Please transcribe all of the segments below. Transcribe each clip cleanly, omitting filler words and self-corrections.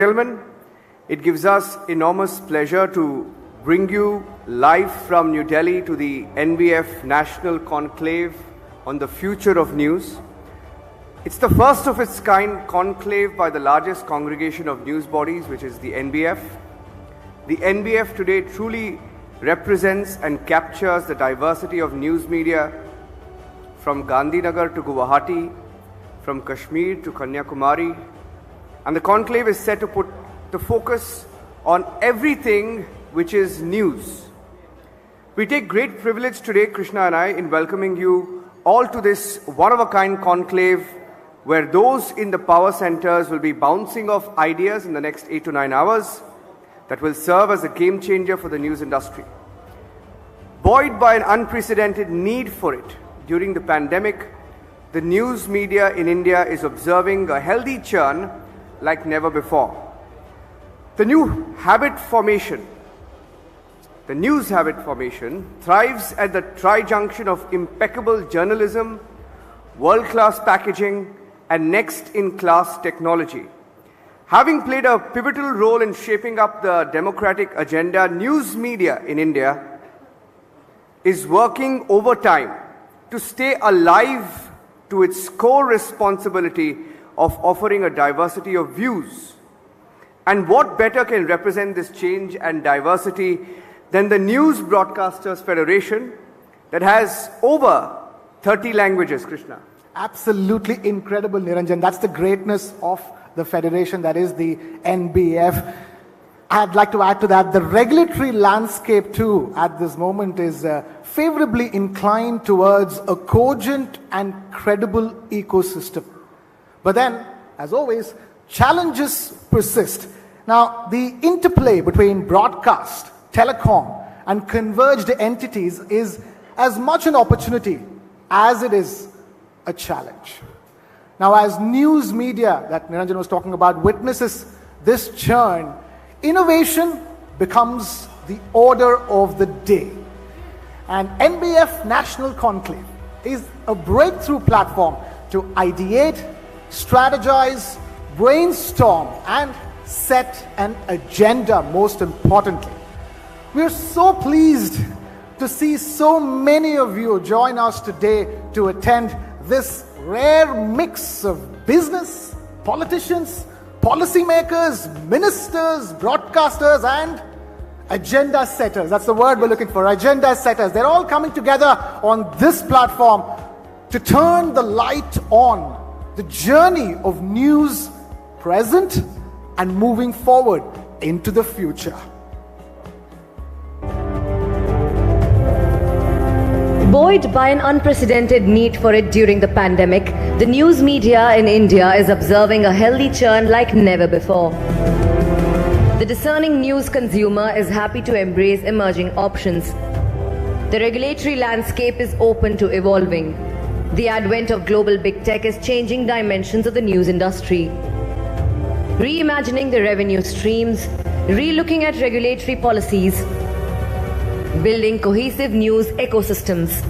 Gentlemen, it gives us enormous pleasure to bring you live from New Delhi to the NBF National Conclave on the future of news. It's the first of its kind conclave by the largest congregation of news bodies, which is the NBF. The NBF today truly represents and captures the diversity of news media from Gandhinagar to Guwahati, from Kashmir to Kanyakumari. And the conclave is set to put the focus on everything which is news. We take great privilege today, Krishna and I, in welcoming you all to this one-of-a-kind conclave where those in the power centers will be bouncing off ideas in the next 8 to 9 hours that will serve as a game changer for the news industry. Buoyed by an unprecedented need for it during the pandemic, the news media in India is observing a healthy churn like never before. The news habit formation thrives at the tri-junction of impeccable journalism, world-class packaging, and next-in-class technology. Having played a pivotal role in shaping up the democratic agenda, news media in India is working overtime to stay alive to its core responsibility of offering a diversity of views. And what better can represent this change and diversity than the News Broadcasters Federation that has over 30 languages, Krishna? Absolutely incredible, Niranjan. That's the greatness of the federation, that is the NBF. I'd like to add to that, the regulatory landscape too at this moment is favorably inclined towards a cogent and credible ecosystem. But then, as always, challenges persist. Now, the interplay between broadcast, telecom, and converged entities is as much an opportunity as it is a challenge. Now, as news media that Niranjan was talking about witnesses this churn, innovation becomes the order of the day. And NBF National Conclave is a breakthrough platform to ideate, strategize, brainstorm, and set an agenda, most importantly. We're so pleased to see so many of you join us today to attend this rare mix of business, politicians, policymakers, ministers, broadcasters, and agenda setters. That's the word we're looking for, agenda setters. They're all coming together on this platform to turn the light on the journey of news present and moving forward into the future. Buoyed by an unprecedented need for it during the pandemic, the news media in India is observing a healthy churn like never before. The discerning news consumer is happy to embrace emerging options. The regulatory landscape is open to evolving. The advent of global big tech is changing dimensions of the news industry. Reimagining the revenue streams, relooking at regulatory policies, building cohesive news ecosystems.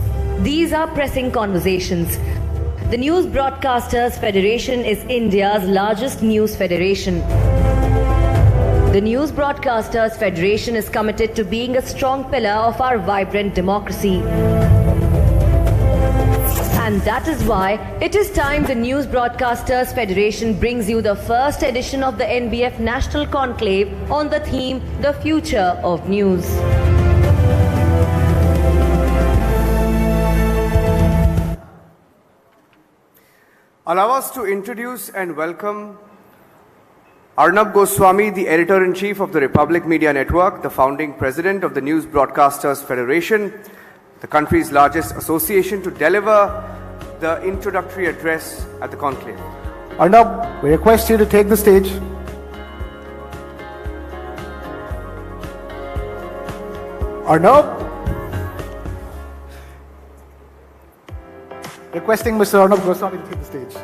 These are pressing conversations. The News Broadcasters Federation is India's largest news federation. The News Broadcasters Federation is committed to being a strong pillar of our vibrant democracy. And that is why it is time the News Broadcasters Federation brings you the first edition of the NBF National Conclave on the theme, The Future of News. Allow us to introduce and welcome Arnab Goswami, the Editor-in-Chief of the Republic Media Network, the founding president of the News Broadcasters Federation, the country's largest association, to deliver the introductory address at the conclave. Arnab, we request you to take the stage. Arnab? Requesting Mr. Arnab Goswami to take the stage.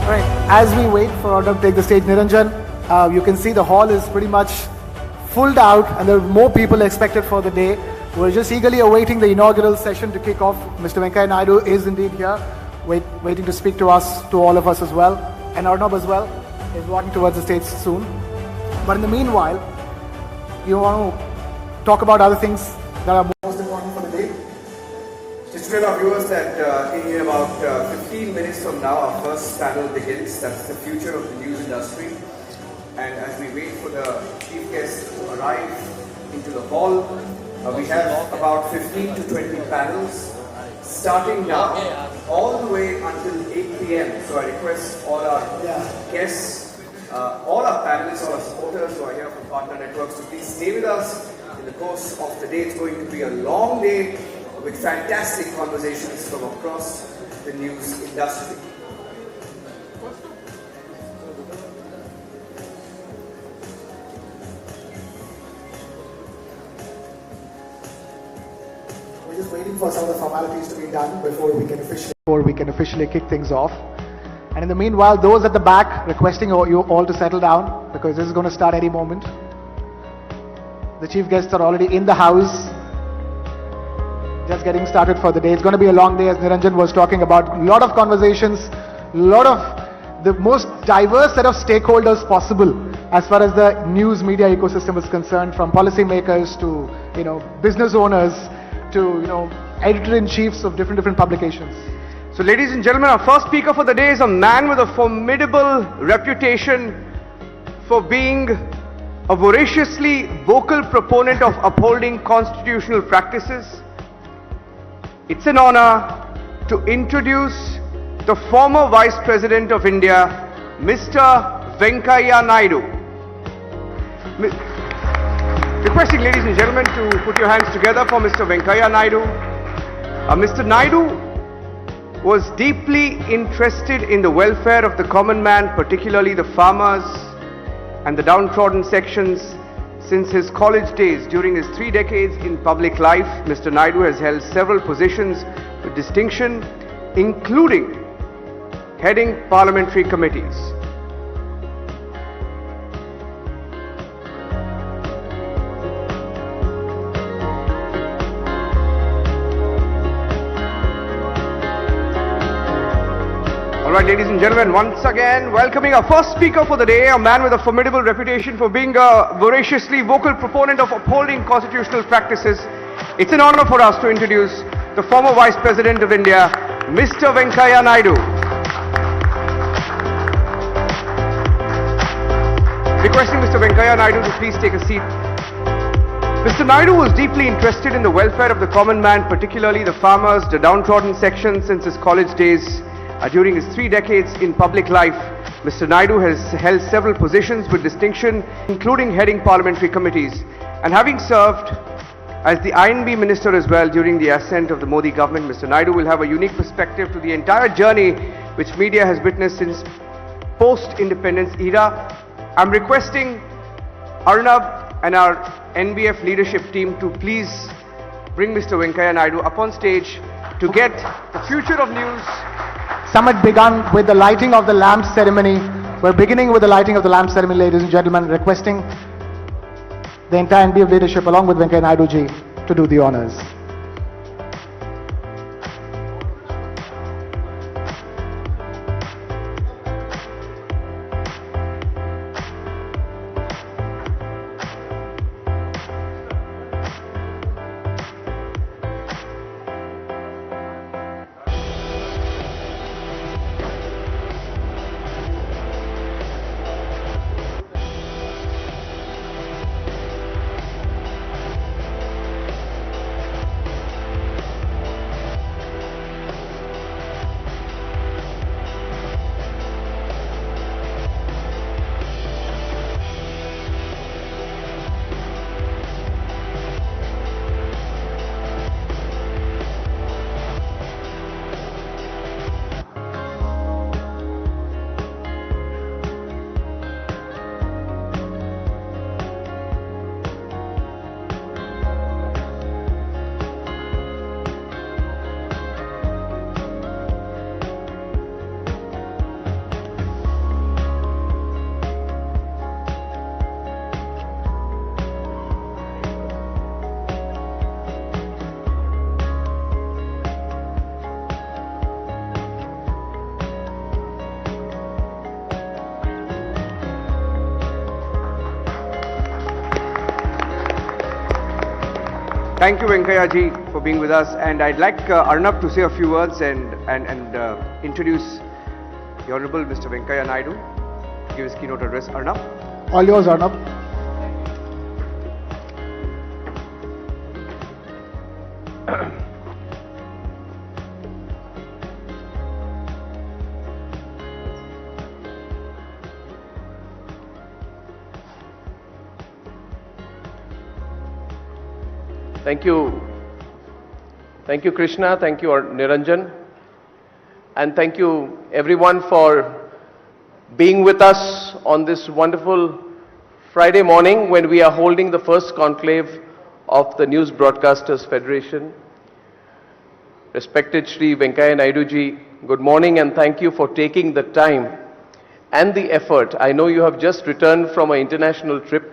All right. as we wait for Arnab to take the stage, Niranjan, you can see the hall is pretty much fulled out and there are more people expected for the day. We're just eagerly awaiting the inaugural session to kick off. Mr. Venkaiah Naidu is indeed here, waiting to speak to us, to all of us as well. And Arnab as well is walking towards the stage soon. But in the meanwhile, you want to talk about other things that are most important for the day? Just to tell our viewers that in about 15 minutes from now, our first panel begins. That's the future of the news industry. And as we wait for the chief guests to arrive into the hall, we have about 15 to 20 panels starting now all the way until 8 p.m. So I request all our guests, all our panelists, all our supporters who are here from partner networks to please stay with us in the course of the day. It's going to be a long day with fantastic conversations from across the news industry. We're just waiting for some of the formalities to be done before we can officially kick things off. And in the meanwhile, those at the back, requesting you all to settle down because this is going to start any moment. The chief guests are already in the house, just getting started for the day. It's going to be a long day, as Niranjan was talking about. A lot of conversations, a lot of the most diverse set of stakeholders possible as far as the news media ecosystem is concerned, from policymakers to business owners to editor-in-chiefs of different publications. So ladies and gentlemen, our first speaker for the day is a man with a formidable reputation for being a voraciously vocal proponent of upholding constitutional practices. It's an honor to introduce the former Vice President of India, Mr. Venkaiah Naidu. Requesting ladies and gentlemen to put your hands together for Mr. Venkaiah Naidu. Mr. Naidu was deeply interested in the welfare of the common man, particularly the farmers and the downtrodden sections. Since his college days, during his 3 decades in public life, Mr. Naidu has held several positions with distinction, including heading parliamentary committees. Alright, ladies and gentlemen, once again, welcoming our first speaker for the day, a man with a formidable reputation for being a voraciously vocal proponent of upholding constitutional practices. It's an honor for us to introduce the former Vice President of India, Mr. Venkaiah Naidu. Requesting Mr. Venkaiah Naidu to please take a seat. Mr. Naidu was deeply interested in the welfare of the common man, particularly the farmers, the downtrodden sections, since his college days. During his 3 decades in public life, Mr. Naidu has held several positions with distinction, including heading parliamentary committees. And having served as the INB Minister as well during the ascent of the Modi government, Mr. Naidu will have a unique perspective to the entire journey which media has witnessed since post-independence era. I'm requesting Arnab and our NBF leadership team to please bring Mr. Venkaiah Naidu up on stage to get the future of news. Summit began with the lighting of the lamp ceremony. We're beginning with the lighting of the lamp ceremony, ladies and gentlemen, requesting the entire NBF leadership along with Venkaiah Naidu ji to do the honors. Thank you, Venkaya ji, for being with us. And I'd like Arnab to say a few words and introduce the Honorable Mr. Venkaya Naidu to give his keynote address. Arnab. All yours, Arnab. Thank you. Thank you, Krishna. Thank you, Niranjan. And thank you, everyone, for being with us on this wonderful Friday morning when we are holding the first conclave of the News Broadcasters Federation. Respected Shri Venkaya Naidu ji, good morning and thank you for taking the time and the effort. I know you have just returned from an international trip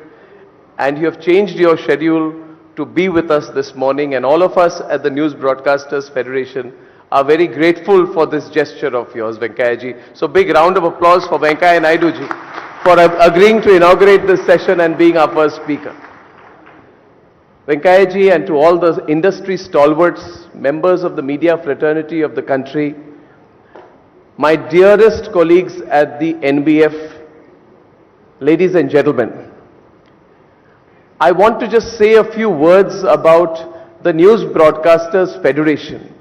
and you have changed your schedule to be with us this morning, and all of us at the News Broadcasters Federation are very grateful for this gesture of yours, Venkaya ji. So big round of applause for Venkaya Naidu ji for agreeing to inaugurate this session and being our first speaker. Venkaya ji, and to all the industry stalwarts, members of the media fraternity of the country, my dearest colleagues at the NBF, ladies and gentlemen, I want to just say a few words about the News Broadcasters Federation.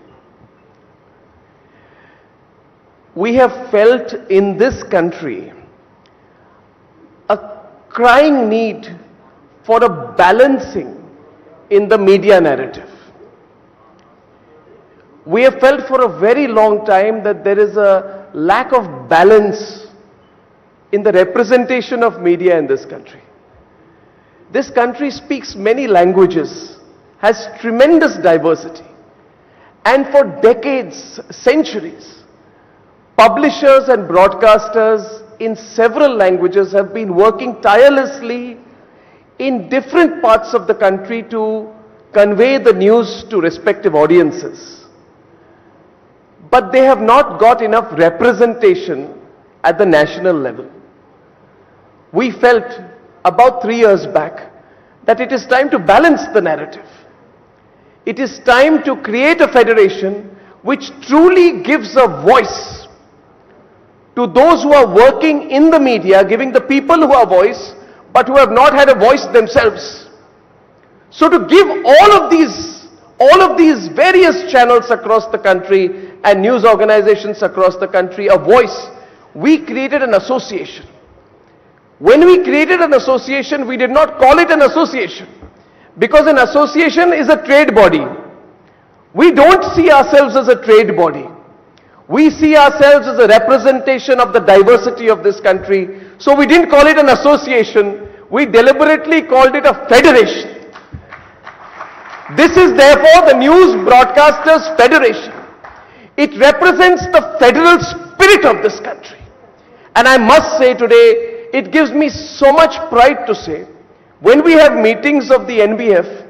We have felt in this country a crying need for a balancing in the media narrative. We have felt for a very long time that there is a lack of balance in the representation of media in this country. This country speaks many languages, has tremendous diversity, and for decades, centuries, publishers and broadcasters in several languages have been working tirelessly in different parts of the country to convey the news to respective audiences. But they have not got enough representation at the national level. We felt about 3 years back that it is time to balance the narrative. It is time to create a federation which truly gives a voice to those who are working in the media, giving the people who are voice, but who have not had a voice themselves. So to give all of these various channels across the country and news organizations across the country a voice, we created an association. When we created an association, we did not call it an association, because an association is a trade body. We don't see ourselves as a trade body. We see ourselves as a representation of the diversity of this country. So we didn't call it an association, we deliberately called it a federation. This is therefore the News Broadcasters Federation. It represents the federal spirit of this country. And I must say today, it gives me so much pride to say, when we have meetings of the NBF,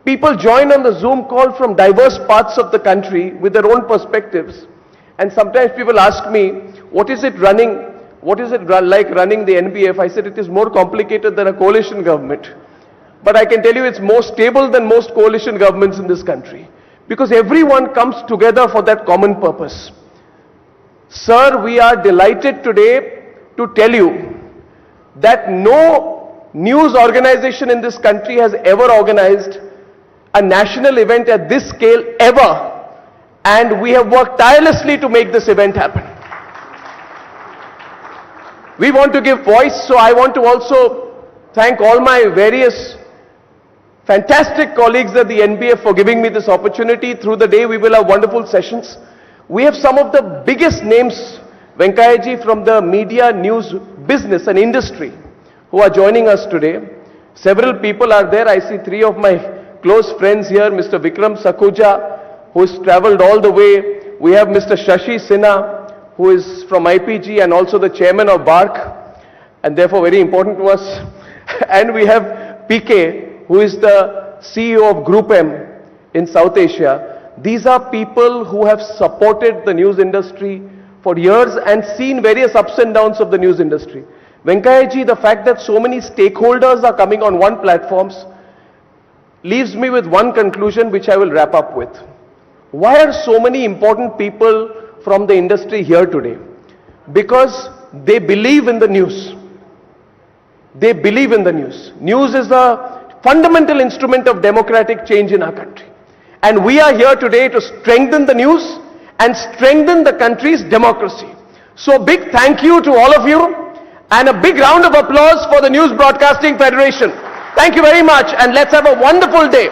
people join on the Zoom call from diverse parts of the country with their own perspectives. And sometimes people ask me, what is it like running the NBF? I said, it is more complicated than a coalition government. But I can tell you it's more stable than most coalition governments in this country, because everyone comes together for that common purpose. Sir, we are delighted today to tell you that no news organization in this country has ever organized a national event at this scale ever, and we have worked tirelessly to make this event happen. We want to give voice, so I want to also thank all my various fantastic colleagues at the NBF for giving me this opportunity. Through the day we will have wonderful sessions. We have some of the biggest names, Venkaya ji, from the media, news, business and industry who are joining us today. Several people are there. I see 3 of my close friends here, Mr. Vikram Sakhuja, who has traveled all the way. We have Mr. Shashi Sinha, who is from IPG and also the chairman of BARC, and therefore very important to us. And we have PK, who is the CEO of Group M in South Asia. These are people who have supported the news industry for years and seen various ups and downs of the news industry. Venkaya ji, the fact that so many stakeholders are coming on one platform leaves me with one conclusion which I will wrap up with. Why are so many important people from the industry here today? Because they believe in the news. They believe in the news. News is a fundamental instrument of democratic change in our country. And we are here today to strengthen the news and strengthen the country's democracy. So big thank you to all of you and a big round of applause for the News Broadcasting Federation. Thank you very much and let's have a wonderful day.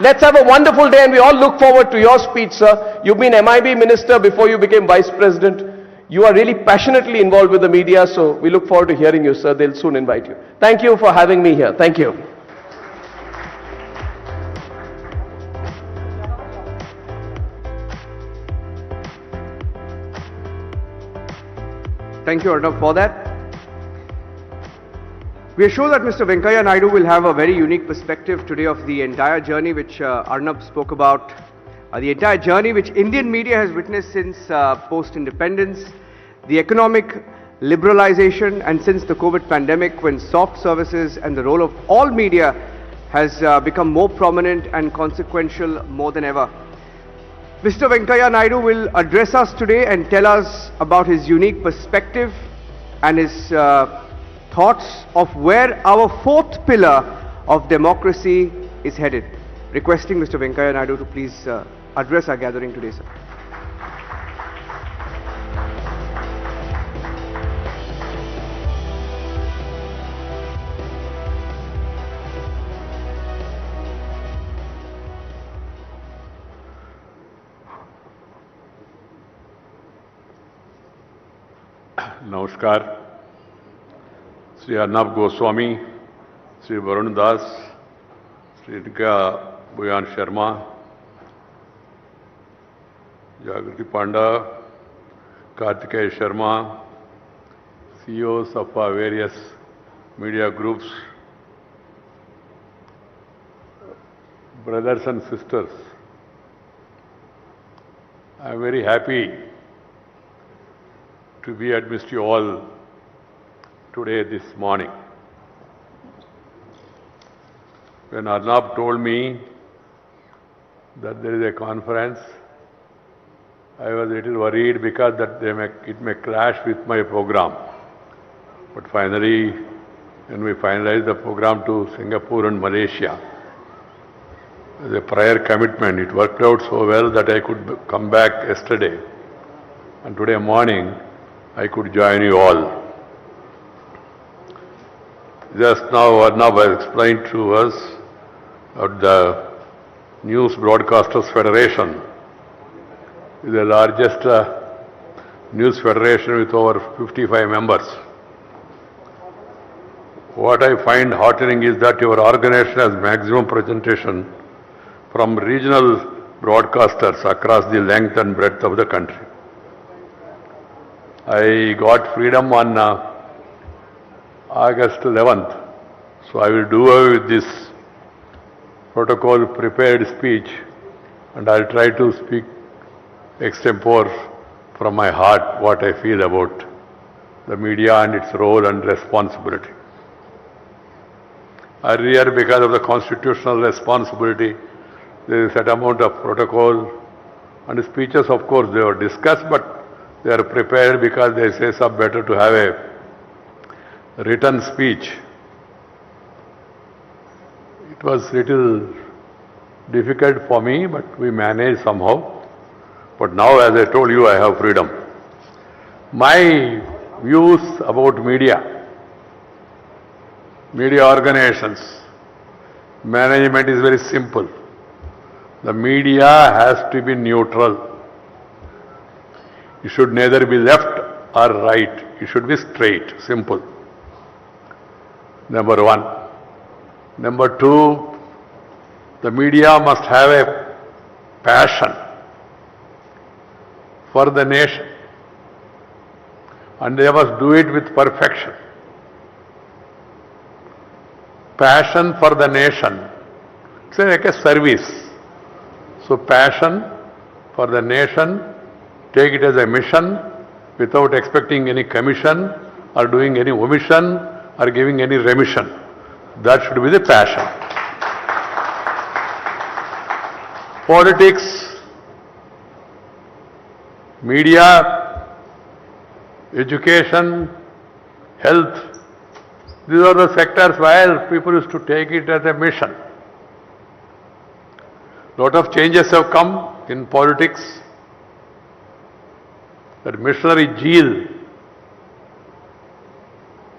Let's have a wonderful day and we all look forward to your speech, sir. You've been MIB Minister before you became Vice President. You are really passionately involved with the media, so we look forward to hearing you, sir. They'll soon invite you. Thank you for having me here. Thank you. Thank you, Arnab, for that. We are sure that Mr. Venkaiah Naidu will have a very unique perspective today of the entire journey which Arnab spoke about, the entire journey which Indian media has witnessed since post-independence, the economic liberalization and since the COVID pandemic when soft services and the role of all media has become more prominent and consequential more than ever. Mr. Venkaiah Naidu will address us today and tell us about his unique perspective and his thoughts of where our fourth pillar of democracy is headed. Requesting Mr. Venkaiah Naidu to please address our gathering today, sir. Namaskar. Sri Arnab Goswami, Sri Varun Das, Sri Nika Bhuyan Sharma, Jagrati Panda, Kartikeya Sharma, CEOs of our various media groups, brothers and sisters. I am very happy to be amidst you all today, this morning. When Arnab told me that there is a conference, I was a little worried because it may clash with my program. But finally, when we finalized the program to Singapore and Malaysia, as a prior commitment, it worked out so well that I could come back yesterday. And today morning, I could join you all. Just now, Arnab has explained to us that the News Broadcasters Federation is the largest news federation with over 55 members. What I find heartening is that your organization has maximum representation from regional broadcasters across the length and breadth of the country. I got freedom on August 11th, so I will do away with this protocol prepared speech and I'll try to speak extempore from my heart what I feel about the media and its role and responsibility. Earlier, because of the constitutional responsibility, there is a set amount of protocol and speeches, of course, they were discussed, but they are prepared because they say it's better to have a written speech. It was little difficult for me, but we managed somehow. But now, as I told you, I have freedom. My views about media organizations, management is very simple. The media has to be neutral. It should neither be left or right. It should be straight, simple. Number one. Number two, the media must have a passion for the nation. And they must do it with perfection. Passion for the nation. It's like a service. So passion for the nation, take it as a mission without expecting any commission or doing any omission or giving any remission. That should be the passion. politics, media, education, health. These are the sectors where people used to take it as a mission. Lot of changes have come in politics. That missionary zeal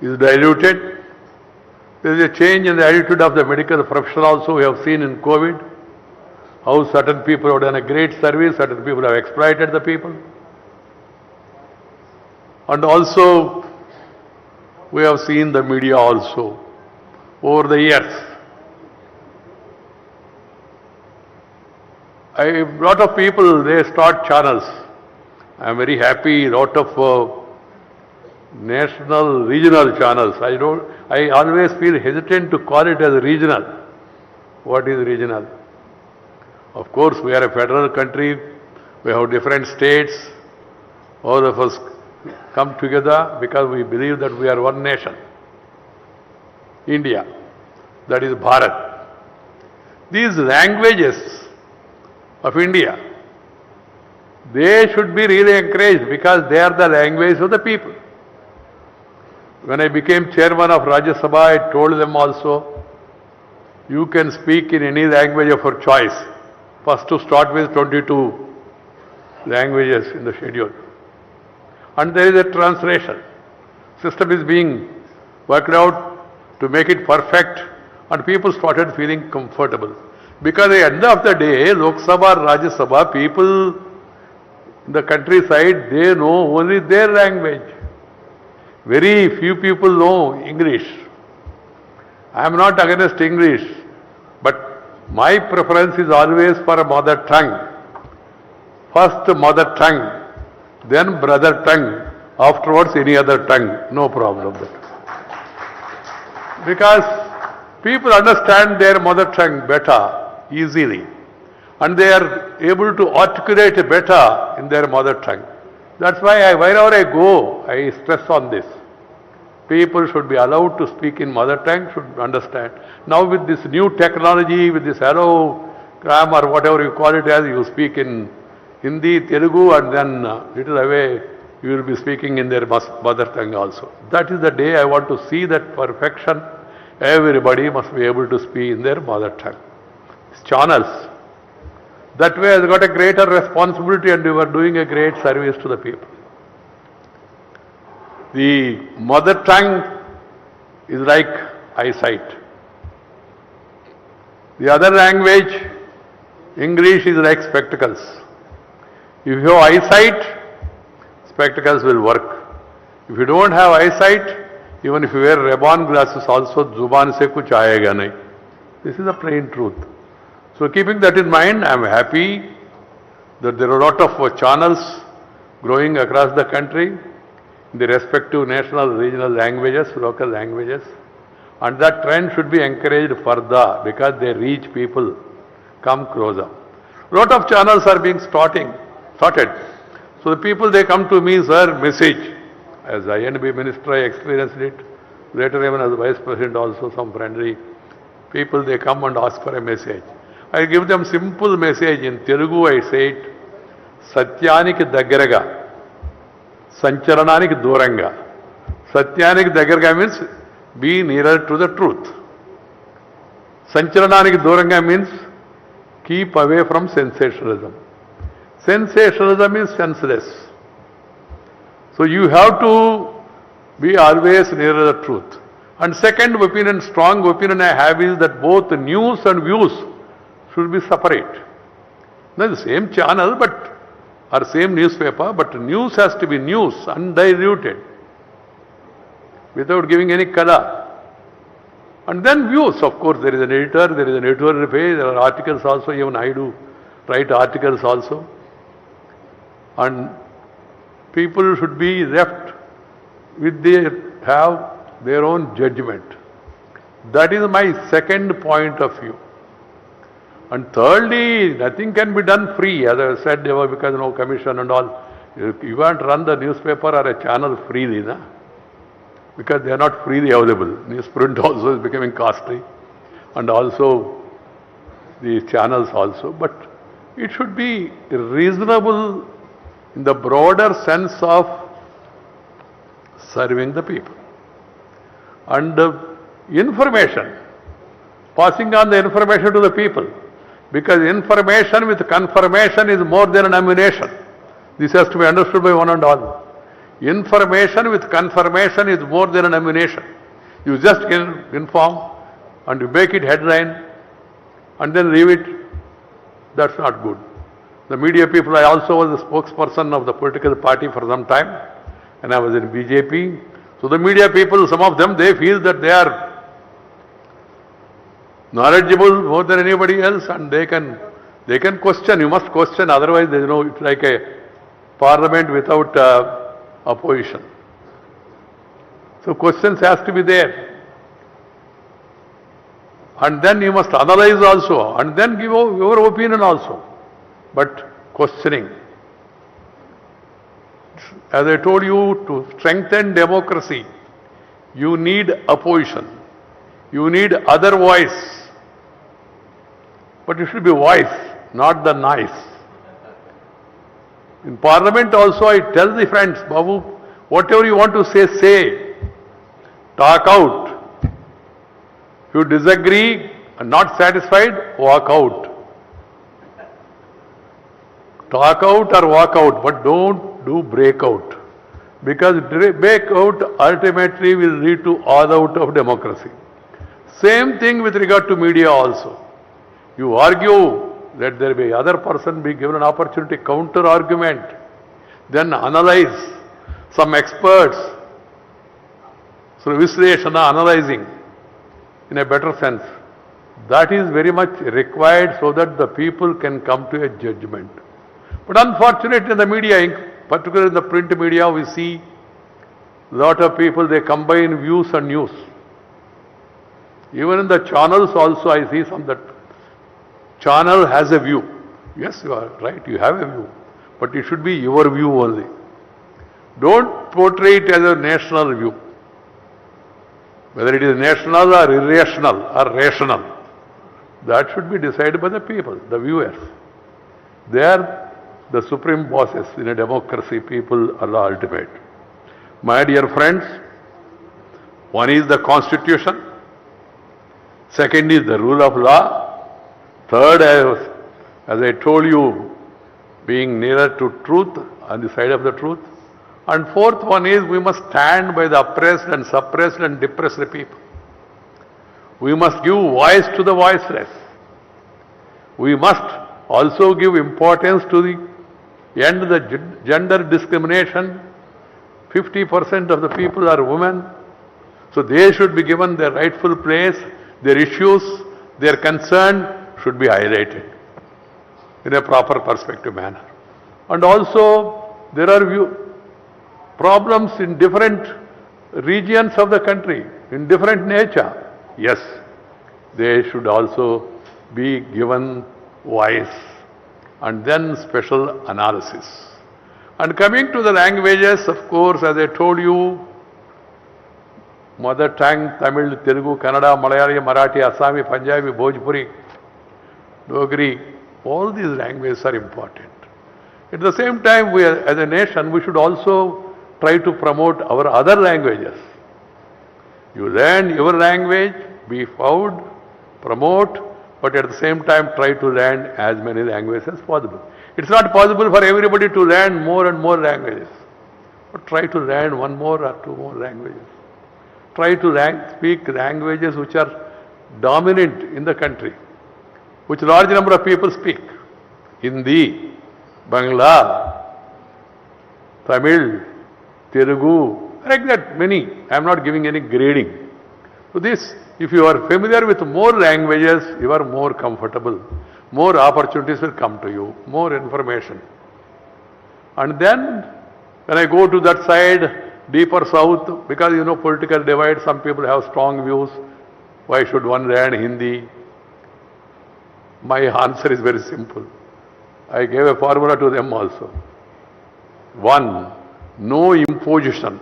is diluted. There is a change in the attitude of the medical profession also. We have seen in COVID how certain people have done a great service, certain people have exploited the people. And also we have seen the media also over the years. A lot of people, they start channels. I am very happy, lot of national, regional channels. I always feel hesitant to call it as regional. What is regional? Of course, we are a federal country. We have different states. All of us come together because we believe that we are one nation. India. That is Bharat. These languages of India, they should be really encouraged because they are the language of the people. When I became chairman of Rajya Sabha, I told them also, you can speak in any language of your choice. First to start with 22 languages in the schedule. And there is a translation. System is being worked out to make it perfect, and people started feeling comfortable. Because at the end of the day, Lok Sabha, Rajya Sabha, people in the countryside, they know only their language. Very few people know English. I am not against English, but my preference is always for a mother tongue. First mother tongue, then brother tongue, afterwards any other tongue, no problem. Because people understand their mother tongue better, easily, and they are able to articulate better in their mother tongue. That's why wherever I go, I stress on this. People should be allowed to speak in mother tongue, should understand. Now with this new technology, with this aerogram or whatever you call it as, you speak in Hindi, Telugu, and then little away you will be speaking in their mother tongue also. That is the day I want to see that perfection. Everybody must be able to speak in their mother tongue. Channels. That way has got a greater responsibility and you are doing a great service to the people. The mother tongue is like eyesight. The other language, English, is like spectacles. If you have eyesight, spectacles will work. If you don't have eyesight, even if you wear Ray-Ban glasses also, zuban se kuch aayega nahi. This is the plain truth. So keeping that in mind, I am happy that there are a lot of channels growing across the country in the respective national, regional languages, local languages, and that trend should be encouraged further because they reach people, come closer. A lot of channels are being started. So the people, they come to me, sir, message. As INB minister, I experienced it. Later even as vice president also, some friendly people, they come and ask for a message. I give them simple message in Telugu. I say it, Satyaniki daggaraga, Sancharananiki duranga. Satyaniki daggaraga means be nearer to the truth. Sancharananiki duranga means keep away from sensationalism. Sensationalism is senseless. So you have to be always nearer the truth. And second opinion, strong opinion I have is that both news and views should be separate. Not the same channel, but or same newspaper, but news has to be news, undiluted, without giving any color. And then views, of course, there is an editor, there is an editorial page, there are articles also, even I do write articles also. And people should be left with have their own judgment. That is my second point of view. And thirdly, nothing can be done free, as I said, because no commission and all. You can't run the newspaper or a channel freely, na? Because they are not freely available. Newsprint also is becoming costly, and also the channels also. But it should be reasonable in the broader sense of serving the people. And information, passing on the information to the people, because information with confirmation is more than an ammunition. This has to be understood by one and all. Information with confirmation is more than an ammunition. You just inform and you make it headline and then leave it. That's not good. The media people, I also was a spokesperson of the political party for some time, and I was in BJP. So the media people, some of them, they feel that they are knowledgeable more than anybody else, and they can question. You must question, otherwise, it's like a parliament without opposition. So questions has to be there. And then you must analyze also, and then give your opinion also. But questioning. As I told you, to strengthen democracy, you need opposition. You need other voice. But it should be voice, not the noise. In Parliament also I tell the friends, Babu, whatever you want to say, say. Talk out. If you disagree and not satisfied, walk out. Talk out or walk out, but don't do breakout. Because breakout ultimately will lead to all out of democracy. Same thing with regard to media also. You argue, let there be other person be given an opportunity, counter argument, then analyze, some experts, so Visleshana, analyzing in a better sense. That is very much required so that the people can come to a judgment. But unfortunately in the media, particularly in the print media, we see a lot of people, they combine views and news. Even in the channels also I see some that channel has a view. Yes, you are right, you have a view. But it should be your view only. Don't portray it as a national view. Whether it is national or irrational or rational, that should be decided by the people, the viewers. They are the supreme bosses in a democracy. People are the ultimate. My dear friends, one is the constitution, second is the rule of law, third, as I told you, being nearer to truth, on the side of the truth, and fourth one is we must stand by the oppressed and suppressed and depressed people. We must give voice to the voiceless. We must also give importance to the end of the gender discrimination. 50% of the people are women, so they should be given their rightful place. Their issues, their concern should be highlighted in a proper perspective manner. And also there are problems in different regions of the country, in different nature. Yes, they should also be given voice and then special analysis. And coming to the languages, of course, as I told you, mother tongue, Tamil, Telugu, Kannada, Malayali, Marathi, Assami, Punjabi, Bhojpuri, Dogri, all these languages are important. At the same time, we as a nation, we should also try to promote our other languages. You learn your language, be proud, promote, but at the same time try to learn as many languages as possible. It's not possible for everybody to learn more and more languages, but try to learn one more or two more languages. Try to speak languages which are dominant in the country, which large number of people speak. Hindi, Bangla, Tamil, Telugu, like that many. I am not giving any grading. So this, if you are familiar with more languages, you are more comfortable. More opportunities will come to you, more information. And then, when I go to that side, deeper south, because you know political divide, some people have strong views. Why should one learn Hindi? My answer is very simple. I gave a formula to them also. One, no imposition.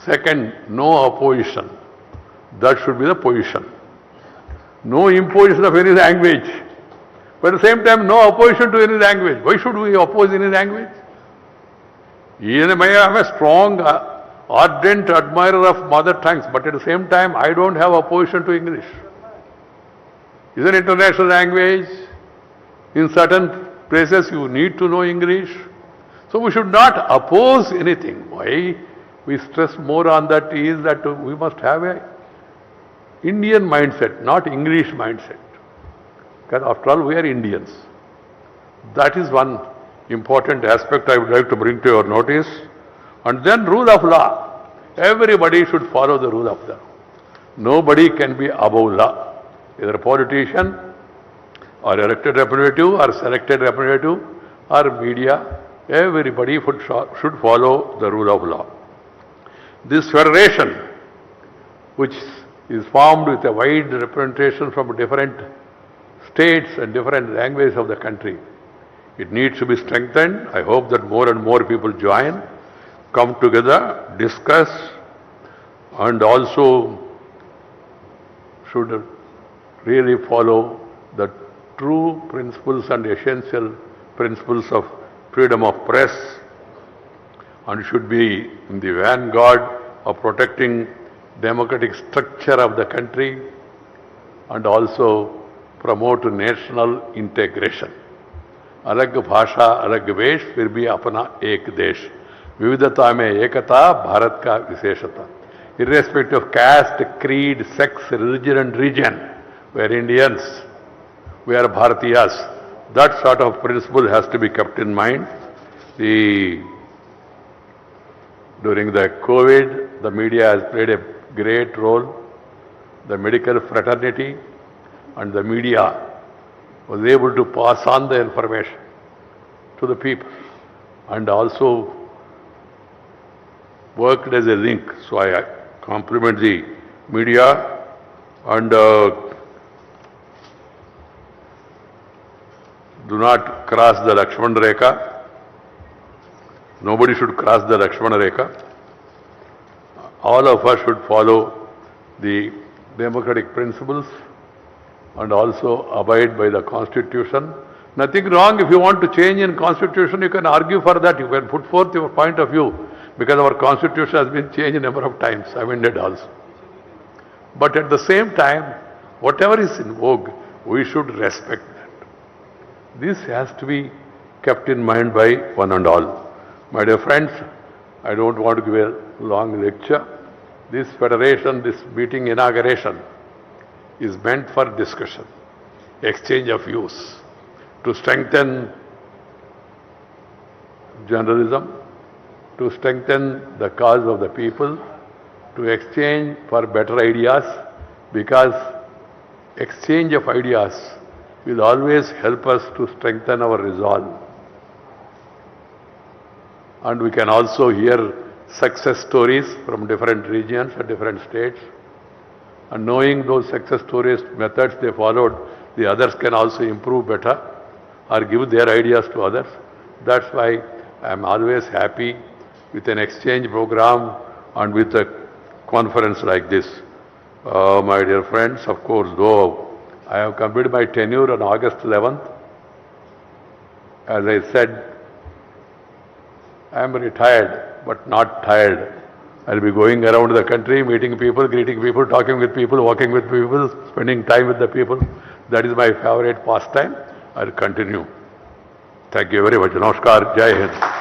Second, no opposition. That should be the position. No imposition of any language. But at the same time, no opposition to any language. Why should we oppose any language? Even I am a strong, ardent admirer of mother tongues, but at the same time, I don't have opposition to English. It's an international language. In certain places, you need to know English. So we should not oppose anything. Why we stress more on that is that we must have a Indian mindset, not English mindset. Because after all, we are Indians. That is one important aspect I would like to bring to your notice. And then rule of law. Everybody should follow the rule of law. Nobody can be above law. Either a politician, or elected representative, or selected representative, or media, everybody should follow the rule of law. This federation, which is formed with a wide representation from different states and different languages of the country, it needs to be strengthened. I hope that more and more people join, come together, discuss, and also should really follow the true principles and essential principles of freedom of press, and should be in the vanguard of protecting democratic structure of the country, and also promote national integration. अलग भाषा अलग वेश फिर भी अपना एक देश, विविधता में एकता भारत का विशेषता. Irrespective of caste, creed, sex, religion and region, we are Indians, we are Bharatiyas. That sort of principle has to be kept in mind. During the COVID, the media has played a great role. The medical fraternity and the media was able to pass on the information to the people and also worked as a link. So I compliment the media and do not cross the Lakshman Rekha. Nobody should cross the Lakshman Rekha. All of us should follow the democratic principles and also abide by the Constitution. Nothing wrong if you want to change in Constitution, you can argue for that, you can put forth your point of view, because our Constitution has been changed a number of times, amended also. But at the same time, whatever is in vogue, we should respect that. This has to be kept in mind by one and all. My dear friends, I don't want to give a long lecture. This federation, this meeting inauguration is meant for discussion, exchange of views, to strengthen journalism, to strengthen the cause of the people, to exchange for better ideas, because exchange of ideas will always help us to strengthen our resolve. And we can also hear success stories from different regions and different states. And knowing those success stories, methods they followed, the others can also improve better or give their ideas to others. That's why I am always happy with an exchange program and with a conference like this. My dear friends, of course, though I have completed my tenure on August 11th, as I said, I am retired but not tired. I'll be going around the country, meeting people, greeting people, talking with people, walking with people, spending time with the people. That is my favorite pastime. I'll continue. Thank you very much. Namaskar. Jai Hind.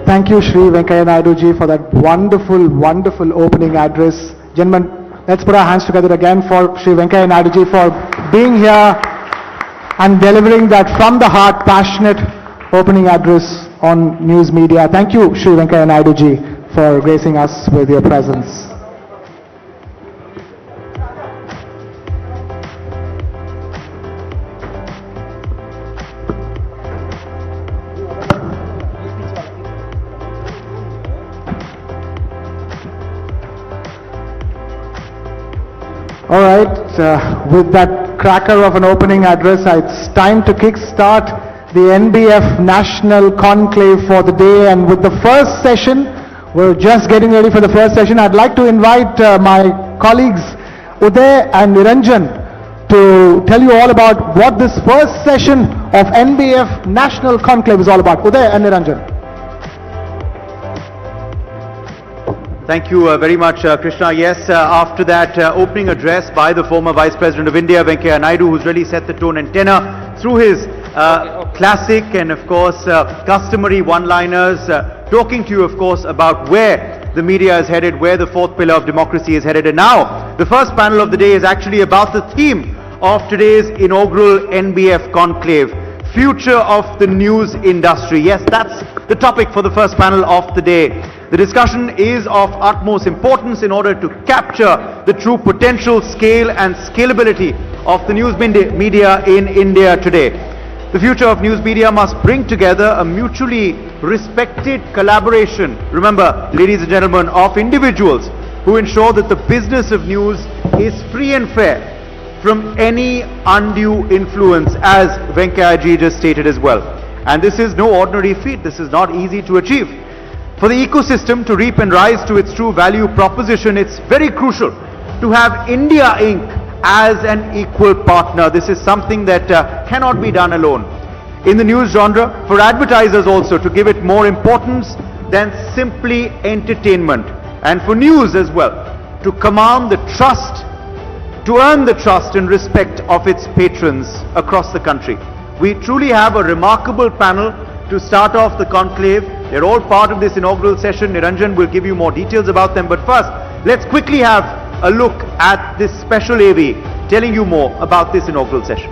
Thank you, Shri Venkaiah Naidu ji, for that wonderful, wonderful opening address. Gentlemen, let's put our hands together again for Shri Venkaiah Naidu ji for being here and delivering that from the heart, passionate opening address on news media. Thank you, Shri Venkaiah Naidu ji, for gracing us with your presence. All right, with that cracker of an opening address, it's time to kick-start the NBF National Conclave for the day. And with the first session, we're just getting ready for the first session. I'd like to invite my colleagues Uday and Niranjan to tell you all about what this first session of NBF National Conclave is all about. Uday and Niranjan. Thank you very much, Krishna. Yes, after that opening address by the former Vice President of India, Venkaiah Naidu, who's really set the tone and tenor through his classic and, of course, customary one-liners, talking to you, of course, about where the media is headed, where the fourth pillar of democracy is headed. And now, the first panel of the day is actually about the theme of today's inaugural NBF Conclave, Future of the News Industry. Yes, that's the topic for the first panel of the day. The discussion is of utmost importance in order to capture the true potential, scale and scalability of the news media in India today. The future of news media must bring together a mutually respected collaboration, remember, ladies and gentlemen, of individuals who ensure that the business of news is free and fair from any undue influence, as Venkaiah ji just stated as well. And this is no ordinary feat. This is not easy to achieve. For the ecosystem to reap and rise to its true value proposition, it's very crucial to have India Inc. as an equal partner. This is something that cannot be done alone. In the news genre, for advertisers also to give it more importance than simply entertainment, and for news as well to command the trust, to earn the trust and respect of its patrons across the country. We truly have a remarkable panel to start off the conclave. They're all part of this inaugural session. Niranjan will give you more details about them. But first, let's quickly have a look at this special AV telling you more about this inaugural session.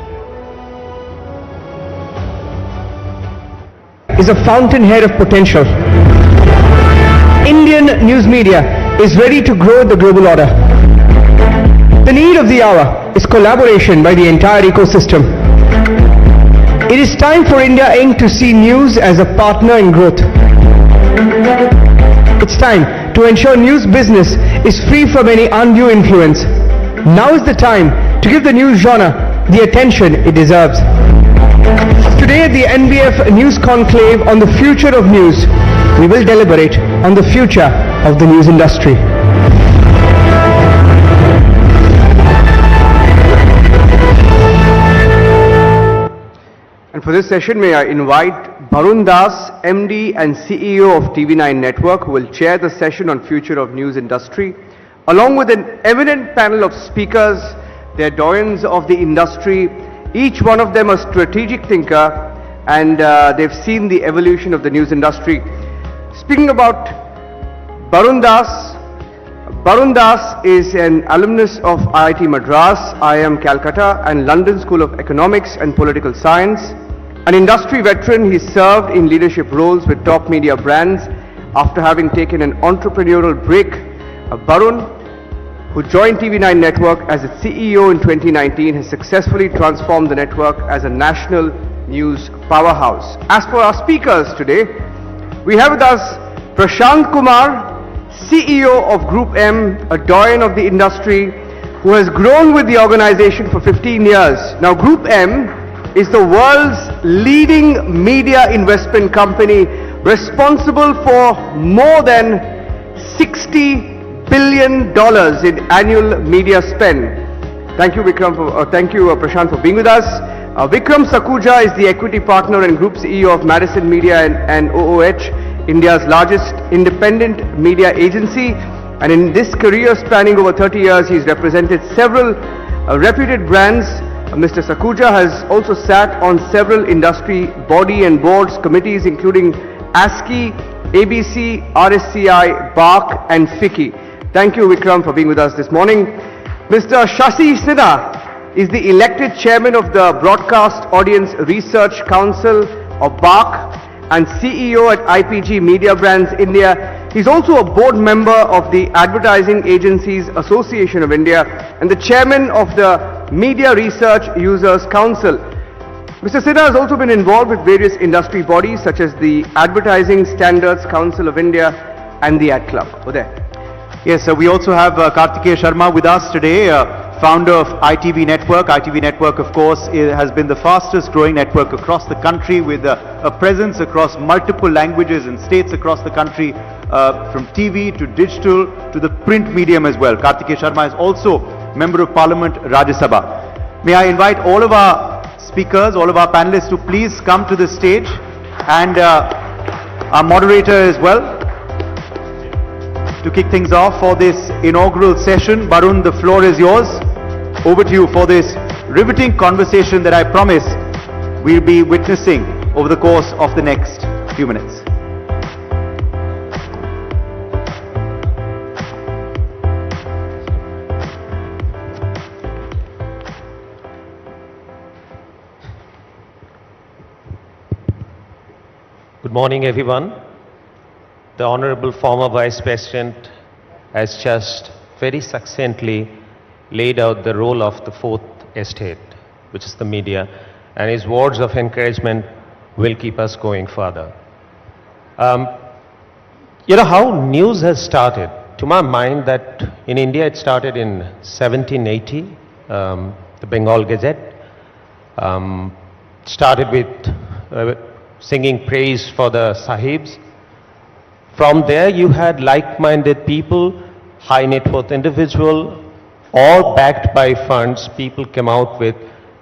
Is a fountainhead of potential. Indian news media is ready to grow the global order. The need of the hour is collaboration by the entire ecosystem. It is time for India Inc. to see news as a partner in growth. It's time to ensure news business is free from any undue influence. Now is the time to give the news genre the attention it deserves. Today at the NBF News Conclave on the future of news, we will deliberate on the future of the news industry. And for this session, may I invite Barun Das, MD and CEO of TV9 Network, who will chair the session on future of news industry, along with an eminent panel of speakers. They're doyens of the industry, each one of them a strategic thinker, and they've seen the evolution of the news industry. Speaking about Barun Das is an alumnus of IIT Madras, IIM Calcutta and London School of Economics and Political Science. An industry veteran, he served in leadership roles with top media brands after having taken an entrepreneurial break. Barun, who joined TV9 Network as its CEO in 2019, has successfully transformed the network as a national news powerhouse. As for our speakers today, we have with us Prashant Kumar, CEO of Group M, a doyen of the industry who has grown with the organization for 15 years. Now, Group M is the world's leading media investment company, responsible for more than $60 billion in annual media spend. Thank you, Prashant, for being with us. Vikram Sakuja is the equity partner and group CEO of Madison Media and OOH, India's largest independent media agency. And in this career spanning over 30 years, he's represented several reputed brands. Mr. Sakuja has also sat on several industry body and boards committees, including ASCI, ABC, RSCI, BARC and FICCI. Thank you, Vikram, for being with us this morning. Mr. Shashi Sinha is the elected chairman of the Broadcast Audience Research Council, or BARC, and CEO at IPG Media Brands India. He's also a board member of the Advertising Agencies Association of India and the chairman of the Media Research Users Council. Mr. Sinha has also been involved with various industry bodies such as the Advertising Standards Council of India and the Ad Club. Uday. Yes, we also have Kartikeya Sharma with us today, founder of ITV Network. ITV Network, of course, has been the fastest growing network across the country, with a presence across multiple languages and states across the country, from TV to digital to the print medium as well. Kartikeya Sharma is also Member of Parliament, Rajya Sabha. May I invite all of our speakers, all of our panelists to please come to the stage, and our moderator as well, to kick things off for this inaugural session. Barun, the floor is yours. Over to you for this riveting conversation that I promise we'll be witnessing over the course of the next few minutes. Good morning, everyone. The Honorable former Vice President has just very succinctly laid out the role of the fourth estate, which is the media, and his words of encouragement will keep us going further. You know how news has started? To my mind, that in India it started in 1780, the Bengal Gazette. Started with singing praise for the Sahibs. From there you had like-minded people, high net worth individual, all backed by funds. People came out with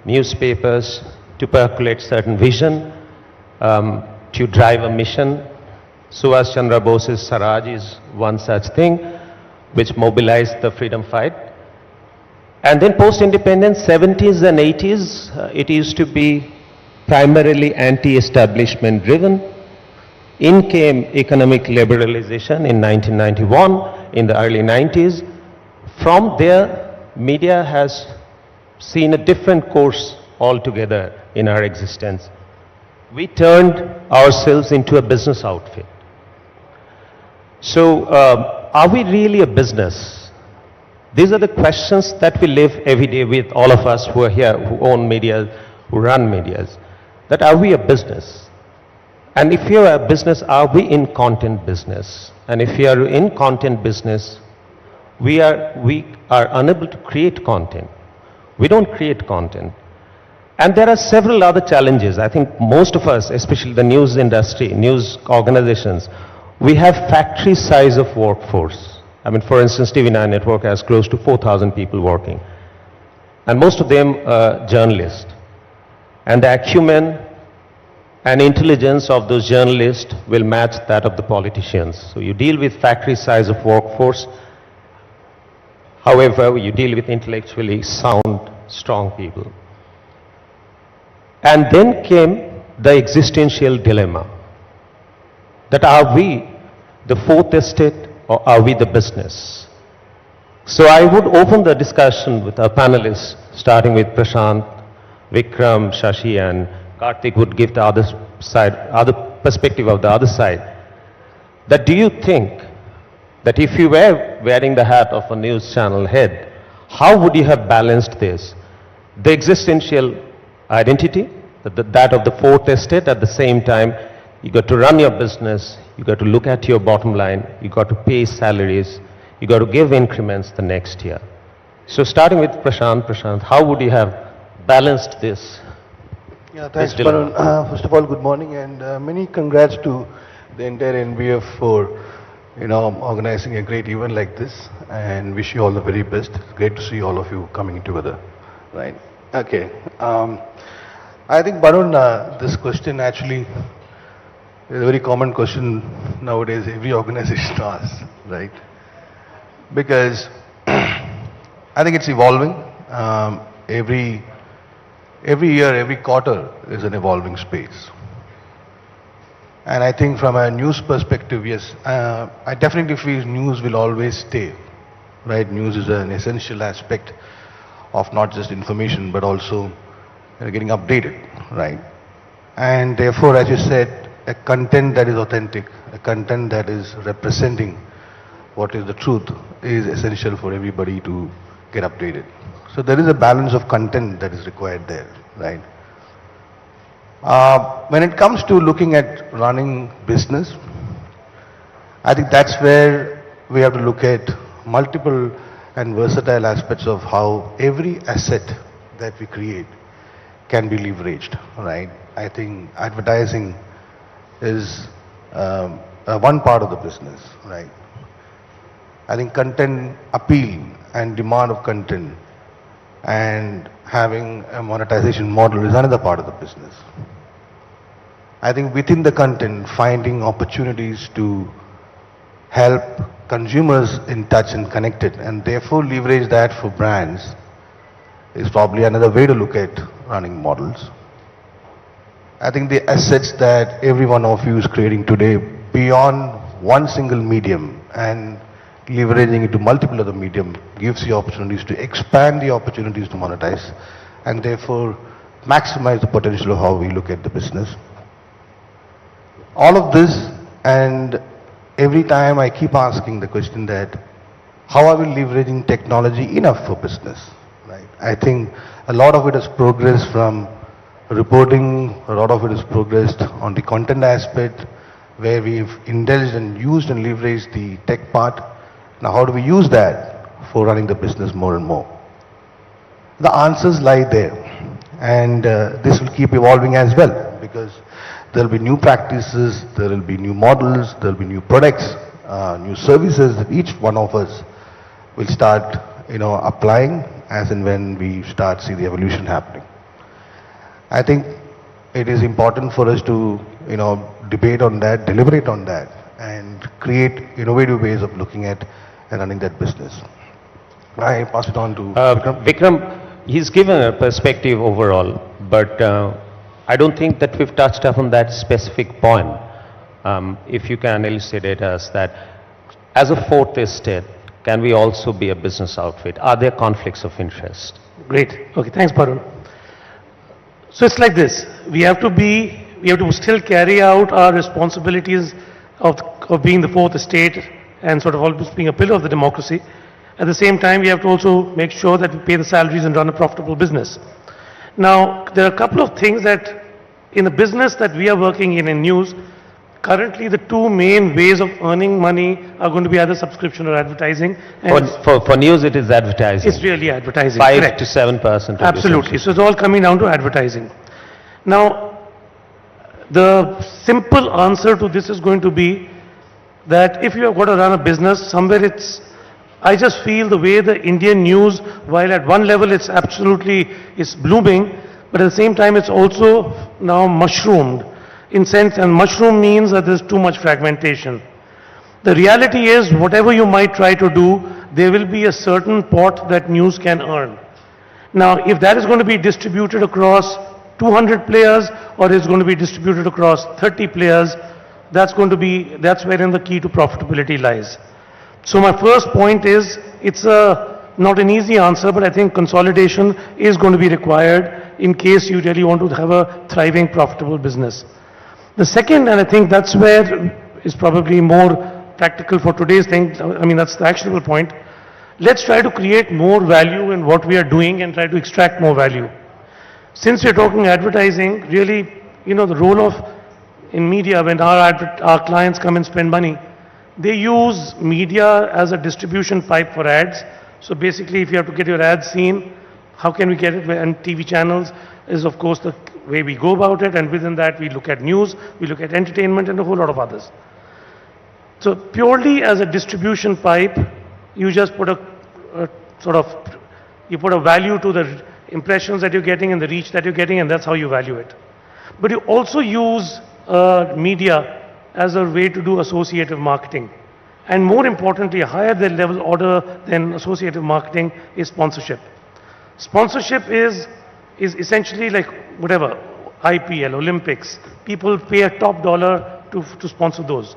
newspapers to percolate certain vision, to drive a mission. Subhash Chandra Bose's Swaraj is one such thing which mobilized the freedom fight. And then post-independence, 70s and 80s, it used to be primarily anti-establishment driven. In came economic liberalization in 1991, in the early 90s. From there, media has seen a different course altogether in our existence. We turned ourselves into a business outfit. So, are we really a business? These are the questions that we live every day with, all of us who are here, who own media, who run medias. That are we a business? And if you are a business, are we in content business? And if we are in content business, we are unable to create content. We don't create content. And there are several other challenges. I think most of us, especially the news industry, news organizations, we have factory size of workforce. I mean, for instance, TV9 Network has close to 4,000 people working. And most of them are journalists. And the acumen and intelligence of those journalists will match that of the politicians. So you deal with factory size of workforce. However, you deal with intellectually sound, strong people. And then came the existential dilemma, that are we the fourth estate or are we the business? So I would open the discussion with our panelists, starting with Prashant, Vikram, Shashi, and Karthik would give the other side, other perspective of the other side. That do you think that if you were wearing the hat of a news channel head, how would you have balanced this? The existential identity, that of the fourth estate, at the same time, you got to run your business, you got to look at your bottom line, you got to pay salaries, you got to give increments the next year. So starting with Prashant. Prashant, how would you have balanced this? Yeah, thanks, Varun. First of all, good morning, and many congrats to the entire NBF for, organizing a great event like this, and wish you all the very best. It's great to see all of you coming together, right? Okay. I think, Varun, this question actually is a very common question nowadays. Every organization asks, right? Because I think it's evolving. Every year, every quarter is an evolving space. And I think from a news perspective, yes, I definitely feel news will always stay, right? News is an essential aspect of not just information, but also getting updated, right? And therefore, as you said, a content that is authentic, a content that is representing what is the truth is essential for everybody to get updated. So there is a balance of content that is required there, right? When it comes to looking at running business, I think that's where we have to look at multiple and versatile aspects of how every asset that we create can be leveraged, right? I think advertising is one part of the business, right? I think content appeal and demand of content and having a monetization model is another part of the business. I think within the content, finding opportunities to help consumers in touch and connected and therefore leverage that for brands is probably another way to look at running models. I think the assets that every one of you is creating today beyond one single medium and leveraging it to multiple other medium gives you opportunities to expand the opportunities to monetize and therefore maximize the potential of how we look at the business. All of this, and every time I keep asking the question that how are we leveraging technology enough for business, right? I think a lot of it has progressed from reporting, a lot of it has progressed on the content aspect where we've indulged and used and leveraged the tech part. Now how do we use that for running the business more and more? The answers lie there, and this will keep evolving as well because there will be new practices, there will be new models, there will be new products, new services that each one of us will start, applying as and when we start see the evolution happening. I think it is important for us to, debate on that, deliberate on that, and create innovative ways of looking at and running that business. I pass it on to Vikram. Vikram, he's given a perspective overall, but I don't think that we've touched upon that specific point. If you can elucidate us that as a fourth estate, can we also be a business outfit? Are there conflicts of interest? Great. Okay, thanks, Parul. So it's like this. We have to still carry out our responsibilities of being the fourth estate and sort of always being a pillar of the democracy. At the same time, we have to also make sure that we pay the salaries and run a profitable business. Now, there are a couple of things that in the business that we are working in news, currently the two main ways of earning money are going to be either subscription or advertising. And For news, it is advertising. It's really advertising. 5 to 7%. Absolutely. So it's all coming down to advertising. Now, the simple answer to this is going to be that if you have got to run a business, somewhere I just feel the way the Indian news, while at one level it's blooming, but at the same time it's also now mushroomed. In sense, and mushroom means that there's too much fragmentation. The reality is, whatever you might try to do, there will be a certain pot that news can earn. Now, if that is going to be distributed across 200 players or is going to be distributed across 30 players, that's wherein the key to profitability lies. So my first point is, it's not an easy answer, but I think consolidation is going to be required in case you really want to have a thriving, profitable business. The second, and I think that's where is probably more practical for today's thing, that's the actionable point. Let's try to create more value in what we are doing and try to extract more value. Since we're talking advertising, really, the role of in media, when our clients come and spend money, they use media as a distribution pipe for ads. So basically, if you have to get your ads seen, how can we get it? And TV channels is, of course, the way we go about it, and within that we look at news, we look at entertainment and a whole lot of others. So purely as a distribution pipe, you just put you put a value to the impressions that you're getting and the reach that you're getting, and that's how you value it. But you also use media as a way to do associative marketing. And more importantly, a higher level order than associative marketing is sponsorship. Sponsorship is essentially like whatever, IPL, Olympics. People pay a top dollar to sponsor those.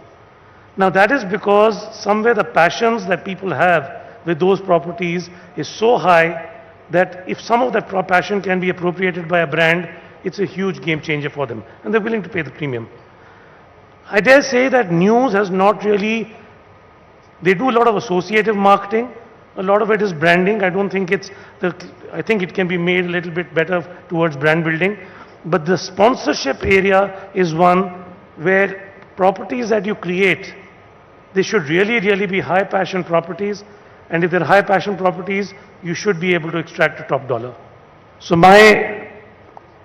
Now that is because somewhere the passions that people have with those properties is so high that if some of that passion can be appropriated by a brand, it's a huge game changer for them, and they're willing to pay the premium. I dare say that news has not really, they do a lot of associative marketing, a lot of it is branding. I don't think I think it can be made a little bit better towards brand building, but the sponsorship area is one where properties that you create, they should really, really be high passion properties, and if they're high passion properties, you should be able to extract a top dollar. So my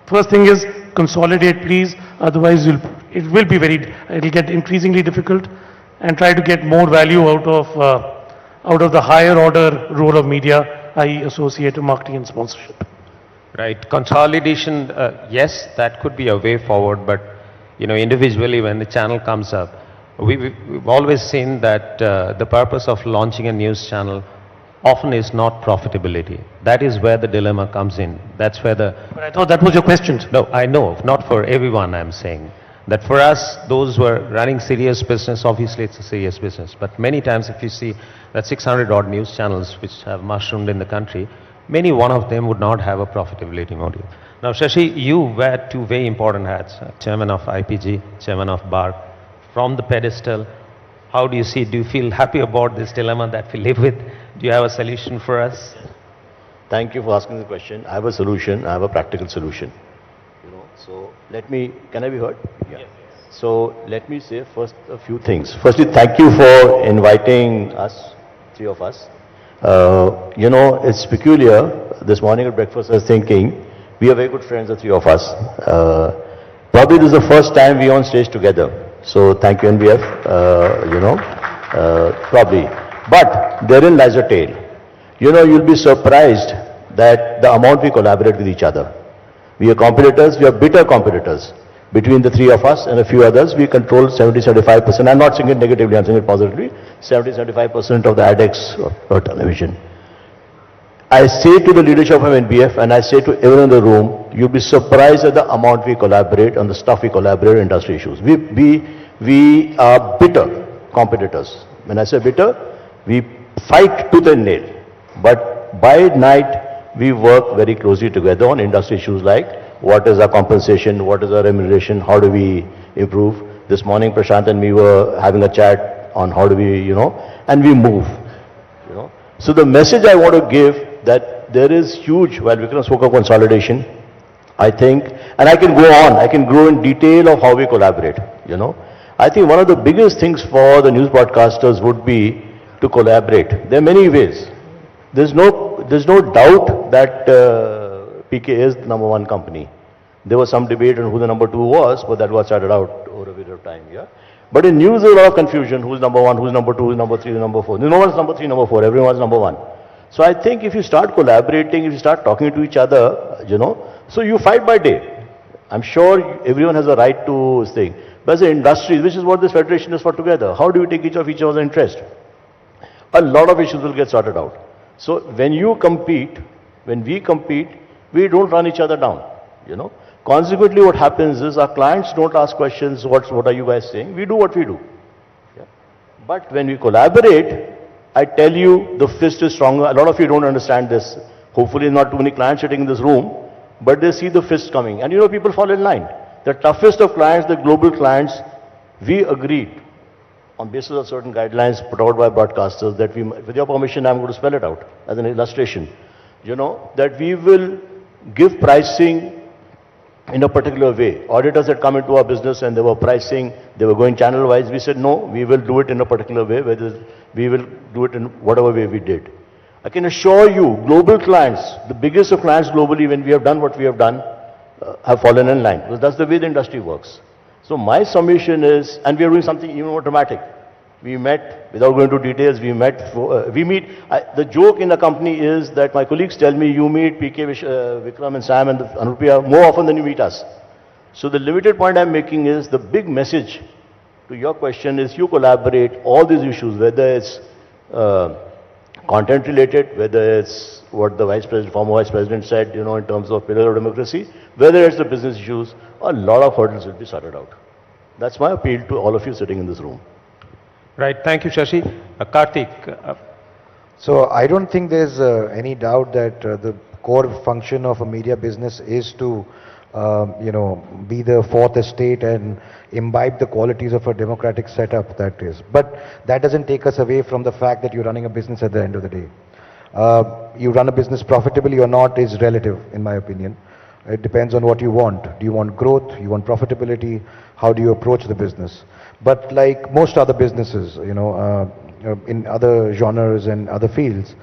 first thing is consolidate, please, otherwise it will get increasingly difficult, and try to get more value out of the higher order role of media, i.e. associative marketing and sponsorship. Right. Consolidation, yes, that could be a way forward, but individually when the channel comes up, we've always seen that the purpose of launching a news channel often is not profitability. That is where the dilemma comes in. That's where the... But I thought that was your question. No, I know, not for everyone I'm saying. That for us, those who are running serious business, obviously it's a serious business. But many times if you see that 600 odd news channels which have mushroomed in the country, one of them would not have a profitability module. Now, Shashi, you wear two very important hats, chairman of IPG, chairman of BARC. From the pedestal, how do you see, do you feel happy about this dilemma that we live with? Do you have a solution for us? Thank you for asking the question. I have a solution, I have a practical solution. So can I be heard? Yeah. Yes. So let me say first a few things. Firstly, thank you for inviting us, three of us. It's peculiar. This morning at breakfast I was thinking, we are very good friends, the three of us. Probably this is the first time we are on stage together. So thank you NBF, probably. But therein lies a tale. You'll be surprised that the amount we collaborate with each other. We are competitors, we are bitter competitors. Between the three of us and a few others, we control 70-75%. I'm not saying it negatively, I'm saying it positively. 70-75% of the ADEX of television. I say to the leadership of NBF and I say to everyone in the room, you'll be surprised at the amount we collaborate on the stuff we collaborate on industry issues. We are bitter competitors. When I say bitter, we fight tooth and nail. But by night, we work very closely together on industry issues like what is our compensation, what is our remuneration, how do we improve. This morning, Prashant and me were having a chat on how do we, and we move. So the message I want to give that there is huge, while Vikram spoke of consolidation, I think, and I can go on, I can go in detail of how we collaborate, I think one of the biggest things for the news broadcasters would be to collaborate. There are many ways. There's no doubt that PK is the number one company. There was some debate on who the number two was, but that was started out over a period of time, yeah. But in news there's a lot of confusion, who's number one, who's number two, who's number three, who's number four. No one's number three, number four, everyone's number one. So I think if you start collaborating, if you start talking to each other, so you fight by day. I'm sure everyone has a right to say. But as an industry, which is what this federation is for together, how do we take each other's interest? A lot of issues will get sorted out. So when you compete, when we compete, we don't run each other down, Consequently, what happens is our clients don't ask questions, what are you guys saying? We do what we do. Yeah. But when we collaborate, I tell you, the fist is stronger. A lot of you don't understand this. Hopefully not too many clients sitting in this room, but they see the fist coming. And people fall in line. The toughest of clients, the global clients, we agreed on basis of certain guidelines put out by broadcasters that we, with your permission, I'm going to spell it out as an illustration, that we will give pricing in a particular way. Auditors had come into our business and they were pricing, they were going channel wise. We said, no, we will do it in a particular way, whether we will do it in whatever way we did. I can assure you, global clients, the biggest of clients globally, when we have done what we have done, have fallen in line. Because that's the way the industry works. So my submission is, and we are doing something even more dramatic. We met, without going into details, we meet, the joke in the company is that my colleagues tell me you meet PK, Vikram and Sam and Anupriya more often than you meet us. So the limited point I'm making is the big message to your question is you collaborate all these issues, whether it's content related, whether it's what the former vice president said, in terms of pillar of democracy, whether it's the business issues, a lot of hurdles will be sorted out. That's my appeal to all of you sitting in this room. Right. Thank you, Shashi. Karthik. So I don't think there's any doubt that the core function of a media business is to, be the fourth estate and imbibe the qualities of a democratic setup that is. But that doesn't take us away from the fact that you're running a business at the end of the day. You run a business profitably or not is relative, in my opinion. It depends on what you want. Do you want growth? Do you want profitability? How do you approach the business? But like most other businesses, in other genres and other fields,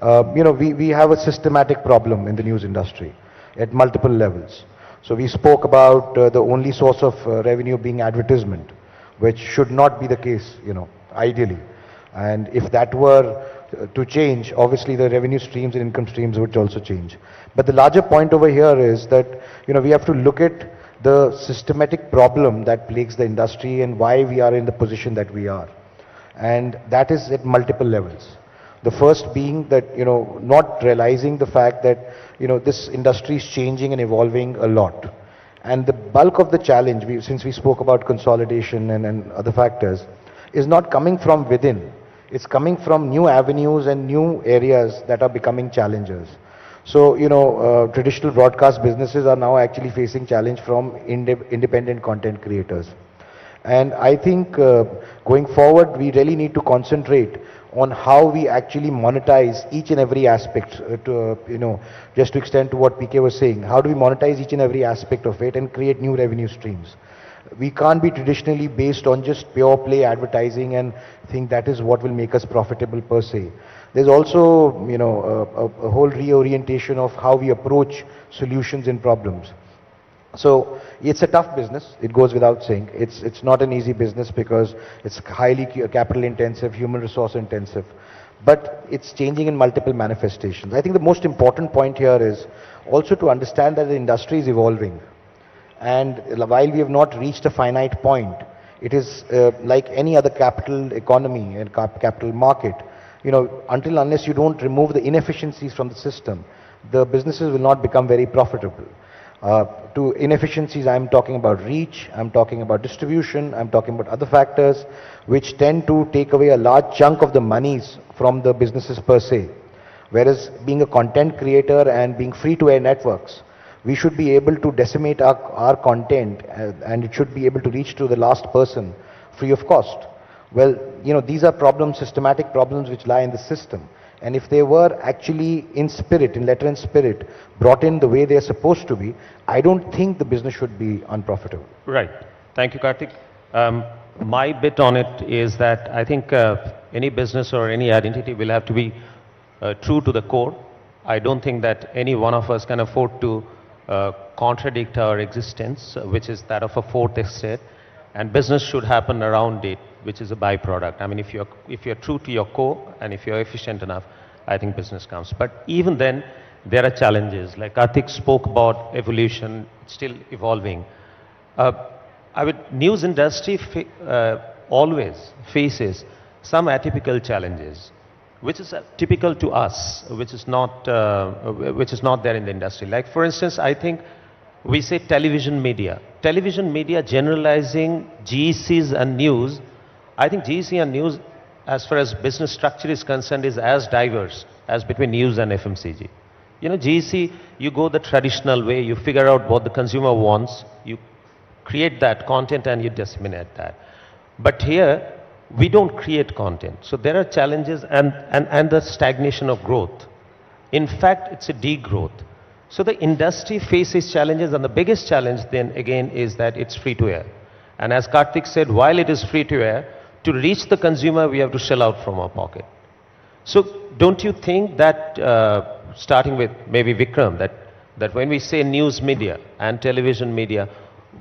we have a systematic problem in the news industry at multiple levels. So we spoke about the only source of revenue being advertisement, which should not be the case, ideally. And if that were to change, obviously the revenue streams and income streams would also change. But the larger point over here is that, we have to look at the systematic problem that plagues the industry and why we are in the position that we are. And that is at multiple levels. The first being that, not realizing the fact that, this industry is changing and evolving a lot. And the bulk of the challenge, since we spoke about consolidation and other factors, is not coming from within. It's coming from new avenues and new areas that are becoming challengers. So, traditional broadcast businesses are now actually facing challenge from independent content creators. And I think going forward, we really need to concentrate on how we actually monetize each and every aspect, just to extend to what PK was saying. How do we monetize each and every aspect of it and create new revenue streams? We can't be traditionally based on just pure play advertising and think that is what will make us profitable per se. There's also, a whole reorientation of how we approach solutions and problems. So it's a tough business, it goes without saying. It's not an easy business because it's highly capital intensive, human resource intensive, but it's changing in multiple manifestations. I think the most important point here is also to understand that the industry is evolving. And while we have not reached a finite point, it is like any other capital economy and capital market. Until unless you don't remove the inefficiencies from the system, the businesses will not become very profitable. To inefficiencies, I'm talking about reach, I'm talking about distribution, I'm talking about other factors which tend to take away a large chunk of the monies from the businesses per se. Whereas being a content creator and being free-to-air networks, we should be able to decimate our content and it should be able to reach to the last person free of cost. Well, these are problems, systematic problems which lie in the system. And if they were actually in spirit, in letter and spirit, brought in the way they are supposed to be, I don't think the business should be unprofitable. Right. Thank you, Karthik. My bit on it is that I think any business or any identity will have to be true to the core. I don't think that any one of us can afford to contradict our existence, which is that of a fourth estate, and business should happen around it, which is a byproduct. I mean, if you're true to your core and if you're efficient enough, I think business comes. But even then, there are challenges. Like Karthik spoke about evolution, still evolving. News industry always faces some atypical challenges, which is typical to us, which is not there in the industry. Like for instance, I think we say television media. Television media generalizing GECs and news. I think GEC and news, as far as business structure is concerned, is as diverse as between news and FMCG. GEC, you go the traditional way, you figure out what the consumer wants, you create that content and you disseminate that. But here, we don't create content. So there are challenges and the stagnation of growth. In fact, it's a degrowth. So the industry faces challenges, and the biggest challenge then again is that it's free to air. And as Karthik said, while it is free to air, to reach the consumer, we have to shell out from our pocket. So don't you think that, starting with maybe Vikram, that when we say news media and television media,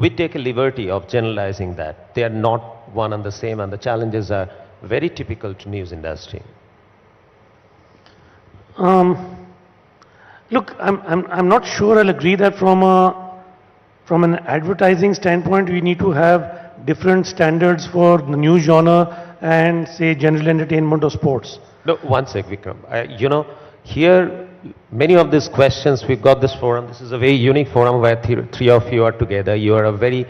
we take a liberty of generalizing that. They are not one and the same, and the challenges are very typical to news industry. Look, I'm not sure I'll agree that from an advertising standpoint, we need to have different standards for the news genre and say general entertainment or sports. No, one sec, Vikram. Here, many of these questions, we've got this forum. This is a very unique forum where three of you are together. You are a very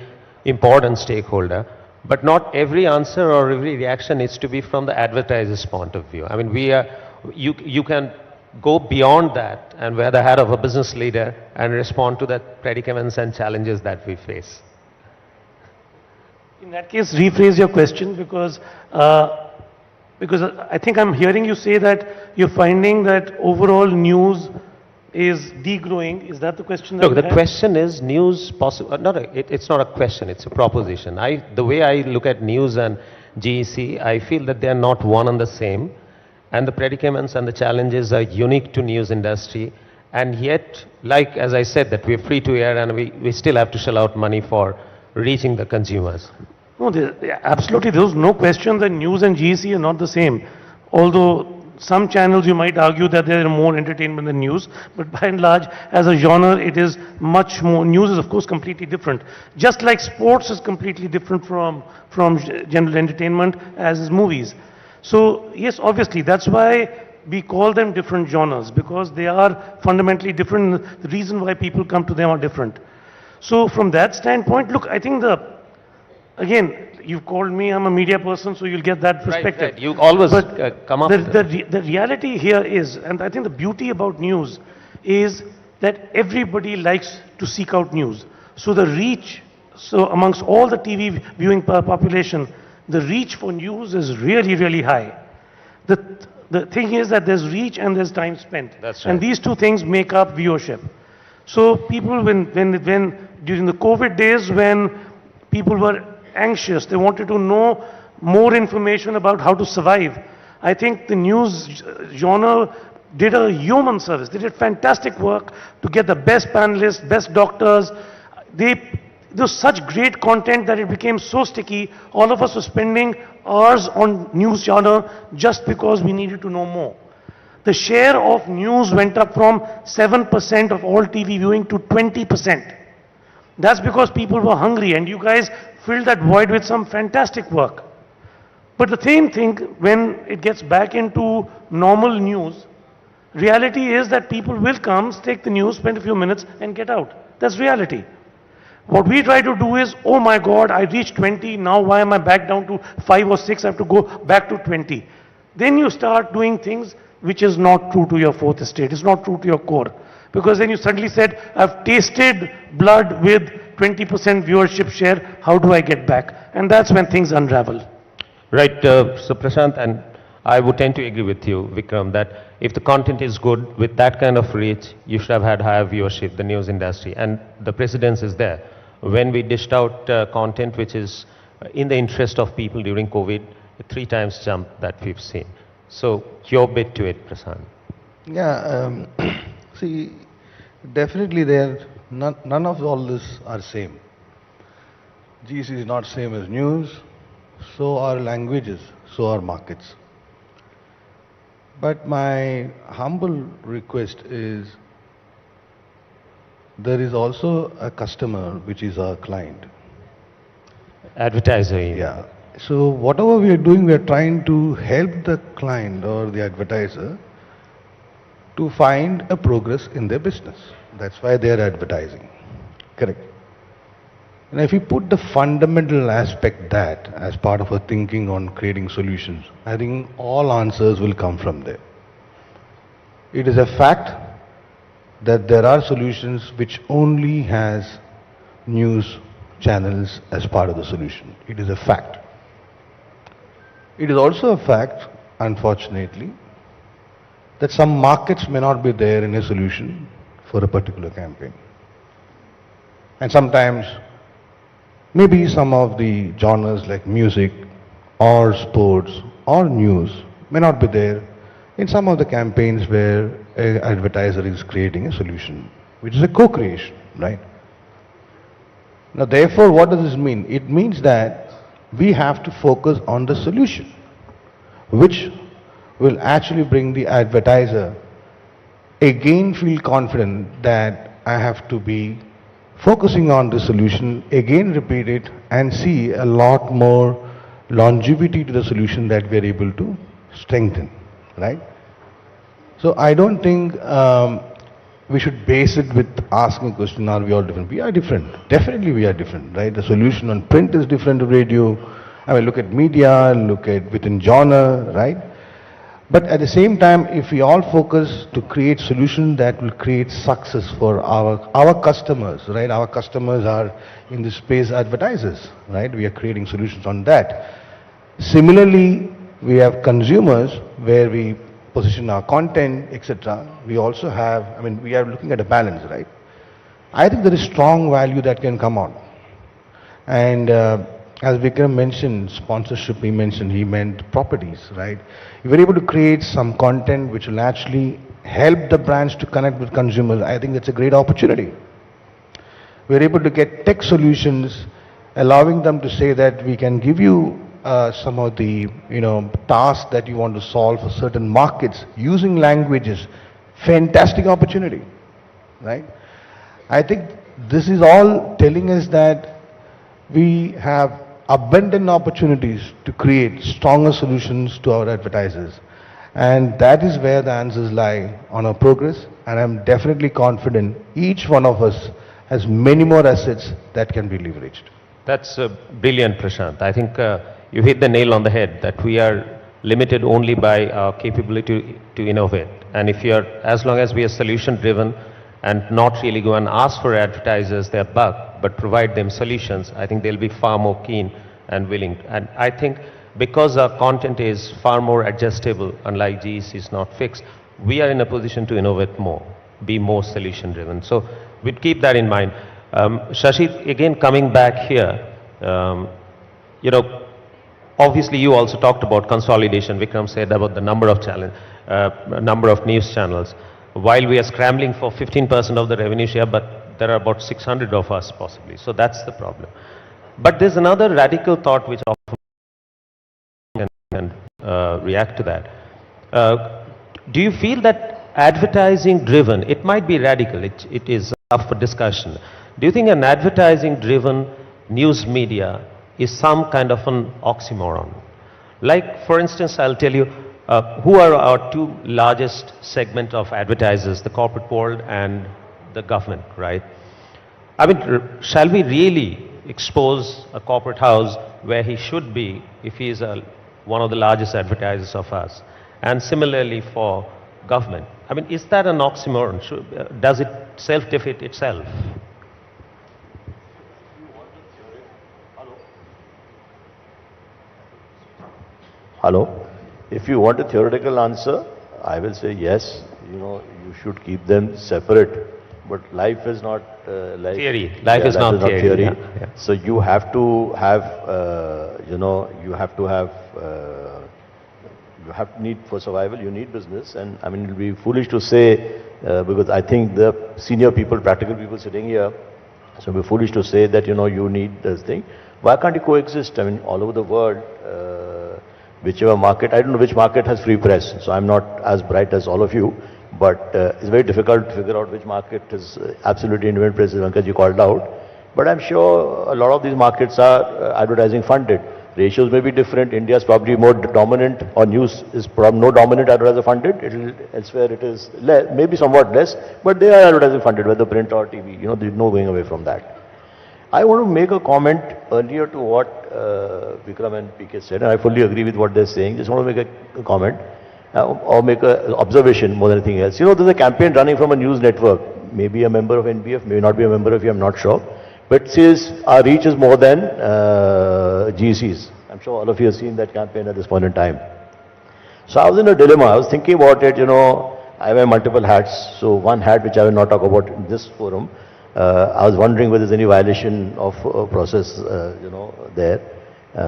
important stakeholder. But not every answer or every reaction needs to be from the advertiser's point of view. I mean, you can go beyond that and wear the hat of a business leader and respond to the predicaments and challenges that we face. In that case, rephrase your question because I think I'm hearing you say that you're finding that overall news is degrowing. Is that the question? Look, the question is news possible. It's not a question, it's a proposition. The way I look at news and GEC, I feel that they are not one and the same. And the predicaments and the challenges are unique to news industry. And yet, like as I said, that we're free to air and we still have to shell out money for reaching the consumers. No, absolutely. There was no question that news and GEC are not the same. Although some channels you might argue that there are more entertainment than news, but by and large, as a genre, it is much more. News is, of course, completely different. Just like sports is completely different from general entertainment, as is movies. So, yes, obviously, that's why we call them different genres, because they are fundamentally different. The reason why people come to them are different. So, from that standpoint, look, I think again, you've called me, I'm a media person, so you'll get that perspective. Right. You always come up with the reality here is, and I think the beauty about news is that everybody likes to seek out news. So the reach, so amongst all the TV viewing population, the reach for news is really, really high. The thing is that there's reach and there's time spent. That's right. And these two things make up viewership. So people, when during the COVID days, when people were anxious, they wanted to know more information about how to survive, I think the news genre did a human service. They did fantastic work to get the best panelists, best doctors. There was such great content that it became so sticky. All of us were spending hours on news genre just because we needed to know more. The share of news went up from 7% of all TV viewing to 20%. That's because people were hungry, and you guys filled that void with some fantastic work. But the same thing, when it gets back into normal news, reality is that people will come, take the news, spend a few minutes and get out. That's reality. What we try to do is, oh my God, I reached 20, now why am I back down to 5 or 6, I have to go back to 20. Then you start doing things which is not true to your fourth estate, it's not true to your core. Because then you suddenly said, I've tasted blood with 20% viewership share, how do I get back? And that's when things unravel. Right, so Prashant, and I would tend to agree with you, Vikram, that if the content is good, with that kind of reach, you should have had higher viewership, the news industry, and the precedence is there. When we dished out content which is in the interest of people during COVID, a 3 times jump that we've seen. So, your bit to it, Prashant. Yeah, see, definitely none of all this are same. GC is not same as news, so are languages, so are markets. But my humble request is, there is also a customer which is our client. Advertiser. Yeah. So whatever we are doing, we are trying to help the client or the advertiser to find a progress in their business. That's why they are advertising. Correct. And if you put the fundamental aspect that as part of our thinking on creating solutions, I think all answers will come from there. It is a fact that there are solutions which only has news channels as part of the solution. It is a fact. It is also a fact, unfortunately, that some markets may not be there in a solution for a particular campaign. And sometimes, maybe some of the genres like music or sports or news may not be there in some of the campaigns where an advertiser is creating a solution, which is a co-creation, right? Now, therefore, what does this mean? It means that we have to focus on the solution, which will actually bring the advertiser again feel confident that I have to be focusing on the solution, again repeat it and see a lot more longevity to the solution that we are able to strengthen, right? So I don't think we should base it with asking a question, are we all different? We are different. Definitely we are different, right? The solution on print is different to radio. I mean, look at media, look at within genre, right? But at the same time, if we all focus to create solutions that will create success for our customers, right? Our customers are in the space advertisers, right? We are creating solutions on that. Similarly, we have consumers where we position our content, etc. We also have, I mean, we are looking at a balance, right? I think there is strong value that can come on. And as Vikram mentioned, sponsorship, he meant properties, right? If we're able to create some content which will actually help the brands to connect with consumers, I think that's a great opportunity. We're able to get tech solutions, allowing them to say that we can give you some of the, tasks that you want to solve for certain markets using languages. Fantastic opportunity, right? I think this is all telling us that we have abundant opportunities to create stronger solutions to our advertisers. And that is where the answers lie on our progress. And I'm definitely confident each one of us has many more assets that can be leveraged. That's brilliant, Prashant. I think you hit the nail on the head that we are limited only by our capability to innovate. And if you're, as long as we are solution driven and not really go and ask for advertisers their buck, but provide them solutions, I think they'll be far more keen and willing. And I think because our content is far more adjustable, unlike GEC is not fixed, we are in a position to innovate more, be more solution driven. So we'd keep that in mind. Shashi, again coming back here, obviously you also talked about consolidation. Vikram said about the number of news channels. While we are scrambling for 15% of the revenue share, but there are about 600 of us possibly. So that's the problem. But there's another radical thought which often can react to that. Do you feel that advertising driven, it might be radical, it is up for discussion. Do you think an advertising driven news media is some kind of an oxymoron? Like, for instance, I'll tell you, who are our two largest segment of advertisers, the corporate world and the government, right? I mean, shall we really expose a corporate house where he should be if he is one of the largest advertisers of us? And similarly for government. I mean, is that an oxymoron? Does it self-defeat itself? Hello? If you want a theoretical answer, I will say yes, you should keep them separate. But life is not like theory. Life is not theory. Yeah. So you have to have, need for survival, you need business. And I mean, it will be foolish to say, because I think the senior people, practical people sitting here, so it will be foolish to say that, you need this thing. Why can't you coexist? I mean, all over the world, whichever market, I don't know which market has free press, so I'm not as bright as all of you, but it's very difficult to figure out which market is absolutely independent press, as Venkaji called out. But I'm sure a lot of these markets are advertising funded. Ratios may be different. India is probably more dominant, or news is probably no dominant advertiser funded. Elsewhere it is less, maybe somewhat less, but they are advertising funded, whether print or TV. There's no going away from that. I want to make a comment earlier to what Vikram and PK said, and I fully agree with what they're saying. Just want to make a comment or make an observation more than anything else. There's a campaign running from a news network, maybe a member of NBF, may not be a member of you, I'm not sure, but it says our reach is more than GC's. I'm sure all of you have seen that campaign at this point in time. So I was in a dilemma. I was thinking about it, I wear multiple hats. So one hat which I will not talk about in this forum, I was wondering whether there's any violation of process, there.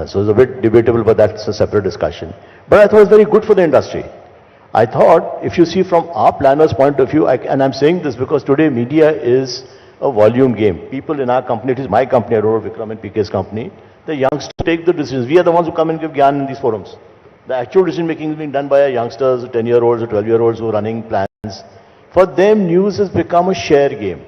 So it's a bit debatable, but that's a separate discussion. But I thought it was very good for the industry. I thought, if you see from our planner's point of view, and I'm saying this because today media is a volume game. People in our company, it is my company, I don't know Vikram and PK's company, the youngsters take the decisions. We are the ones who come and give gyan in these forums. The actual decision making is being done by our youngsters, 10-year-olds or 12-year-olds who are running plans. For them, news has become a share game.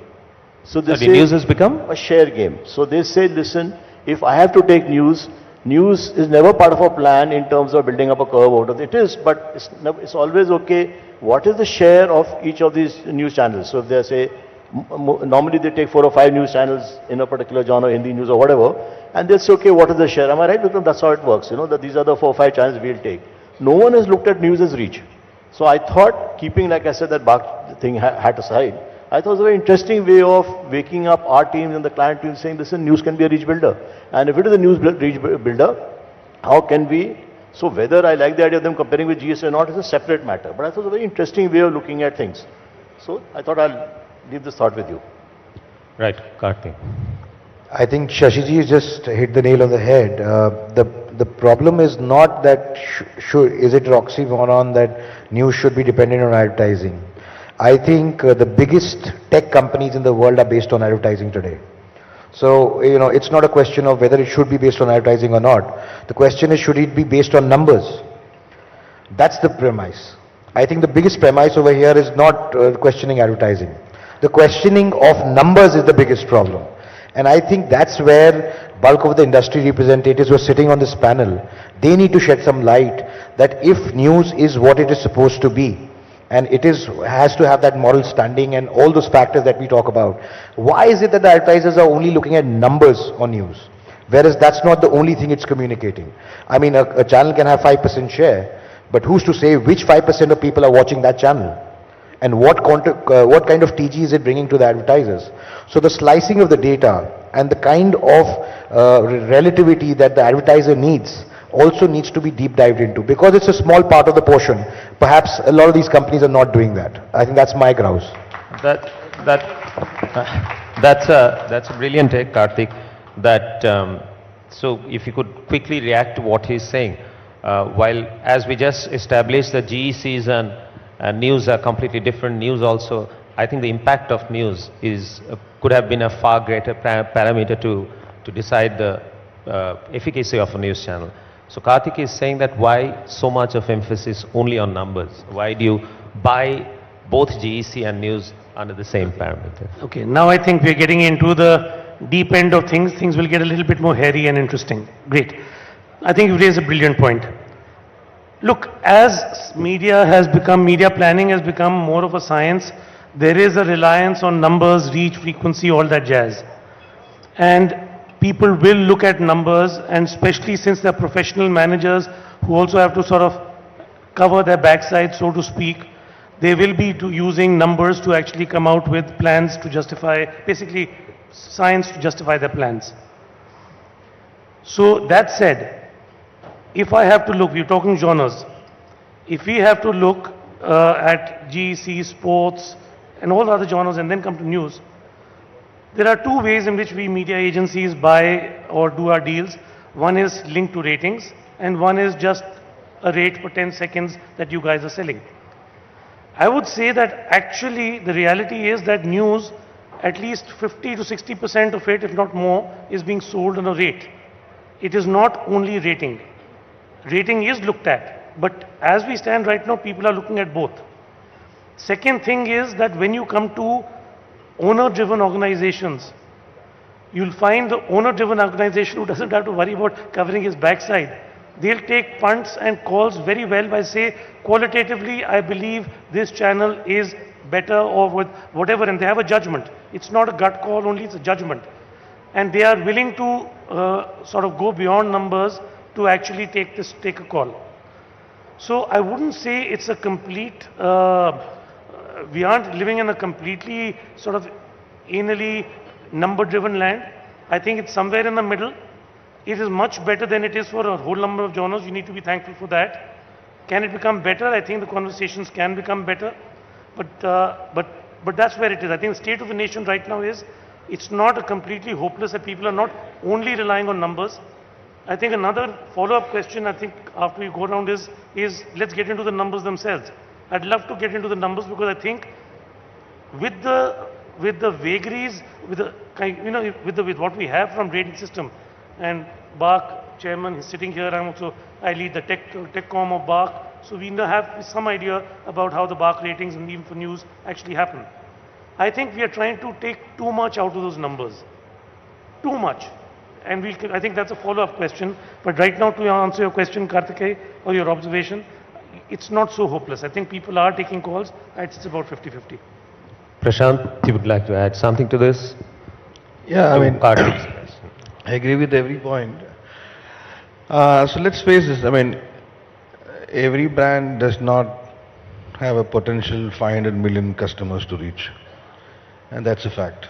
So they say, news has become a share game. So they say, listen, if I have to take news is never part of a plan in terms of building up a curve out of it. It is, but it's always okay. What is the share of each of these news channels? So if they say, normally they take 4 or 5 news channels in a particular genre, Hindi news or whatever, and they'll say, okay, what is the share? Am I right? Because that's how it works, that these are the 4 or 5 channels we'll take. No one has looked at news as reach. So I thought, keeping, like I said, that thing hat aside, I thought it was a very interesting way of waking up our teams and the client teams saying, listen, news can be a reach builder. And if it is a news reach builder, how can we, so whether I like the idea of them comparing with GS or not is a separate matter. But I thought it was a very interesting way of looking at things. So I thought I'll leave this thought with you. Right, Karthik. I think Shashiji just hit the nail on the head. The problem is not that is it oxymoron that news should be dependent on advertising. I think the biggest tech companies in the world are based on advertising today. So, it's not a question of whether it should be based on advertising or not. The question is, should it be based on numbers? That's the premise. I think the biggest premise over here is not questioning advertising. The questioning of numbers is the biggest problem. And I think that's where bulk of the industry representatives who are sitting on this panel, they need to shed some light that if news is what it is supposed to be, and it has to have that moral standing and all those factors that we talk about, why is it that the advertisers are only looking at numbers on news? Whereas that's not the only thing it's communicating. I mean, a channel can have 5% share, but who's to say which 5% of people are watching that channel? And what kind of TG is it bringing to the advertisers? So the slicing of the data and the kind of relativity that the advertiser needs also needs to be deep dived into, because it's a small part of the portion. Perhaps a lot of these companies are not doing that. I think that's my grouse. That's a brilliant take, Karthik. So if you could quickly react to what he's saying, while as we just established that GECs and news are completely different, news also, I think the impact of news could have been a far greater parameter to decide the efficacy of a news channel. So Karthik is saying that why so much of emphasis only on numbers? Why do you buy both GEC and news under the same parameter? Okay, now I think we're getting into the deep end of things. Things will get a little bit more hairy and interesting. Great. I think you've raised a brilliant point. Look, as media planning has become more of a science, there is a reliance on numbers, reach, frequency, all that jazz. And people will look at numbers, and especially since they're professional managers who also have to sort of cover their backside, so to speak, they will be using numbers to actually come out with plans to justify, basically science to justify their plans. So that said, if I have to look, we're talking genres, if we have to look at GEC, sports, and all other genres and then come to news, there are two ways in which we media agencies buy or do our deals. One is linked to ratings, and one is just a rate for 10 seconds that you guys are selling. I would say that actually the reality is that news, at least 50 to 60% of it, if not more, is being sold on a rate. It is not only rating. Rating is looked at, but as we stand right now, people are looking at both. Second thing is that when you come to owner-driven organizations, you'll find the owner-driven organization who doesn't have to worry about covering his backside. They'll take punts and calls very well by say, qualitatively, I believe this channel is better or with whatever, and they have a judgment. It's not a gut call only, it's a judgment. And they are willing to sort of go beyond numbers to actually take a call. So I wouldn't say it's a complete, we aren't living in a completely sort of anally number-driven land. I think it's somewhere in the middle. It is much better than it is for a whole number of genres. You need to be thankful for that. Can it become better? I think the conversations can become better. But that's where it is. I think the state of the nation right now is, it's not a completely hopeless that people are not only relying on numbers. I think another follow-up question, I think after we go around is let's get into the numbers themselves. I'd love to get into the numbers because I think with the vagaries, with what we have from rating system, and BARC chairman is sitting here, I lead the TechCom of BARC, so we have some idea about how the BARC ratings and even for news actually happen. I think we are trying to take too much out of those numbers. Too much. And I think that's a follow-up question. But right now, to answer your question, Karthikeya, or your observation, it's not so hopeless. I think people are taking calls. It's about 50-50. Prashant, you would like to add something to this? Yeah, I mean, I agree with every point. So let's face this. I mean, every brand does not have a potential 500 million customers to reach. And that's a fact.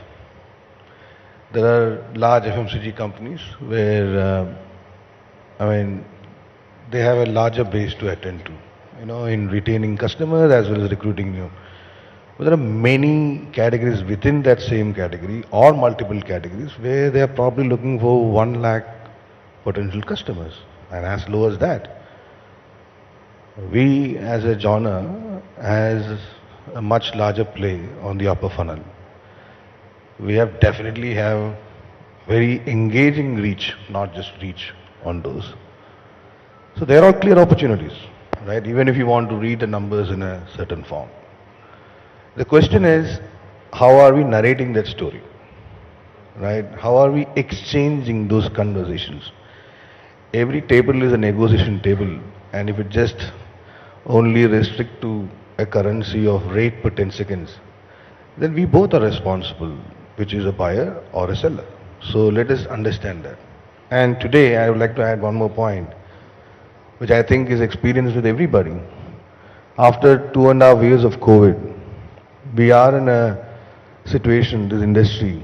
There are large FMCG companies where, they have a larger base to attend to, in retaining customers as well as recruiting new. But there are many categories within that same category or multiple categories where they are probably looking for 1 lakh potential customers, and as low as that. We as a genre has a much larger play on the upper funnel. We definitely have very engaging reach, not just reach on those. So there are clear opportunities, right? Even if you want to read the numbers in a certain form. The question is, how are we narrating that story, right? How are we exchanging those conversations? Every table is a negotiation table, and if it just only restrict to a currency of rate per 10 seconds, then we both are responsible, which is a buyer or a seller. So let us understand that. And today I would like to add one more point, which I think is experienced with everybody. After 2.5 years of COVID, we are in a situation, this industry,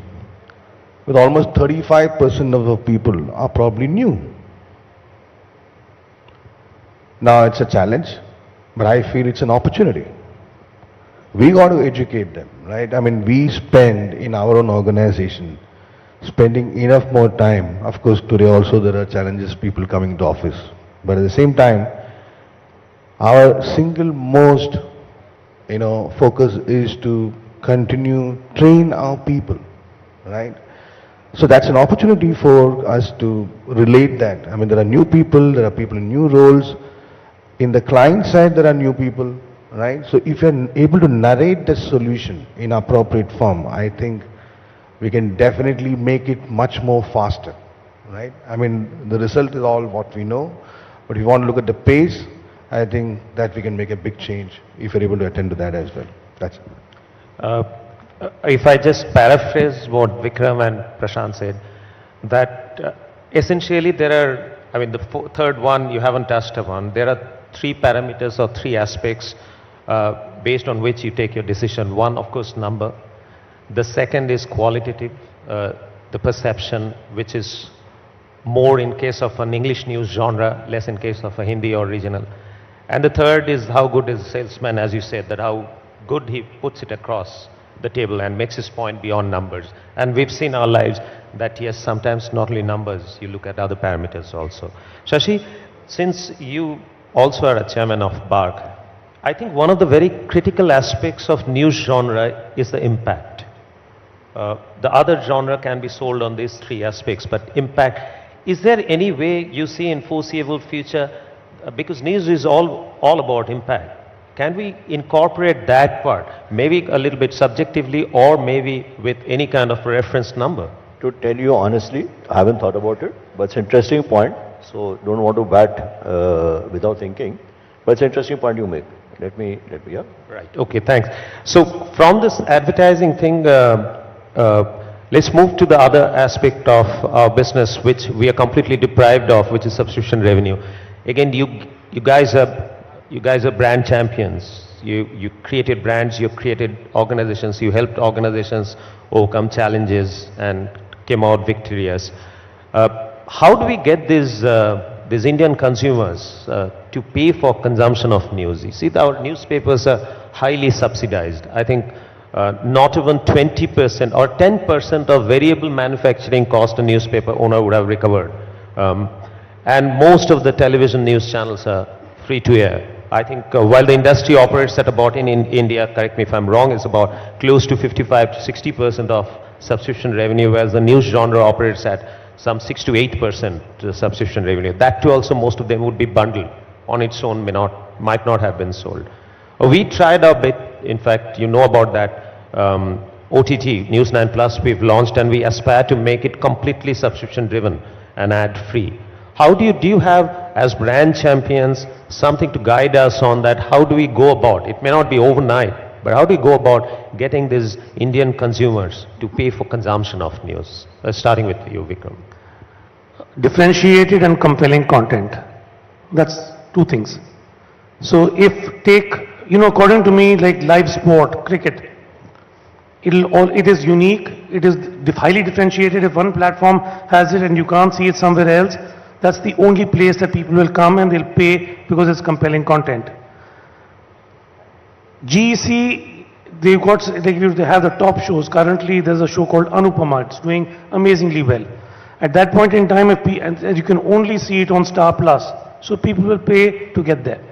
with almost 35% of the people are probably new. Now it's a challenge, but I feel it's an opportunity. We got to educate them, right? I mean, we spend in our own organization, spending enough more time. Of course, today also there are challenges, people coming to office. But at the same time, our single most, focus is to continue train our people, right? So that's an opportunity for us to relate that. I mean, there are new people, there are people in new roles. In the client side, there are new people, right? So if you're able to narrate the solution in appropriate form, I think we can definitely make it much more faster, right? I mean, the result is all what we know, but if you want to look at the pace, I think that we can make a big change if you're able to attend to that as well. That's it. If I just paraphrase what Vikram and Prashant said, that essentially there are, I mean, the third one, you haven't touched upon. There are 3 parameters or 3 aspects based on which you take your decision. One, of course, number. The second is qualitative, the perception, which is more in case of an English news genre, less in case of a Hindi or regional. And the third is how good is the salesman, as you said, that how good he puts it across the table and makes his point beyond numbers. And we've seen our lives that, yes, sometimes not only numbers, you look at other parameters also. Shashi, since you also are a chairman of BARC, I think one of the very critical aspects of news genre is the impact. The other genre can be sold on these 3 aspects, but impact. Is there any way you see in foreseeable future, because news is all about impact, can we incorporate that part, maybe a little bit subjectively or maybe with any kind of reference number? To tell you honestly, I haven't thought about it, but it's an interesting point. So don't want to bat without thinking, but it's an interesting point you make. Let me, yeah. Right, okay, thanks. So from this advertising thing, let's move to the other aspect of our business, which we are completely deprived of, which is subscription revenue. Again, you guys are brand champions. You created brands, you created organizations, you helped organizations overcome challenges and came out victorious. How do we get these Indian consumers to pay for consumption of news? You see, our newspapers are highly subsidized. I think not even 20% or 10% of variable manufacturing cost a newspaper owner would have recovered. And most of the television news channels are free to air. I think while the industry operates at about, in India, correct me if I'm wrong, is about close to 55 to 60% of subscription revenue, whereas the news genre operates at some 6 to 8% subscription revenue. That too also, most of them would be bundled. On its own might not have been sold. We tried our bit, in fact, you know about that, OTT, News 9 Plus, we've launched, and we aspire to make it completely subscription driven and ad free. How do you have, as brand champions, something to guide us on that? How do we go about? It may not be overnight, but how do we go about getting these Indian consumers to pay for consumption of news? Starting with you, Vikram. Differentiated and compelling content. That's 2 things. So according to me, like live sport, cricket, it is unique, it is highly differentiated. If one platform has it and you can't see it somewhere else, that's the only place that people will come and they'll pay because it's compelling content. GEC they've got, they have the top shows. Currently, there's a show called Anupama. It's doing amazingly well. At that point in time, and you can only see it on Star Plus. So people will pay to get there.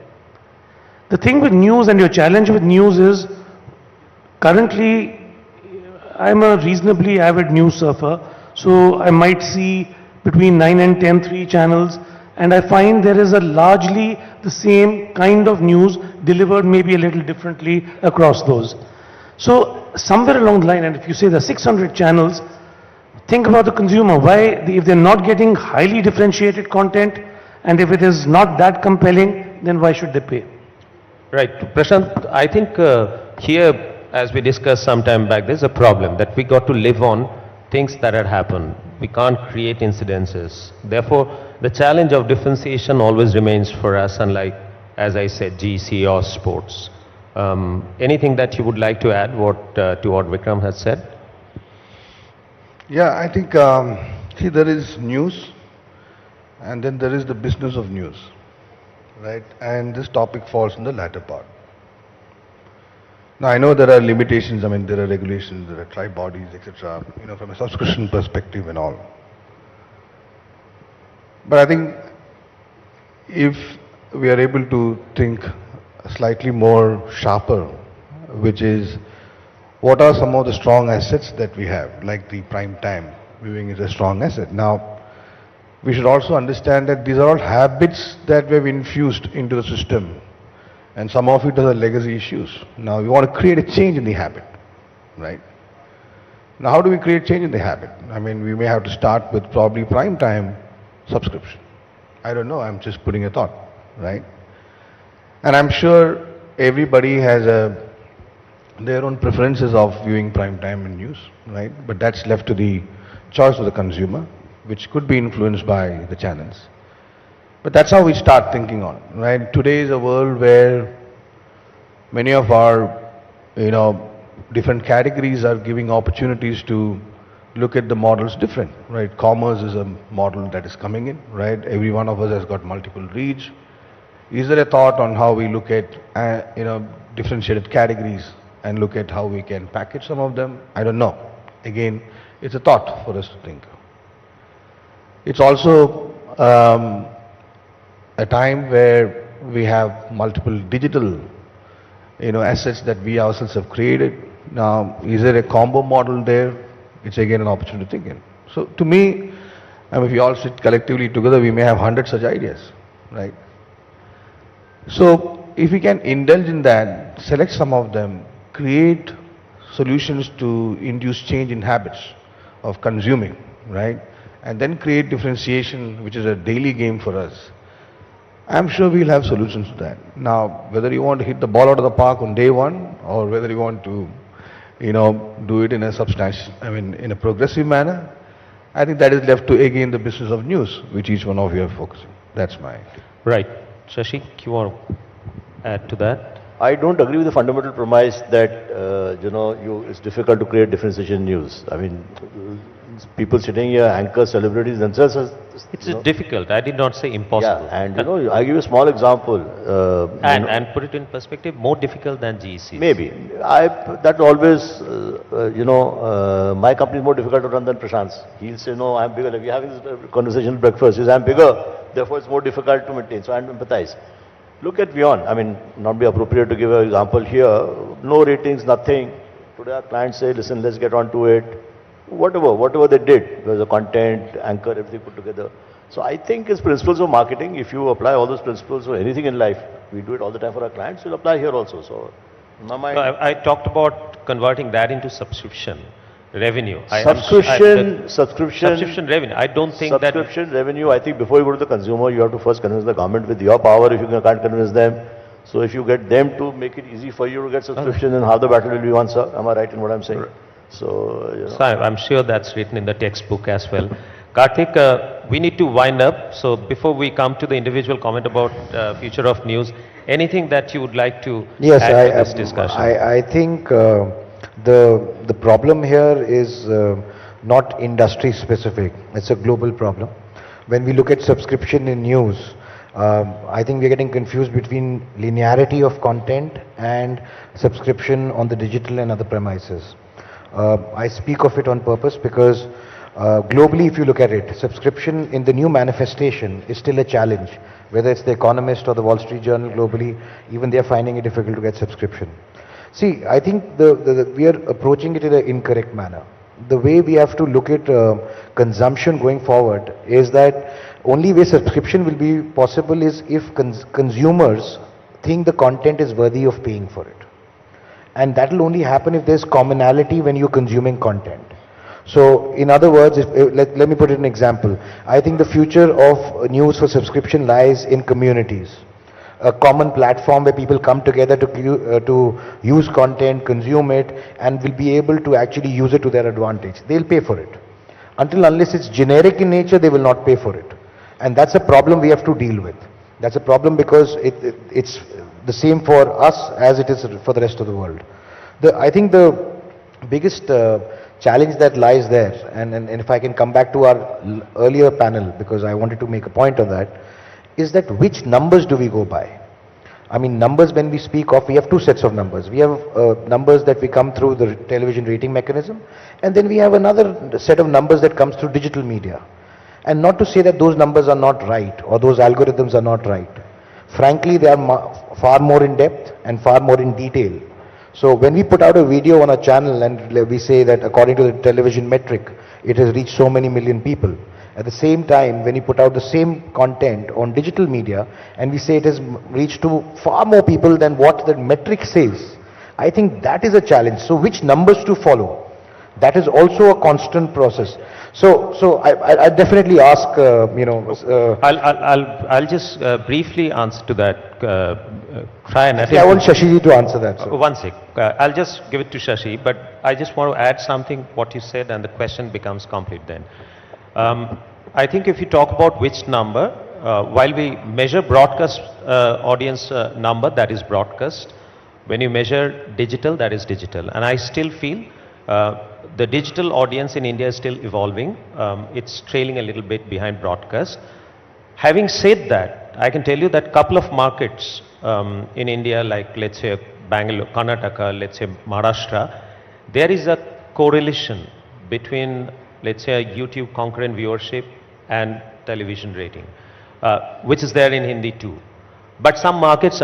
The thing with news and your challenge with news is, currently, I'm a reasonably avid news surfer. So I might see between 9 and 10, 3 channels. And I find there is a largely the same kind of news delivered maybe a little differently across those. So somewhere along the line, and if you say there are 600 channels, think about the consumer. Why, if they're not getting highly differentiated content, and if it is not that compelling, then why should they pay? Right. Prashant, I think here, as we discussed some time back, there's a problem that we got to live on things that had happened. We can't create incidences. Therefore, the challenge of differentiation always remains for us, unlike, as I said, GC or sports. Anything that you would like to add to what Vikram has said? Yeah, I think, see, there is news and then there is the business of news, right? And this topic falls in the latter part. Now, I know there are limitations, I mean, there are regulations, there are tri-bodies, etc., you know, from a subscription perspective and all. But I think if we are able to think slightly more sharper, which is what are some of the strong assets that we have, like the prime time viewing is a strong asset. Now, we should also understand that these are all habits that we've infused into the system, and some of it are legacy issues. Now, we want to create a change in the habit, right? Now, how do we create change in the habit? I mean, we may have to start with probably prime time subscription. I don't know, I'm just putting a thought, right? And I'm sure everybody has their own preferences of viewing prime time and news, right? But that's left to the choice of the consumer, which could be influenced by the channels. But that's how we start thinking on, right? Today is a world where many of our, different categories are giving opportunities to look at the models different, right? Commerce is a model that is coming in, right? Every one of us has got multiple reach. Is there a thought on how we look at, differentiated categories and look at how we can package some of them? I don't know. Again, it's a thought for us to think. It's also a time where we have multiple digital, assets that we ourselves have created. Now, is there a combo model there? It's again an opportunity to think in. So to me, if we all sit collectively together, we may have 100 such ideas, right? So if we can indulge in that, select some of them, create solutions to induce change in habits of consuming, right? And then create differentiation, which is a daily game for us. I'm sure we'll have solutions to that. Now, whether you want to hit the ball out of the park on day one, or whether you want to, do it in a in a progressive manner, I think that is left to, again, the business of news, which each one of you are focusing. That's my idea. Right. Shashi, you want to add to that? I don't agree with the fundamental premise that, it's difficult to create differentiation in news. I mean, people sitting here, anchor celebrities themselves. It's difficult. I did not say impossible. Yeah, and I give you a small example. And put it in perspective, more difficult than GEC. Maybe. That always, my company is more difficult to run than Prashant's. He'll say, no, I'm bigger. Like we're having this conversation at breakfast. He says, I'm bigger. Therefore, it's more difficult to maintain. So I empathize. Look at beyond. I mean, not be appropriate to give an example here. No ratings, nothing. Today our clients say, listen, let's get on to it. Whatever they did, there was a content, anchor, everything put together. So I think it's principles of marketing. If you apply all those principles for anything in life, we do it all the time for our clients, we'll apply here also. So, I talked about converting that into subscription revenue. Subscription revenue. I don't think subscription revenue, I think before you go to the consumer, you have to first convince the government with your power if you can't convince them. So if you get them to make it easy for you to get subscription, then half the battle will be won, sir. Am I right in what I'm saying? So, So I'm sure that's written in the textbook as well. Karthik, we need to wind up. So before we come to the individual comment about future of news, anything that you would like to add to this discussion? I think the problem here is not industry specific. It's a global problem. When we look at subscription in news, I think we're getting confused between linearity of content and subscription on the digital and other premises. I speak of it on purpose because globally, if you look at it, subscription in the new manifestation is still a challenge. Whether it's The Economist or the Wall Street Journal globally, even they are finding it difficult to get subscription. See, I think we are approaching it in an incorrect manner. The way we have to look at consumption going forward is that only way subscription will be possible is if consumers think the content is worthy of paying for it. And that will only happen if there's commonality when you're consuming content. So, in other words, let me put it in an example. I think the future of news for subscription lies in communities. A common platform where people come together to use content, consume it, and will be able to actually use it to their advantage. They'll pay for it. Unless it's generic in nature, they will not pay for it. And that's a problem we have to deal with. That's a problem because it's the same for us as it is for the rest of the world. I think the biggest challenge that lies there, and if I can come back to our earlier panel, because I wanted to make a point on that, is that which numbers do we go by? I mean, numbers when we speak of, we have two sets of numbers. We have numbers that we come through the television rating mechanism, and then we have another set of numbers that comes through digital media. And not to say that those numbers are not right, or those algorithms are not right. Frankly, they are far more in depth and far more in detail. So when we put out a video on a channel and we say that according to the television metric, it has reached so many million people. At the same time, when you put out the same content on digital media and we say it has reached to far more people than what the metric says, I think that is a challenge. So which numbers to follow? That is also a constant process. So I definitely ask, I'll just briefly answer to that. Try and I want Shashiji to answer that. Sir. One sec. I'll just give it to Shashi, but I just want to add something what you said, and the question becomes complete then. I think if you talk about which number, while we measure broadcast audience number, that is broadcast. When you measure digital, that is digital. And I still feel the digital audience in India is still evolving. It's trailing a little bit behind broadcast. Having said that, I can tell you that couple of markets in India, like let's say Bangalore, Karnataka, let's say Maharashtra, there is a correlation between, let's say, a YouTube concurrent viewership and television rating, which is there in Hindi too. But some markets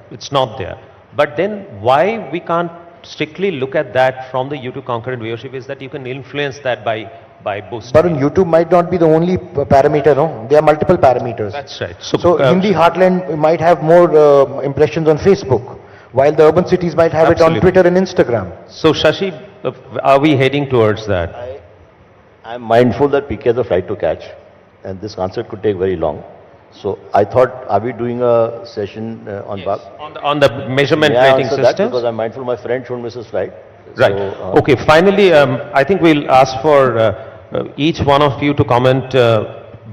it's not there. But then why we can't strictly look at that from the YouTube concurrent viewership is that you can influence that by boosting. But on YouTube might not be the only parameter, no? There are multiple parameters. That's right. So Hindi heartland might have more impressions on Facebook, while the urban cities might have it on Twitter and Instagram. So Shashi, are we heading towards that? I'm mindful that PK has a flight to catch, and this concert could take very long. So I thought, are we doing a session on yes. on the measurement rating system? Because I'm mindful my friend shouldn't miss his flight. Right. So, okay. Finally, I think we'll ask for each one of you to comment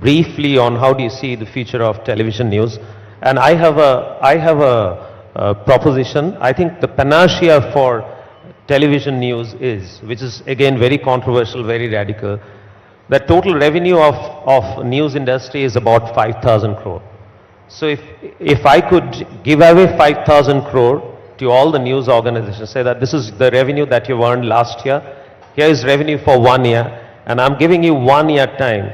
briefly on how do you see the future of television news. And I have a proposition. I think the panacea for television news is, which is again very controversial, very radical. The total revenue of news industry is about 5,000 crore. So if I could give away 5,000 crore to all the news organizations, say that this is the revenue that you earned last year, here is revenue for 1 year, and I'm giving you 1 year time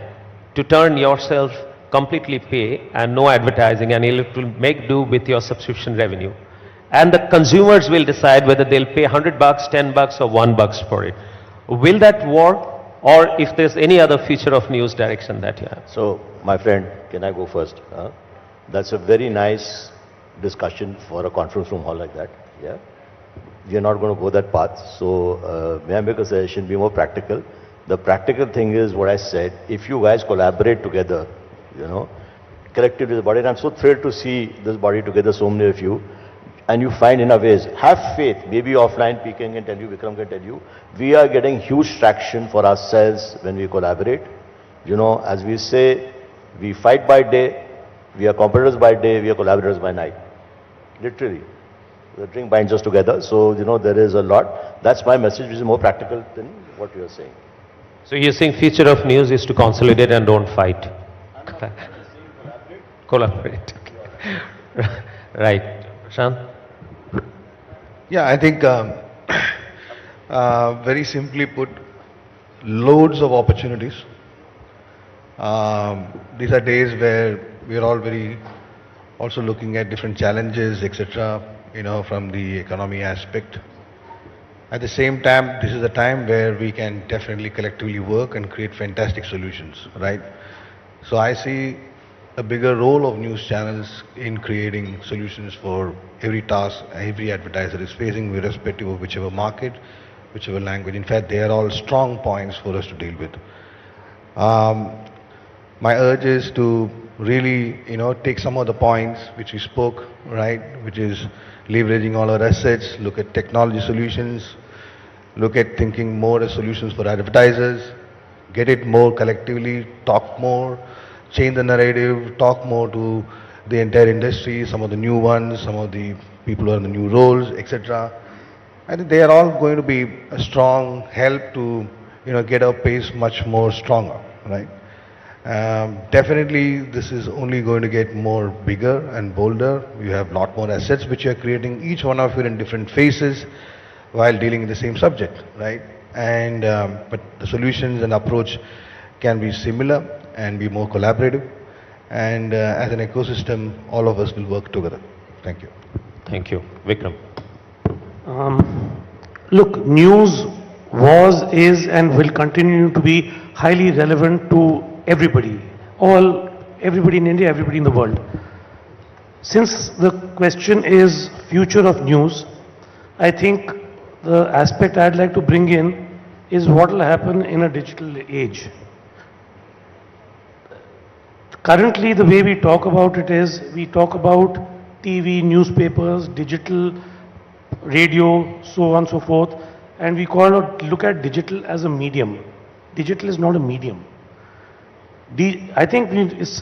to turn yourself completely pay and no advertising, and it will make do with your subscription revenue. And the consumers will decide whether they'll pay $100, $10 or $1 for it. Will that work? Or if there's any other feature of news direction that you have. So, my friend, can I go first? That's a very nice discussion for a conference room hall like that. Yeah, we are not going to go that path. So, may I make a suggestion? Be more practical. The practical thing is what I said. If you guys collaborate together, collectively the body, and I'm so thrilled to see this body together, so many of you. And you find in a ways, have faith, maybe offline PK can tell you, Vikram can tell you, we are getting huge traction for ourselves when we collaborate. As we say, we fight by day, we are competitors by day, we are collaborators by night. Literally. The drink binds us together. So, there is a lot. That's my message, which is more practical than what you are saying. So you're saying future of news is to consolidate and don't fight. collaborate. Right. Shan? Yeah, I think very simply put, loads of opportunities. These are days where we are all very also looking at different challenges, etc., from the economy aspect. At the same time, this is a time where we can definitely collectively work and create fantastic solutions, right? So I see a bigger role of news channels in creating solutions for every task every advertiser is facing, irrespective of whichever market, whichever language. In fact, they are all strong points for us to deal with. My urge is to really, take some of the points which we spoke, right, which is leveraging all our assets, look at technology solutions, look at thinking more as solutions for advertisers, get it more collectively, talk more, change the narrative, talk more to the entire industry, some of the new ones, some of the people who are in the new roles, etc. I think they are all going to be a strong help to, get our pace much more stronger, right? Definitely, this is only going to get more bigger and bolder. You have a lot more assets which you are creating, each one of you in different phases while dealing with the same subject, right? And but the solutions and approach can be similar and be more collaborative. And as an ecosystem, all of us will work together. Thank you. Thank you. Vikram. Look, news was, is and will continue to be highly relevant to everybody, everybody in India, everybody in the world. Since the question is future of news, I think the aspect I'd like to bring in is what will happen in a digital age. Currently, the way we talk about it is, we talk about TV, newspapers, digital, radio, so on and so forth, and we look at digital as a medium. Digital is not a medium. I think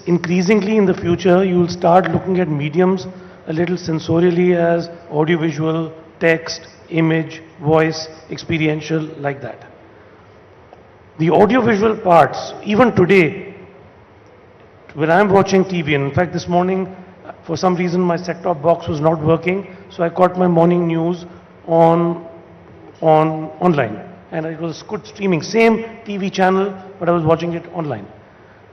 increasingly in the future, you will start looking at mediums a little sensorially as audiovisual, text, image, voice, experiential, like that. The audiovisual parts, even today, when I'm watching TV, and in fact this morning, for some reason my set-top box was not working, so I caught my morning news online. And it was good streaming, same TV channel, but I was watching it online.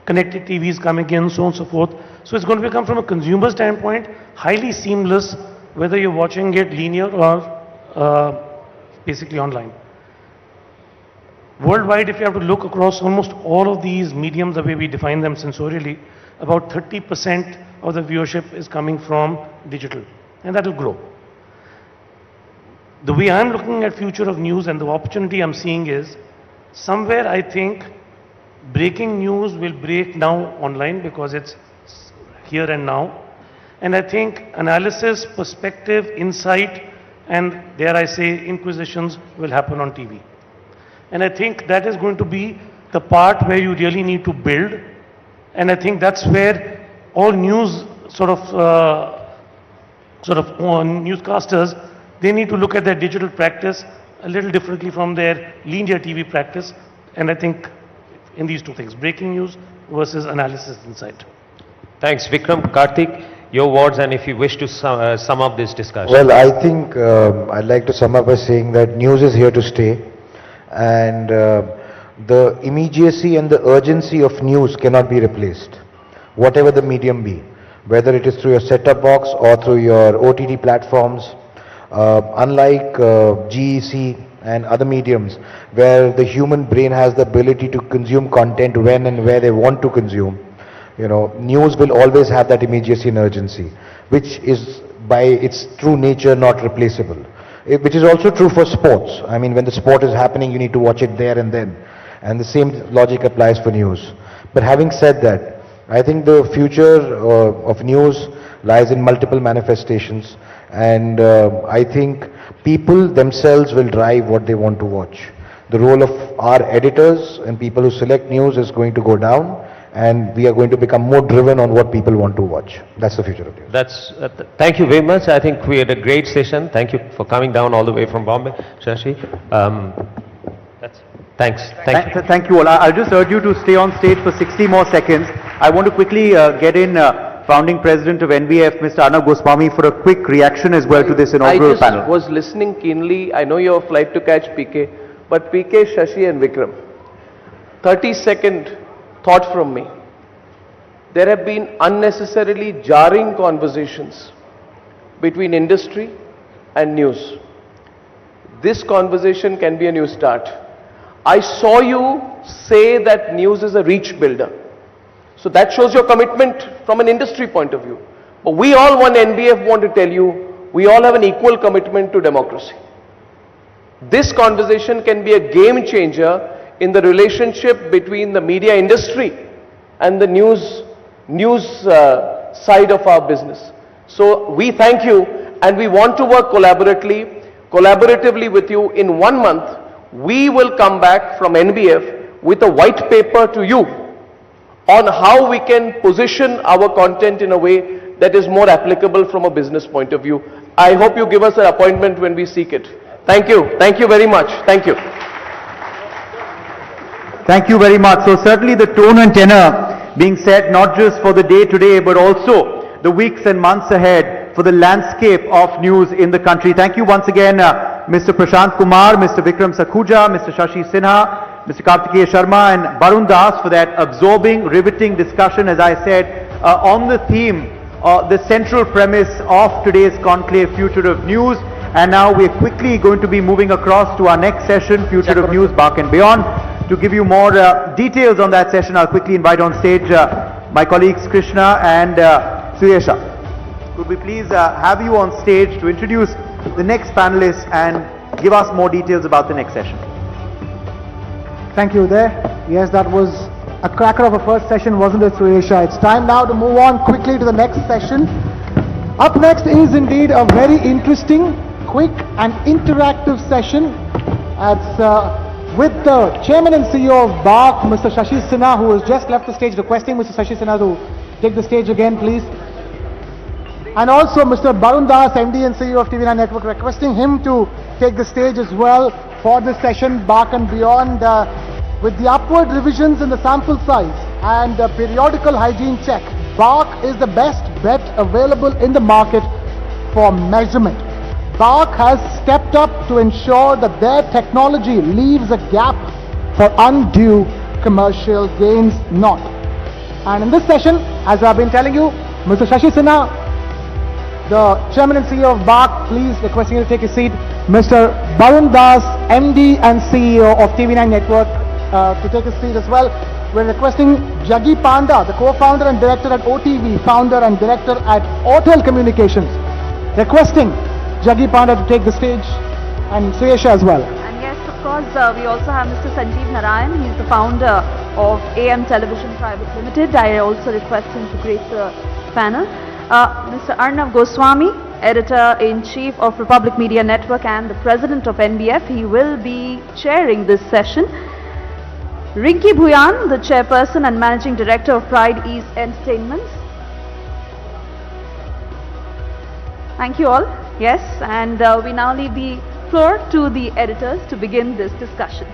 Connected TVs coming in, so on and so forth. So it's going to become, from a consumer standpoint, highly seamless, whether you're watching it linear or basically online. Worldwide, if you have to look across almost all of these mediums, the way we define them sensorially, about 30% of the viewership is coming from digital, and that will grow. The way I'm looking at future of news and the opportunity I'm seeing is, somewhere I think breaking news will break now online because it's here and now. And I think analysis, perspective, insight, and dare I say inquisitions will happen on TV. And I think that is going to be the part where you really need to build. And I think that's where all news newscasters, they need to look at their digital practice a little differently from their linear TV practice. And I think in these two things, breaking news versus analysis insight. Thanks, Vikram. Karthik, your words, and if you wish to sum up this discussion. Well, I think I'd like to sum up by saying that news is here to stay, and the immediacy and the urgency of news cannot be replaced, whatever the medium be, whether it is through your set-top box or through your OTT platforms. Unlike GEC and other mediums, where the human brain has the ability to consume content when and where they want to consume, news will always have that immediacy and urgency, which is by its true nature not replaceable. Which is also true for sports. I mean, when the sport is happening, you need to watch it there and then. And the same logic applies for news. But having said that, I think the future of news lies in multiple manifestations. And I think people themselves will drive what they want to watch. The role of our editors and people who select news is going to go down, and we are going to become more driven on what people want to watch. That's the future of news. Thank you very much. I think we had a great session. Thank you for coming down all the way from Bombay, Shashi. Thanks. Thank you. Thank you all. I'll just urge you to stay on stage for 60 more seconds. I want to quickly get in founding president of NBF, Mr. Arnab Goswami, for a quick reaction as well to this inaugural panel. I was listening keenly. I know your flight to catch PK, but PK, Shashi and Vikram, 30-second thought from me. There have been unnecessarily jarring conversations between industry and news. This conversation can be a new start. I saw you say that news is a reach builder. So that shows your commitment from an industry point of view. But we all, one NBF, want to tell you, we all have an equal commitment to democracy. This conversation can be a game changer in the relationship between the media industry and the news side of our business. So we thank you, and we want to work collaboratively with you. In 1 month, we will come back from NBF with a white paper to you on how we can position our content in a way that is more applicable from a business point of view. I hope you give us an appointment when we seek it. Thank you. Thank you very much. Thank you. Thank you very much. So certainly the tone and tenor being set not just for the day today, but also the weeks and months ahead for the landscape of news in the country. Thank you once again, Mr. Prashant Kumar, Mr. Vikram Sakhuja, Mr. Shashi Sinha, Mr. Kartikeya Sharma and Barun Das for that absorbing, riveting discussion, as I said, on the theme, the central premise of today's conclave, Future of News. And now we're quickly going to be moving across to our next session, Future of News, Bark and Beyond. To give you more details on that session, I'll quickly invite on stage my colleagues Krishna and Suyesha. Could we please have you on stage to introduce the next panelists and give us more details about the next session? Thank you there. Yes, that was a cracker of a first session, wasn't it, Suyesha? It's time now to move on quickly to the next session. Up next is indeed a very interesting, quick and interactive session. It's with the Chairman and CEO of BARC, Mr. Shashi Sinha, who has just left the stage, requesting Mr. Shashi Sinha to take the stage again, please. And also Mr. Barun Das, MD and CEO of TV9 Network, requesting him to take the stage as well for this session, BARC and Beyond, with the upward revisions in the sample size and the periodical hygiene check. BARC is the best bet available in the market for measurement. BARC has stepped up to ensure that their technology leaves a gap for undue commercial gains not. And in this session, as I've been telling you, Mr. Shashi Sinha, the Chairman and CEO of BARC, please requesting you to take a seat. Mr. Barun Das, MD and CEO of TV9 Network, to take a seat as well. We're requesting Jaggi Panda, the co-founder and director at OTV, founder and director at Autel Communications, requesting Jaggi Panda to take the stage, and Suyesha as well. And yes, of course, we also have Mr. Sanjeev Narayan. He's the founder of AM Television Private Limited. I also request him to grace the panel. Mr. Arnab Goswami, Editor-in-Chief of Republic Media Network and the President of NBF. He will be chairing this session. Rinki Bhuyan, the Chairperson and Managing Director of Pride East Entertainments. Thank you all. Yes, and we now leave the floor to the editors to begin this discussion.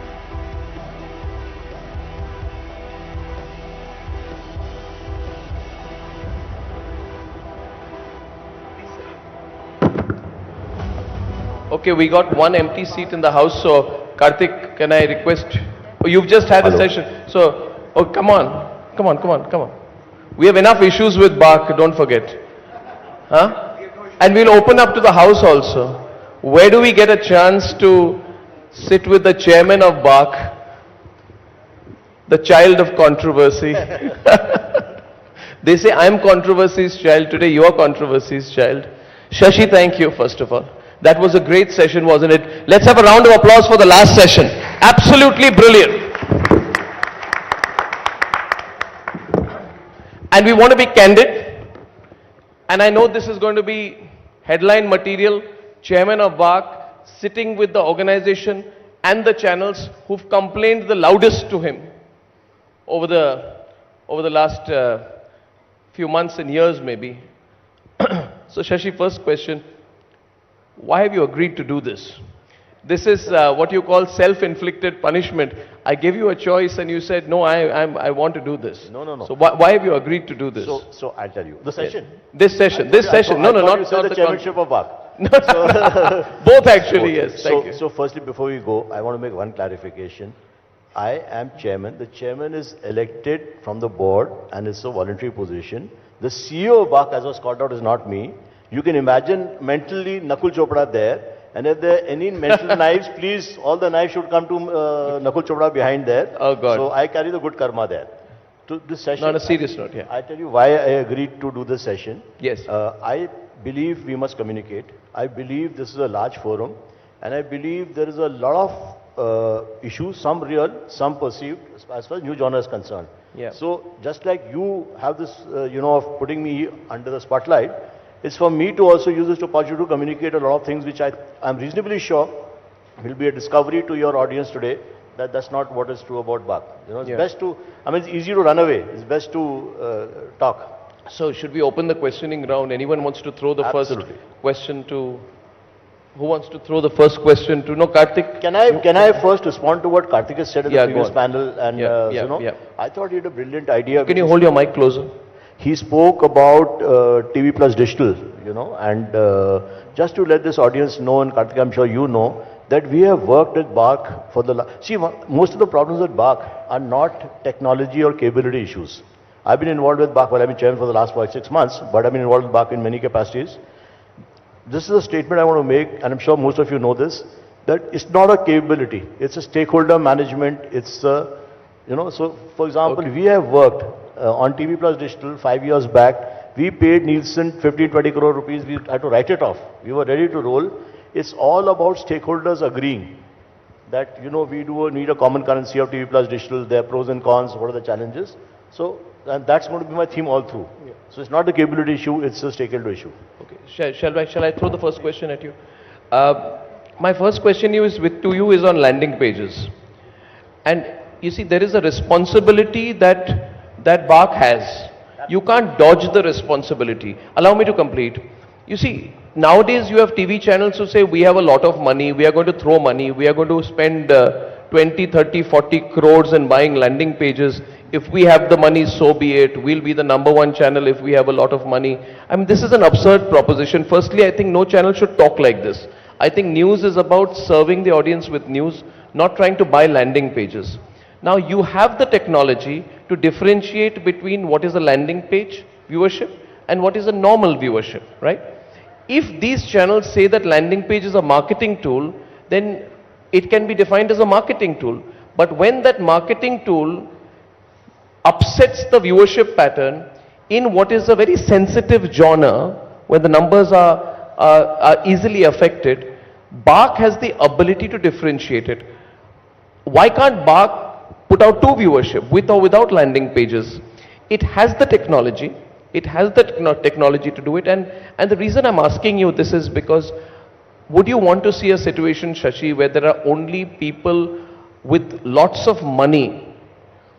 Okay, we got one empty seat in the house, so Karthik, can I request? Oh, you've just had a session, so oh, come on. We have enough issues with BARC, don't forget. Huh? And we'll open up to the house also. Where do we get a chance to sit with the chairman of BARC, the child of controversy? They say I'm controversy's child. Today you are controversy's child. Shashi, thank you first of all. That was a great session, wasn't it? Let's have a round of applause for the last session. Absolutely brilliant. And we want to be candid. And I know this is going to be headline material. Chairman of BARC sitting with the organization and the channels who've complained the loudest to him over the last few months and years maybe. So Shashi, first question. Why have you agreed to do this? This is what you call self-inflicted punishment. I gave you a choice and you said, no, I want to do this. No. So why have you agreed to do this? So I'll tell you. The session. This session. Not you said the chairmanship of BAC. Both actually, yes. Thank you. So firstly, before we go, I want to make one clarification. I am chairman. The chairman is elected from the board and it's a voluntary position. The CEO of BAC, as was called out, is not me. You can imagine mentally Nakul Chopra there. And if there are any mental knives, please, all the knives should come to Nakul Chopra behind there. Oh God. So I carry the good karma there. To this session. On a serious note, yeah. I tell you why I agreed to do this session. Yes. I believe we must communicate. I believe this is a large forum. And I believe there is a lot of issues, some real, some perceived, as far as new genre is concerned. Yeah. So just like you have this, of putting me under the spotlight, it's for me to also use this opportunity to communicate a lot of things which I'm reasonably sure will be a discovery to your audience today, that that's not what is true about BAC. It's best to, it's easy to run away. It's best to talk. So should we open the questioning round? Anyone wants to throw the first question to... Who wants to throw the first question to... No, Karthik? Can I first respond to what Karthik has said in the previous panel? And, I thought he had a brilliant idea. Can you hold your mic closer? He spoke about TV plus digital, and just to let this audience know, and Karthik, I'm sure you know, that we have worked with BAC for the... See, most of the problems with BAC are not technology or capability issues. I've been involved with BAC, I've been chairman for the last 6 months, but I've been involved with BAC in many capacities. This is a statement I want to make, and I'm sure most of you know this, that it's not a capability. It's a stakeholder management. It's, so for example, we have worked on TV plus digital 5 years back. We paid Nielsen 15-20 crore rupees. We had to write it off. We were ready to roll. It's all about stakeholders agreeing that, we do need a common currency of TV plus digital. There are pros and cons. What are the challenges? So, and that's going to be my theme all through. Yeah. So it's not a capability issue. It's a stakeholder issue. Okay. Shall I throw the first question at you? My first question to you is on landing pages. And you see, there is a responsibility that BAC has. You can't dodge the responsibility. Allow me to complete. You see, nowadays you have TV channels who say, we have a lot of money, we are going to throw money, we are going to spend 20, 30, 40 crores in buying landing pages. If we have the money, so be it. We'll be the #1 channel if we have a lot of money. This is an absurd proposition. Firstly, I think no channel should talk like this. I think news is about serving the audience with news, not trying to buy landing pages. Now, you have the technology to differentiate between what is a landing page viewership and what is a normal viewership, right? If these channels say that landing page is a marketing tool, then it can be defined as a marketing tool. But when that marketing tool upsets the viewership pattern in what is a very sensitive genre, where the numbers are easily affected, BAC has the ability to differentiate it. Why can't BAC put out 2 viewership, with or without landing pages? It has the technology. It has the technology to do it. And the reason I'm asking you this is because, would you want to see a situation, Shashi, where there are only people with lots of money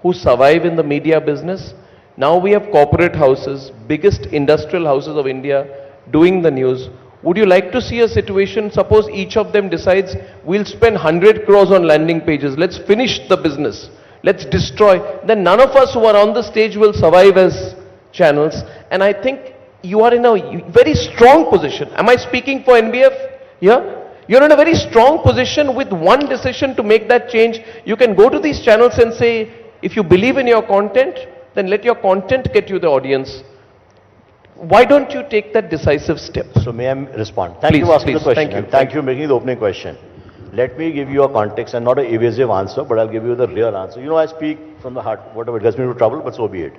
who survive in the media business? Now we have corporate houses, biggest industrial houses of India, doing the news. Would you like to see a situation, suppose each of them decides, we'll spend 100 crores on landing pages, let's finish the business, let's destroy, then none of us who are on the stage will survive as channels. And I think you are in a very strong position. Am I speaking for NBF here? You're in a very strong position with one decision to make that change. You can go to these channels and say, if you believe in your content, then let your content get you the audience. Why don't you take that decisive step? So may I respond? Thank you for asking the question. Thank you for making the opening question. Let me give you a context and not an evasive answer, but I'll give you the real answer. I speak from the heart. Whatever gets me into trouble, but so be it.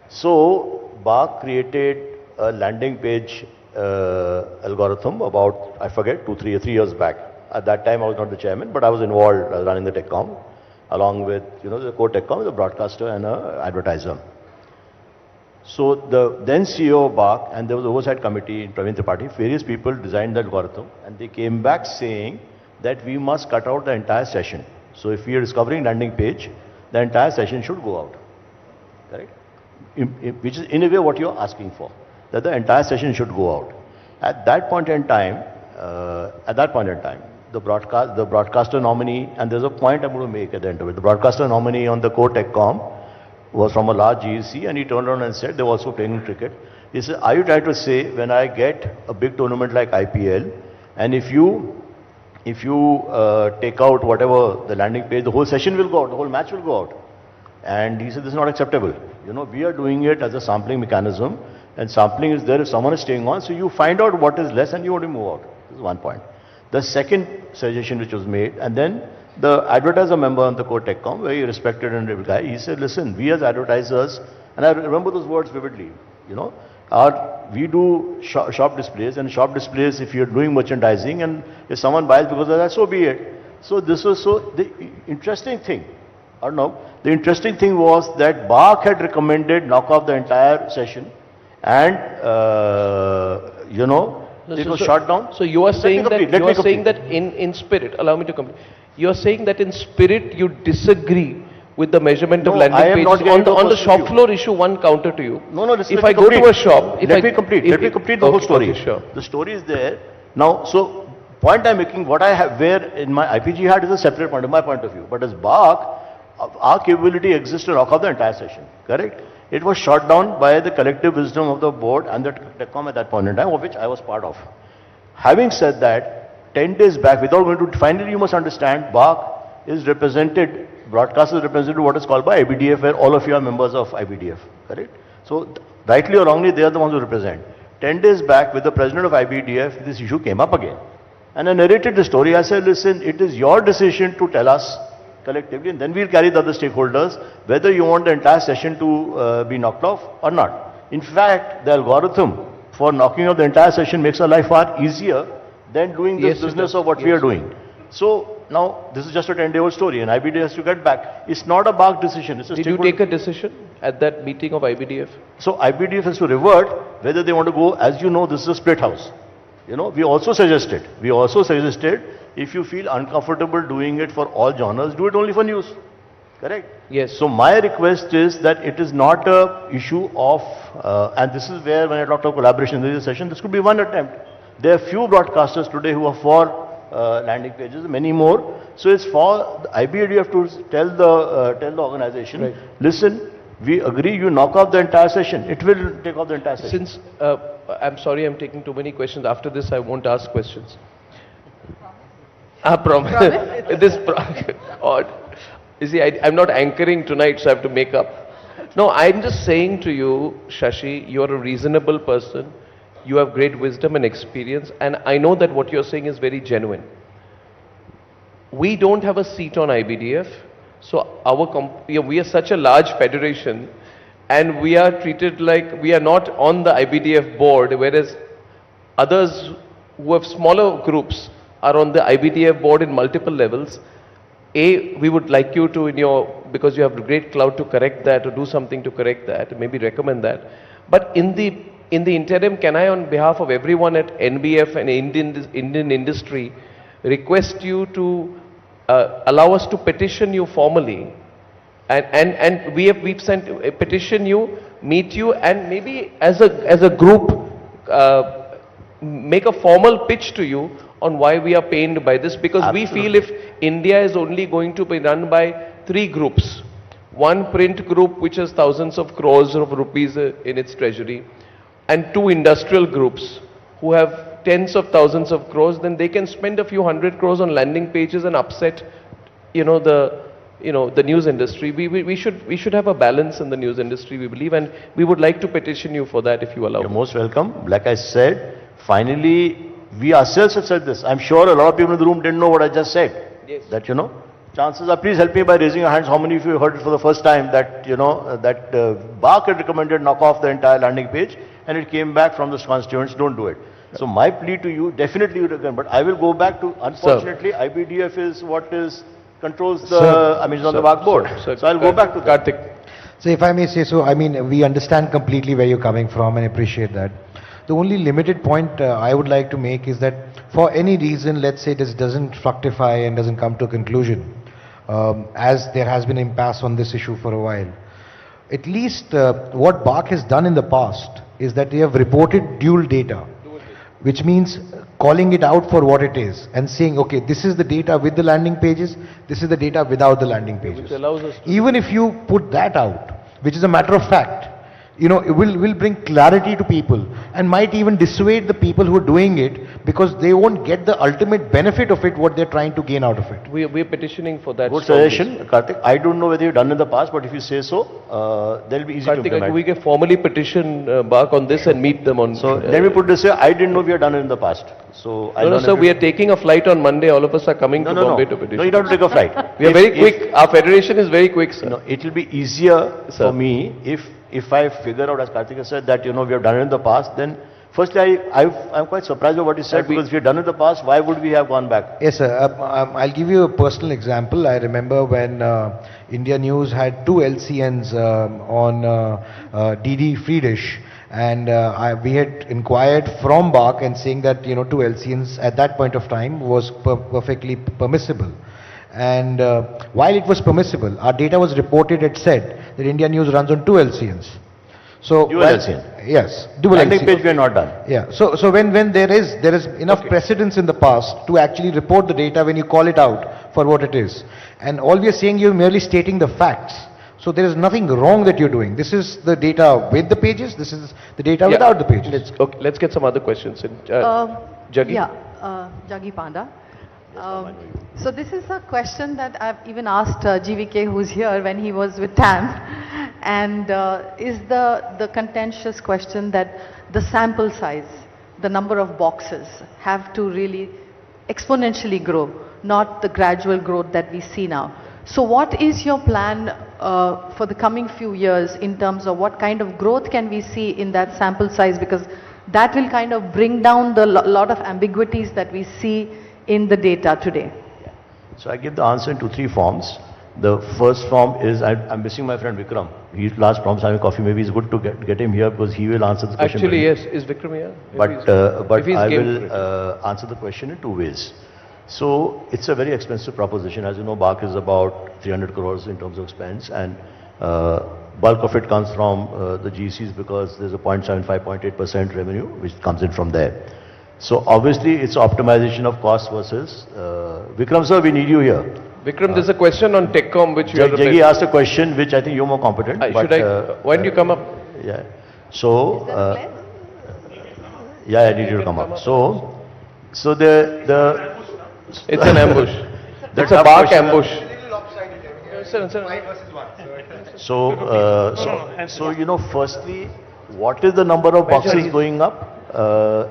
So, BAC created a landing page algorithm about, I forget, 3 years back. At that time, I was not the chairman, but I was involved running the TechCom, along with, the core TechCom, the broadcaster and an advertiser. So the then CEO of BAC, and there was an oversight committee in Praveen Tripathi, various people designed the algorithm, and they came back saying that we must cut out the entire session. So if we are discovering landing page, the entire session should go out, correct? Which is in a way what you're asking for, that the entire session should go out. At that point in time, the broadcaster nominee, and there's a point I'm going to make at the end of it. The broadcaster nominee on the core TechCom was from a large GEC, and he turned around and said, they were also playing cricket. He said, are you trying to say when I get a big tournament like IPL, and if you take out whatever the landing page, the whole session will go out, the whole match will go out. And he said, this is not acceptable. You know, we are doing it as a sampling mechanism, and sampling is there if someone is staying on, so you find out what is less and you want to move out. This is one point. The second suggestion which was made, and then the advertiser member on the core TechCom, very respected and able guy, he said, listen, we as advertisers, and I remember those words vividly, you know, we do shop displays, and shop displays, if you're doing merchandising and if someone buys because of that, so be it. So this was the interesting thing, Arnab, the interesting thing was that BARC had recommended knock off the entire session, and you know, it was shut down. So you are saying that in spirit, allow me to complete. You are saying that in spirit you disagree with the measurement of landing pages. On the shop floor issue, one counter to you. No, listen, if I go to a shop, let me complete the whole story. Okay, sure. The story is there. Now, so point I'm making, what I have where in my IPG hat is a separate point of my point of view. But as BARC, our capability exists to knock off the entire session, correct? It was shot down by the collective wisdom of the board and the TechCom at that point in time, of which I was part of. Having said that, 10 days back, without going to, finally you must understand, BARC is represented, broadcast is represented what is called by IBDF, where all of you are members of IBDF, correct? So, rightly or wrongly, they are the ones who represent. 10 days back, with the president of IBDF, this issue came up again. And I narrated the story. I said, listen, it is your decision to tell us collectively, and then we'll carry the other stakeholders, whether you want the entire session to be knocked off or not. In fact, the algorithm for knocking off the entire session makes our life far easier than doing this business of what we are doing. So, now, this is just a 10-day-old story, and IBDF has to get back. It's not a BARC decision. It's a Did you take a decision at that meeting of IBDF? So, IBDF has to revert whether they want to go. As you know, this is a split house. You know, we also suggested, if you feel uncomfortable doing it for all genres, do it only for news. Correct? Yes. So my request is that it is not a issue of, and this is where when I talked of collaboration in this session, this could be one attempt. There are few broadcasters today who are for landing pages, many more. So it's for the IBDF to tell the organization, right, listen, we agree, you knock off the entire session. It will take off the entire session. Since, I'm sorry I'm taking too many questions. After this I won't ask questions. I promise. Odd. You see, I'm not anchoring tonight, so I have to make up. No, I'm just saying to you, Shashi, you're a reasonable person. You have great wisdom and experience, and I know that what you're saying is very genuine. We don't have a seat on IBDF, so we are such a large federation, and we are treated like we are not on the IBDF board, whereas others who have smaller groups are on the IBDF board in multiple levels. We would like you to, because you have great clout, to correct that or do something to correct that, maybe recommend that. But in the interim, can I, on behalf of everyone at NBF and Indian industry, request you to allow us to petition you formally, and we've sent a petition you, meet you, and maybe as a group make a formal pitch to you on why we are pained by this, because Absolutely. We feel if India is only going to be run by 3 groups, one print group which has thousands of crores of rupees in its treasury, and 2 industrial groups who have tens of thousands of crores, then they can spend a few 100 crores on landing pages and upset, the news industry. We should have a balance in the news industry, we believe, and we would like to petition you for that if you allow. You're most welcome. Like I said, finally, we ourselves have said this. I'm sure a lot of people in the room didn't know what I just said. Yes. That, chances are, please help me by raising your hands. How many of you heard it for the first time that, BARC had recommended knock off the entire landing page, and it came back from the constituents, don't do it. So my plea to you, definitely you recommend, but I will go back to, unfortunately, IBDF is what controls the, it's on the BARC board. So I'll go back to that. Karthik. So if I may say so, we understand completely where you're coming from and appreciate that. The only limited point I would like to make is that for any reason, let's say this doesn't fructify and doesn't come to a conclusion, as there has been impasse on this issue for a while, at least what BARC has done in the past is that they have reported dual data, which means calling it out for what it is and saying, okay, this is the data with the landing pages, this is the data without the landing pages. Which allows us to... Even if you put that out, which is a matter of fact, you know, it will bring clarity to people and might even dissuade the people who are doing it, because they won't get the ultimate benefit of it, what they're trying to gain out of it. We're petitioning for that. Good suggestion, Karthik. I don't know whether you've done in the past, but if you say so, they'll be easy to implement. We can formally petition BARC on this and meet them on... So let me put this way, I didn't know we had done it in the past. So No, sir, we are taking a flight on Monday. All of us are coming to Bombay to petition. No, you don't have to take a flight. We are very quick. Our federation is very quick, sir. No, it will be easier for me if I figure out, as Karthik has said, that, you know, we have done it in the past, then firstly, I'm quite surprised by what you said, because if we had done it in the past, why would we have gone back? Yes, sir. I'll give you a personal example. I remember when India News had 2 LCNs on DD Free Dish, and we had inquired from BARC and saying that, you know, 2 LCNs at that point of time was perfectly permissible. And while it was permissible, our data was reported, it said that India News runs on 2 LCNs. So Dual LCN. Yes, dual landing LCN. page we are not done. Yeah. So when there is enough precedence in the past to actually report the data when you call it out for what it is, and all we are saying, you're merely stating the facts. So there is nothing wrong that you're doing. This is the data with the pages. This is the data without the pages. Let's get some other questions in. Jaggi. Yeah, Jaggi Panda. So this is a question that I've even asked GVK, who's here, when he was with TAM, and is the contentious question that the sample size, the number of boxes have to really exponentially grow, not the gradual growth that we see now. So what is your plan for the coming few years in terms of what kind of growth can we see in that sample size, because that will kind of bring down the lot of ambiguities that we see in the data today? So I give the answer in 2-3 forms. The first form is, I'm missing my friend Vikram. He's last promised having coffee. Maybe it's good to get him here, because he will answer the question. Actually, yes. Is Vikram here? But I will answer the question in 2 ways. So it's a very expensive proposition. As you know, BARC is about 300 crores in terms of spends, and bulk of it comes from the GCs, because there's a 0.75, 0.8% revenue which comes in from there. So obviously it's optimization of cost versus... Vikram sir, we need you here. Vikram, there's a question on TechCom which you are... Jaggi asked a question which I think you're more competent. Why don't you come up? Yeah. So... yeah, I need you to come up. So it's an ambush. That's a BARC ambush. So you know, firstly, what is the number of boxes going up?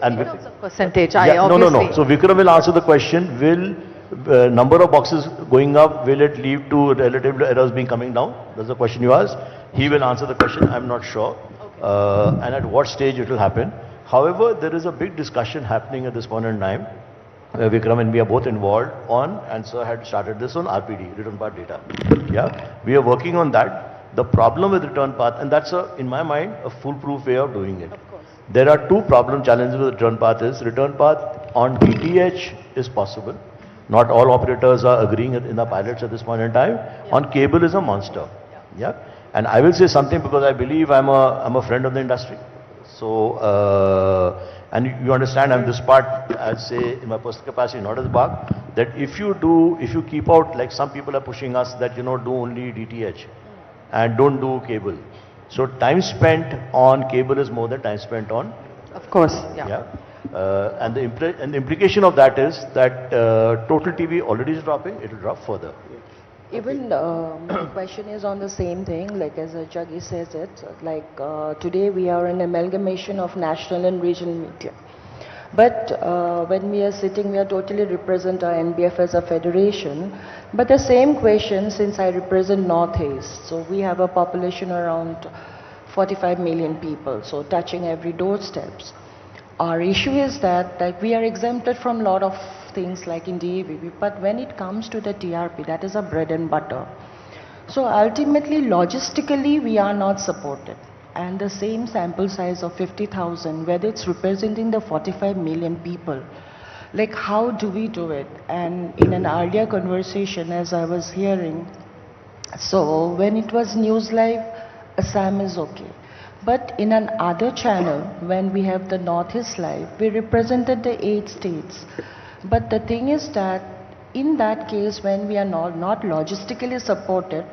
And percentage, no. So Vikram will answer the question, will number of boxes going up, will it lead to relative errors being coming down? That's the question you asked. He will answer the question, I'm not sure. And at what stage it will happen. However, there is a big discussion happening at this point in time. Vikram and me are both involved on, and sir had started this on RPD, return path data. Yeah, we are working on that. The problem with return path, and that's in my mind, a foolproof way of doing it. There are 2 challenges with return path. Return path on DTH is possible. Not all operators are agreeing in the pilots at this point in time. On cable is a monster. Yeah. And I will say something, because I believe I'm a friend of the industry. So, and you understand, I'm this part, I'll say in my personal capacity, not as BARC, that if you keep out, like some people are pushing us that, you know, do only DTH and don't do cable. So time spent on cable is more than time spent on. Of course, yeah. And the implication of that is that total TV already is dropping, it will drop further. Even the question is on the same thing, like as Jaggi says it, like today we are an amalgamation of national and regional media. But when we are sitting, we are totally represent our NBF as a federation. But the same question, since I represent Northeast, so we have a population around 45 million people, so touching every doorsteps. Our issue is that like we are exempted from a lot of things like in DAVP, but when it comes to the TRP, that is a bread and butter. So ultimately, logistically, we are not supported. And the same sample size of 50,000, whether it's representing the 45 million people, like how do we do it? And in an earlier conversation, as I was hearing, so when it was News Live, Assam is okay. But in an other channel, when we have the Northeast Live, we represented the 8 states. But the thing is that in that case, when we are not logistically supported,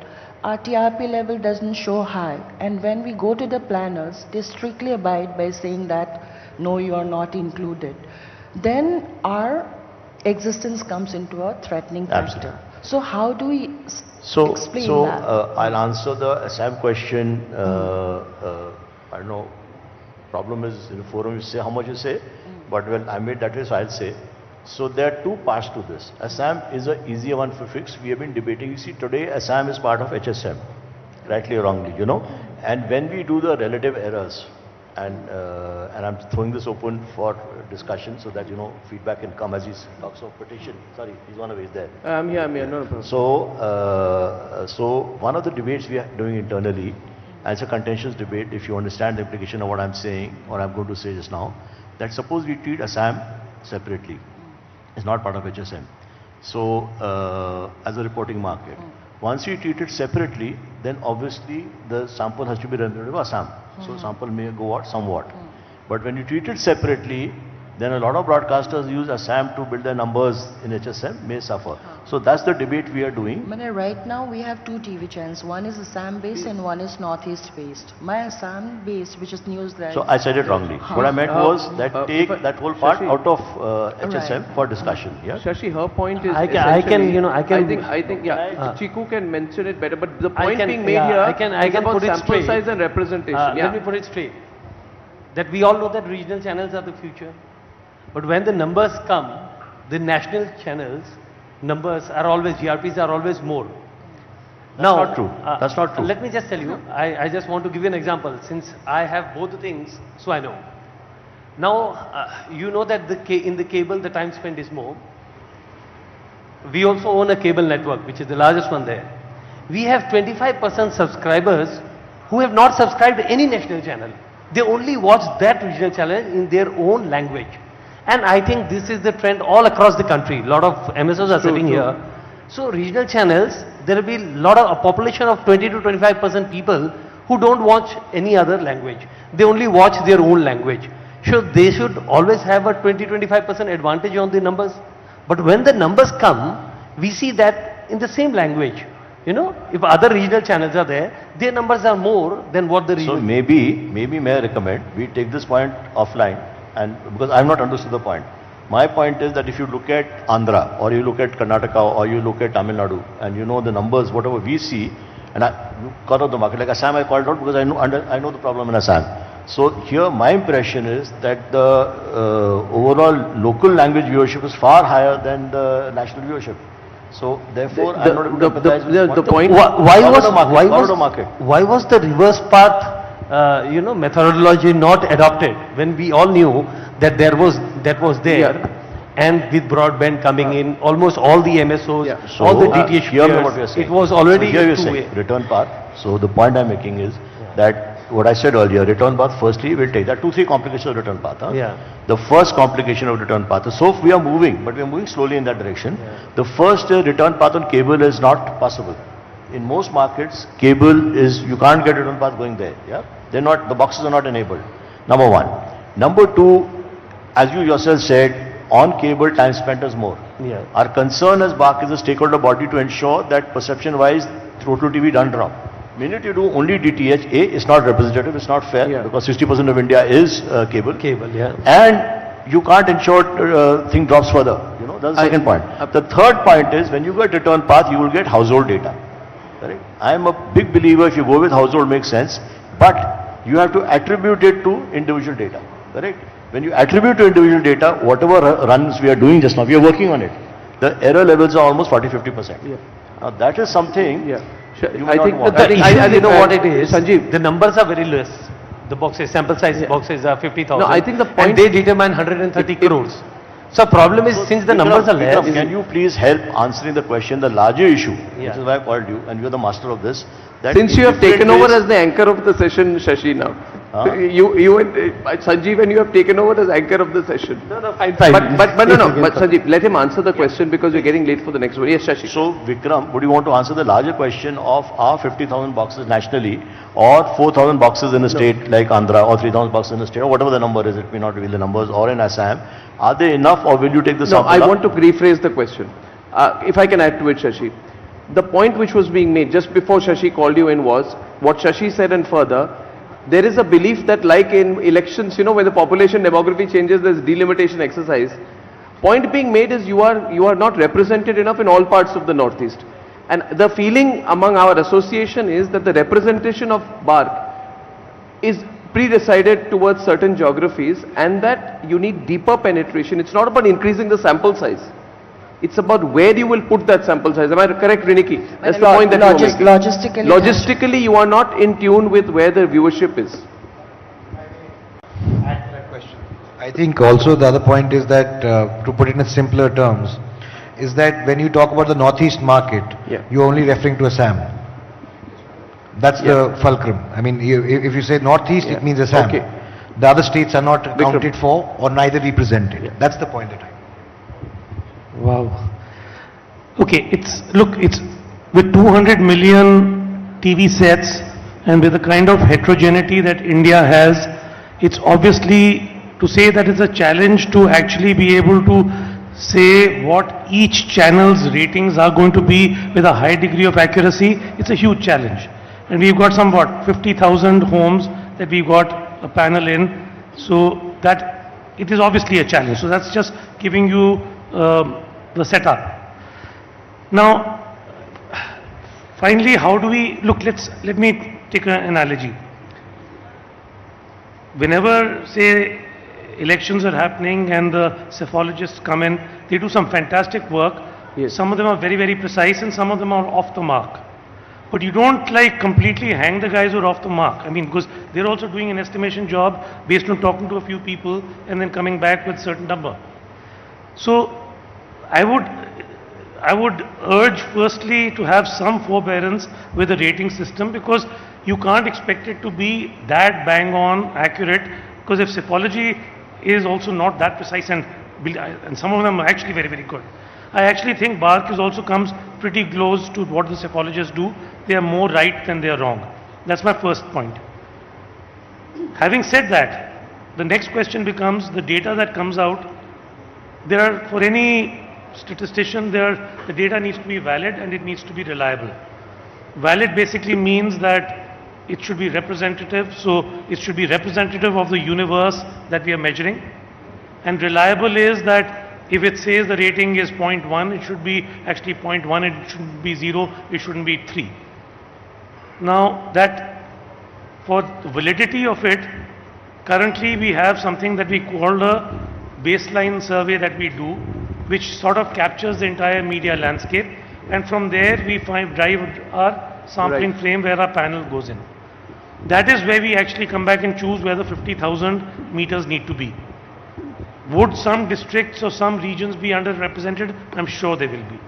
our TRP level doesn't show high. And when we go to the planners, they strictly abide by saying that, no, you are not included. Then our existence comes into a threatening factor. So how do we explain that? I'll answer the Assam question. I don't know, problem is in the forum you say how much you say, but well, I made that way, so I'll say. So there are two parts to this. Assam is an easier one for fix. We have been debating. You see, today Assam is part of HSM, rightly or wrongly, you know. And when we do the relative errors, and I'm throwing this open for discussion so that, you know, feedback can come as he talks of petition. Sorry, he's one of his there. I'm here, no problem. So one of the debates we are doing internally, and it's a contentious debate, if you understand the implication of what I'm saying, or I'm going to say just now, that suppose we treat Assam separately. It's not part of HSM. So, as a reporting market. Once you treat it separately, then obviously the sample has to be representative of Assam. So, sample may go out somewhat. But when you treat it separately, then a lot of broadcasters use Assam to build their numbers in HSM, may suffer. So, that's the debate we are doing. Right now we have 2 TV channels. One is Assam based and one is Northeast based. My Assam based, which is news that. So I said it wrongly. What I meant was that take that whole part Shashi, out of HSM for discussion. Yeah. Shashi, her point is I think Chiku can mention it better, but the point being made here is about sample size and representation. Let me put it straight. That we all know that regional channels are the future. But when the numbers come, the national channels numbers are always, GRPs are always more. That's not true. That's not true. Let me just tell you, I just want to give you an example. Since I have both the things, so I know. Now, you know that in the cable, the time spent is more. We also own a cable network, which is the largest one there. We have 25% subscribers who have not subscribed to any national channel. They only watch that regional channel in their own language. And I think this is the trend all across the country. A lot of MSOs are sitting here. So regional channels, there will be a population of 20 to 25% people who don't watch any other language. They only watch their own language. So they should always have a 20-25% advantage on the numbers. But when the numbers come, we see that in the same language. You know, if other regional channels are there, their numbers are more than what the regional. So maybe may I recommend we take this point offline, and because I've not understood the point. My point is that if you look at Andhra, or you look at Karnataka, or you look at Tamil Nadu, and you know the numbers, whatever we see, and you cut out the market. Like Assam, I called out because I know the problem in Assam. So here my impression is that the overall local language viewership is far higher than the national viewership. So therefore, I'm not able to empathize. The point. Why was the reverse path, methodology not adopted when we all knew that that was there, and with broadband coming in, almost all the MSOs, So, all the DTH players, it was already two-way. Return path. So the point I'm making is that what I said earlier, return path, firstly, we'll take that 2-3 complications of return path. The first complication of return path. So we are moving, but we are moving slowly in that direction. The first return path on cable is not possible. In most markets, cable is, you can't get return path going there. They're not, the boxes are not enabled. Number one. Number two, as you yourself said, on cable time spent is more. Our concern as BARC is a stakeholder body to ensure that perception-wise, total TV doesn't drop. Minute you do only DTH, it's not representative, it's not fair, because 60% of India is cable. And you can't ensure thing drops further. You know, that's the second point. The third point is, when you get return path, you will get household data. Correct? I am a big believer, if you go with household, makes sense, but you have to attribute it to individual data. Correct? When you attribute to individual data, whatever runs we are doing just now, we are working on it. The error levels are almost 40-50%. Now that is something you I think you know what it is. Sanjeev, the numbers are very less. The boxes, sample size boxes are 50,000. No, I think the point, and they determine 130 crores. So problem is, since the numbers are less. Can you please help answering the question, the larger issue, which is why I called you, and you are the master of this. Since you have taken over as the anchor of the session, Shashi, now. You and Sanjeev, and you have taken over as anchor of the session. No, fine. But Sanjeev, let him answer the question because we're getting late for the next one. Yes, Shashi. So, Vikram, would you want to answer the larger question of are 50,000 boxes nationally or 4,000 boxes in a state like Andhra or 3,000 boxes in a state or whatever the number is, it may not reveal the numbers, or in Assam, are they enough or will you take the sample? No, I want to rephrase the question. If I can add to it, Shashi. The point which was being made just before Shashi called you in was, what Shashi said and further, there is a belief that like in elections, when the population demography changes, there's delimitation exercise. Point being made is you are not represented enough in all parts of the Northeast. And the feeling among our association is that the representation of BARC is pre-decided towards certain geographies and that you need deeper penetration. It's not about increasing the sample size. It's about where you will put that sample size. Am I correct, Riniki? That's the point that you are making. Logistically, you are not in tune with where the viewership is. I think also the other point is that, to put it in simpler terms, is that when you talk about the Northeast market, you're only referring to Assam. That's the fulcrum. I mean, if you say Northeast, it means Assam. Okay. The other states are not accounted for or neither represented. That's the point that I. Wow. Okay, it's with 200 million TV sets and with the kind of heterogeneity that India has, it's obviously to say that it's a challenge to actually be able to say what each channel's ratings are going to be with a high degree of accuracy. It's a huge challenge. And we've got some 50,000 homes that we've got a panel in. So that it is obviously a challenge. So that's just giving you the setup. Now, finally, how do we look? Let me take an analogy. Whenever, say, elections are happening and the psephologists come in, they do some fantastic work. Yes. Some of them are very, very precise, and some of them are off the mark. But you don't completely hang the guys who are off the mark. I mean, because they're also doing an estimation job based on talking to a few people and then coming back with a certain number. So I would urge firstly to have some forbearance with the rating system, because you can't expect it to be that bang on accurate, because if psephology is also not that precise and some of them are actually very, very good. I actually think BARC also comes pretty close to what the psephologists do. They are more right than they are wrong. That's my first point. Having said that, the next question becomes the data that comes out. For any statistician, the data needs to be valid and it needs to be reliable. Valid basically means that it should be representative, so it should be representative of the universe that we are measuring. And reliable is that if it says the rating is 0.1, it should be actually 0.1, it shouldn't be 0, it shouldn't be 3. Now that for the validity of it, currently we have something that we call a baseline survey that we do, which sort of captures the entire media landscape, and from there we drive our sampling frame where our panel goes in. That is where we actually come back and choose where the 50,000 meters need to be. Would some districts or some regions be underrepresented? I'm sure they will be.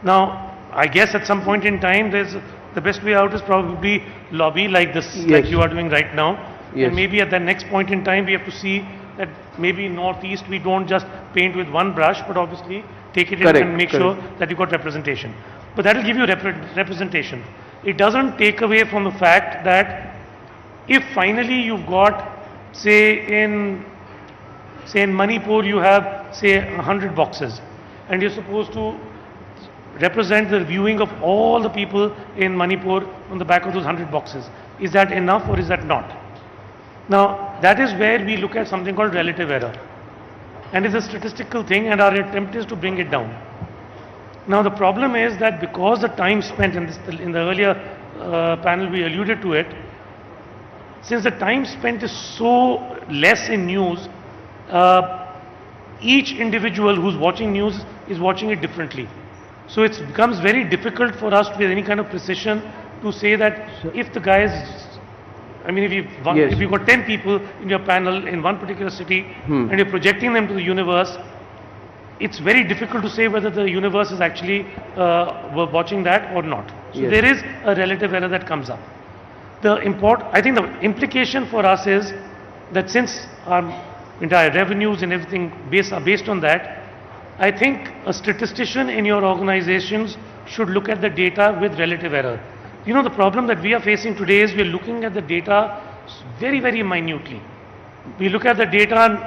Now, I guess at some point in time, the best way out is probably lobby like this, like you are doing right now. Yes. And maybe at the next point in time, we have to see that maybe in Northeast we don't just paint with one brush, but obviously take it in and make sure that you got representation. But that will give you representation. It doesn't take away from the fact that if finally you've got, say in Manipur you have, say, 100 boxes, and you're supposed to represent the viewing of all the people in Manipur on the back of those 100 boxes. Is that enough or is that not? Now, that is where we look at something called relative error. And it's a statistical thing, and our attempt is to bring it down. Now, the problem is that because the time spent in the earlier panel we alluded to it, since the time spent is so less in news, each individual who's watching news is watching it differently. So it becomes very difficult for us with any kind of precision to say that if the guys, I mean, if you've got 10 people in your panel in one particular city and you're projecting them to the universe, it's very difficult to say whether the universe is actually watching that or not. So there is a relative error that comes up. I think the implication for us is that since our entire revenues and everything are based on that, I think a statistician in your organizations should look at the data with relative error. You know, the problem that we are facing today is we are looking at the data very, very minutely. We look at the data and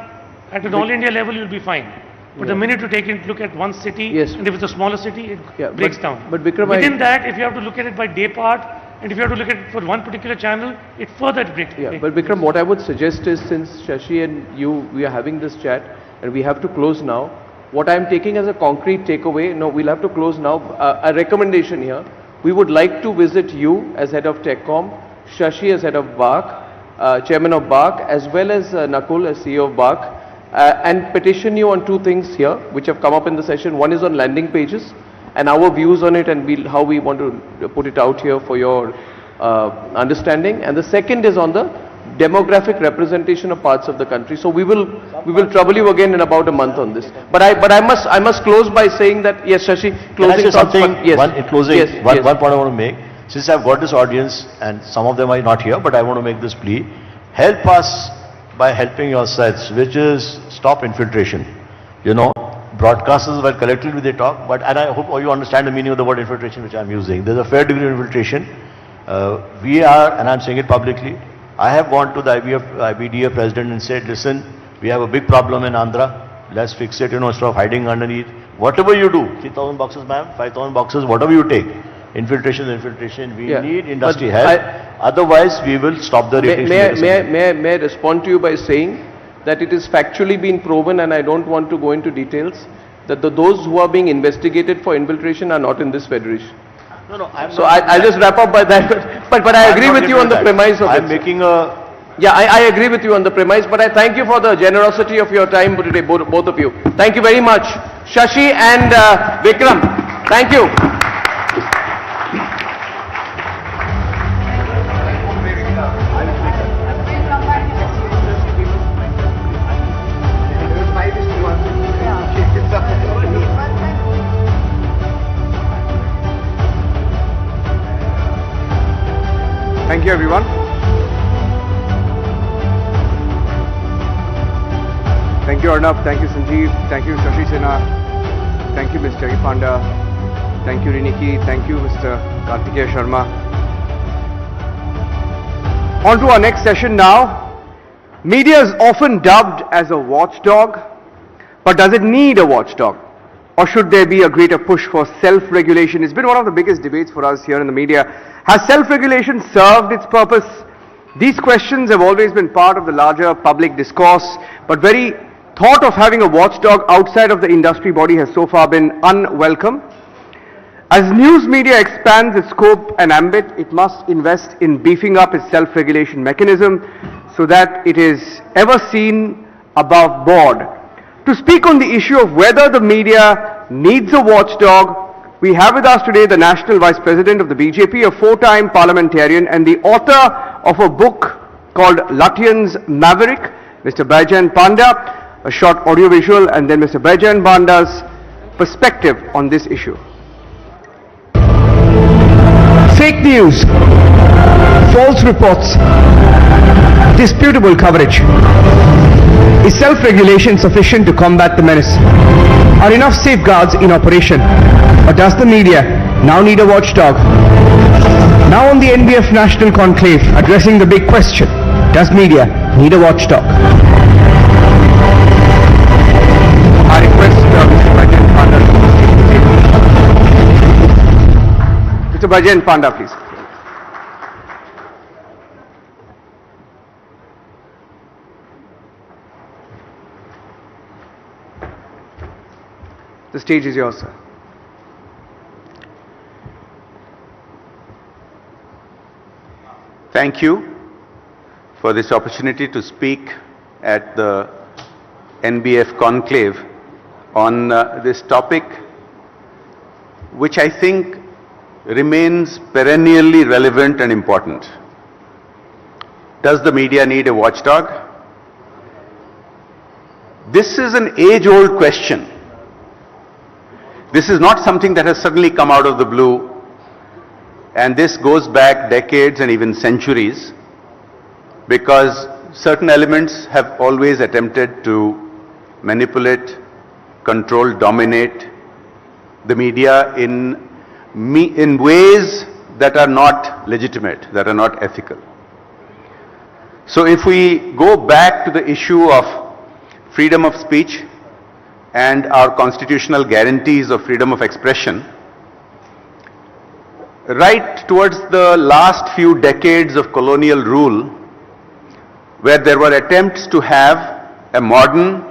at an all India level, you'll be fine. But the minute you take it, look at one city, and if it's a smaller city, it breaks down. But Vikram, within that, if you have to look at it by day part, and if you have to look at it for one particular channel, it further breaks. But Vikram, what I would suggest is, since Shashi and we are having this chat, and we have to close now, what I am taking as a concrete takeaway, no, we'll have to close now, a recommendation here. We would like to visit you as head of TechCom, Shashi as head of BARC, chairman of BARC, as well as Nakul as CEO of BARC, and petition you on two things here, which have come up in the session. One is on landing pages, and our views on it, and how we want to put it out here for your understanding. And the second is on the demographic representation of parts of the country. So we will trouble you again in about a month on this. But I must close by saying that, yes, Shashi, closing thoughts. Yes. One point I want to make. Since I've got this audience and some of them are not here, but I want to make this plea. Help us by helping yourselves, which is stop infiltration. You know, broadcasters, well, collectively they talk, and I hope you understand the meaning of the word infiltration which I'm using. There's a fair degree of infiltration. We are, and I'm saying it publicly, I have gone to the IBDA president and said, listen, we have a big problem in Andhra, let's fix it, you know, instead of hiding underneath. Whatever you do, 3,000 boxes ma'am, 5,000 boxes, whatever you take, infiltration, we need industry help, otherwise we will stop the ratings. May I respond to you by saying that it is factually been proven, and I don't want to go into details, that those who are being investigated for infiltration are not in this federation. No, I'll just wrap up by that. But I agree with you on the premise of it. I'm making a... Yeah, I agree with you on the premise, but I thank you for the generosity of your time today, both of you. Thank you very much. Shashi and Vikram, thank you. Thank you, everyone. Thank you, Arnab. Thank you, Sanjeev. Thank you, Shashi Sinha. Thank you, Mr. Jaggi Panda. Thank you, Riniki. Thank you, Mr. Kartikeya Sharma. On to our next session now. Media is often dubbed as a watchdog, but does it need a watchdog? Or should there be a greater push for self-regulation? It's been one of the biggest debates for us here in the media. Has self-regulation served its purpose? These questions have always been part of the larger public discourse, but very thought of having a watchdog outside of the industry body has so far been unwelcome. As news media expands its scope and ambit, it must invest in beefing up its self-regulation mechanism so that it is ever seen above board. To speak on the issue of whether the media needs a watchdog, we have with us today the National Vice President of the BJP, a 4-time parliamentarian and the author of a book called Lutyens' Maverick, Mr. Baijan Panda, a short audiovisual, and then Mr. Baijan Panda's perspective on this issue. Fake news, false reports, disputable coverage. Is self-regulation sufficient to combat the menace? Are enough safeguards in operation? Or does the media now need a watchdog? Now on the NBF National Conclave, addressing the big question, does media need a watchdog? I request Mr. Baijan Panda. Mr. Baijan Panda, please. The stage is yours, sir. Thank you for this opportunity to speak at the NBF Conclave on this topic, which I think remains perennially relevant and important. Does the media need a watchdog? This is an age-old question. This is not something that has suddenly come out of the blue And this goes back decades and even centuries, because certain elements have always attempted to manipulate, control, dominate the media in ways that are not legitimate, that are not ethical. So if we go back to the issue of freedom of speech and our constitutional guarantees of freedom of expression, right towards the last few decades of colonial rule, where there were attempts to have a modern,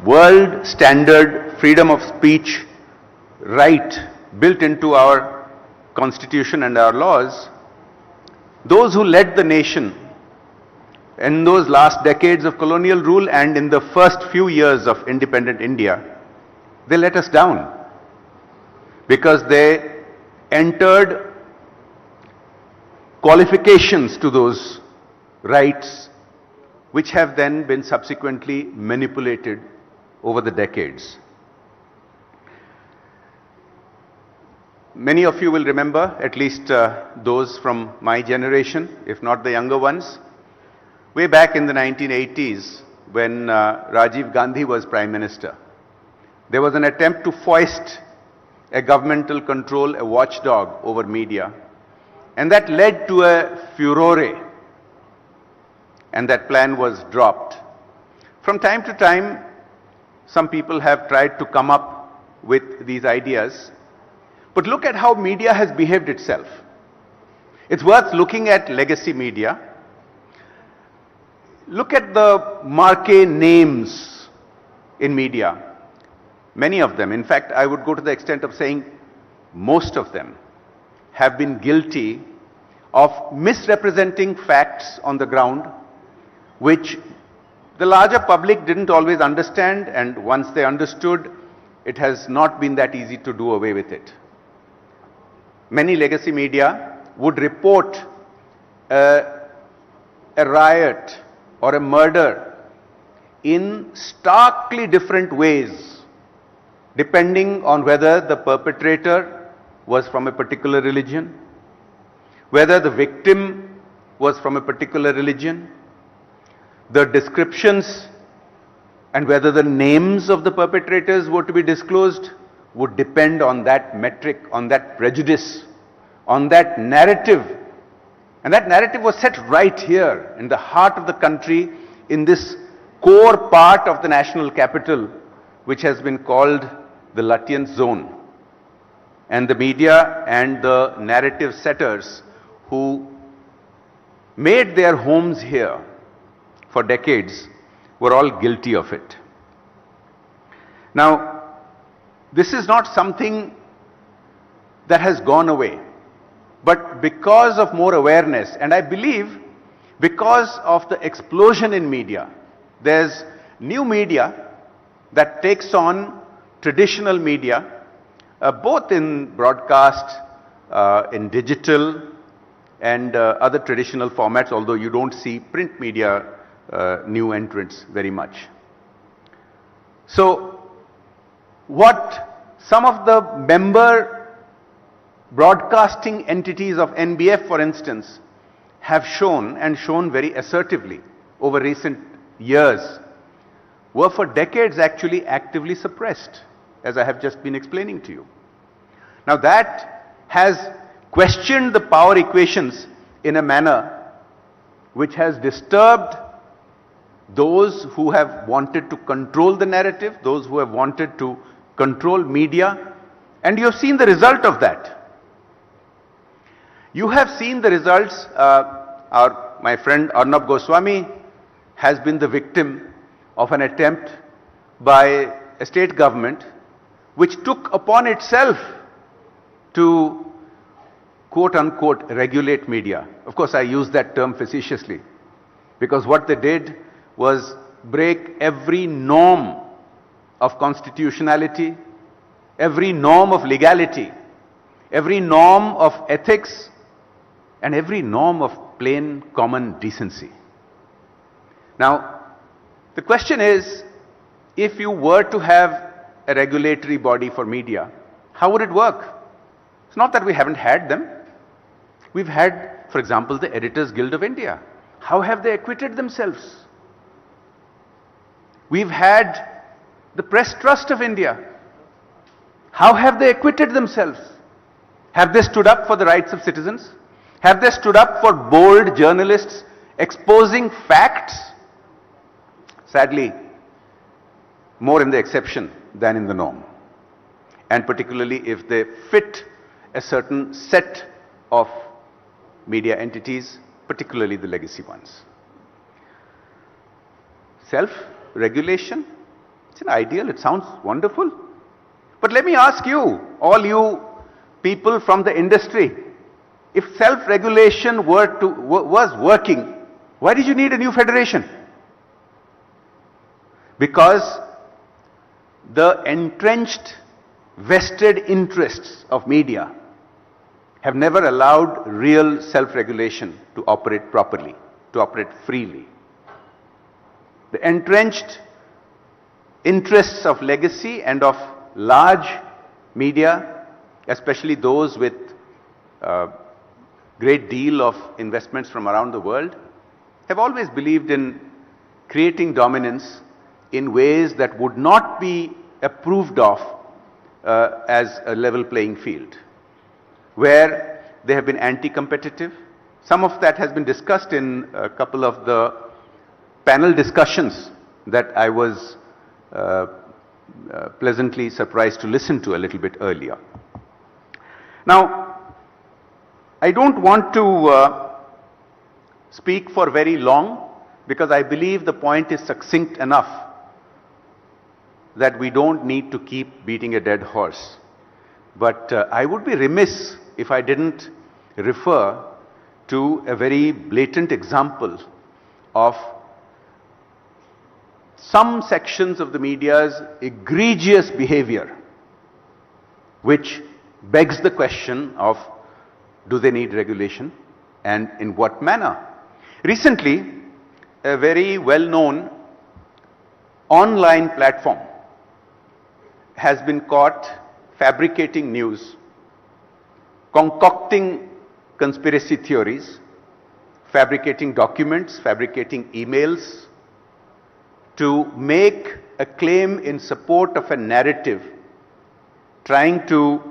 world standard freedom of speech right built into our constitution and our laws, those who led the nation in those last decades of colonial rule and in the first few years of independent India, they let us down, because they entered qualifications to those rights which have then been subsequently manipulated over the decades. Many of you will remember, at least those from my generation, if not the younger ones, way back in the 1980s when Rajiv Gandhi was Prime Minister, there was an attempt to foist a governmental control, a watchdog over media, and that led to a furore, and that plan was dropped. From time to time, some people have tried to come up with these ideas, but look at how media has behaved itself. It's worth looking at legacy media. Look at the marquee names in media. Many of them, in fact, I would go to the extent of saying most of them, have been guilty of misrepresenting facts on the ground, which the larger public didn't always understand, and once they understood, it has not been that easy to do away with it. Many legacy media would report a riot or a murder in starkly different ways, depending on whether the perpetrator was from a particular religion, whether the victim was from a particular religion. The descriptions and whether the names of the perpetrators were to be disclosed would depend on that metric, on that prejudice, on that narrative. And that narrative was set right here in the heart of the country, in this core part of the national capital, which has been called the Lutyens zone. And the media and the narrative setters who made their homes here for decades were all guilty of it. Now, this is not something that has gone away, but because of more awareness, and I believe because of the explosion in media, there's new media that takes on traditional media, both in broadcast, in digital, and other traditional formats, although you don't see print media new entrants very much. So, what some of the member broadcasting entities of NBF, for instance, have shown, and shown very assertively over recent years, were for decades actually actively suppressed, as I have just been explaining to you. Now that has questioned the power equations in a manner which has disturbed those who have wanted to control the narrative, those who have wanted to control media, and you have seen the result of that. You have seen the results. My friend Arnab Goswami has been the victim of an attempt by a state government which took upon itself to quote unquote regulate media. Of course, I use that term facetiously, because what they did was break every norm of constitutionality, every norm of legality, every norm of ethics, and every norm of plain common decency. Now, the question is, if you were to have a regulatory body for media, how would it work? It's not that we haven't had them. We've had, for example, the Editors Guild of India. How have they acquitted themselves? We've had the Press Trust of India. How have they acquitted themselves? Have they stood up for the rights of citizens? Have they stood up for bold journalists exposing facts? Sadly, more in the exception than in the norm. And particularly if they fit a certain set of media entities, particularly the legacy ones. Self-regulation, it's an ideal, it sounds wonderful. But let me ask you, all you people from the industry, if self-regulation was working, why did you need a new federation? Because the entrenched vested interests of media have never allowed real self-regulation to operate properly, to operate freely. The entrenched interests of legacy and of large media, especially those with great deal of investments from around the world, have always believed in creating dominance in ways that would not be approved of as a level playing field, where they have been anti-competitive. Some of that has been discussed in a couple of the panel discussions that I was pleasantly surprised to listen to a little bit earlier. Now, I don't want to speak for very long because I believe the point is succinct enough that we don't need to keep beating a dead horse. But I would be remiss if I didn't refer to a very blatant example of some sections of the media's egregious behavior, which begs the question of, do they need regulation and in what manner? Recently, a very well-known online platform has been caught fabricating news, concocting conspiracy theories, fabricating documents, fabricating emails to make a claim in support of a narrative, trying to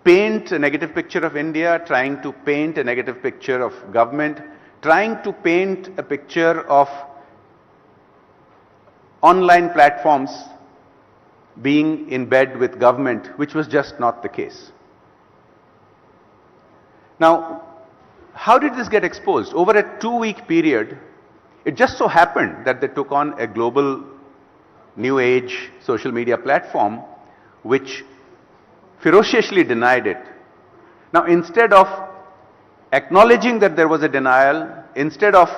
paint a negative picture of India, trying to paint a negative picture of government, trying to paint a picture of online platforms being in bed with government, which was just not the case. Now, how did this get exposed? Over a 2-week period, it just so happened that they took on a global new age social media platform which ferociously denied it. Now, instead of acknowledging that there was a denial, instead of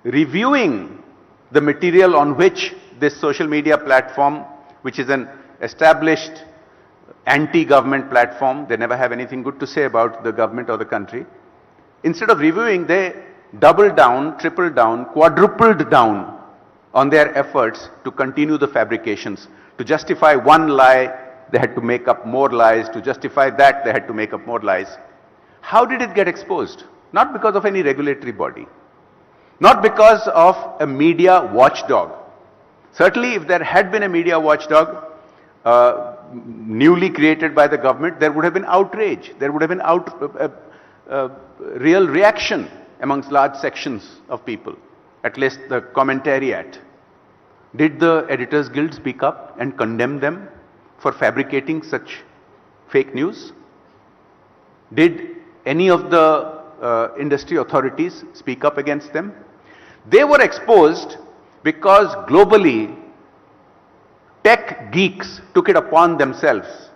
reviewing the material on which this social media platform, which is an established anti-government platform, they never have anything good to say about the government or the country. Instead of reviewing, they doubled down, tripled down, quadrupled down on their efforts to continue the fabrications. To justify one lie, they had to make up more lies. To justify that, they had to make up more lies. How did it get exposed? Not because of any regulatory body. Not because of a media watchdog. Certainly, if there had been a media watchdog newly created by the government, there would have been outrage. There would have been real reaction amongst large sections of people, at least the commentariat. Did the Editors Guild speak up and condemn them for fabricating such fake news? Did any of the industry authorities speak up against them? They were exposed because globally tech geeks took it upon themselves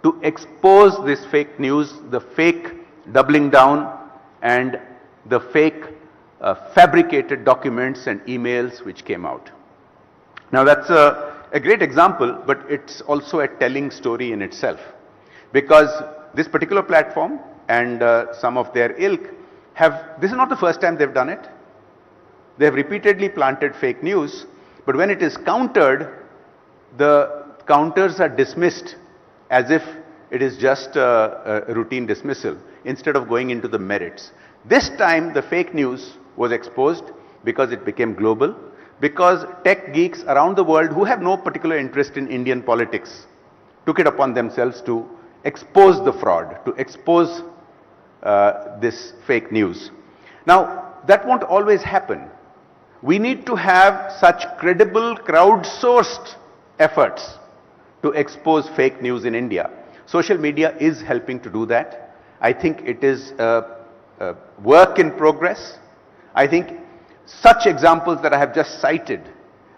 to expose this fake news, the fake doubling down and the fake fabricated documents and emails which came out. Now that's a great example, but it's also a telling story in itself, because this particular platform and some of their ilk this is not the first time they've done it. They have repeatedly planted fake news, but when it is countered, the counters are dismissed as if it is just a routine dismissal instead of going into the merits. This time the fake news was exposed because it became global, because tech geeks around the world who have no particular interest in Indian politics took it upon themselves to expose the fraud, to expose this fake news. Now, that won't always happen. We need to have such credible, crowdsourced efforts to expose fake news in India. Social media is helping to do that. I think it is a work in progress. I think such examples that I have just cited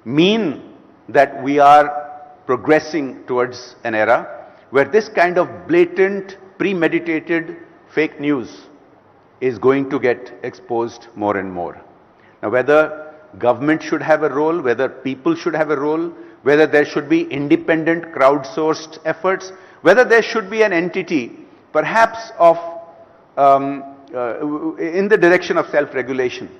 mean that we are progressing towards an era where this kind of blatant, premeditated fake news is going to get exposed more and more. Now, whether government should have a role, whether people should have a role, whether there should be independent crowdsourced efforts, whether there should be an entity perhaps of in the direction of self-regulation,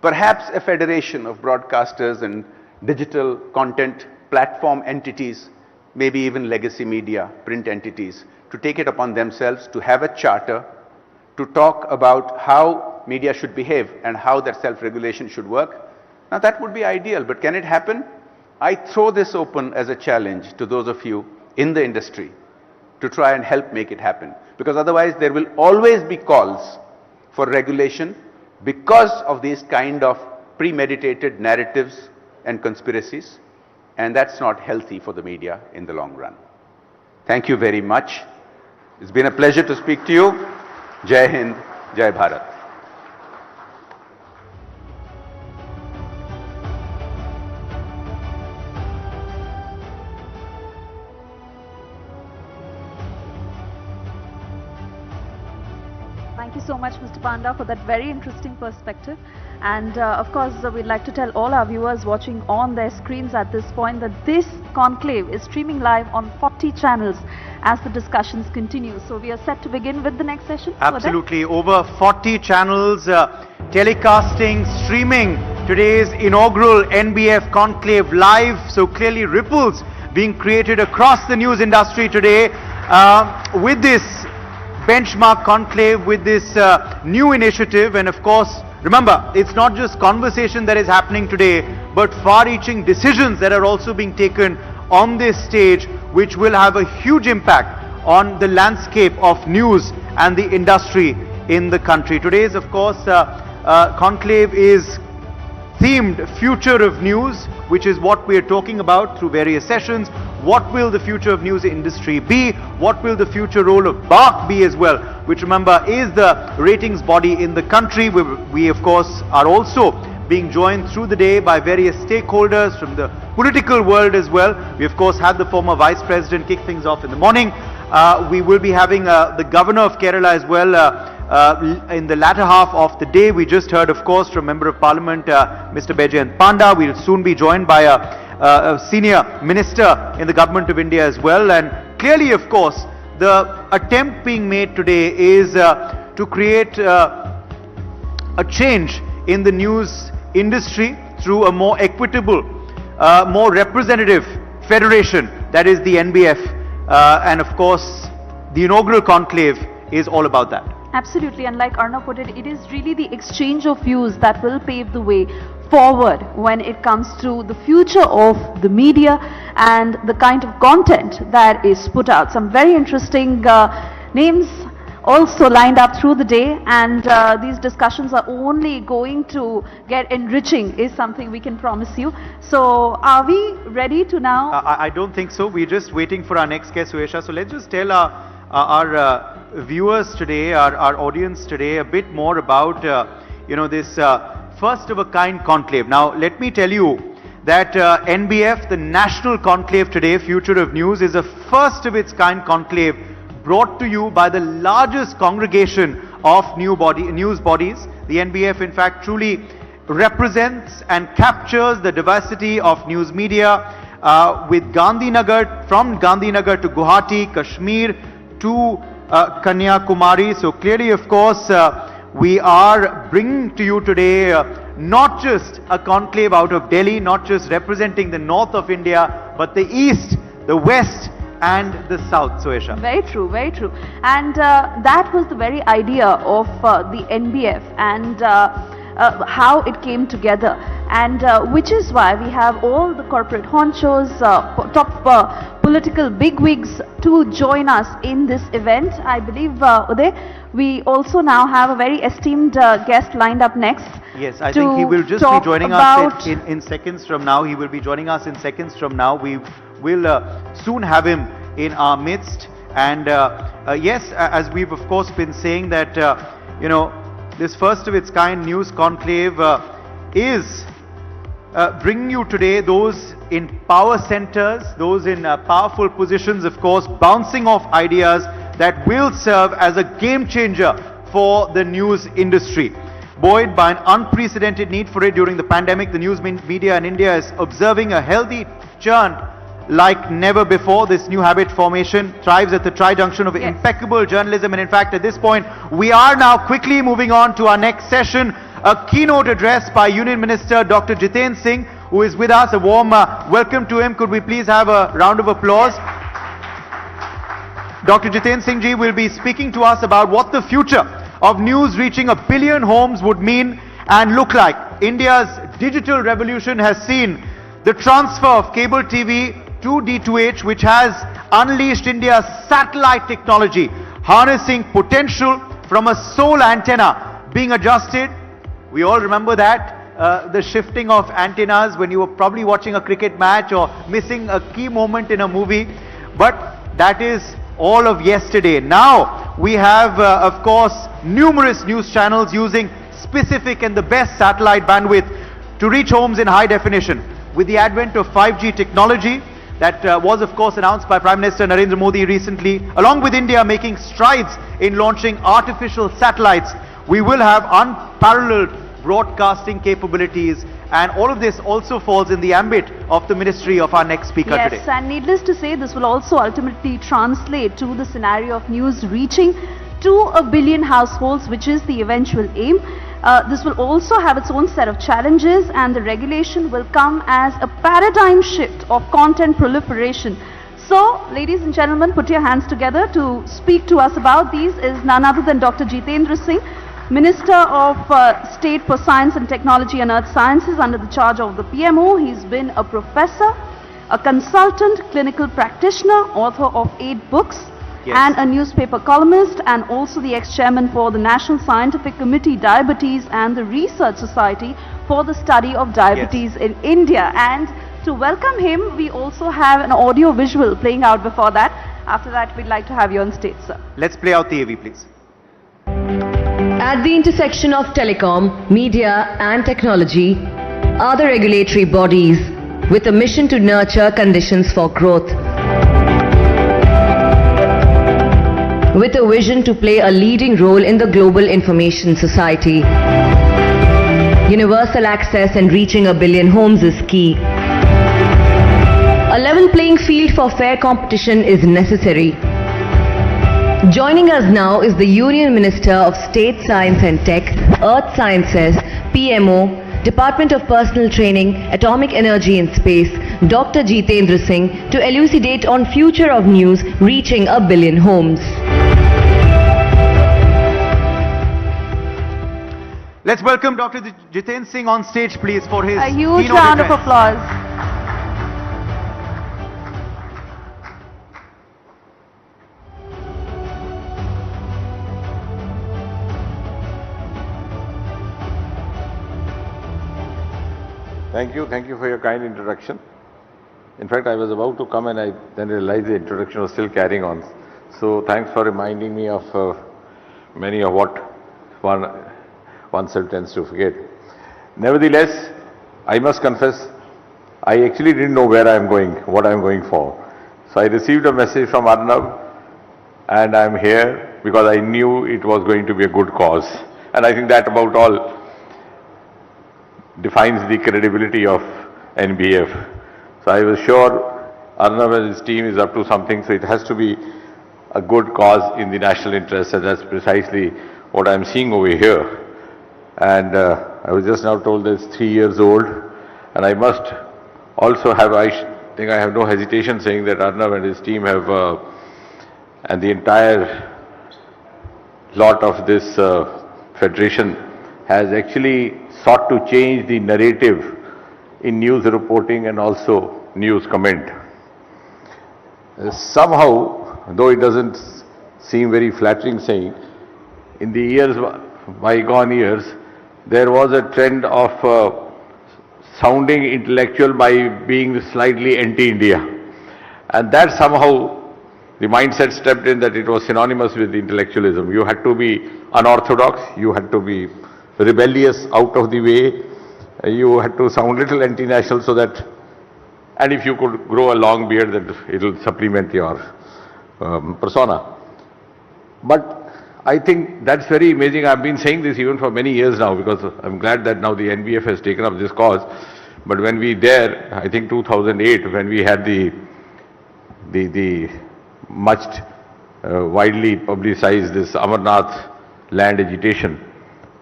perhaps a federation of broadcasters and digital content platform entities, maybe even legacy media, print entities, to take it upon themselves to have a charter, to talk about how media should behave and how that self-regulation should work. Now that would be ideal, but can it happen? I throw this open as a challenge to those of you in the industry to try and help make it happen, because otherwise there will always be calls for regulation because of these kind of premeditated narratives and conspiracies, and that's not healthy for the media in the long run. Thank you very much. It's been a pleasure to speak to you. Jai Hind, Jai Bharat. Thank you so much, Mr. Panda, for that very interesting perspective. And of course, we'd like to tell all our viewers watching on their screens at this point that this conclave is streaming live on 40 channels as the discussions continue. So we are set to begin with the next session. Absolutely. Over 40 channels telecasting, streaming today's inaugural NBF Conclave live. So clearly ripples being created across the news industry today with this benchmark conclave, with this new initiative. And of course, remember, it's not just conversation that is happening today, but far-reaching decisions that are also being taken on this stage, which will have a huge impact on the landscape of news and the industry in the country. Today's, of course, conclave is themed Future of News, which is what we are talking about through various sessions. What will the future of news industry be? What will the future role of BARC be as well, which, remember, is the ratings body in the country. We of course are also being joined through the day by various stakeholders from the political world as well. We of course had the former Vice President kick things off in the morning. We will be having the Governor of Kerala as well in the latter half of the day. We just heard, of course, from Member of Parliament Mr. Bejayant Panda. We'll soon be joined by a senior minister in the Government of India as well. And clearly, of course, the attempt being made today is to create a change in the news industry through a more equitable, more representative federation, that is the NBF. And of course, the inaugural conclave is all about that. Absolutely, and like Arnab put it, it is really the exchange of views that will pave the way forward when it comes to the future of the media and the kind of content that is put out. Some very interesting names also lined up through the day, and these discussions are only going to get enriching, is something we can promise you. So are we ready to now? I don't think so. We're just waiting for our next guest, Suesha. So let's just tell our viewers today, our audience today, a bit more about this first of a kind conclave. Now let me tell you that NBF, the National Conclave today, Future of News, is a first of its kind conclave brought to you by the largest congregation of news bodies. The NBF in fact truly represents and captures the diversity of news media with Gandhinagar, from Gandhinagar to Guwahati, Kashmir to Kanyakumari. So clearly, of course, we are bringing to you today not just a conclave out of Delhi, not just representing the north of India, but the east, the west and the South, Suesha. Very true, very true. And that was the very idea of the NBF and how it came together. And which is why we have all the corporate honchos, top political bigwigs to join us in this event. I believe, Uday, we also now have a very esteemed guest lined up next. Yes, I think he will just be joining us in seconds from now. He will be joining us in seconds from now. We will soon have him in our midst. And yes, as we've of course been saying that, you know, this first of its kind news conclave is bringing you today those in power centers, those in powerful positions, of course, bouncing off ideas that will serve as a game changer for the news industry. Buoyed by an unprecedented need for it during the pandemic, the news media in India is observing a healthy churn like never before. This new habit formation thrives at the tri-junction of impeccable journalism, and in fact at this point we are now quickly moving on to our next session, a keynote address by Union Minister Dr. Jitendra Singh, who is with us. A warm welcome to him. Could we please have a round of applause? Dr. Jitendra Singh ji will be speaking to us about what the future of news reaching 1 billion homes would mean and look like. India's digital revolution has seen the transfer of cable TV to D2H, which has unleashed India's satellite technology, harnessing potential from a sole antenna being adjusted. We all remember that, the shifting of antennas when you were probably watching a cricket match or missing a key moment in a movie. But that is all of yesterday. Now we have, of course, numerous news channels using specific and the best satellite bandwidth to reach homes in high definition. With the advent of 5G technology, that was of course announced by Prime Minister Narendra Modi recently, along with India making strides in launching artificial satellites, we will have unparalleled broadcasting capabilities, and all of this also falls in the ambit of the ministry of our next speaker today. Yes, and needless to say, this will also ultimately translate to the scenario of news reaching to 1 billion households, which is the eventual aim. This will also have its own set of challenges, and the regulation will come as a paradigm shift of content proliferation. So, ladies and gentlemen, put your hands together. To speak to us about these is none other than Dr. Jitendra Singh, Minister of State for Science and Technology and Earth Sciences under the charge of the PMO. He's been a professor, a consultant, clinical practitioner, author of 8 books, and a newspaper columnist, and also the ex-chairman for the National Scientific Committee, Diabetes, and the Research Society for the Study of Diabetes in India. And to welcome him, we also have an audio visual playing out before that. After that, we'd like to have you on stage, sir. Let's play out the AV, please. At the intersection of telecom, media and technology are the regulatory bodies with a mission to nurture conditions for growth. With a vision to play a leading role in the global information society. Universal access and reaching 1 billion homes is key. A level playing field for fair competition is necessary. Joining us now is the Union Minister of State Science and Tech, Earth Sciences, PMO, Department of Personal Training, Atomic Energy and Space, Dr. Jitendra Singh, to elucidate on future of news reaching 1 billion homes. Let's welcome Dr. Jitendra Singh on stage, please, for his a huge keynote round address. of applause. Thank you for your kind introduction. In fact, I was about to come and I then realized the introduction was still carrying on. So thanks for reminding me of many of what oneself tends to forget. Nevertheless, I must confess, I actually didn't know where I am going, what I am going for. So I received a message from Arnab, and I am here because I knew it was going to be a good cause. And I think that about all defines the credibility of NBF. So I was sure Arnab and his team is up to something, so it has to be a good cause in the national interest, and that's precisely what I'm seeing over here. And I was just now told that it's 3 years old, and I must also have think I have no hesitation saying that Arnab and his team have, and the entire lot of this federation has actually sought to change the narrative in news reporting and also news comment. Somehow, though it doesn't seem very flattering saying, in the years, bygone years, there was a trend of sounding intellectual by being slightly anti-India. And that somehow, the mindset stepped in that it was synonymous with intellectualism. You had to be unorthodox, you had to be rebellious, out of the way, you had to sound little anti-national so that, and if you could grow a long beard, then it will supplement your persona. But I think that's very amazing. I've been saying this even for many years now, because I'm glad that now the NBF has taken up this cause. But when we there, I think 2008, when we had the much widely publicized this Amarnath land agitation,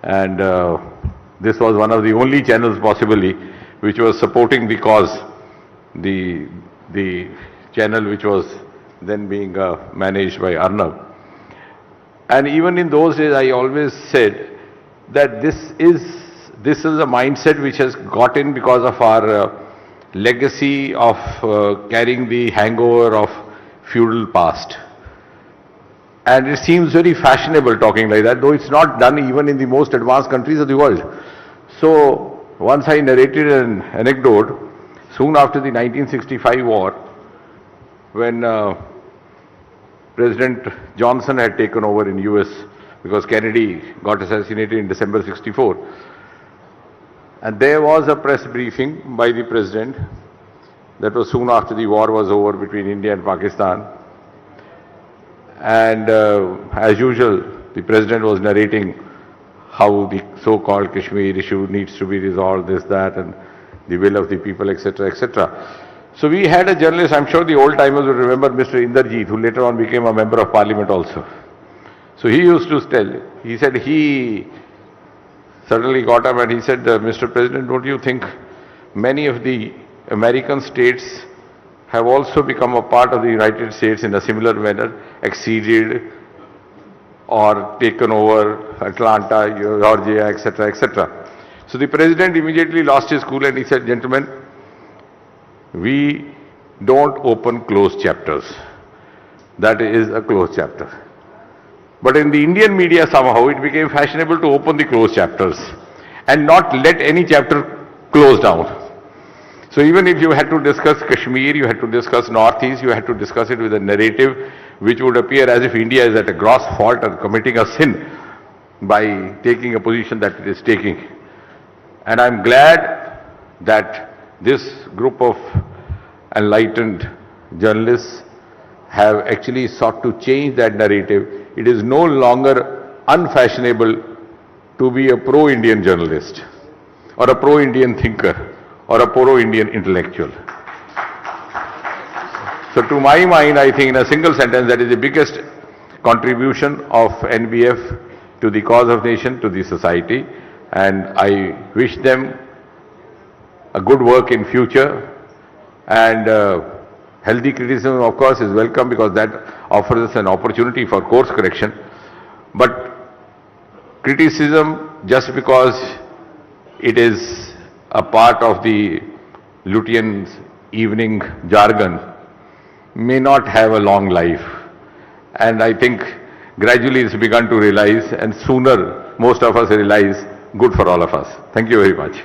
and this was one of the only channels possibly which was supporting the cause, the channel which was then being managed by Arnab. And even in those days, I always said that this is a mindset which has got in because of our legacy of carrying the hangover of feudal past. And it seems very fashionable talking like that, though it's not done even in the most advanced countries of the world. So once I narrated an anecdote soon after the 1965 war, when President Johnson had taken over in US, because Kennedy got assassinated in December 64. And there was a press briefing by the President. That was soon after the war was over between India and Pakistan. And as usual, the President was narrating how the so-called Kashmir issue needs to be resolved, this, that, and the will of the people, etc., etc. So we had a journalist, I'm sure the old-timers will remember Mr. Inderjeet, who later on became a member of parliament also. So he used to tell, he said he suddenly got up and he said, Mr. President, don't you think many of the American states have also become a part of the United States in a similar manner, acceded or taken over Atlanta, Georgia, etc., etc. So the President immediately lost his cool and he said, gentlemen, we don't open closed chapters. That is a closed chapter. But in the Indian media somehow it became fashionable to open the closed chapters and not let any chapter close down. So even if you had to discuss Kashmir, you had to discuss Northeast, you had to discuss it with a narrative which would appear as if India is at a gross fault or committing a sin by taking a position that it is taking. And I'm glad that this group of enlightened journalists have actually sought to change that narrative. It is no longer unfashionable to be a pro-Indian journalist or a pro-Indian thinker or a pro-Indian intellectual. So to my mind, I think in a single sentence, that is the biggest contribution of NBF to the cause of nation, to the society, and I wish them a good work in future, and healthy criticism of course is welcome because that offers us an opportunity for course correction. But criticism just because it is a part of the Lutyens' evening jargon may not have a long life. And I think gradually it's begun to realize, and sooner most of us realize, good for all of us. Thank you very much.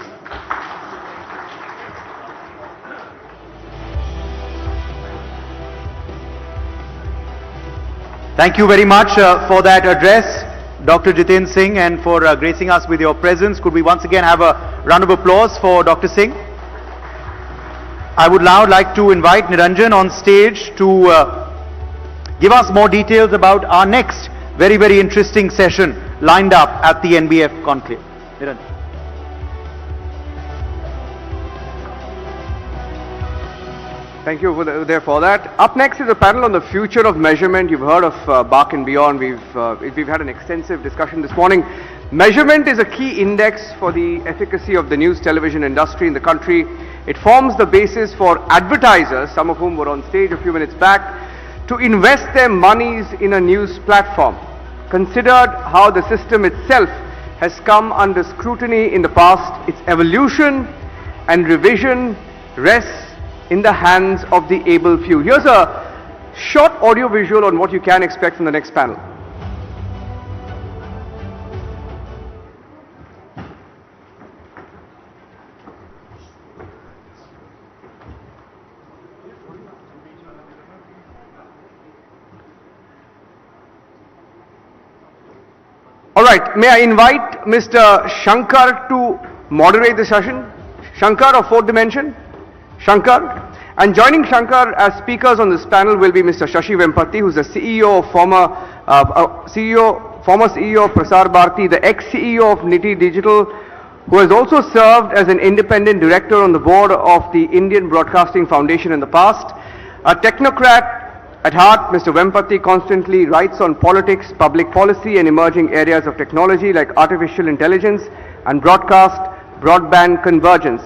Thank you very much for that address, Dr. Jiten Singh, and for gracing us with your presence. Could we once again have a round of applause for Dr. Singh? I would now like to invite Niranjan on stage to give us more details about our next very, very interesting session lined up at the NBF Conclave. Niranjan. Thank you for that. Up next is a panel on the future of measurement. You've heard of BARC and beyond. We've had an extensive discussion this morning. Measurement is a key index for the efficacy of the news television industry in the country. It forms the basis for advertisers, some of whom were on stage a few minutes back, to invest their monies in a news platform. Considered how the system itself has come under scrutiny in the past, its evolution and revision rests in the hands of the able few. Here's a short audio visual on what you can expect from the next panel. All right, may I invite Mr. Shankar to moderate the session? Shankar of Fourth Dimension? Shankar? And joining Shankar as speakers on this panel will be Mr. Shashi Vempati, who's the former CEO of Prasar Bharati, the ex-CEO of Niti Digital, who has also served as an independent director on the board of the Indian Broadcasting Foundation in the past. A technocrat at heart, Mr. Vempati constantly writes on politics, public policy and emerging areas of technology like artificial intelligence and broadband convergence.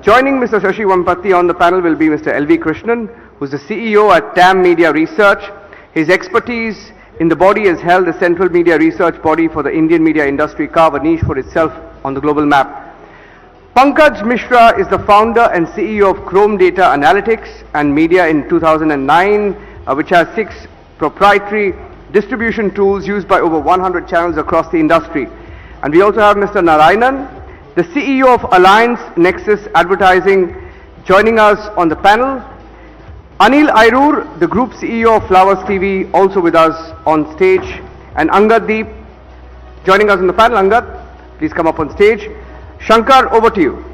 Joining Mr. Shashi Vempati on the panel will be Mr. L.V. Krishnan, who is the CEO at TAM Media Research. His expertise in the body has held the central media research body for the Indian media industry carve a niche for itself on the global map. Pankaj Mishra is the founder and CEO of Chrome Data Analytics and Media in 2009, which has 6 proprietary distribution tools used by over 100 channels across the industry. And we also have Mr. Narayanan, the CEO of Alliance Nexus Advertising, joining us on the panel. Anil Airur, the Group CEO of Flowers TV, also with us on stage. And Angad Deep, joining us on the panel. Angad, please come up on stage. Shankar, over to you.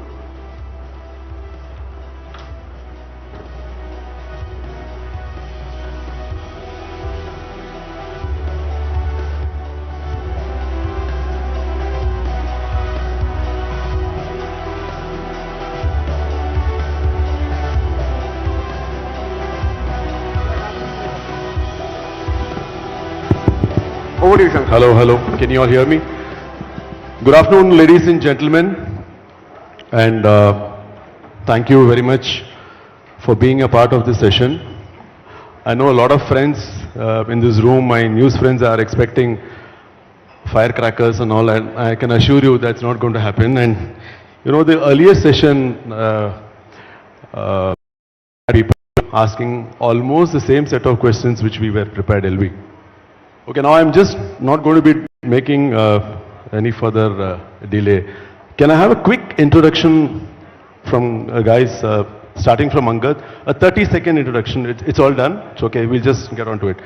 Over to you, Shankar. Hello. Can you all hear me? Good afternoon, ladies and gentlemen. And thank you very much for being a part of this session. I know a lot of friends in this room, my news friends, are expecting firecrackers and all, and I can assure you that's not going to happen. And you know, the earlier session, people asking almost the same set of questions which we were prepared, LV. Okay, now I'm just not going to be making any further delay. Can I have a quick introduction from guys, starting from Angad? A 30-second introduction. It's all done. It's okay. We'll just get on to it.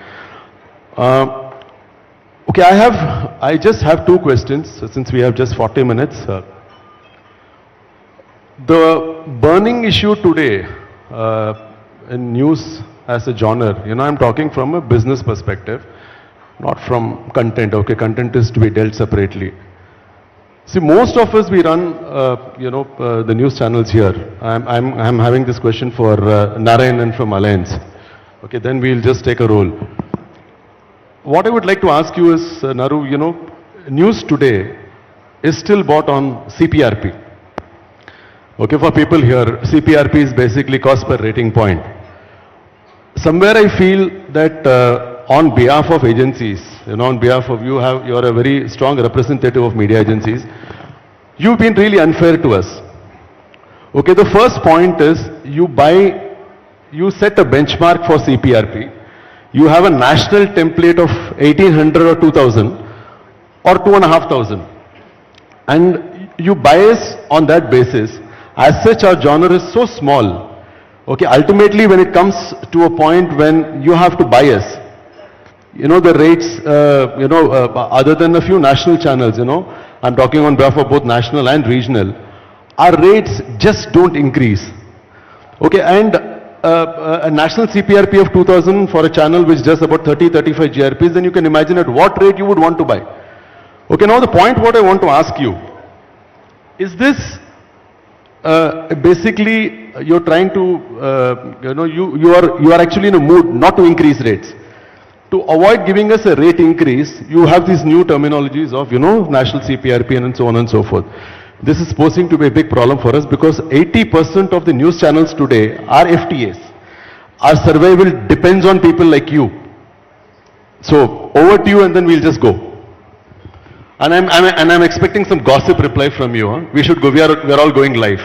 Okay, I just have 2 questions since we have just 40 minutes. The burning issue today in news as a genre, you know, I'm talking from a business perspective, not from content. Okay, content is to be dealt separately. See, most of us, we run, the news channels here. I'm having this question for Narayanan from Alliance. Okay, then we'll just take a roll. What I would like to ask you is, Naru, you know, news today is still bought on CPRP. Okay, for people here, CPRP is basically cost per rating point. Somewhere I feel that on behalf of agencies, you know, on behalf of you're a very strong representative of media agencies, you've been really unfair to us. Okay, the first point is you set a benchmark for CPRP. You have a national template of 1800 or 2000 or 2500, and you bias on that basis. As such, our genre is so small. Okay, ultimately when it comes to a point when you have to bias, you know, the rates, other than a few national channels, you know, I'm talking on behalf of both national and regional, our rates just don't increase. Okay, and a national CPRP of 2000 for a channel which does about 30-35 GRPs, then you can imagine at what rate you would want to buy. Okay, now the point what I want to ask you, is this basically you're trying to, you are actually in a mood not to increase rates. to avoid giving us a rate increase, you have these new terminologies of, national CPRP and so on and so forth. This is posing to be a big problem for us because 80% of the news channels today are FTAs. Our survival depends on people like you. So over to you and then we'll just go. And I'm expecting some gossip reply from you. Huh? We should go. We're all going live.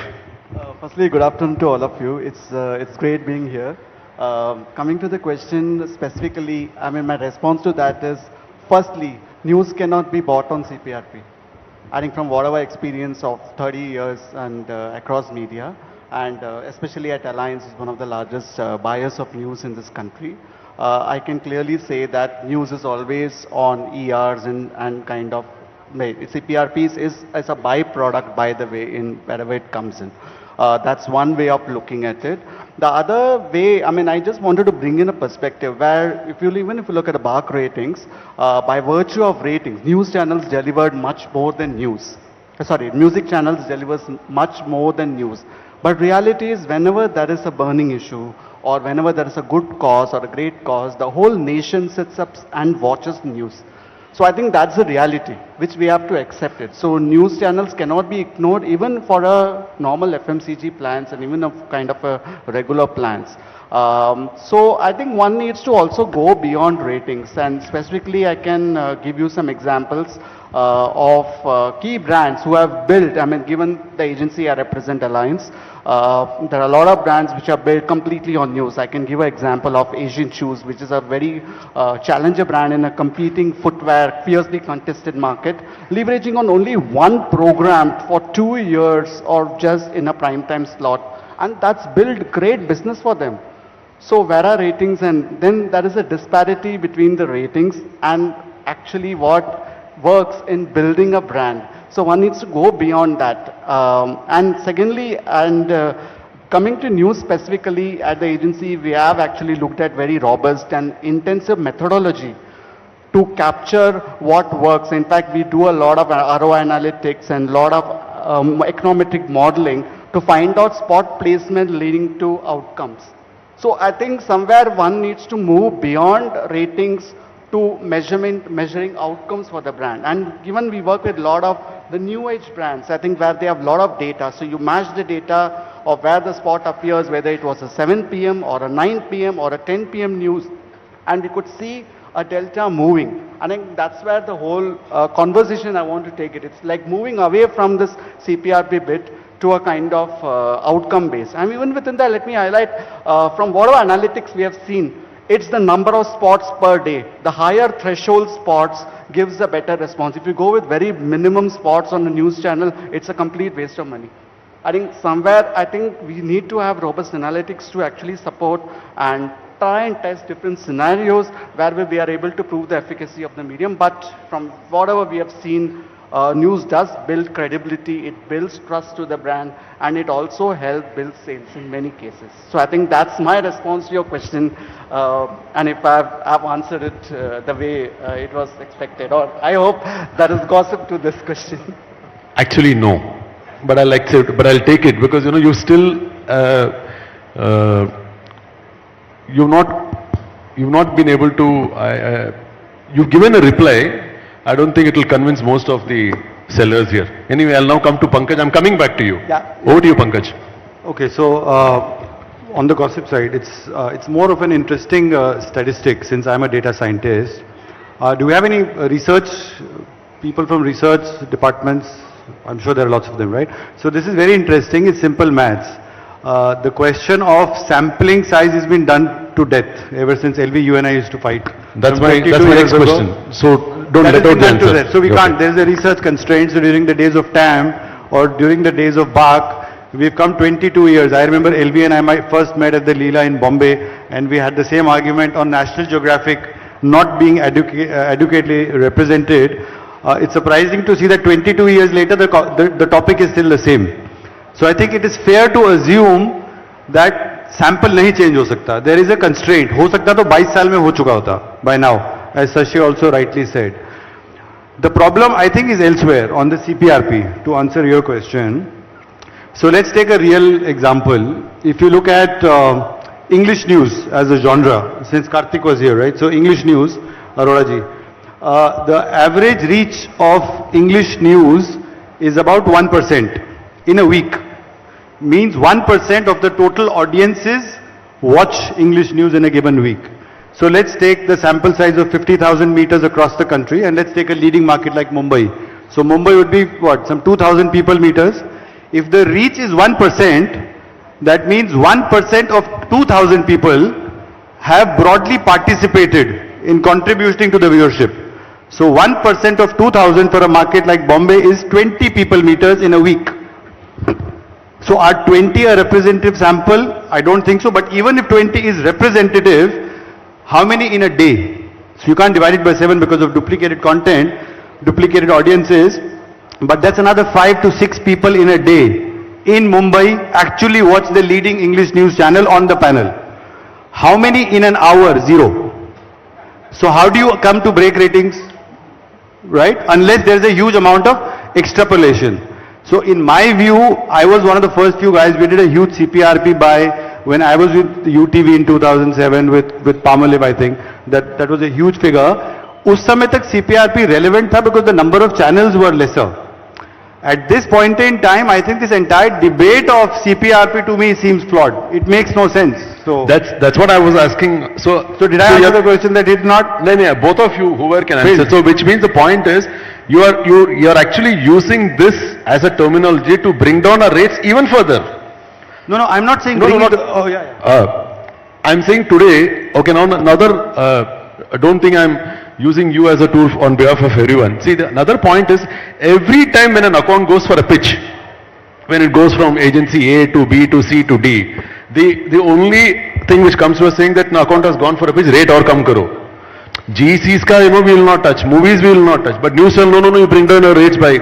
Firstly, good afternoon to all of you. It's great being here. Coming to the question specifically, my response to that is, firstly, news cannot be bought on CPRP. I think from whatever experience of 30 years and across media, and especially at Alliance, is one of the largest buyers of news in this country. I can clearly say that news is always on ERs and kind of CPRPs is as a byproduct, by the way, in wherever it comes in. That's one way of looking at it. The other way, I just wanted to bring in a perspective where even if you look at the BARC ratings, by virtue of ratings, news channels delivered much more than news. Music channels delivers much more than news. But reality is whenever there is a burning issue or whenever there is a good cause or a great cause, the whole nation sits up and watches news. So I think that's the reality, which we have to accept it. So news channels cannot be ignored even for a normal FMCG plans and even of kind of a regular plans. So I think one needs to also go beyond ratings, and specifically I can give you some examples of key brands who have built, given the agency I represent, Alliance, there are a lot of brands which are built completely on news. I can give an example of Asian Shoes, which is a very challenger brand in a competing footwear, fiercely contested market, leveraging on only one program for 2 years or just in a prime time slot. And that's built great business for them. So where are ratings? And then there is a disparity between the ratings and actually what works in building a brand. So one needs to go beyond that. And secondly, coming to news specifically at the agency, we have actually looked at very robust and intensive methodology to capture what works. In fact, we do a lot of ROI analytics and a lot of econometric modeling to find out spot placement leading to outcomes. So I think somewhere one needs to move beyond ratings to measuring outcomes for the brand. And given we work with a lot of the new age brands, I think where they have a lot of data. So you match the data of where the spot appears, whether it was a 7 p.m. or a 9 p.m. or a 10 p.m. news, and we could see a delta moving. I think that's where the whole conversation I want to take it. It's like moving away from this CPRP bit to a kind of outcome base. And even within that, let me highlight from whatever analytics we have seen, it's the number of spots per day. The higher threshold spots gives a better response. If you go with very minimum spots on the news channel, it's a complete waste of money. I think we need to have robust analytics to actually support and try and test different scenarios where we are able to prove the efficacy of the medium. But from whatever we have seen, news does build credibility, it builds trust to the brand, and it also helps build sales in many cases. So I think that's my response to your question, and if I've answered it the way it was expected, or I hope that is gossip to this question. Actually, no. But I'll accept, but I'll take it because, you still, you've not been able to, you've given a reply. I don't think it will convince most of the sellers here. Anyway, I'll now come to Pankaj. I'm coming back to you. Yeah. Over to you, Pankaj. Okay, so on the gossip side, it's more of an interesting statistic since I'm a data scientist. Do we have any research, people from research departments? I'm sure there are lots of them, right? So this is very interesting. It's simple maths. The question of sampling size has been done to death ever since LV, you and I used to fight. That's my next question. So don't let out the answer. So we can't. There is a research constraint. So during the days of TAM or during the days of BARC, we've come 22 years. I remember LV and I first met at the Leela in Bombay, and we had the same argument on National Geographic not being adequately represented. It's surprising to see that 22 years later the topic is still the same. So I think it is fair to assume that sample nahi change ho sakta. There is a constraint. Ho sakta to 22 saal mein ho chuka hota by now, as Sashi also rightly said. The problem I think is elsewhere on the CPRP, to answer your question. So let's take a real example. If you look at English news as a genre, since Karthik was here, right? So English news, Arora ji. The average reach of English news is about 1% in a week. Means 1% of the total audiences watch English news in a given week. So let's take the sample size of 50,000 meters across the country, and let's take a leading market like Mumbai. So Mumbai would be what, some 2,000 people meters. If the reach is 1%, that means 1% of 2,000 people have broadly participated in contributing to the viewership. So 1% of 2,000 for a market like Bombay is 20 people meters in a week. So are 20 a representative sample? I don't think so, but even if 20 is representative, how many in a day? So you can't divide it by 7 because of duplicated content, duplicated audiences, but that's another 5 to 6 people in a day in Mumbai actually watch the leading English news channel on the panel. How many in an hour? 0. So how do you come to break ratings? Right? Unless there's a huge amount of extrapolation. So in my view, I was one of the first few guys. We did a huge CPRP buy when I was with UTV in 2007 with Palmolive, I think. That was a huge figure. Us samay tak CPRP relevant tha because the number of channels were lesser. At this point in time, I think this entire debate of CPRP to me seems flawed. It makes no sense. So that's what I was asking. So did I answer the question that it's not? No, both of you, whoever can answer. So which means the point is, you are actually using this as a terminology to bring down our rates even further. No, I'm not saying. Oh yeah. I'm saying today. Okay, now another. Don't think I'm using you as a tool on behalf of everyone. See, another point is, every time when an account goes for a pitch, when it goes from agency A to B to C to D, the only thing which comes to us saying that an account has gone for a pitch, rate or kam karo. GCs ka, we will not touch, movies we will not touch, but news channel, no, you bring down your rates by,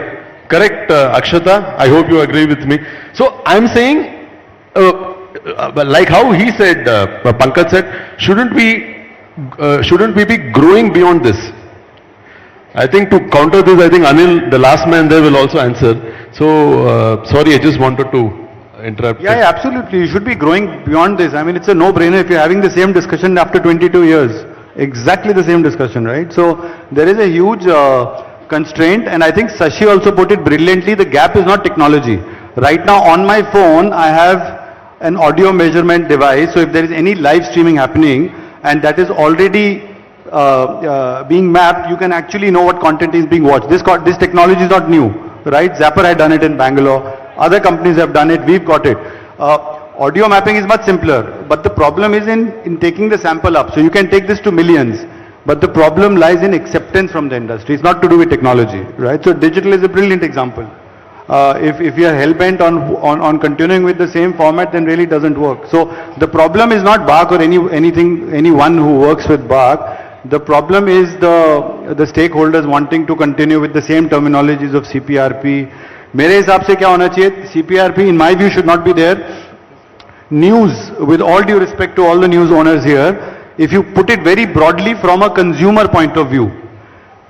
correct, Akshata? I hope you agree with me. So I'm saying, like how he said, Pankaj said, shouldn't we be growing beyond this? I think to counter this, I think Anil, the last man there, will also answer. So, sorry, I just wanted to interrupt. Yeah, absolutely. You should be growing beyond this. I mean, it's a no-brainer if you're having the same discussion after 22 years. Exactly the same discussion, right? So, there is a huge constraint, and I think Sashi also put it brilliantly. The gap is not technology. Right now, on my phone, I have an audio measurement device. So, if there is any live streaming happening, and that is already being mapped, you can actually know what content is being watched. This technology is not new, right? Zapper had done it in Bangalore. Other companies have done it. We've got it. Audio mapping is much simpler, but the problem is in taking the sample up. So you can take this to millions, but the problem lies in acceptance from the industry. It's not to do with technology, right? So digital is a brilliant example. If you are hell-bent on continuing with the same format, then really doesn't work. So the problem is not BARC or anyone who works with BARC. The problem is the stakeholders wanting to continue with the same terminologies of CPRP. मेरे हिसाब से क्या होना चाहिए? CPRP, in my view, should not be there. News, with all due respect to all the news owners here, if you put it very broadly from a consumer point of view,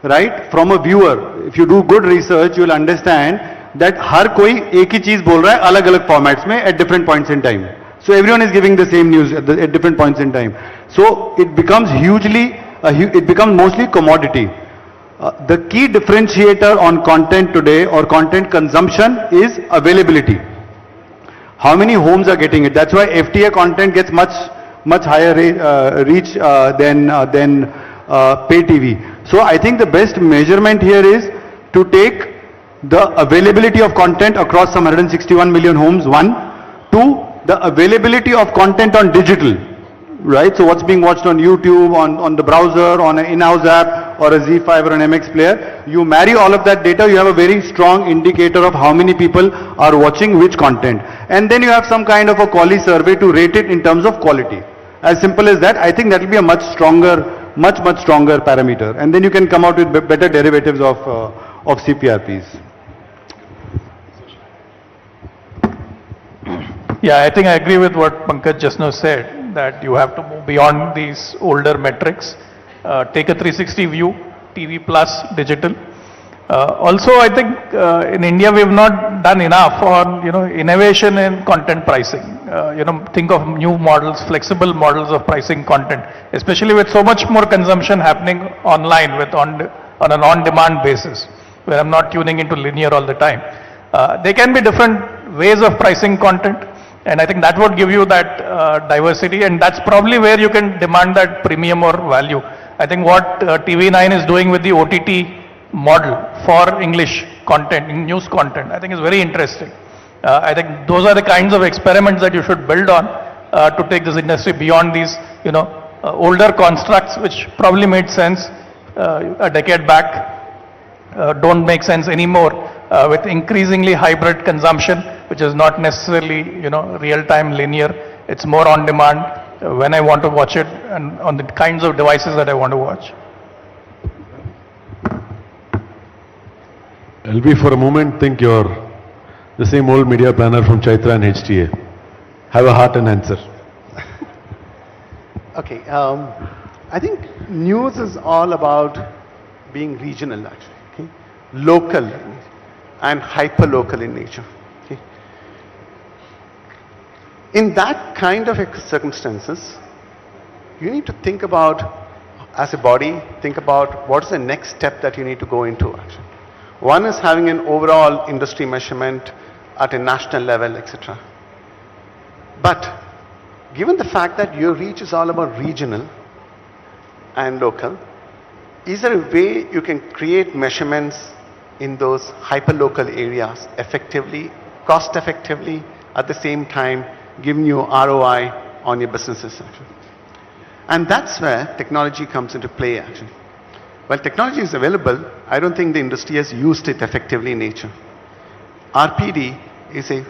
right? From a viewer, if you do good research, you will understand that हर कोई एक ही चीज बोल रहा है अलग अलग formats में at different points in time. So everyone is giving the same news at different points in time. So it becomes it becomes mostly commodity. The key differentiator on content today or content consumption is availability. How many homes are getting it? That's why FTA content gets much higher reach than pay TV. So I think the best measurement here is to take the availability of content across some 161 million homes, 1. 2, the availability of content on digital, right? So what's being watched on YouTube, on the browser, on an in-house app, or a Z5 or an MX player. You marry all of that data, you have a very strong indicator of how many people are watching which content. And then you have some kind of a quality survey to rate it in terms of quality. As simple as that. I think that will be a much stronger parameter. And then you can come out with better derivatives of CPRPs. Yeah, I think I agree with what Pankaj just now said, that you have to move beyond these older metrics. Take a 360 view, TV plus digital. Also, I think in India we have not done enough on innovation in content pricing. Think of new models, flexible models of pricing content, especially with so much more consumption happening online on an on-demand basis, where I'm not tuning into linear all the time. There can be different ways of pricing content, and I think that would give you that diversity, and that's probably where you can demand that premium or value. I think what TV9 is doing with the OTT model for English content, news content, I think is very interesting. I think those are the kinds of experiments that you should build on to take this industry beyond these, older constructs which probably made sense a decade back, don't make sense anymore with increasingly hybrid consumption, which is not necessarily, real-time linear. It's more on demand when I want to watch it and on the kinds of devices that I want to watch. LB, for a moment, think you're the same old media planner from Chaitra and HTA. Have a heart and answer. Okay, I think news is all about being regional actually, okay? Local and hyper-local in nature. Okay? In that kind of circumstances, you need to think about, as a body, think about what is the next step that you need to go into actually. One is having an overall industry measurement at a national level, etc. But given the fact that your reach is all about regional and local, is there a way you can create measurements in those hyper-local areas effectively, cost-effectively, at the same time giving you ROI on your businesses actually? And that's where technology comes into play actually. While technology is available, I don't think the industry has used it effectively in nature. RPD is a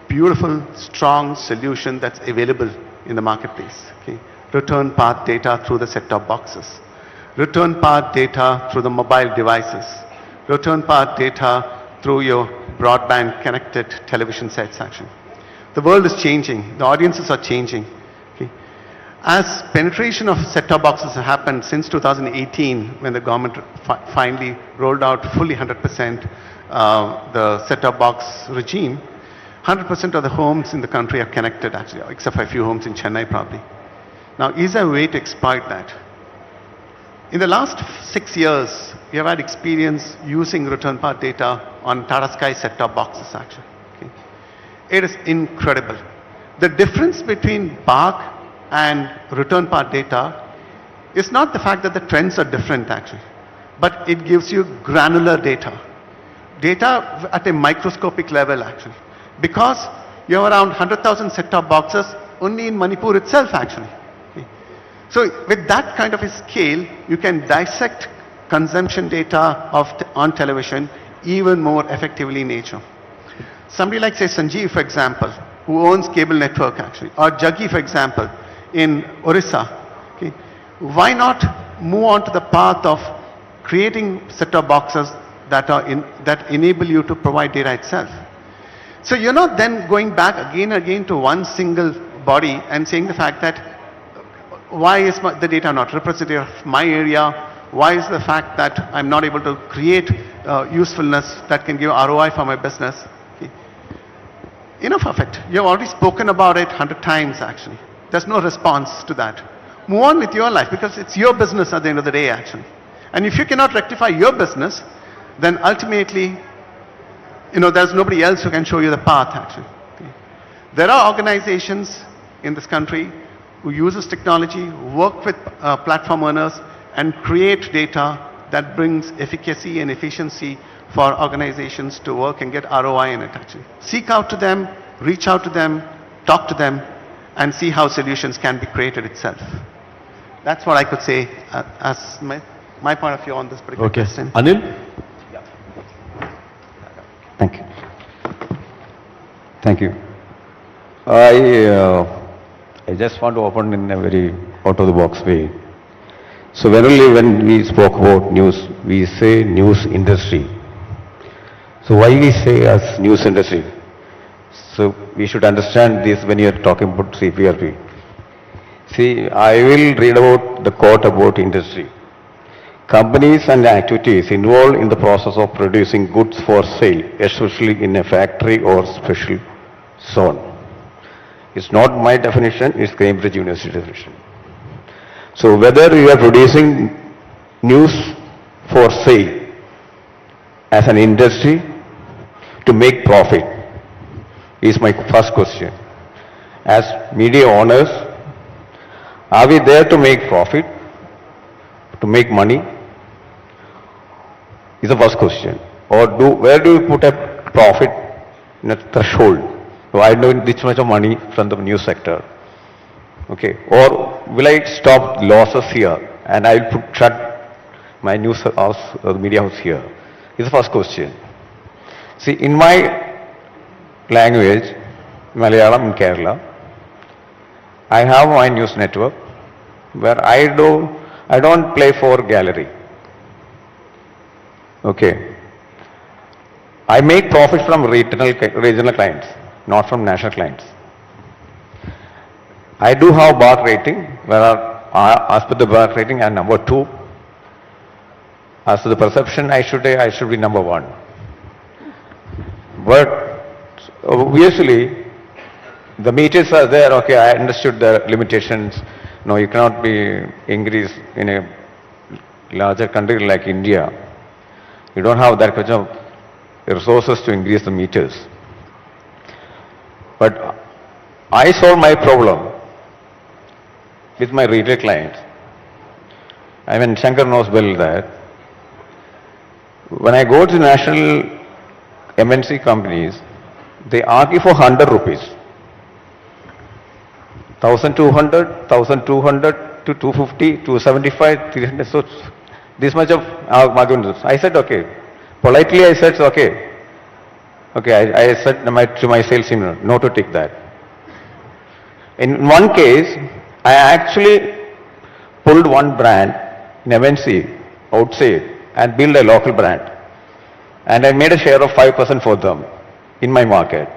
beautiful, strong solution that's available in the marketplace. Okay? Return path data through the set-top boxes. Return path data through the mobile devices. Return path data through your broadband connected television sets actually. The world is changing. The audiences are changing. Okay? As penetration of set-top boxes has happened since 2018, when the government finally rolled out fully 100% the set-top box regime, 100% of the homes in the country are connected actually, except for a few homes in Chennai probably. Now, is there a way to exploit that? In the last 6 years, we have had experience using return path data on Tata Sky set-top boxes actually. Okay? It is incredible. The difference between BARC and return path data is not the fact that the trends are different actually, but it gives you granular data. Data at a microscopic level actually. Because you have around 100,000 set-top boxes only in Manipur itself actually. Okay. So with that kind of a scale, you can dissect consumption data on television even more effectively in nature. Somebody like say Sanjeev, for example, who owns cable network actually, or Jaggi, for example, in Orissa, okay, why not move on to the path of creating set-top boxes that enable you to provide data itself? So you're not then going back again and again to one single body and saying the fact that why is the data not representative of my area? Why is the fact that I'm not able to create usefulness that can give ROI for my business? Okay. Enough of it. You've already spoken about it 100 times actually. There's no response to that. Move on with your life because it's your business at the end of the day actually. And if you cannot rectify your business, then ultimately, there's nobody else who can show you the path actually. Okay. There are organizations in this country who uses technology, work with platform owners and create data that brings efficacy and efficiency for organizations to work and get ROI in it actually. Seek out to them, reach out to them, talk to them, and see how solutions can be created itself. That's what I could say as my point of view on this particular question. Anil? Thank you. Thank you. I just want to open in a very out-of-the-box way. So when we spoke about news, we say news industry. So why we say as news industry? So we should understand this when you are talking about CPRP. See, I will read about the quote about industry. companies and activities involved in the process of producing goods for sale, especially in a factory or special zone. It's not my definition, it's Cambridge University definition. So whether you are producing news for sale as an industry to make profit is my first question. As media owners, are we there to make profit, to make money? Is the first question. Or where do we put a profit in a threshold? So I know this much of money from the news sector. Okay. Or will I stop losses here and I'll shut my news house or the media house here? Is the first question. See, in my language, Malayalam in Kerala, I have my news network where I don't play for gallery. Okay. I make profit from regional clients, not from national clients. I do have bar rating, where as per the bar rating I am number 2. As to the perception, I should be number 1. But obviously, the meters are there. Okay, I understood the limitations. No, you cannot be increased in a larger country like India. You don't have that much of resources to increase the meters. But I solved my problem with my retail clients. I mean, Shankar knows well that when I go to national MNC companies, they argue for 100 rupees. 1,200 to 250, 275, 300. So this much of argument. I said, okay. Politely I said, okay. Okay, I said to my sales team, no to take that. In one case, I actually pulled one brand in MNC outside and built a local brand. And I made a share of 5% for them in my market,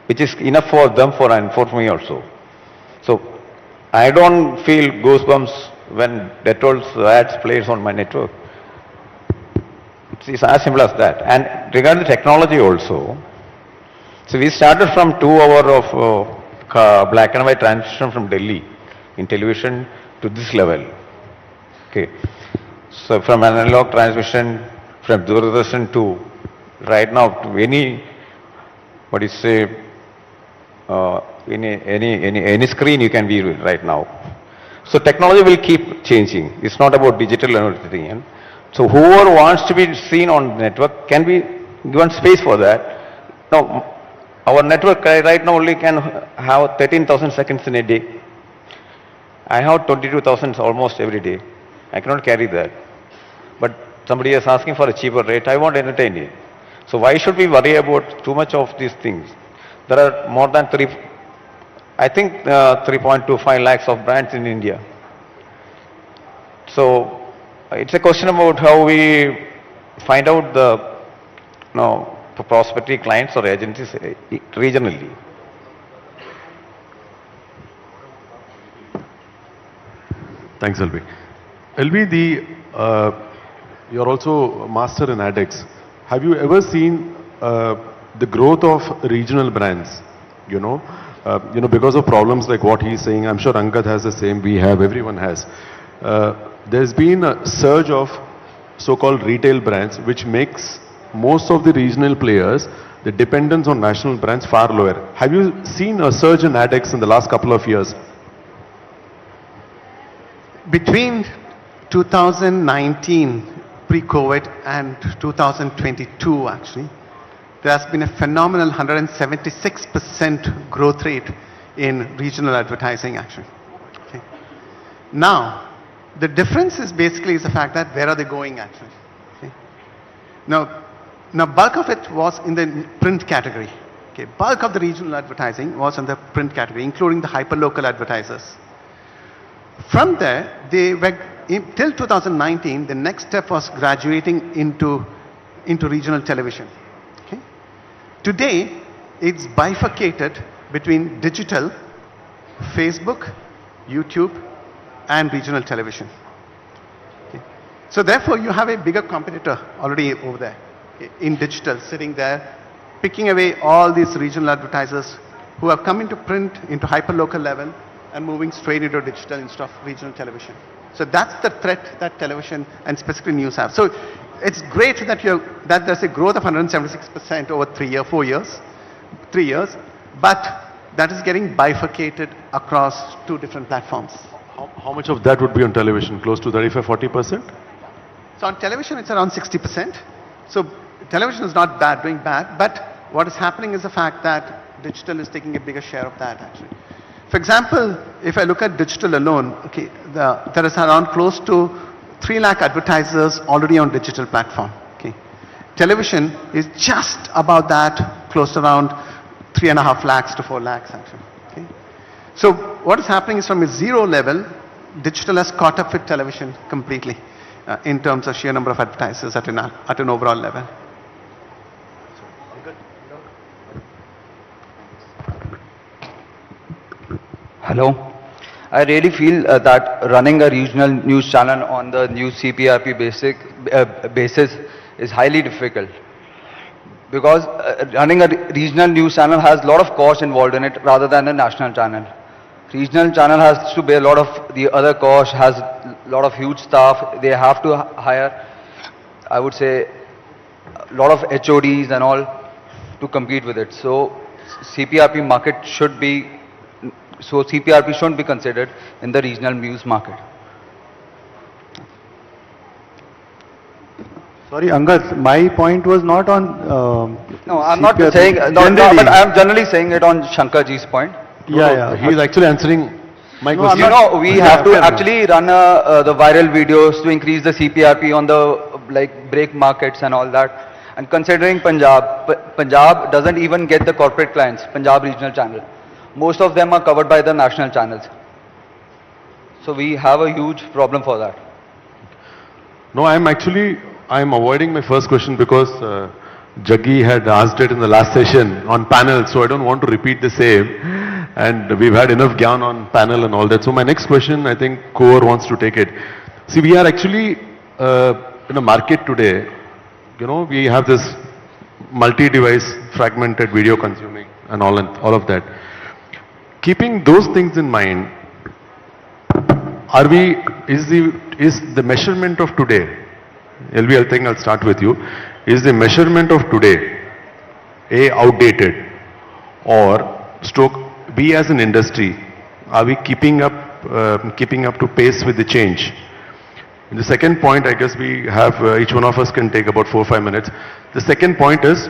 which is enough for them and for me also. So I don't feel goosebumps when Dettol's ads plays on my network. It's as simple as that. And regarding the technology also, so we started from 2 hours of black and white transition from Delhi in television to this level. Okay. So from analog transmission, from Doordarshan to right now to any, what do you say, any screen you can be right now. So technology will keep changing. It's not about digital and everything. So whoever wants to be seen on the network can be given space for that. Now, our network right now only can have 13,000 seconds in a day. I have 22,000 almost every day. I cannot carry that. But somebody is asking for a cheaper rate, I won't entertain it. So why should we worry about too much of these things? There are more than 3.25 lakhs of brands in India. So it's a question about how we find out the prosperity clients or agencies regionally. Thanks, LB. LB, you're also a master in ADEX. Have you ever seen the growth of regional brands? Because of problems like what he's saying, I'm sure Angad has the same, we have, everyone has. There's been a surge of so-called retail brands, which makes most of the regional players, the dependence on national brands far lower. Have you seen a surge in ADEX in the last couple of years? Between 2019, pre-COVID, and 2022 actually, there has been a phenomenal 176% growth rate in regional advertising actually. Okay. Now, the difference is basically the fact that where are they going actually. Okay. Now bulk of it was in the print category. Okay. Bulk of the regional advertising was in the print category, including the hyperlocal advertisers. From there, they were, till 2019, the next step was graduating into regional television. Okay. Today, it's bifurcated between digital, Facebook, YouTube, and regional television. Okay. So therefore, you have a bigger competitor already over there in digital, sitting there, picking away all these regional advertisers who have come into print, into hyper-local level, and moving straight into digital instead of regional television. So that's the threat that television and specifically news have. So it's great that there's a growth of 176% over 3 years, but that is getting bifurcated across 2 different platforms. How much of that would be on television? Close to 35-40%? So on television, it's around 60%. So television is not bad, doing bad, but what is happening is the fact that digital is taking a bigger share of that actually. For example, if I look at digital alone, okay, there is around close to 3 lakh advertisers already on digital platform. Okay. Television is just about that, close to around 3.5 lakhs to 4 lakhs actually. Okay. So what is happening is from a zero level, digital has caught up with television completely in terms of sheer number of advertisers at an overall level. Hello. I really feel that running a regional news channel on the new CPRP basis is highly difficult. Because running a regional news channel has a lot of cost involved in it rather than a national channel. Regional channel has to bear a lot of the other costs, has a lot of huge staff. They have to hire, I would say, a lot of HODs and all to compete with it. So CPRP market should be, CPRP shouldn't be considered in the regional news market. Sorry, Angad, my point was not on. No, I'm not saying, but I'm generally saying it on Shankarji's point. Yeah, he is actually answering my question. You know, we have to actually run the viral videos to increase the CPRP on the break markets and all that. And considering Punjab doesn't even get the corporate clients, Punjab regional channel. Most of them are covered by the national channels. So we have a huge problem for that. No, I'm avoiding my first question because Jaggi had asked it in the last session on panel, so I don't want to repeat the same. And we've had enough gyan on panel and all that. So my next question, I think Kaur wants to take it. See, we are actually in a market today, you know, we have this multi-device fragmented video consuming and all of that. Keeping those things in mind, is the measurement of today, LV, I think I'll start with you, is the measurement of today outdated, or we as an industry, are we keeping up to pace with the change? And the second point, I guess we have, each one of us can take about 4 or 5 minutes. The second point is,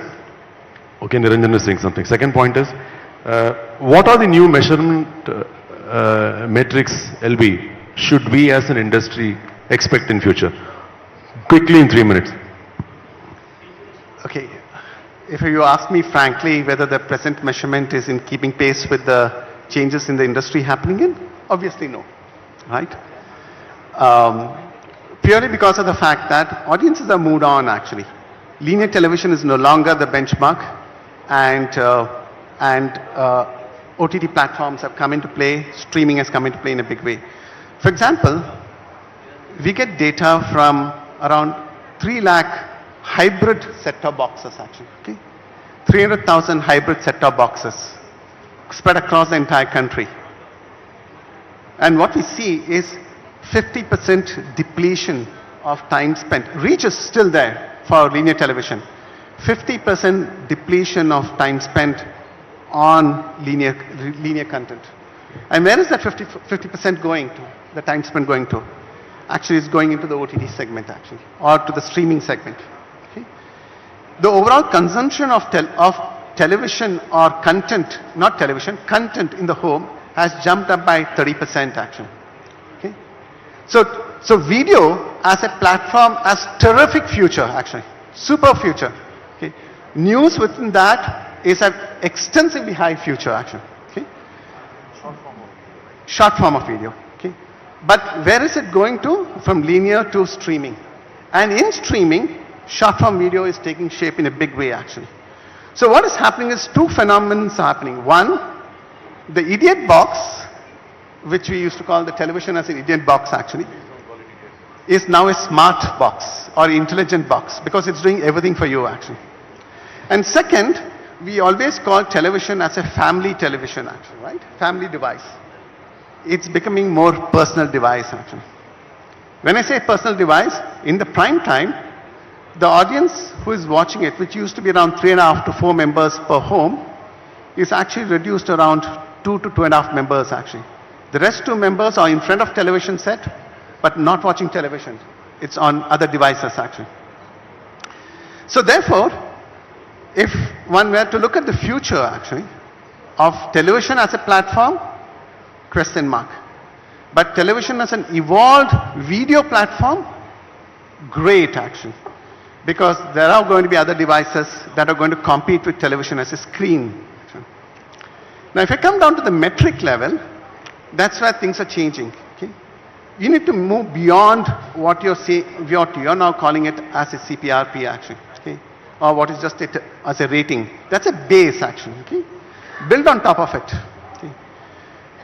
okay, Niranjan is saying something. Second point is, what are the new measurement metrics, LB, should we as an industry expect in future? Quickly in 3 minutes. Okay. If you ask me frankly whether the present measurement is in keeping pace with the changes in the industry happening in, obviously no, right? Purely because of the fact that audiences have moved on actually. Linear television is no longer the benchmark, and OTT platforms have come into play, streaming has come into play in a big way. For example, we get data from around 3 lakh hybrid set-top boxes actually, okay? 300,000 hybrid set-top boxes spread across the entire country. And what we see is 50% depletion of time spent. Reach is still there for linear television. 50% depletion of time spent on linear content. And where is that 50% going to, the time spent going to? Actually, it's going into the OTT segment actually, or to the streaming segment. Okay? The overall consumption of television or content, not television, content in the home has jumped up by 30% actually. Okay? So video as a platform has terrific future actually, super future. Okay? News within that is an extensively high future actually. Okay? Short form of video. Okay? But where is it going to? From linear to streaming. And in streaming, short form video is taking shape in a big way actually. So what is happening is 2 phenomena are happening. One, the idiot box, which we used to call the television as an idiot box actually. is now a smart box or intelligent box because it's doing everything for you actually. And second, we always call television as a family television actually, right? Family device. It's becoming more personal device actually. When I say personal device, in the prime time, the audience who is watching it, which used to be around 3.5 to 4 members per home, is actually reduced around 2 to 2.5 members actually. The rest 2 members are in front of television set, but not watching television. It's on other devices actually. So therefore, if one were to look at the future actually of television as a platform, question mark. But television as an evolved video platform, great actually. Because there are going to be other devices that are going to compete with television as a screen. Now if I come down to the metric level, that's where things are changing. Okay? You need to move beyond what you're now calling it as a CPRP actually. Okay? Or what is just as a rating. That's a base actually. Okay? Build on top of it. Okay?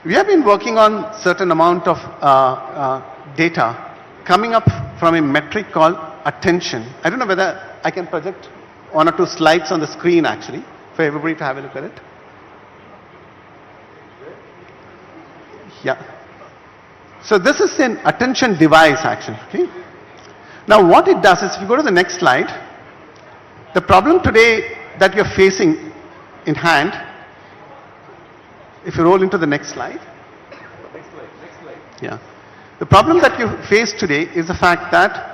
We have been working on certain amount of data coming up from a metric called attention. I don't know whether I can project 1 or 2 slides on the screen actually for everybody to have a look at it. Yeah. So this is an attention device actually. Okay? Now what it does is, if you go to the next slide, the problem today that you're facing in hand, if you roll into the next slide. Next slide. Yeah. The problem that you face today is the fact that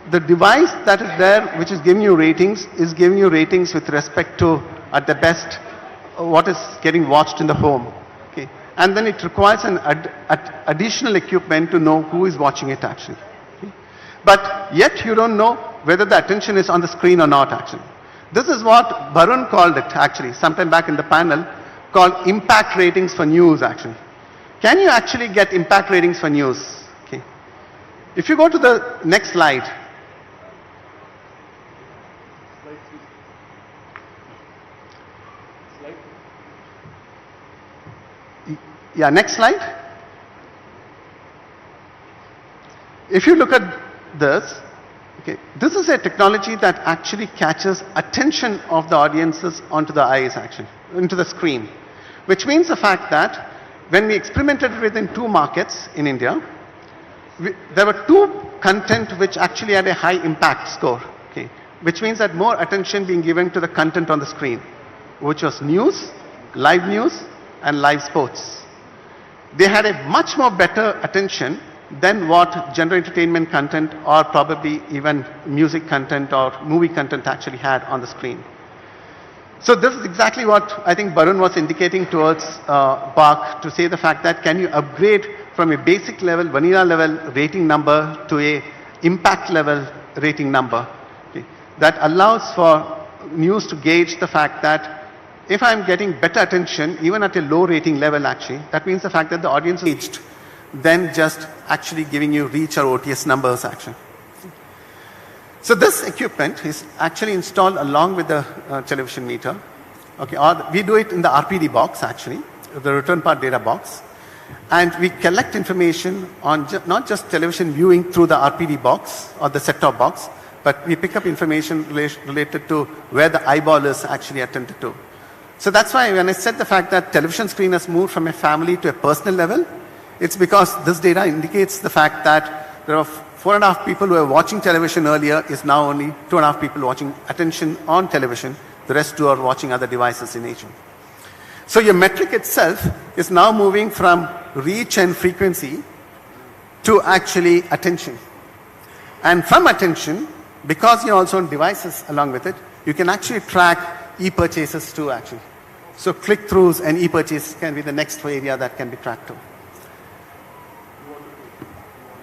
the device that is there, which is giving you ratings, is giving you ratings with respect to, at the best, what is getting watched in the home. Okay. And then it requires an additional equipment to know who is watching it actually. Okay. But yet you don't know whether the attention is on the screen or not actually. This is what Barun called it actually, sometime back in the panel, called impact ratings for news actually. Can you actually get impact ratings for news? Okay. If you go to the next slide. Yeah, next slide. If you look at this, okay, this is a technology that actually catches attention of the audiences onto the eyes actually, into the screen. Which means the fact that when we experimented within 2 markets in India, there were 2 content which actually had a high impact score. Okay, which means that more attention being given to the content on the screen, which was news, and live sports. They had a much more better attention than what general entertainment content or probably even music content or movie content actually had on the screen. So this is exactly what I think Barun was indicating towards Bach, to say the fact that can you upgrade from a basic level, vanilla level rating number to a impact level rating number. Okay. That allows for news to gauge the fact that if I'm getting better attention, even at a low rating level actually, that means the fact that the audience is reached, then just actually giving you reach or OTS numbers actually. So this equipment is actually installed along with the television meter. Okay, or we do it in the RPD box actually, the return part data box. And we collect information on not just television viewing through the RPD box or the set-top box, but we pick up information related to where the eyeball is actually attended to. So that's why when I said the fact that television screen has moved from a family to a personal level, it's because this data indicates the fact that there are 4.5 people who were watching television earlier is now only 2.5 people watching attention on television. The rest 2 are watching other devices in nature. So your metric itself is now moving from reach and frequency to actually attention. And from attention, because you're also on devices along with it, you can actually track e-purchases too actually. So click-throughs and e-purchases can be the next area that can be tracked too.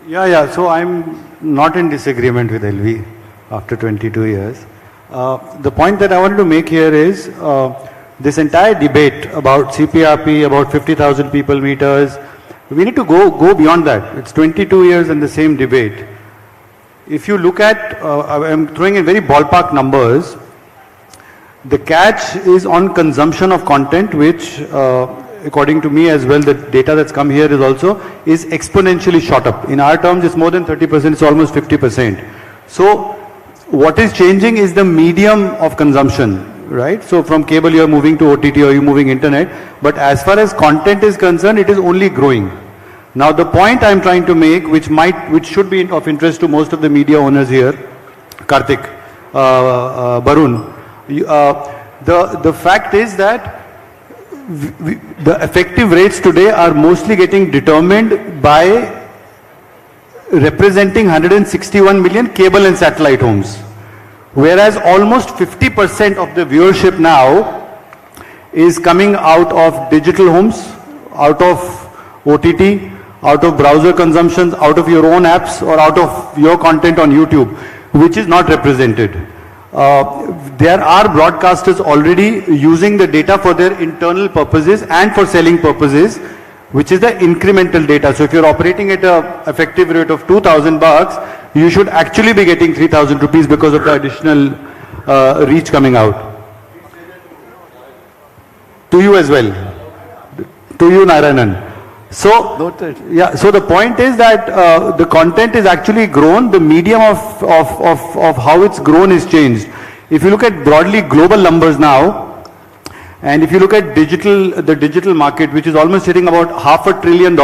Yeah, so I'm not in disagreement with LV after 22 years. The point that I wanted to make here is this entire debate about CPRP, about 50,000 people meters, we need to go beyond that. It's 22 years in the same debate. If you look at, I'm throwing in very ballpark numbers, the catch is on consumption of content which according to me as well, the data that's come here is exponentially shot up. In our terms, it's more than 30%, it's almost 50%. So what is changing is the medium of consumption, right? So from cable you're moving to OTT or you're moving internet, but as far as content is concerned, it is only growing. Now the point I'm trying to make, which should be of interest to most of the media owners here, Karthik, Barun, the fact is that the effective rates today are mostly getting determined by representing 161 million cable and satellite homes. Whereas almost 50% of the viewership now is coming out of digital homes, out of OTT, out of browser consumptions, out of your own apps or out of your content on YouTube, which is not represented. There are broadcasters already using the data for their internal purposes and for selling purposes, which is the incremental data. So if you're operating at an effective rate of $2,000, you should actually be getting 3,000 rupees because of the additional reach coming out. To you as well. To you, Narayanan. So, yeah, so the point is that the content is actually grown, the medium of how it's grown is changed. If you look at broadly global numbers now, and if you look at the digital market, which is almost hitting about $500 billion,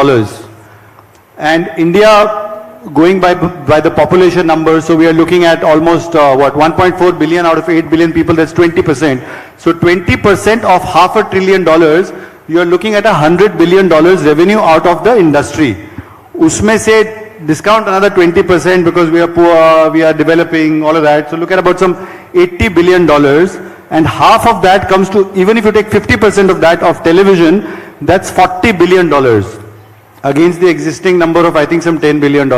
and India going by the population numbers, so we are looking at almost 1.4 billion out of 8 billion people, that's 20%. So 20% of $500 billion, you are looking at $100 billion revenue out of the industry. Usme se discount another 20% because we are poor, we are developing, all of that. So look at about some $80 billion. And half of that comes to, even if you take 50% of that of television, that's $40 billion against the existing number of, I think, some $10 billion.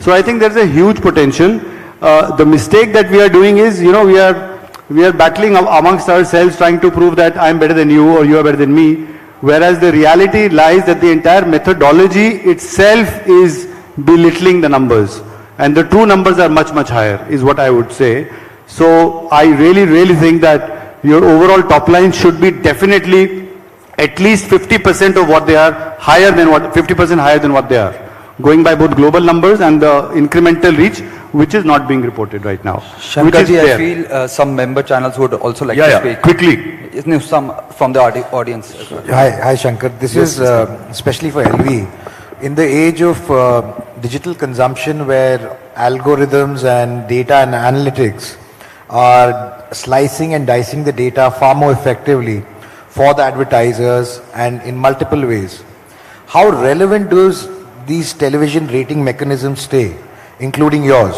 So I think there's a huge potential. The mistake that we are doing is, you know, we are battling amongst ourselves trying to prove that I'm better than you or you are better than me. Whereas the reality lies that the entire methodology itself is belittling the numbers. And the true numbers are much, much higher, is what I would say. So I really think that your overall top line should be definitely at least 50% of what they are, 50% higher than what they are, going by both global numbers and the incremental reach, which is not being reported right now. Shankarji, I feel some member channels would also like to speak. Quickly. Some from the audience as well. Hi Shankar. This is especially for LV. In the age of digital consumption where algorithms and data and analytics are slicing and dicing the data far more effectively for the advertisers and in multiple ways, how relevant does these television rating mechanisms stay, including yours?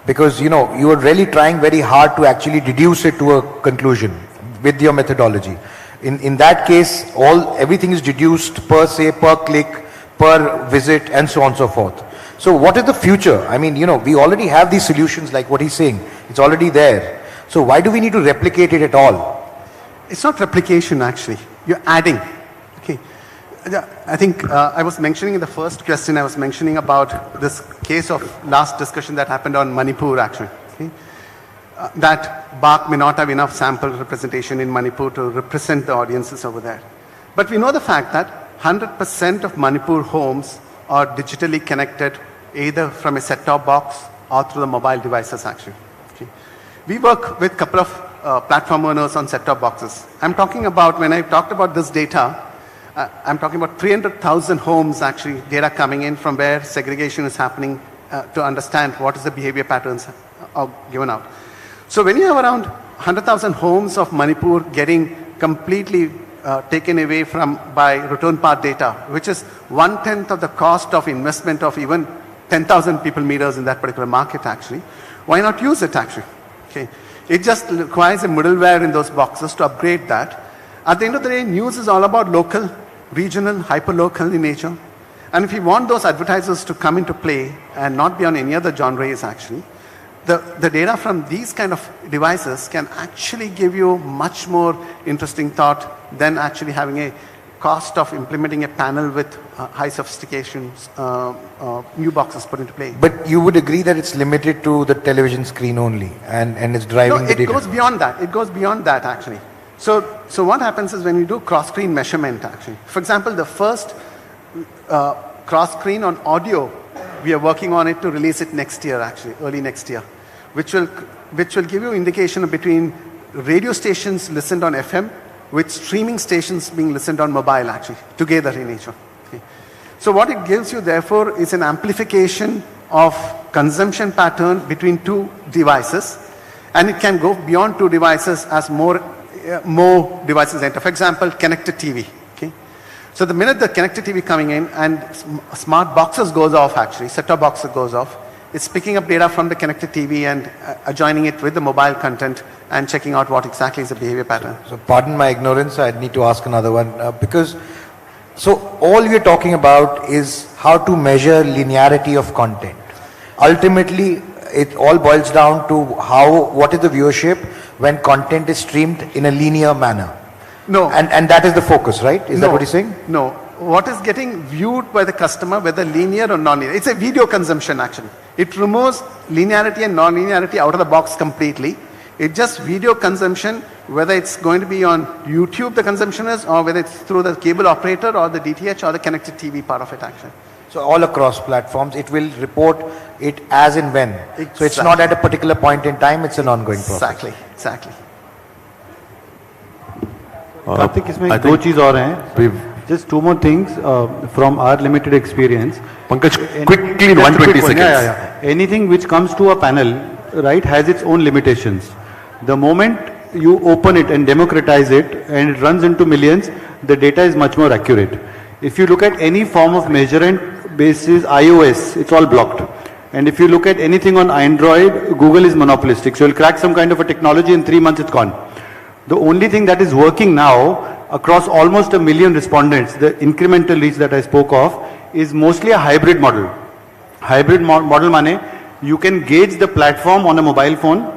Because, you know, you are really trying very hard to actually deduce it to a conclusion with your methodology. In that case, everything is deduced per se, per click, per visit, and so on and so forth. So what is the future? I mean, you know, we already have these solutions like what he's saying. It's already there. So why do we need to replicate it at all? It's not replication actually. You're adding. Okay. I think I was mentioning in the first question, I was mentioning about this case of last discussion that happened on Manipur actually. Okay. That BARC may not have enough sample representation in Manipur to represent the audiences over there. But we know the fact that 100% of Manipur homes are digitally connected either from a set-top box or through the mobile devices actually. Okay. We work with a couple of platform owners on set-top boxes. I'm talking about, when I talked about this data, I'm talking about 300,000 homes actually, data coming in from where segregation is happening to understand what is the behavior patterns are given out. So when you have around 100,000 homes of Manipur getting completely taken away by return path data, which is 1/10 of the cost of investment of even 10,000 people meters in that particular market actually, why not use it actually? Okay. It just requires a middleware in those boxes to upgrade that. At the end of the day, news is all about local, regional, hyper-local in nature. And if you want those advertisers to come into play and not be on any other genres actually, the data from these kind of devices can actually give you much more interesting thought than actually having a cost of implementing a panel with high sophistication new boxes put into play. But you would agree that it's limited to the television screen only and it's driving the data? No, it goes beyond that. It goes beyond that actually. So what happens is when we do cross-screen measurement actually, for example, the first cross-screen on audio, we are working on it to release it next year actually, early next year, which will give you indication between radio stations listened on FM with streaming stations being listened on mobile actually, together in nature. Okay. So what it gives you therefore is an amplification of consumption pattern between two devices, and it can go beyond two devices as more devices enter. For example, connected TV. Okay? So the minute the connected TV coming in and smart boxes goes off actually, set-top boxes goes off, it's picking up data from the connected TV and adjoining it with the mobile content and checking out what exactly is the behavior pattern. So pardon my ignorance, I need to ask another one because so all we are talking about is how to measure linearity of content. Ultimately, it all boils down to what is the viewership when content is streamed in a linear manner. No. And that is the focus, right? Is that what you're saying? No. What is getting viewed by the customer, whether linear or non-linear? It's a video consumption actually. It removes linearity and non-linearity out of the box completely. It's just video consumption, whether it's going to be on YouTube, the consumption is, or whether it's through the cable operator or the DTH or the connected TV part of it actually. So all across platforms, it will report it as and when. Exactly. So it's not at a particular point in time, it's an ongoing process. Exactly. Karthik, इसमें दो चीज और हैं. Just two more things from our limited experience. Pankaj, quickly in 120 seconds. Anything which comes to a panel, right, has its own limitations. The moment you open it and democratize it and it runs into millions, the data is much more accurate. If you look at any form of measurement basis iOS, it's all blocked. And if you look at anything on Android, Google is monopolistic. So you'll crack some kind of a technology, in 3 months it's gone. The only thing that is working now across almost 1 million respondents, the incremental reach that I spoke of, is mostly a hybrid model. Hybrid model mane, you can gauge the platform on a mobile phone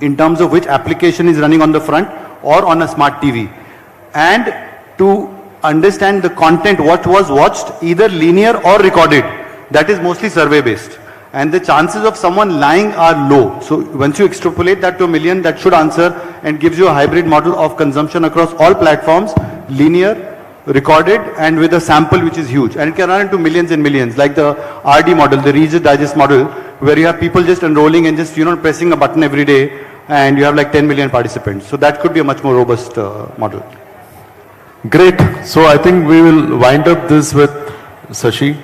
in terms of which application is running on the front or on a smart TV. And to understand the content, what was watched, either linear or recorded, that is mostly survey based. And the chances of someone lying are low. So once you extrapolate that to 1 million, that should answer and gives you a hybrid model of consumption across all platforms, linear, recorded, and with a sample which is huge. And it can run into millions and millions, like the RD model, the Reader Digest model, where you have people just enrolling and just, pressing a button every day, and you have like 10 million participants. So that could be a much more robust model. Great. So I think we will wind up this with Sashi.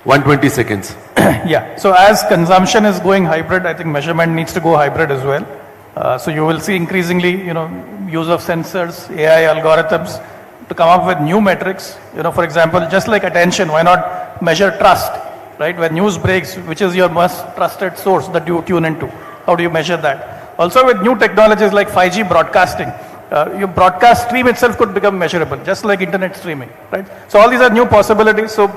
120 seconds. Yeah. So as consumption is going hybrid, I think measurement needs to go hybrid as well. So you will see increasingly, use of sensors, AI algorithms to come up with new metrics. For example, just like attention, why not measure trust, right? When news breaks, which is your most trusted source that you tune into? How do you measure that? Also with new technologies like 5G broadcasting, your broadcast stream itself could become measurable, just like internet streaming, right? So all these are new possibilities. So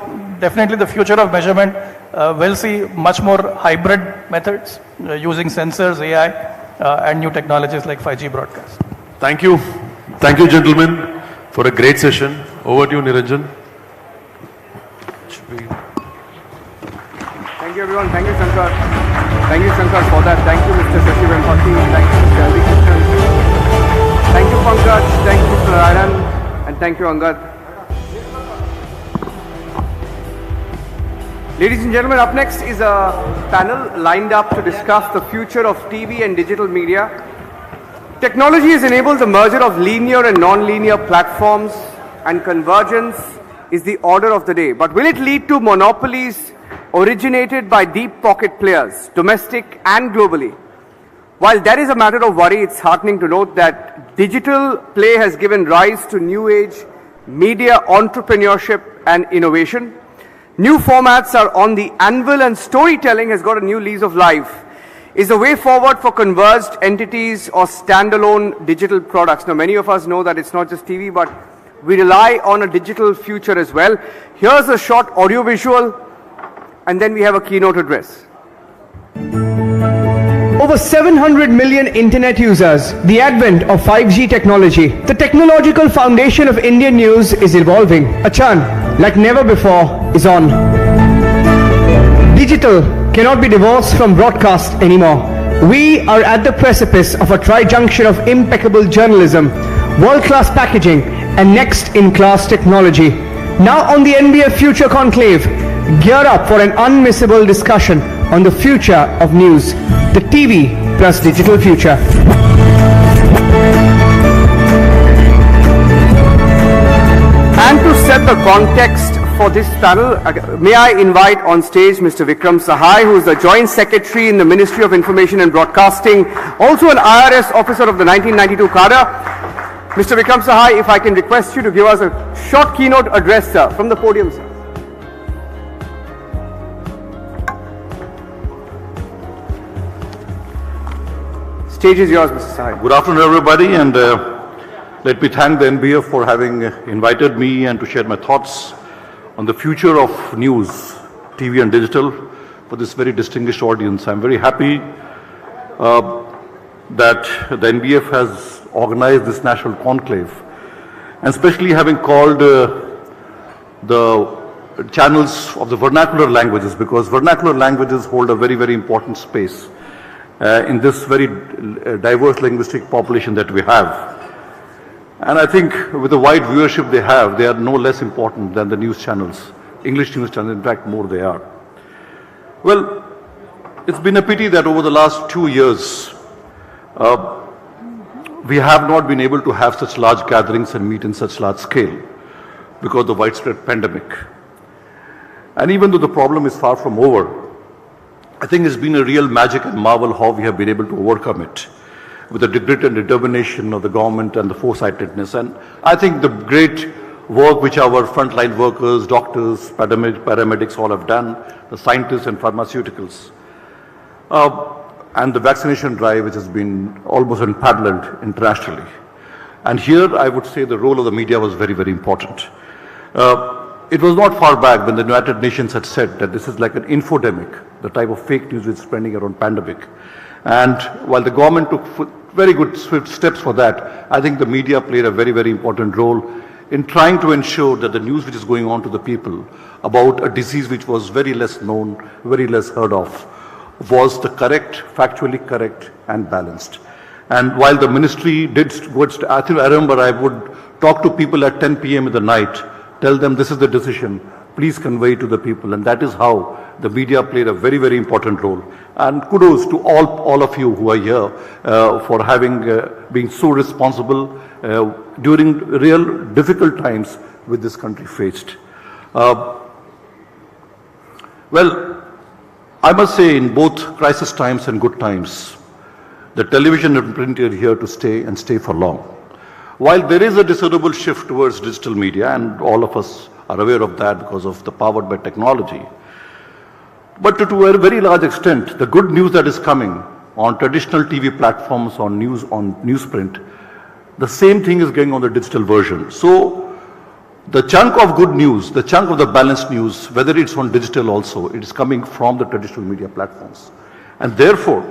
definitely the future of measurement will see much more hybrid methods using sensors, AI, and new technologies like 5G broadcast. Thank you. Thank you, gentlemen, for a great session. Over to you, Niranjan. Thank you, everyone. Thank you, Shankar. Thank you, Shankar, for that. Thank you, Mr. Shashi Vempati. Thank you, Mr. Alvi Krishnan. Thank you, Pankaj. Thank you, Mr. Narayan. And thank you, Angad. Ladies and gentlemen, up next is a panel lined up to discuss the future of TV and digital media. Technology has enabled the merger of linear and non-linear platforms, and convergence is the order of the day. But will it lead to monopolies originated by deep pocket players, domestic and globally? While that is a matter of worry, it's heartening to note that digital play has given rise to new age media entrepreneurship and innovation. New formats are on the anvil and storytelling has got a new lease of life. Is the way forward for converged entities or standalone digital products. Now, many of us know that it's not just TV, but we rely on a digital future as well. Here's a short audiovisual, and then we have a keynote address. Over 700 million internet users, the advent of 5G technology. The technological foundation of Indian news is evolving. A churn like never before is on. Digital cannot be divorced from broadcast anymore. We are at the precipice of a trijunction of impeccable journalism, world-class packaging, and next-in-class technology. Now on the NBF Future Conclave, gear up for an unmissable discussion on the future of news, the TV plus digital future. And to set the context for this panel, may I invite on stage Mr. Vikram Sahai, who is the Joint Secretary in the Ministry of Information and Broadcasting, also an IRS officer of the 1992 cadre. Mr. Vikram Sahai, if I can request you to give us a short keynote address, sir, from the podium, sir. Stage is yours, Mr. Sahai. Good afternoon, everybody, and let me thank the NBF for having invited me and to share my thoughts on the future of news, TV and digital for this very distinguished audience. I'm very happy that the NBF has organized this national conclave, and especially having called the channels of the vernacular languages, because vernacular languages hold a very, very important space in this very diverse linguistic population that we have. And I think with the wide viewership they have, they are no less important than the news channels, English news channels, in fact more they are. Well, it's been a pity that over the last 2 years, we have not been able to have such large gatherings and meet in such large scale because of the widespread pandemic. And even though the problem is far from over, I think it's been a real magic and marvel how we have been able to overcome it with the grit and determination of the government and the foresightedness. And I think the great work which our frontline workers, doctors, paramedics all have done, the scientists and pharmaceuticals, and the vaccination drive which has been almost unparalleled internationally. And here I would say the role of the media was very, very important. It was not far back when the United Nations had said that this is like an infodemic, the type of fake news which is spreading around pandemic. And while the government took very good swift steps for that, I think the media played a very, very important role in trying to ensure that the news which is going on to the people about a disease which was very less known, very less heard of, was the correct, factually correct and balanced. And while the ministry did, I remember I would talk to people at 10 p.m. in the night, tell them this is the decision, please convey to the people. And that is how the media played a very, very important role. And kudos to all of you who are here for having been so responsible during real difficult times which this country faced. Well, I must say in both crisis times and good times, the television and print are here to stay and stay for long. While there is a discernible shift towards digital media, and all of us are aware of that because of the powered by technology, but to a very large extent, the good news that is coming on traditional TV platforms, on newsprint, the same thing is going on the digital version. So the chunk of good news, the chunk of the balanced news, whether it's on digital also, it is coming from the traditional media platforms. And therefore,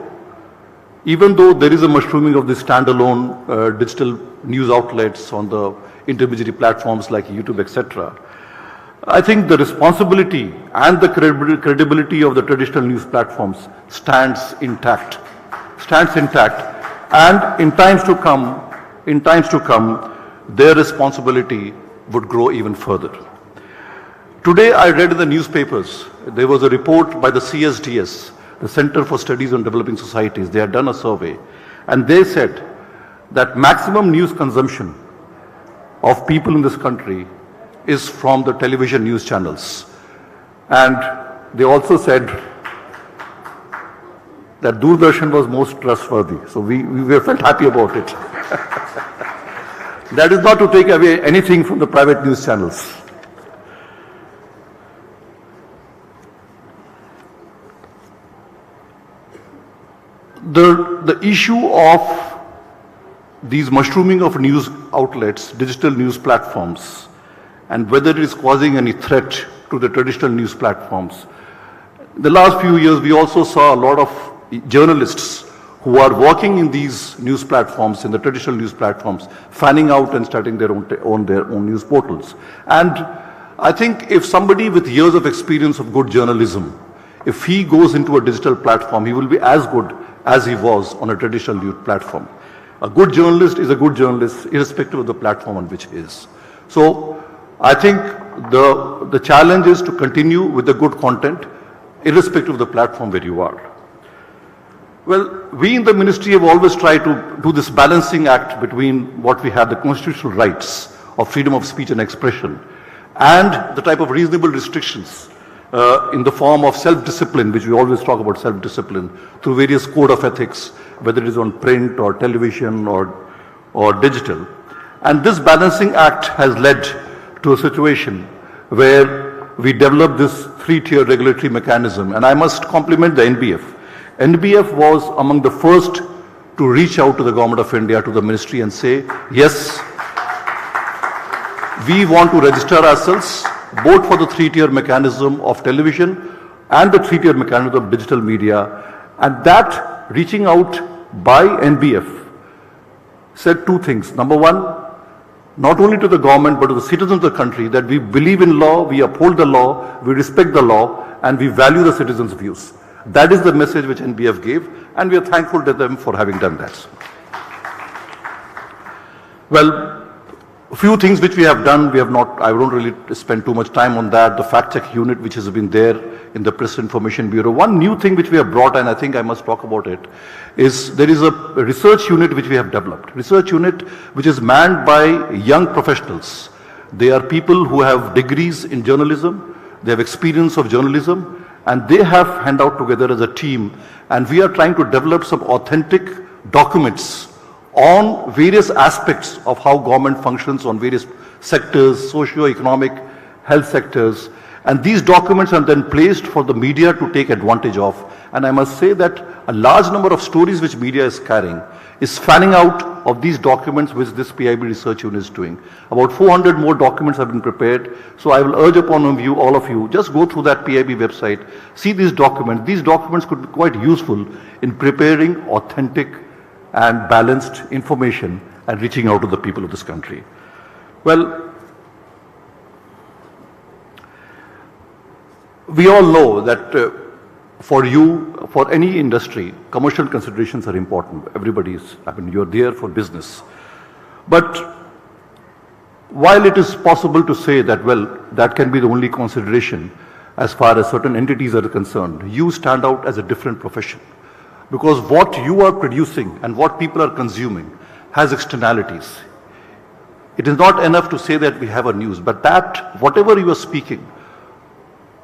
even though there is a mushrooming of the standalone digital news outlets on the intermediary platforms like YouTube, etc., I think the responsibility and the credibility of the traditional news platforms stands intact, and in times to come, their responsibility would grow even further. Today I read in the newspapers, there was a report by the CSDS, the Center for Studies on Developing Societies. They had done a survey, and they said that maximum news consumption of people in this country is from the television news channels. And they also said that Doordarshan was most trustworthy. So we felt happy about it. That is not to take away anything from the private news channels. The issue of these mushrooming of news outlets, digital news platforms, and whether it is causing any threat to the traditional news platforms. In the last few years, we also saw a lot of journalists who are working in these news platforms, in the traditional news platforms, fanning out and starting their own news portals. And I think if somebody with years of experience of good journalism, if he goes into a digital platform, he will be as good as he was on a traditional news platform. A good journalist is a good journalist, irrespective of the platform on which he is. So I think the challenge is to continue with the good content, irrespective of the platform where you are. Well, we in the ministry have always tried to do this balancing act between what we have, the constitutional rights of freedom of speech and expression, and the type of reasonable restrictions in the form of self-discipline, which we always talk about self-discipline, through various code of ethics, whether it is on print or television or digital. And this balancing act has led to a situation where we developed this three-tier regulatory mechanism. And I must compliment the NBF. NBF was among the first to reach out to the Government of India, to the ministry, and say, yes, we want to register ourselves both for the three-tier mechanism of television and the three-tier mechanism of digital media. And that reaching out by NBF said two things. Number one, not only to the government but to the citizens of the country, that we believe in law, we uphold the law, we respect the law, and we value the citizens' views. That is the message which NBF gave, and we are thankful to them for having done that. Well, a few things which we have done, I don't really spend too much time on that. The fact-check unit which has been there in the Press Information Bureau. One new thing which we have brought, and I think I must talk about it, is there is a research unit which we have developed. Research unit which is manned by young professionals. They are people who have degrees in journalism, they have experience of journalism, and they have hand out together as a team, and we are trying to develop some authentic documents on various aspects of how government functions on various sectors, socio-economic, health sectors, and these documents are then placed for the media to take advantage of. And I must say that a large number of stories which media is carrying is fanning out of these documents which this PIB research unit is doing. About 400 more documents have been prepared. So I will urge upon you, all of you, just go through that PIB website, see these documents. These documents could be quite useful in preparing authentic and balanced information and reaching out to the people of this country. Well, we all know that for you, for any industry, commercial considerations are important. You're there for business. But while it is possible to say that, well, that can be the only consideration as far as certain entities are concerned, you stand out as a different profession. Because what you are producing and what people are consuming has externalities. It is not enough to say that we have a news, but that whatever you are speaking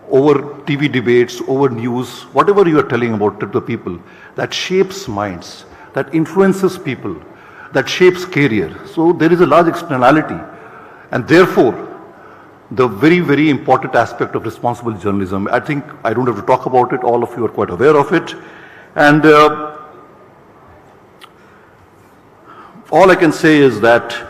over TV debates, over news, whatever you are telling about to the people, that shapes minds, that influences people, that shapes career. So there is a large externality, and therefore the very, very important aspect of responsible journalism, I think I don't have to talk about it, all of you are quite aware of it. And all I can say is that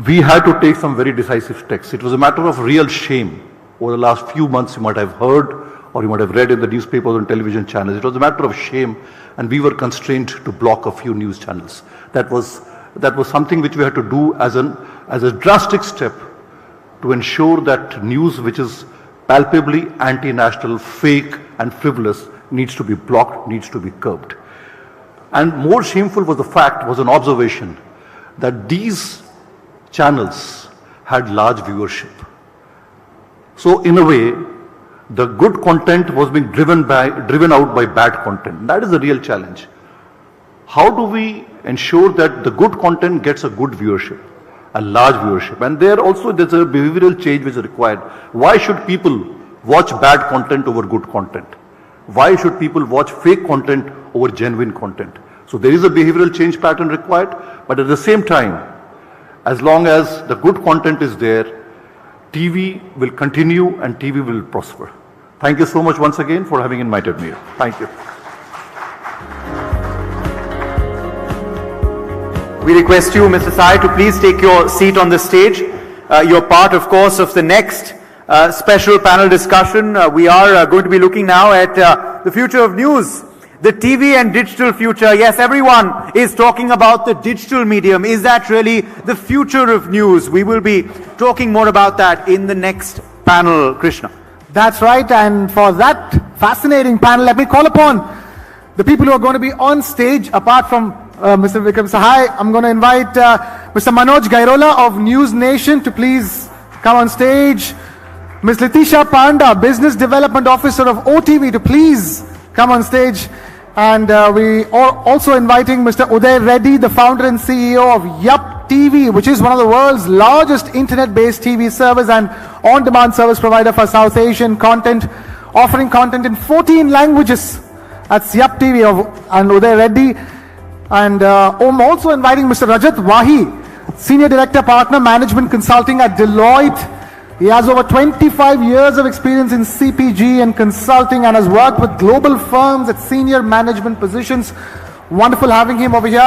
we had to take some very decisive steps. It was a matter of real shame. Over the last few months, you might have heard or you might have read in the newspapers and television channels. It was a matter of shame, and we were constrained to block a few news channels. That was something which we had to do as a drastic step to ensure that news which is palpably anti-national, fake and frivolous needs to be blocked, needs to be curbed. And more shameful was an observation that these channels had large viewership. So in a way, the good content was being driven out by bad content. That is the real challenge. How do we ensure that the good content gets a good viewership, a large viewership? And there's a behavioral change which is required. Why should people watch bad content over good content? Why should people watch fake content over genuine content? So there is a behavioral change pattern required, but at the same time, as long as the good content is there, TV will continue and TV will prosper. Thank you so much once again for having invited me. Thank you. We request you, Mr. Sai, to please take your seat on the stage. You're part, of course, of the next special panel discussion. We are going to be looking now at the future of news, the TV and digital future. Yes, everyone is talking about the digital medium. Is that really the future of news? We will be talking more about that in the next panel, Krishna. That's right, and for that fascinating panel, let me call upon the people who are going to be on stage, apart from Mr. Vikram Sahai. I'm going to invite Mr. Manoj Gairola of News Nation to please come on stage. Ms. Litisha Panda, Business Development Officer of OTV, to please come on stage. And we are also inviting Mr. Uday Reddy, the founder and CEO of Yup TV, which is one of the world's largest internet-based TV service and on-demand service provider for South Asian content, offering content in 14 languages. That's Yup TV and Uday Reddy. And I'm also inviting Mr. Rajat Wahi, Senior Director, Partner, Management Consulting at Deloitte. He has over 25 years of experience in CPG and consulting and has worked with global firms at senior management positions. Wonderful having him over here.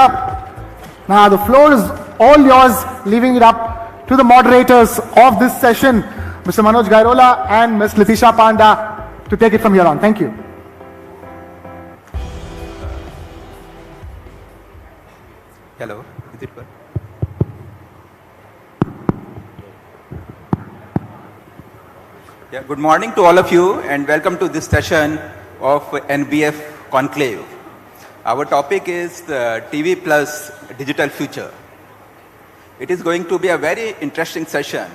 Now the floor is all yours, leaving it up to the moderators of this session, Mr. Manoj Gairola and Ms. Litisha Panda, to take it from here on. Thank you. Hello, is it good? Yeah, good morning to all of you and welcome to this session of NBF Conclave. Our topic is the TV plus digital future. It is going to be a very interesting session,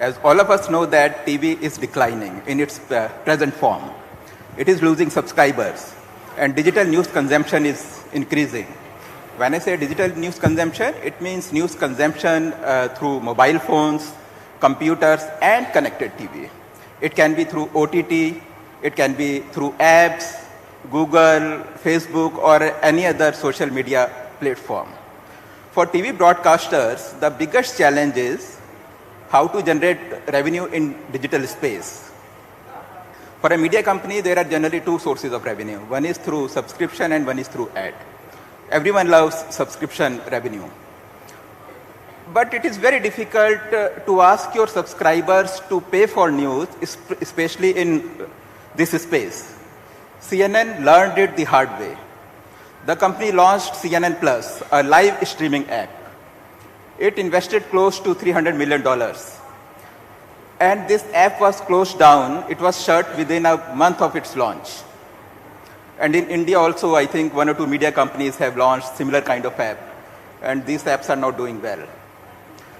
as all of us know that TV is declining in its present form. It is losing subscribers and digital news consumption is increasing. When I say digital news consumption, it means news consumption through mobile phones, computers and connected TV. It can be through OTT, it can be through apps, Google, Facebook or any other social media platform. For TV broadcasters, the biggest challenge is how to generate revenue in digital space. For a media company, there are generally two sources of revenue. One is through subscription and one is through ad. Everyone loves subscription revenue. But it is very difficult to ask your subscribers to pay for news, especially in this space. CNN learned it the hard way. The company launched CNN Plus, a live streaming app. It invested close to $300 million. And this app was closed down. It was shut within a month of its launch. And in India also, I think 1 or 2 media companies have launched similar kind of app. And these apps are not doing well.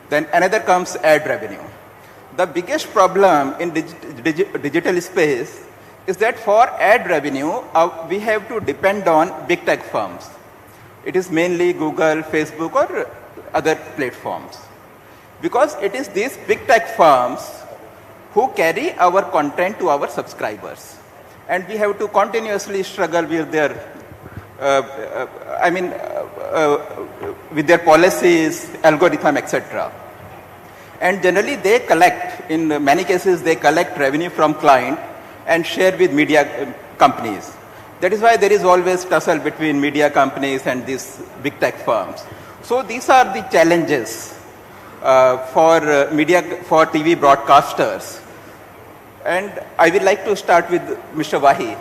Then another comes ad revenue. The biggest problem in digital space is that for ad revenue, we have to depend on big tech firms. It is mainly Google, Facebook or other platforms. Because it is these big tech firms who carry our content to our subscribers. And we have to continuously struggle with their, with their policies, algorithm, etc. And generally they collect, in many cases they collect revenue from client and share with media companies. That is why there is always tussle between media companies and these big tech firms. So these are the challenges for TV broadcasters. And I would like to start with Mr. Wahi.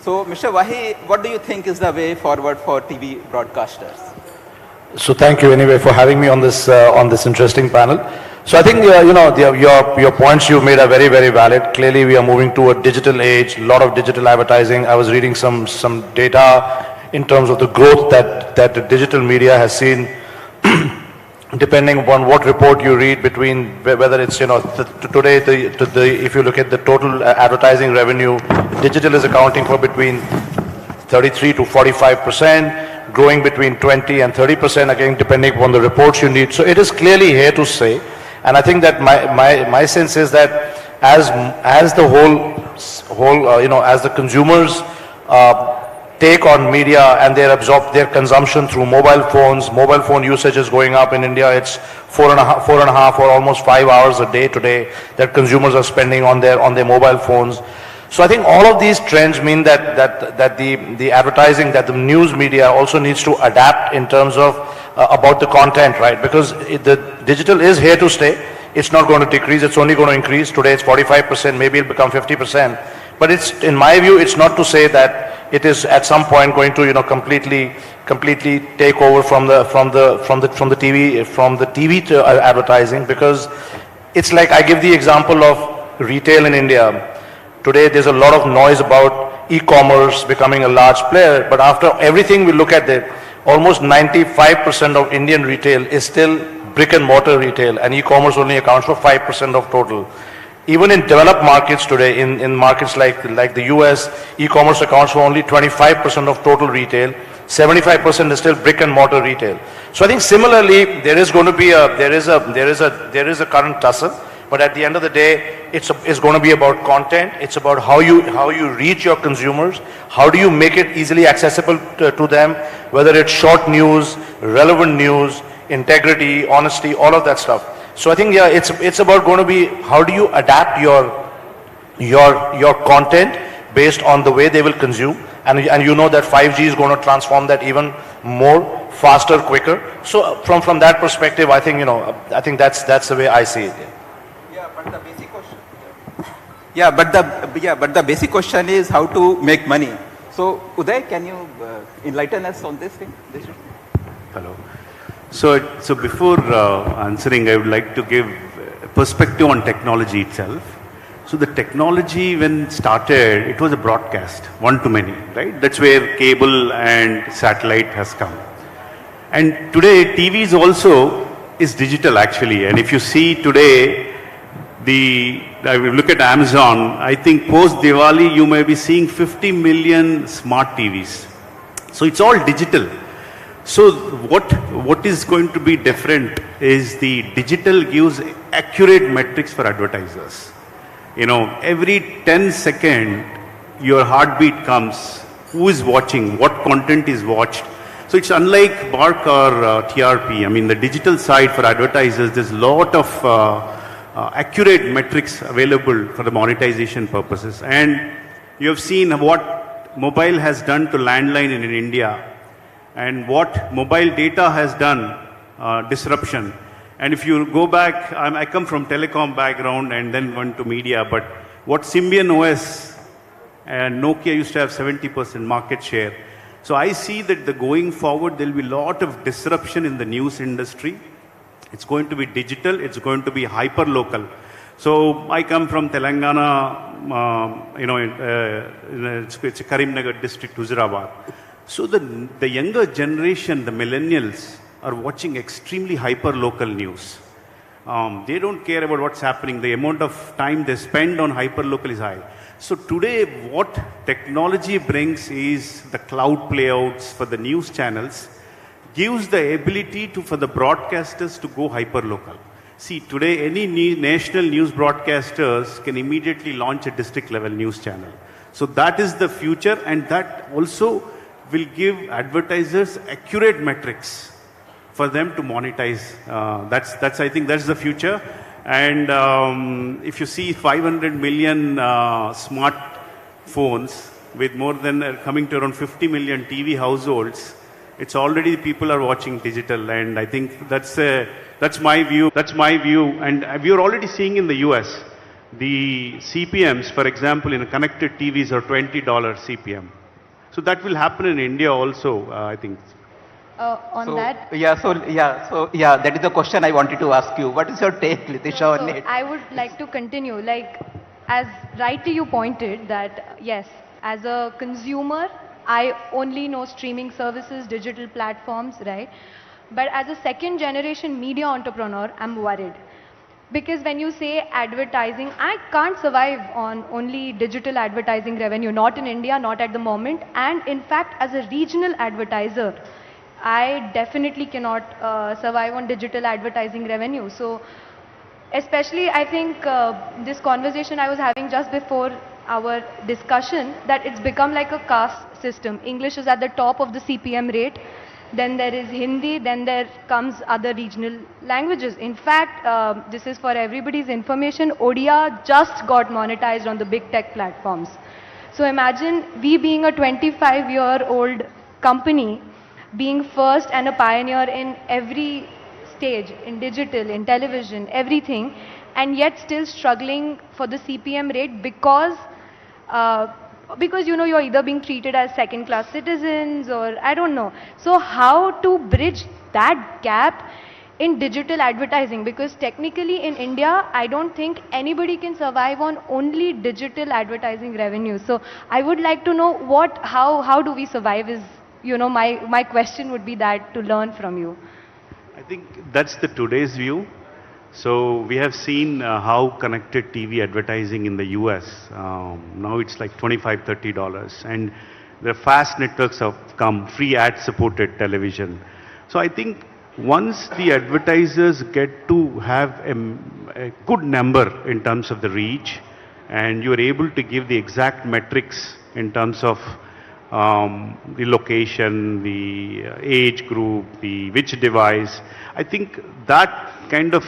So Mr. Wahi, what do you think is the way forward for TV broadcasters? So thank you anyway for having me on this interesting panel. So I think your points you made are very, very valid. Clearly we are moving to a digital age, a lot of digital advertising. I was reading some data in terms of the growth that the digital media has seen. Depending upon what report you read, between whether it's today if you look at the total advertising revenue, digital is accounting for between 33 to 45%, growing between 20 and 30% again depending upon the reports you need. So it is clearly here to stay, and I think that my sense is that as the as the consumers take on media and they absorb their consumption through mobile phones. Mobile phone usage is going up in India. It's 4.5 or almost 5 hours a day today that consumers are spending on their mobile phones. So I think all of these trends mean that the advertising, that the news media also needs to adapt in terms of about the content, right? Because the digital is here to stay. It's not going to decrease. It's only going to increase. Today it's 45%. Maybe it'll become 50%. But it's, in my view, it's not to say that it is at some point going to completely take over from the TV to advertising, because it's like, I give the example of retail in India. Today there's a lot of noise about e-commerce becoming a large player, but after everything we look at it, almost 95% of Indian retail is still brick and mortar retail, and e-commerce only accounts for 5% of total. Even in developed markets today, in markets like the US, e-commerce accounts for only 25% of total retail. 75% is still brick and mortar retail. So I think similarly, there is going to be there is a current tussle, but at the end of the day, it's going to be about content. It's about how you reach your consumers. How do you make it easily accessible to them? Whether it's short news, relevant news, integrity, honesty, all of that stuff. So I think it's about going to be how do you adapt your content based on the way they will consume, and you know that 5G is going to transform that even more, faster, quicker. So from that perspective, I think I think that's the way I see it. But the basic question is how to make money. So Uday, can you enlighten us on this thing? Hello. So before answering, I would like to give a perspective on technology itself. So the technology when started, it was a broadcast, one to many, right? That's where cable and satellite has come. And today TV is digital actually. And if you see today, I will look at Amazon, I think post Diwali you may be seeing 50 million smart TVs. So it's all digital. So what is going to be different is the digital gives accurate metrics for advertisers. Every 10 seconds your heartbeat comes, who is watching, what content is watched. So it's unlike BARC or TRP. I mean, the digital side for advertisers, there's a lot of accurate metrics available for the monetization purposes. And you have seen what mobile has done to landline in India, and what mobile data has done, disruption. And if you go back, I come from telecom background and then went to media, but what Symbian OS and Nokia used to have 70% market share. So I see that going forward, there will be a lot of disruption in the news industry. It's going to be digital, it's going to be hyper-local. So I come from Telangana, it's a Karimnagar district, Huzurabad. So the younger generation, the millennials, are watching extremely hyper-local news. They don't care about what's happening. The amount of time they spend on hyper-local is high. So today, what technology brings is the cloud playouts for the news channels, gives the ability for the broadcasters to go hyper-local. See, today, any national news broadcasters can immediately launch a district-level news channel. So that is the future, and that also will give advertisers accurate metrics for them to monetize. I think that's the future. And if you see 500 million smartphones with more than coming to around 50 million TV households, it's already people are watching digital. And I think that's my view. And we are already seeing in the US, the CPMs, for example, in a connected TVs are $20 CPM. So that will happen in India also, I think. That is the question I wanted to ask you. What is your take, Litisha, on it? I would like to continue. As rightly you pointed that, yes, as a consumer, I only know streaming services, digital platforms, right? But as a second generation media entrepreneur, I'm worried. Because when you say advertising, I can't survive on only digital advertising revenue, not in India, not at the moment. And in fact, as a regional advertiser, I definitely cannot survive on digital advertising revenue. So especially I think this conversation I was having just before our discussion, that it's become like a caste system. English is at the top of the CPM rate, then there is Hindi, then there comes other regional languages. In fact, this is for everybody's information, Odia just got monetized on the big tech platforms. So imagine we being a 25-year-old company, being first and a pioneer in every stage, in digital, in television, everything, and yet still struggling for the CPM rate because you're either being treated as second-class citizens or I don't know. So how to bridge that gap in digital advertising? Because technically in India, I don't think anybody can survive on only digital advertising revenue. So I would like to know how do we survive is my question would be that to learn from you. I think that's the today's view. So we have seen how connected TV advertising in the US, now it's like $25, $30. And the fast networks have come, free ad supported television. So I think once the advertisers get to have a good number in terms of the reach, and you're able to give the exact metrics in terms of the location, the age group, which device, I think that kind of,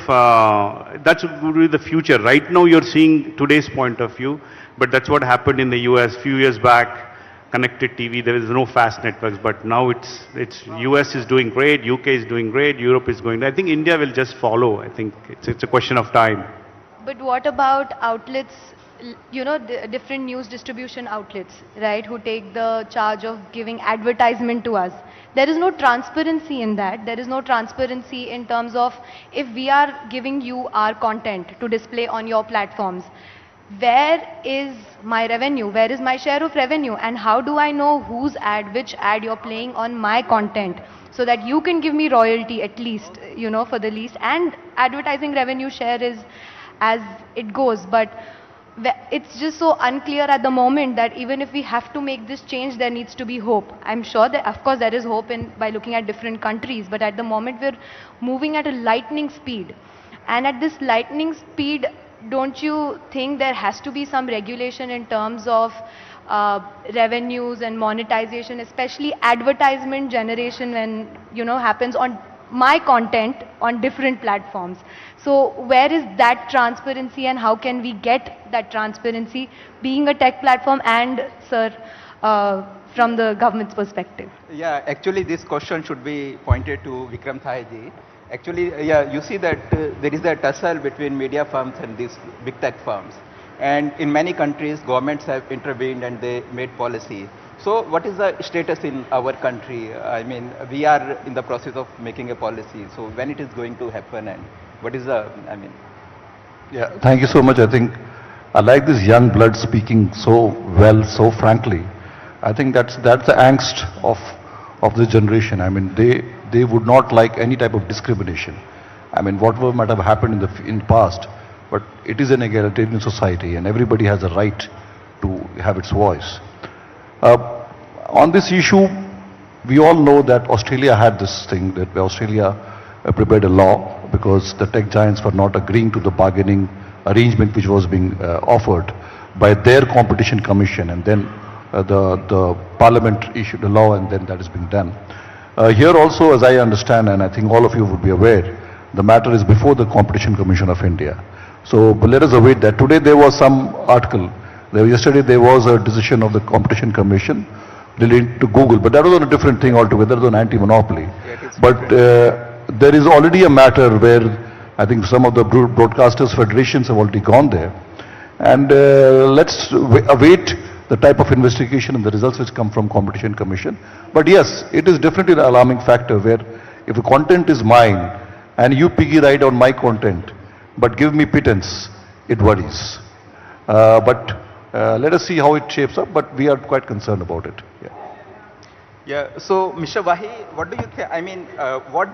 that's going to be the future. Right now you're seeing today's point of view, but that's what happened in the US few years back. Connected TV, there is no fast networks, but now it's US is doing great, UK is doing great, Europe is going. I think India will just follow. I think it's a question of time. But what about outlets, the different news distribution outlets, right, who take the charge of giving advertisement to us? There is no transparency in that. There is no transparency in terms of if we are giving you our content to display on your platforms, where is my revenue? Where is my share of revenue? And how do I know which ad you're playing on my content, so that you can give me royalty at least, for the least. And advertising revenue share is as it goes. But it's just so unclear at the moment that even if we have to make this change, there needs to be hope. I'm sure that, of course, there is hope by looking at different countries. But at the moment, we're moving at a lightning speed. And at this lightning speed, don't you think there has to be some regulation in terms of revenues and monetization, especially advertisement generation when, happens on my content on different platforms? So where is that transparency, and how can we get that transparency, being a tech platform and, sir, from the government's perspective? Yeah, actually this question should be pointed to Vikram Thai-ji. Actually, yeah, you see that there is a tussle between media firms and these big tech firms. And in many countries, governments have intervened and they made policy. So what is the status in our country? I mean, we are in the process of making a policy. So when it is going to happen, and what is the, Yeah, thank you so much. I think I like this young blood speaking so well, so frankly. I think that's the angst of the generation. I mean, they would not like any type of discrimination. I mean, whatever might have happened in the past, but it is an egalitarian society and everybody has a right to have its voice. On this issue, we all know that Australia had this thing, that Australia prepared a law because the tech giants were not agreeing to the bargaining arrangement which was being offered by their competition commission, and then the parliament issued a law, and then that is being done. Here also, as I understand, and I think all of you would be aware, the matter is before the Competition Commission of India. So but let us await that. Today there was some article. Yesterday there was a decision of the Competition Commission related to Google, but that was on a different thing altogether. That was on anti-monopoly. But there is already a matter where I think some of the broadcasters federations have already gone there. And let's await the type of investigation and the results which come from Competition Commission. But yes, it is definitely an alarming factor where if the content is mine and you piggy ride on my content, but give me pittance, it worries. But let us see how it shapes up, but we are quite concerned about it. Yeah, so Mr. Wahi, what do you think? I mean, what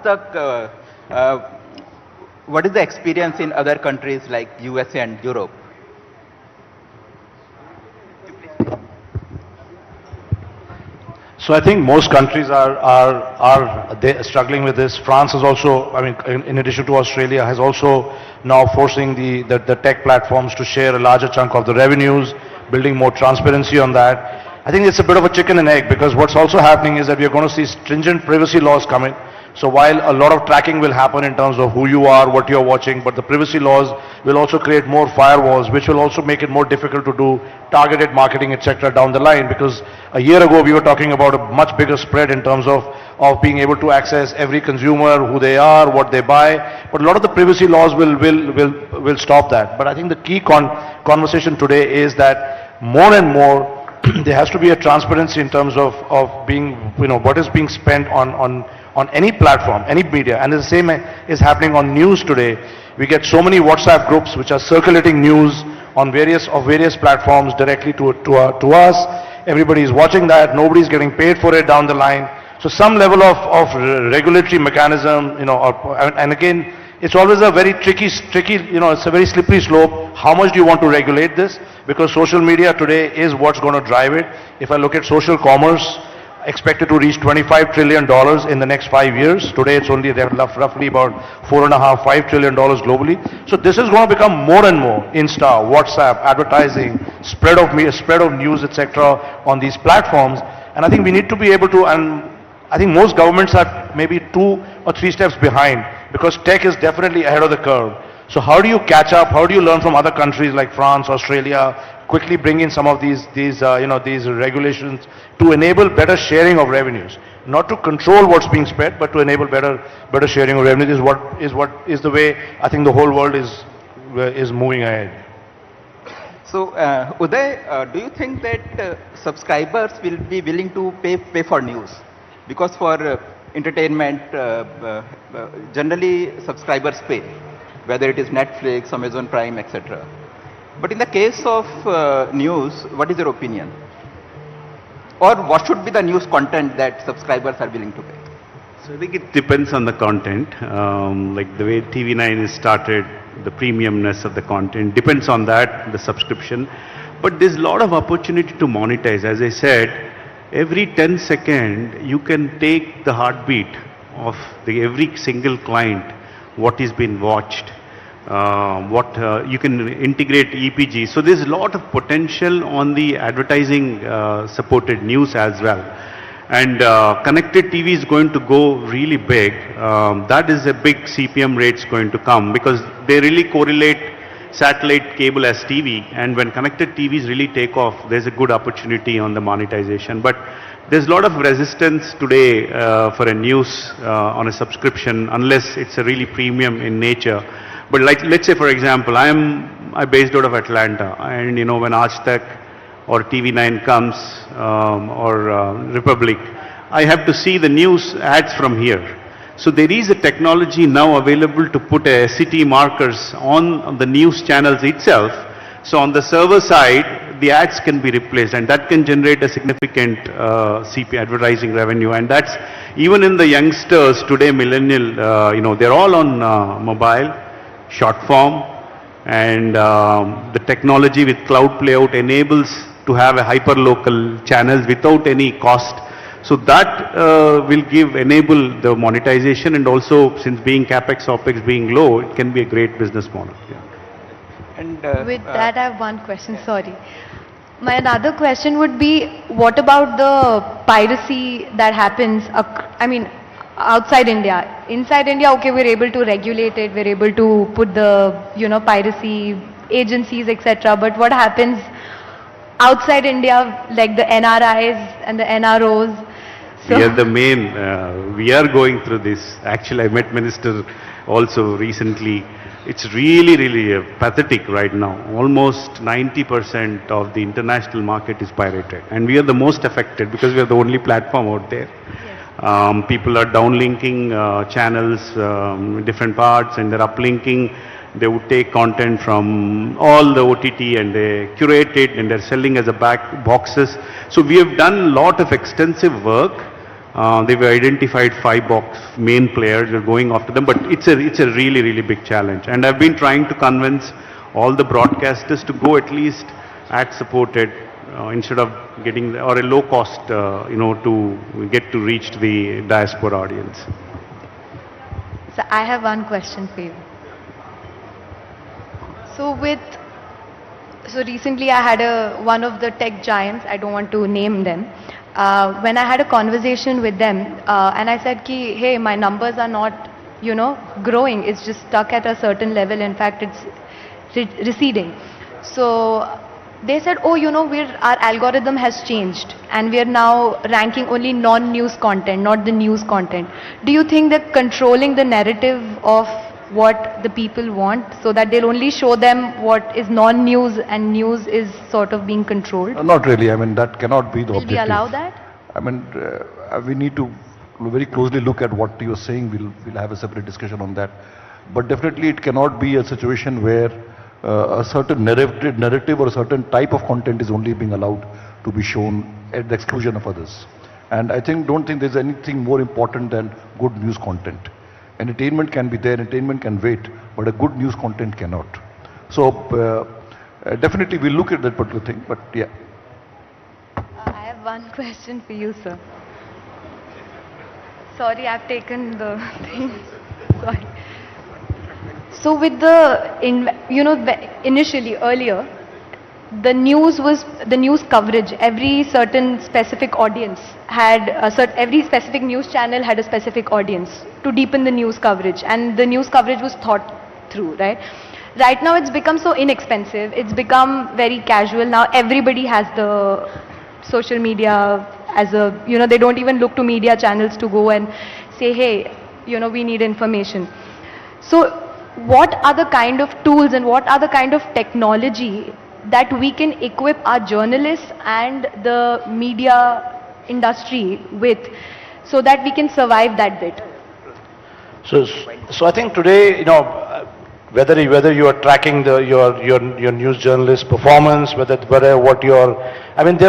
is the experience in other countries like USA and Europe? So I think most countries are struggling with this. France is also, I mean, in addition to Australia, has also now forcing the tech platforms to share a larger chunk of the revenues, building more transparency on that. I think it's a bit of a chicken and egg, because what's also happening is that we are going to see stringent privacy laws coming. So while a lot of tracking will happen in terms of who you are, what you're watching, but the privacy laws will also create more firewalls, which will also make it more difficult to do targeted marketing, etc. down the line. Because a year ago we were talking about a much bigger spread in terms of being able to access every consumer, who they are, what they buy. But a lot of the privacy laws will stop that. But I think the key conversation today is that more and more there has to be a transparency in terms of being, what is being spent on any platform, any media. And the same is happening on news today. We get so many WhatsApp groups which are circulating news on various platforms directly to us. everybody is watching that, nobody is getting paid for it down the line. So some level of regulatory mechanism, and again, it's always a very tricky, it's a very slippery slope. How much do you want to regulate this? Because social media today is what's going to drive it. If I look at social commerce, expected to reach $25 trillion in the next 5 years. Today it's only roughly about $4.5, $5 trillion globally. So this is going to become more and more Insta, WhatsApp, advertising, spread of news, etc. on these platforms. And I think we need to be able to, and I think most governments are maybe 2 or 3 steps behind because tech is definitely ahead of the curve. So how do you catch up? How do you learn from other countries like France, Australia, quickly bring in some of these regulations to enable better sharing of revenues, not to control what's being spent, but to enable better sharing of revenues is the way I think the whole world is moving ahead. So, Uday, do you think that subscribers will be willing to pay for news? Because for entertainment, generally subscribers pay, whether it is Netflix, Amazon Prime, etc. But in the case of news, what is your opinion? Or what should be the news content that subscribers are willing to pay? So I think it depends on the content. Like the way TV9 is started, the premiumness of the content depends on that, the subscription. But there's a lot of opportunity to monetize. As I said, every 10 seconds you can take the heartbeat of every single client, what is being watched. You can integrate EPG. So there's a lot of potential on the advertising supported news as well. And connected TV is going to go really big. That is a big CPM rates going to come because they really correlate satellite cable as TV. And when connected TVs really take off, there's a good opportunity on the monetization. But there's a lot of resistance today for a news on a subscription unless it's a really premium in nature. But like, let's say for example, I'm based out of Atlanta, and when Aaj Tak or TV9 comes or Republic, I have to see the news ads from here. So there is a technology now available to put SCT markers on the news channels itself. So on the server side, the ads can be replaced, and that can generate a significant CP advertising revenue. And that's even in the youngsters today, millennial, they're all on mobile, short form, and the technology with cloud playout enables to have a hyper-local channels without any cost. So that will enable the monetization, and also since being capex OPEX being low, it can be a great business model. Yeah. And with that, I have one question. Sorry. My another question would be, what about the piracy that happens? Outside India. Inside India, okay, we're able to regulate it. We're able to put the piracy agencies, etc. But what happens outside India, like the NRIs and the NROs? So We are the main, we are going through this. Actually, I met Minister also recently. It's really pathetic right now. Almost 90% of the international market is pirated. And we are the most affected because we are the only platform out there. Yes. People are downlinking channels, different parts, and they're uplinking. They would take content from all the OTT and they curate it and they're selling as a boxes. So we have done a lot of extensive work. They've identified 5 main players. We're going after them, but it's a really big challenge. And I've been trying to convince all the broadcasters to go at least ad supported instead of getting or a low cost, to get to reach the diaspora audience. So I have one question for you. So recently I had one of the tech giants, I don't want to name them, when I had a conversation with them and I said, hey, my numbers are not, growing, it's just stuck at a certain level, in fact it's receding. So they said, oh, our algorithm has changed and we are now ranking only non-news content, not the news content. Do you think that controlling the narrative of what the people want so that they'll only show them what is non-news and news is sort of being controlled? Not really. That cannot be the Will objective. we allow that? We need to very closely look at what you're saying. We'll have a separate discussion on that. But definitely it cannot be a situation where a certain narrative or a certain type of content is only being allowed to be shown at the exclusion of others. And I don't think there's anything more important than good news content. Entertainment can be there, entertainment can wait, but a good news content cannot. So definitely we'll look at that particular thing, but yeah. I have one question for you, sir. Sorry, I've taken the thing. Sorry. So with initially earlier, the news coverage, every certain specific audience had every specific news channel had a specific audience to deepen the news coverage, and the news coverage was thought through, right? Right now it's become so inexpensive, it's become very casual. Now everybody has the social media as a, they don't even look to media channels to go and say, hey, we need information. So what are the kind of tools and what are the kind of technology that we can equip our journalists and the media industry with, so that we can survive that bit? So I think today, whether you are tracking your news journalist performance, there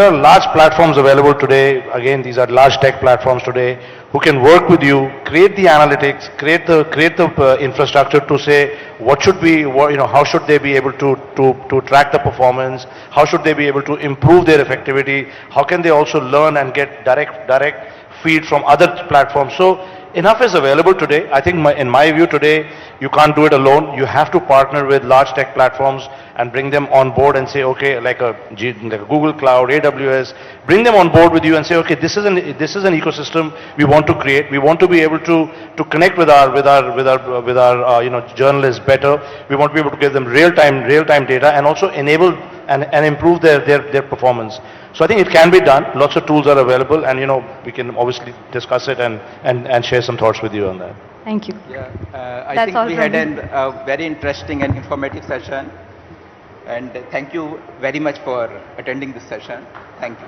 are large platforms available today. Again, these are large tech platforms today who can work with you, create the analytics, create the infrastructure to say how should they be able to track the performance, how should they be able to improve their effectivity, how can they also learn and get direct feed from other platforms. So enough is available today. I think in my view today, you can't do it alone. You have to partner with large tech platforms and bring them on board and say, okay, like a Google Cloud, AWS, bring them on board with you and say, okay, this is an ecosystem we want to create. We want to be able to connect with our journalists better. We want to be able to give them real time data and also enable and improve their performance. So I think it can be done. Lots of tools are available, and we can obviously discuss it and share some thoughts with you on that. Thank you. Yeah, I think we had a very interesting and informative session, and thank you very much for attending this session. Thank you.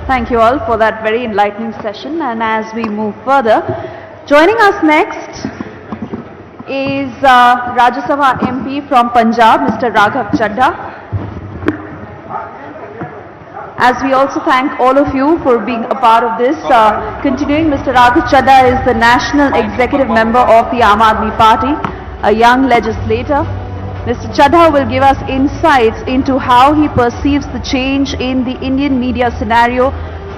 Thank you all for that very enlightening session. And as we move further, joining us next is Rajya Sabha MP from Punjab, Mr. Raghav Chadha. As we also thank all of you for being a part of this. Continuing, Mr. Raghav Chadha is the National Executive Member of the Aam Aadmi Party, a young legislator. Mr. Chadha will give us insights into how he perceives the change in the Indian media scenario,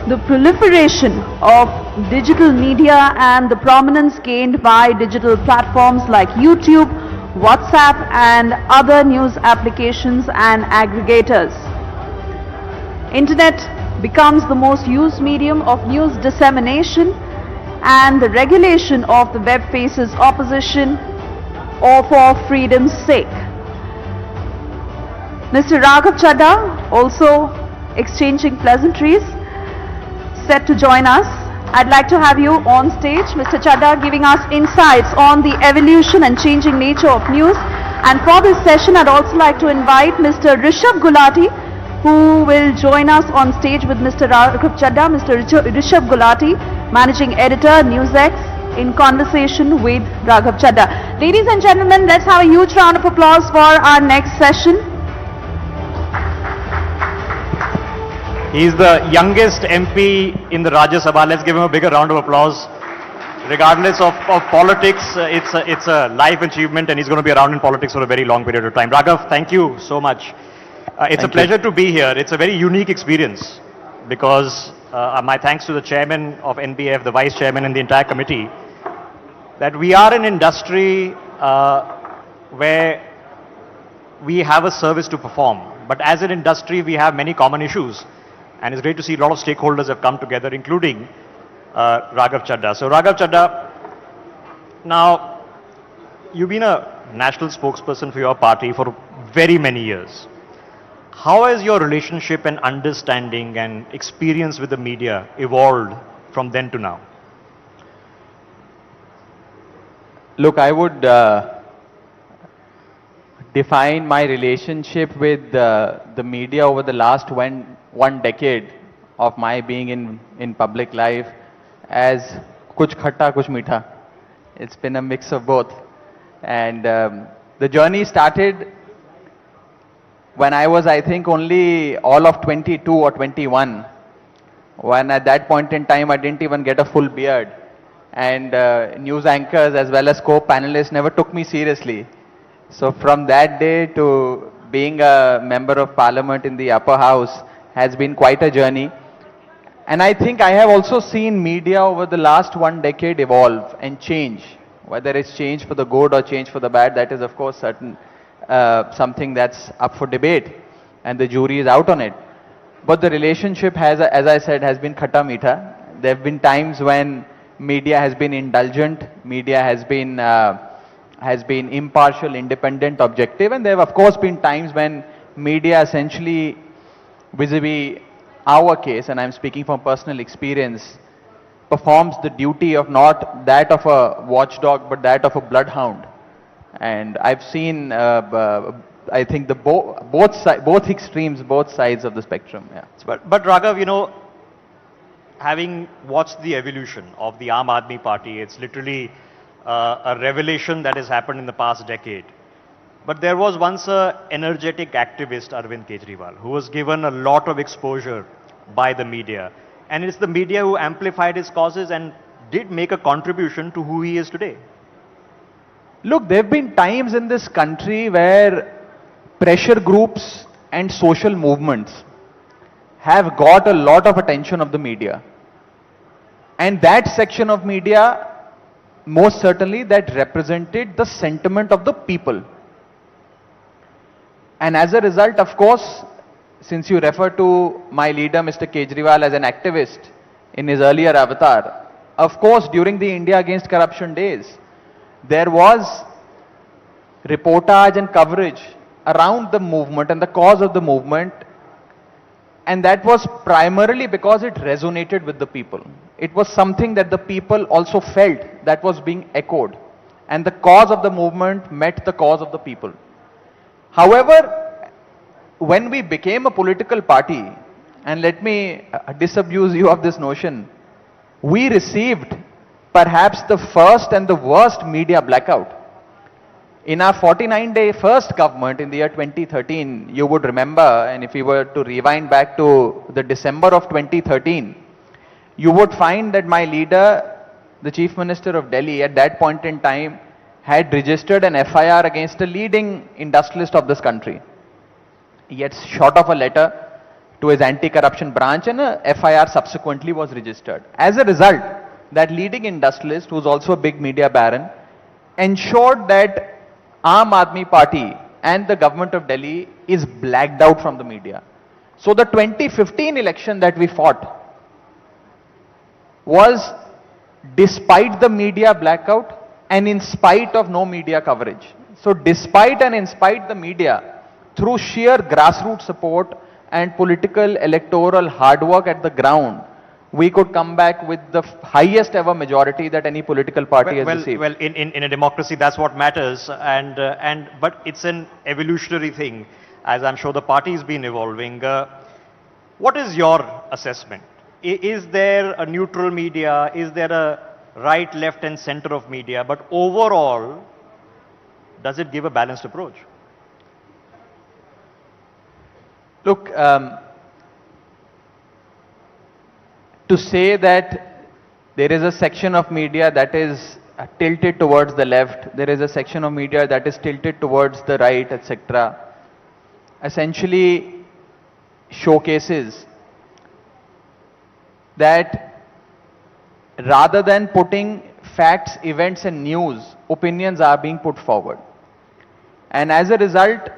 the proliferation of digital media and the prominence gained by digital platforms like YouTube, WhatsApp and other news applications and aggregators. Internet becomes the most used medium of news dissemination, and the regulation of the web faces opposition or for freedom's sake. Mr. Raghav Chadha also exchanging pleasantries, set to join us. I'd like to have you on stage, Mr. Chadha, giving us insights on the evolution and changing nature of news. And for this session, I'd also like to invite Mr. Rishabh Gulati, who will join us on stage with Mr. Raghav Chadha. Mr. Rishabh Gulati, Managing Editor, NewsX, in conversation with Raghav Chadha. Ladies and gentlemen, let's have a huge round of applause for our next session. He is the youngest MP in the Rajya Sabha. Let's give him a bigger round of applause. Regardless of politics, it's a life achievement, and he's going to be around in politics for a very long period of time. Raghav, thank you so much. It's a pleasure to be here. It's a very unique experience because my thanks to the chairman of NBF, the vice chairman and the entire committee, that we are an industry where we have a service to perform. But as an industry, we have many common issues. And it's great to see a lot of stakeholders have come together, including Raghav Chadha. So Raghav Chadha, now you've been a national spokesperson for your party for very many years. How has your relationship and understanding and experience with the media evolved from then to now? Look, I would define my relationship with the media over the last one decade of my being in public life as kuch khatta, kuch meetha. It's been a mix of both. And the journey started when I was, I think, only all of 22 or 21. When at that point in time, I didn't even get a full beard. And news anchors as well as co-panelists never took me seriously. So from that day to being a member of parliament in the upper house has been quite a journey. And I think I have also seen media over the last 1 decade evolve and change. Whether it's change for the good or change for the bad, that is of course something that's up for debate, and the jury is out on it. But the relationship has, as I said, has been khatta meetha. There have been times when media has been indulgent, media has been impartial, independent, objective, and there have of course been times when media essentially vis-a-vis our case, and I'm speaking from personal experience, performs the duty of not that of a watchdog but that of a bloodhound. And I've seen, I think, both extremes, both sides of the spectrum. Yeah. But Raghav, you know, having watched the evolution of the Aam Aadmi Party, it's literally a revelation that has happened in the past decade. But there was once an energetic activist, Arvind Kejriwal, who was given a lot of exposure by the media. And it's the media who amplified his causes and did make a contribution to who he is today. Look, there have been times in this country where pressure groups and social movements have got a lot of attention of the media. And that section of media, most certainly, that represented the sentiment of the people. And as a result, of course, since you refer to my leader, Mr. Kejriwal, as an activist in his earlier avatar, of course, during the India Against Corruption days, there was reportage and coverage around the movement and the cause of the movement, and that was primarily because it resonated with the people. It was something that the people also felt that was being echoed, and the cause of the movement met the cause of the people. However, when we became a political party, and let me disabuse you of this notion, we received perhaps the first and the worst media blackout. In our 49-day first government in the year 2013, you would remember, and if we were to rewind back to the December of 2013, you would find that my leader, the Chief Minister of Delhi, at that point in time, had registered an FIR against a leading industrialist of this country. He had shot off a letter to his anti-corruption branch, and a FIR subsequently was registered. As a result, that leading industrialist, who was also a big media baron, ensured that Aam Aadmi Party and the government of Delhi is blacked out from the media. So the 2015 election that we fought was despite the media blackout and in spite of no media coverage. So despite and in spite the media, through sheer grassroots support and political electoral hard work at the ground, we could come back with the highest ever majority that any political party has received. Well, in a democracy, that's what matters. But it's an evolutionary thing, as I'm sure the party's been evolving. What is your assessment? Is there a neutral media? Is there a right, left, and center of media? But overall, does it give a balanced approach? Look, to say that there is a section of media that is tilted towards the left, there is a section of media that is tilted towards the right, etc., essentially showcases that rather than putting facts, events and news, opinions are being put forward. And as a result,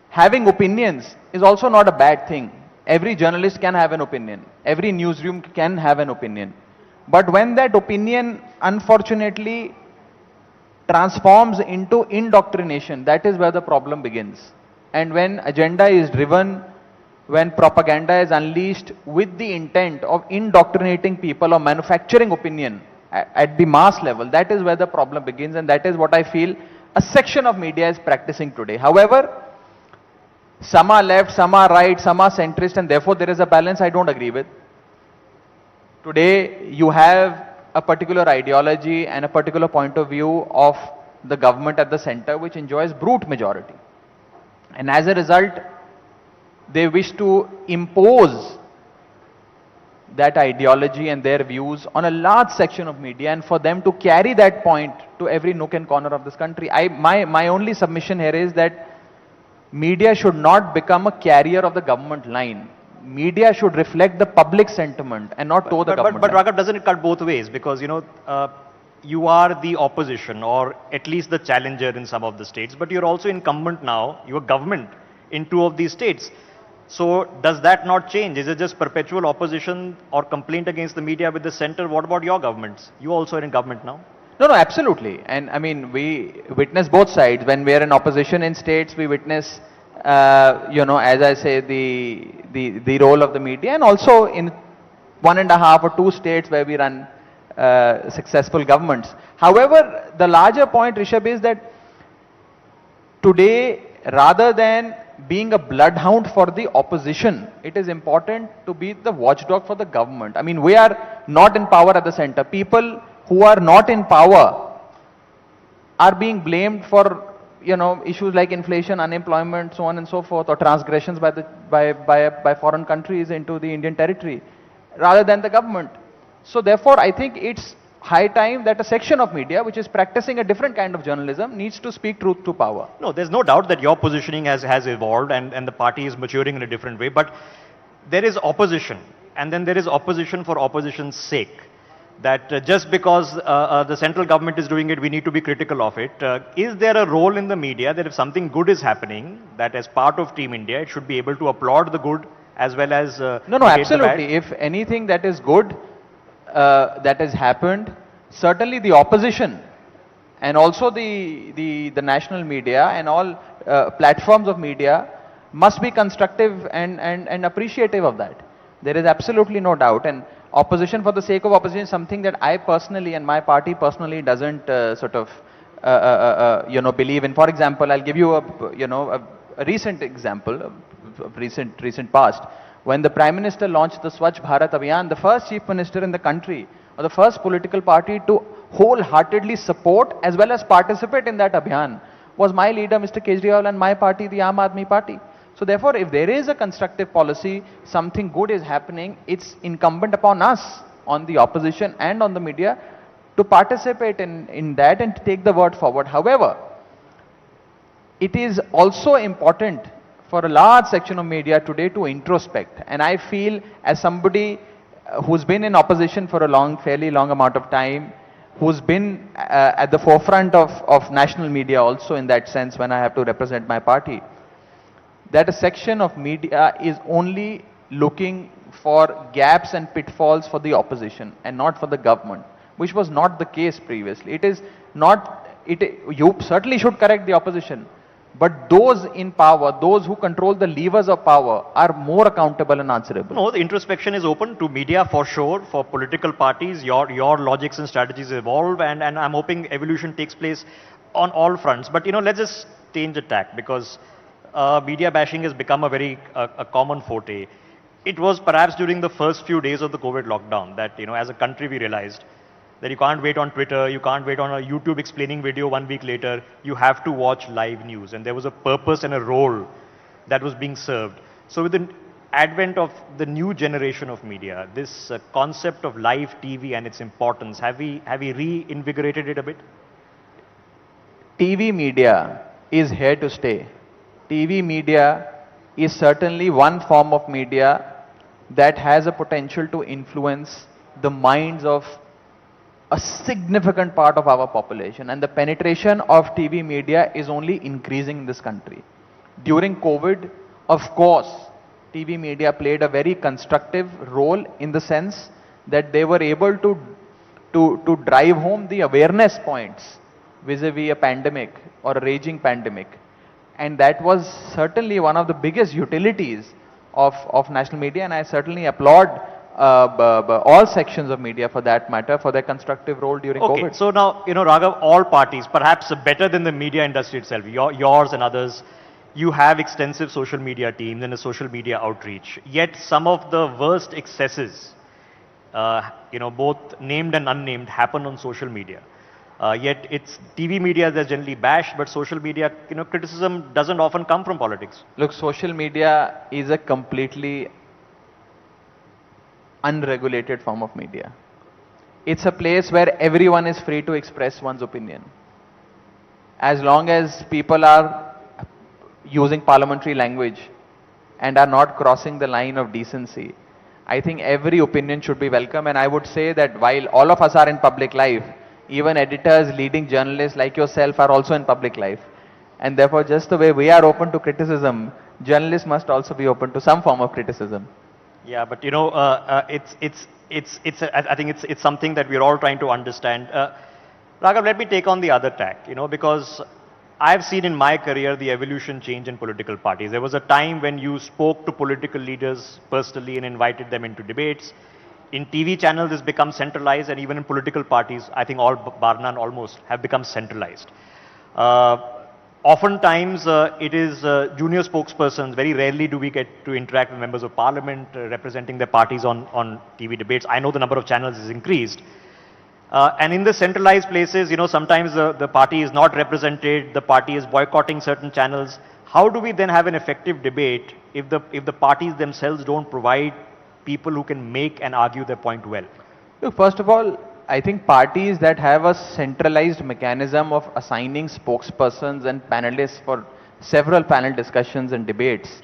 having opinions is also not a bad thing. Every journalist can have an opinion. Every newsroom can have an opinion. But when that opinion, unfortunately, transforms into indoctrination, that is where the problem begins. And when agenda is driven, when propaganda is unleashed with the intent of indoctrinating people or manufacturing opinion at the mass level, that is where the problem begins, and that is what I feel a section of media is practicing today. However, Some are left, some are right, some are centrist, and therefore there is a balance I don't agree with. Today, you have a particular ideology and a particular point of view of the government at the center which enjoys brute majority. And as a result, they wish to impose that ideology and their views on a large section of media, and for them to carry that point to every nook and corner of this country. My only submission here is that media should not become a carrier of the government line. Media should reflect the public sentiment and not toe the government But line. Raghav, doesn't it cut both ways? Because, you are the opposition or at least the challenger in some of the states, but you're also incumbent now, you're government in 2 of these states. So does that not change? Is it just perpetual opposition or complaint against the media with the center? What about your governments? You also are in government now. No, absolutely. And I mean, we witness both sides. When we are in opposition in states, we witness, as I say, the role of the media, and also in 1.5 or 2 states where we run successful governments. However, the larger point, Rishabh, is that today, rather than being a bloodhound for the opposition, it is important to be the watchdog for the government. I mean, we are not in power at the center. People who are not in power are being blamed for, issues like inflation, unemployment, so on and so forth, or transgressions by foreign countries into the Indian territory, rather than the government. So therefore, I think it's high time that a section of media which is practicing a different kind of journalism needs to speak truth to power. No, there's no doubt that your positioning has evolved and the party is maturing in a different way, but there is opposition, and then there is opposition for opposition's sake. That just because the central government is doing it, we need to be critical of it. Is there a role in the media that if something good is happening, that as part of Team India, it should be able to applaud the good as well as No, absolutely. If anything that is good that has happened, certainly the opposition and also the national media and all platforms of media must be constructive and appreciative of that. There is absolutely no doubt. And opposition for the sake of opposition is something that I personally and my party personally doesn't believe in. For example, I'll give you a recent example, recent past. When the Prime Minister launched the Swachh Bharat Abhiyan, the first Chief Minister in the country, or the first political party to wholeheartedly support as well as participate in that Abhiyan, was my leader, Mr. Kejriwal, and my party, the Aam Aadmi Party. So therefore, if there is a constructive policy, something good is happening, it's incumbent upon us, on the opposition and on the media, to participate in that and to take the word forward. However, it is also important for a large section of media today to introspect. And I feel, as somebody who's been in opposition for a fairly long amount of time, who's been at the forefront of national media also in that sense when I have to represent my party, that a section of media is only looking for gaps and pitfalls for the opposition and not for the government, which was not the case previously. It is not, you certainly should correct the opposition, but those in power, those who control the levers of power, are more accountable and answerable. No, the introspection is open to media for sure, for political parties. Your logics and strategies evolve, and I'm hoping evolution takes place on all fronts. But let's just change the tack, because media bashing has become a very common forte. It was perhaps during the first few days of the COVID lockdown that, as a country we realized that you can't wait on Twitter, you can't wait on a YouTube explaining video 1 week later, you have to watch live news. And there was a purpose and a role that was being served. So with the advent of the new generation of media, this concept of live TV and its importance, have we reinvigorated it a bit? TV media is here to stay. TV media is certainly one form of media that has a potential to influence the minds of a significant part of our population, and the penetration of TV media is only increasing in this country. During COVID, of course, TV media played a very constructive role in the sense that they were able to drive home the awareness points vis-a-vis a pandemic or a raging pandemic. And that was certainly one of the biggest utilities of national media, and I certainly applaud all sections of media for that matter for their constructive role during COVID. So now, Raghav, all parties, perhaps better than the media industry itself, yours and others, you have extensive social media teams and a social media outreach. Yet some of the worst excesses, both named and unnamed, happen on social media. Yet it's TV media that's generally bashed, but social media, criticism doesn't often come from politics. Look, social media is a completely unregulated form of media. It's a place where everyone is free to express one's opinion. As long as people are using parliamentary language and are not crossing the line of decency, I think every opinion should be welcome. And I would say that while all of us are in public life, even editors, leading journalists like yourself are also in public life. And therefore, just the way we are open to criticism, journalists must also be open to some form of criticism. Yeah, but I think it's something that we're all trying to understand. Raghav, let me take on the other tack, because I've seen in my career the evolution change in political parties. There was a time when you spoke to political leaders personally and invited them into debates. In TV channels, this becomes centralized, and even in political parties, I think all bar none almost have become centralized. Oftentimes, it is junior spokespersons. Very rarely do we get to interact with members of parliament representing their parties on TV debates. I know the number of channels is increased. And in the centralized places, sometimes the party is not represented, the party is boycotting certain channels. How do we then have an effective debate if the parties themselves don't provide people who can make and argue their point well? Look, first of all, I think parties that have a centralized mechanism of assigning spokespersons and panelists for several panel discussions and debates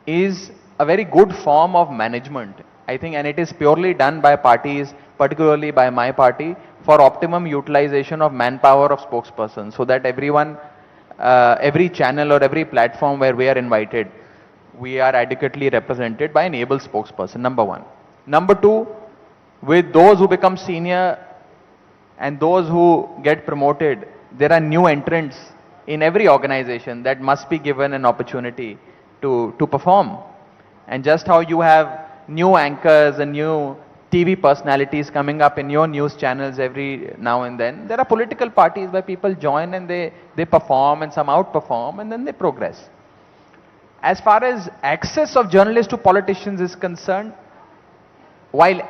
is a very good form of management, I think, and it is purely done by parties, particularly by my party, for optimum utilization of manpower of spokespersons, so that everyone, every channel or every platform where we are invited, we are adequately represented by an able spokesperson, number one. Number two, with those who become senior and those who get promoted, there are new entrants in every organization that must be given an opportunity to perform. And just how you have new anchors and new TV personalities coming up in your news channels every now and then, there are political parties where people join and they perform, and some outperform, and then they progress. As far as access of journalists to politicians is concerned, while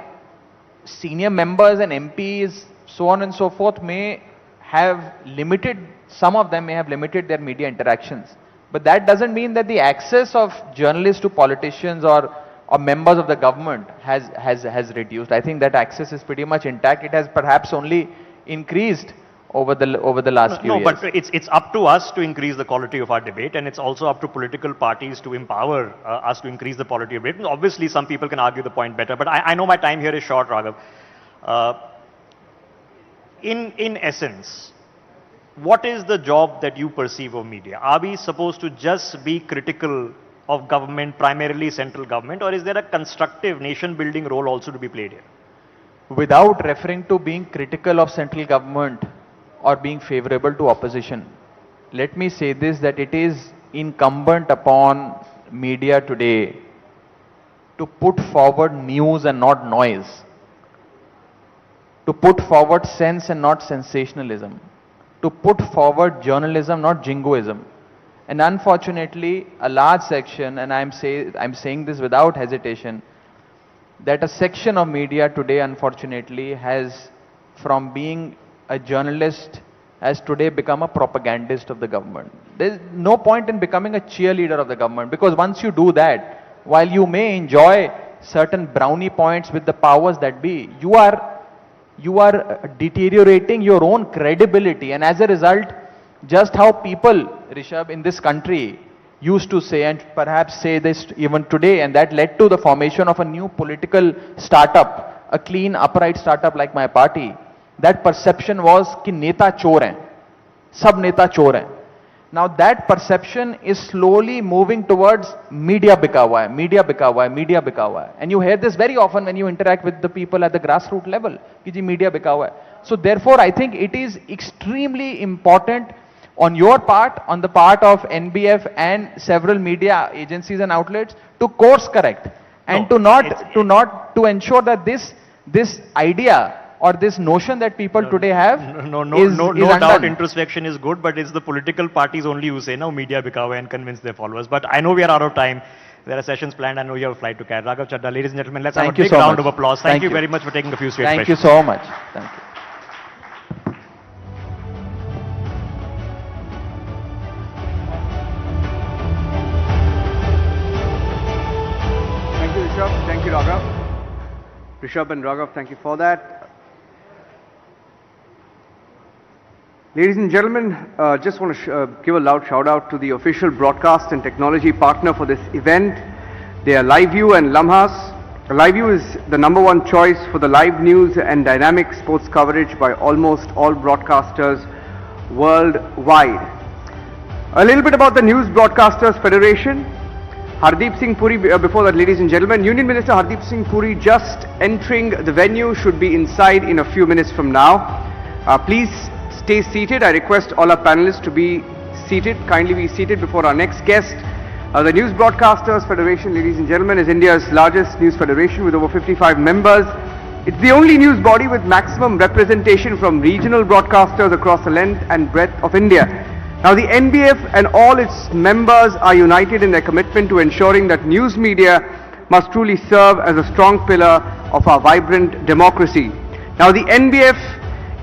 senior members and MPs, so on and so forth, may have limited, some of them may have limited their media interactions. But that doesn't mean that the access of journalists to politicians or members of the government has reduced. I think that access is pretty much intact. It has perhaps only increased over the last few years. No, but it's up to us to increase the quality of our debate, and it's also up to political parties to empower us to increase the quality of debate. And obviously, some people can argue the point better, but I know my time here is short, Raghav. In essence, what is the job that you perceive of media? Are we supposed to just be critical of government, primarily central government, or is there a constructive nation-building role also to be played here? Without referring to being critical of central government or being favorable to opposition, let me say this, that it is incumbent upon media today to put forward news and not noise, to put forward sense and not sensationalism, to put forward journalism, not jingoism. And unfortunately, a large section, and I'm saying this without hesitation, that a section of media today, unfortunately, has, from being a journalist, has today become a propagandist of the government. There's no point in becoming a cheerleader of the government, because once you do that, while you may enjoy certain brownie points with the powers that be, you are deteriorating your own credibility. And as a result, just how people, Rishabh, in this country used to say, and perhaps say this even today, and that led to the formation of a new political startup, a clean, upright startup like my party. That perception was कि नेता चोर हैं, सब नेता चोर हैं. Now that perception is slowly moving towards media बिका हुआ है, media बिका हुआ है, media बिका हुआ है. And you hear this very often when you interact with the people at the grassroots level, कि जी media बिका हुआ है. So therefore, I think it is extremely important on your part, on the part of NBF and several media agencies and outlets, to course correct and to ensure that this idea or this notion that people today have No is doubt undone. introspection is good, but it's the political parties only who say, no, media bikawa and convince their followers. But I know we are out of time. There are sessions planned. I know you have a flight to catch. Raghav Chadda, ladies and gentlemen, let's have a Thank you big so round much. of applause. Thank Thank you you. very much for taking a few straight Thank you questions. so much. Thank you. Thank you, Rishabh. Thank you, Raghav. Rishabh and Raghav, thank you for that. Ladies and gentlemen, just want to give a loud shout out to the official broadcast and technology partner for this event. They are LiveView and Lamhas. LiveView is the #1 choice for the live news and dynamic sports coverage by almost all broadcasters worldwide. A little bit about the News Broadcasters Federation. Hardeep Singh Puri, before that, ladies and gentlemen, Union Minister Hardeep Singh Puri just entering the venue, should be inside in a few minutes from now. Please stay seated. I request all our panelists to be seated. Kindly be seated before our next guest. The News Broadcasters Federation, ladies and gentlemen, is India's largest news federation with over 55 members. It's the only news body with maximum representation from regional broadcasters across the length and breadth of India. Now, the NBF and all its members are united in their commitment to ensuring that news media must truly serve as a strong pillar of our vibrant democracy. Now, the NBF,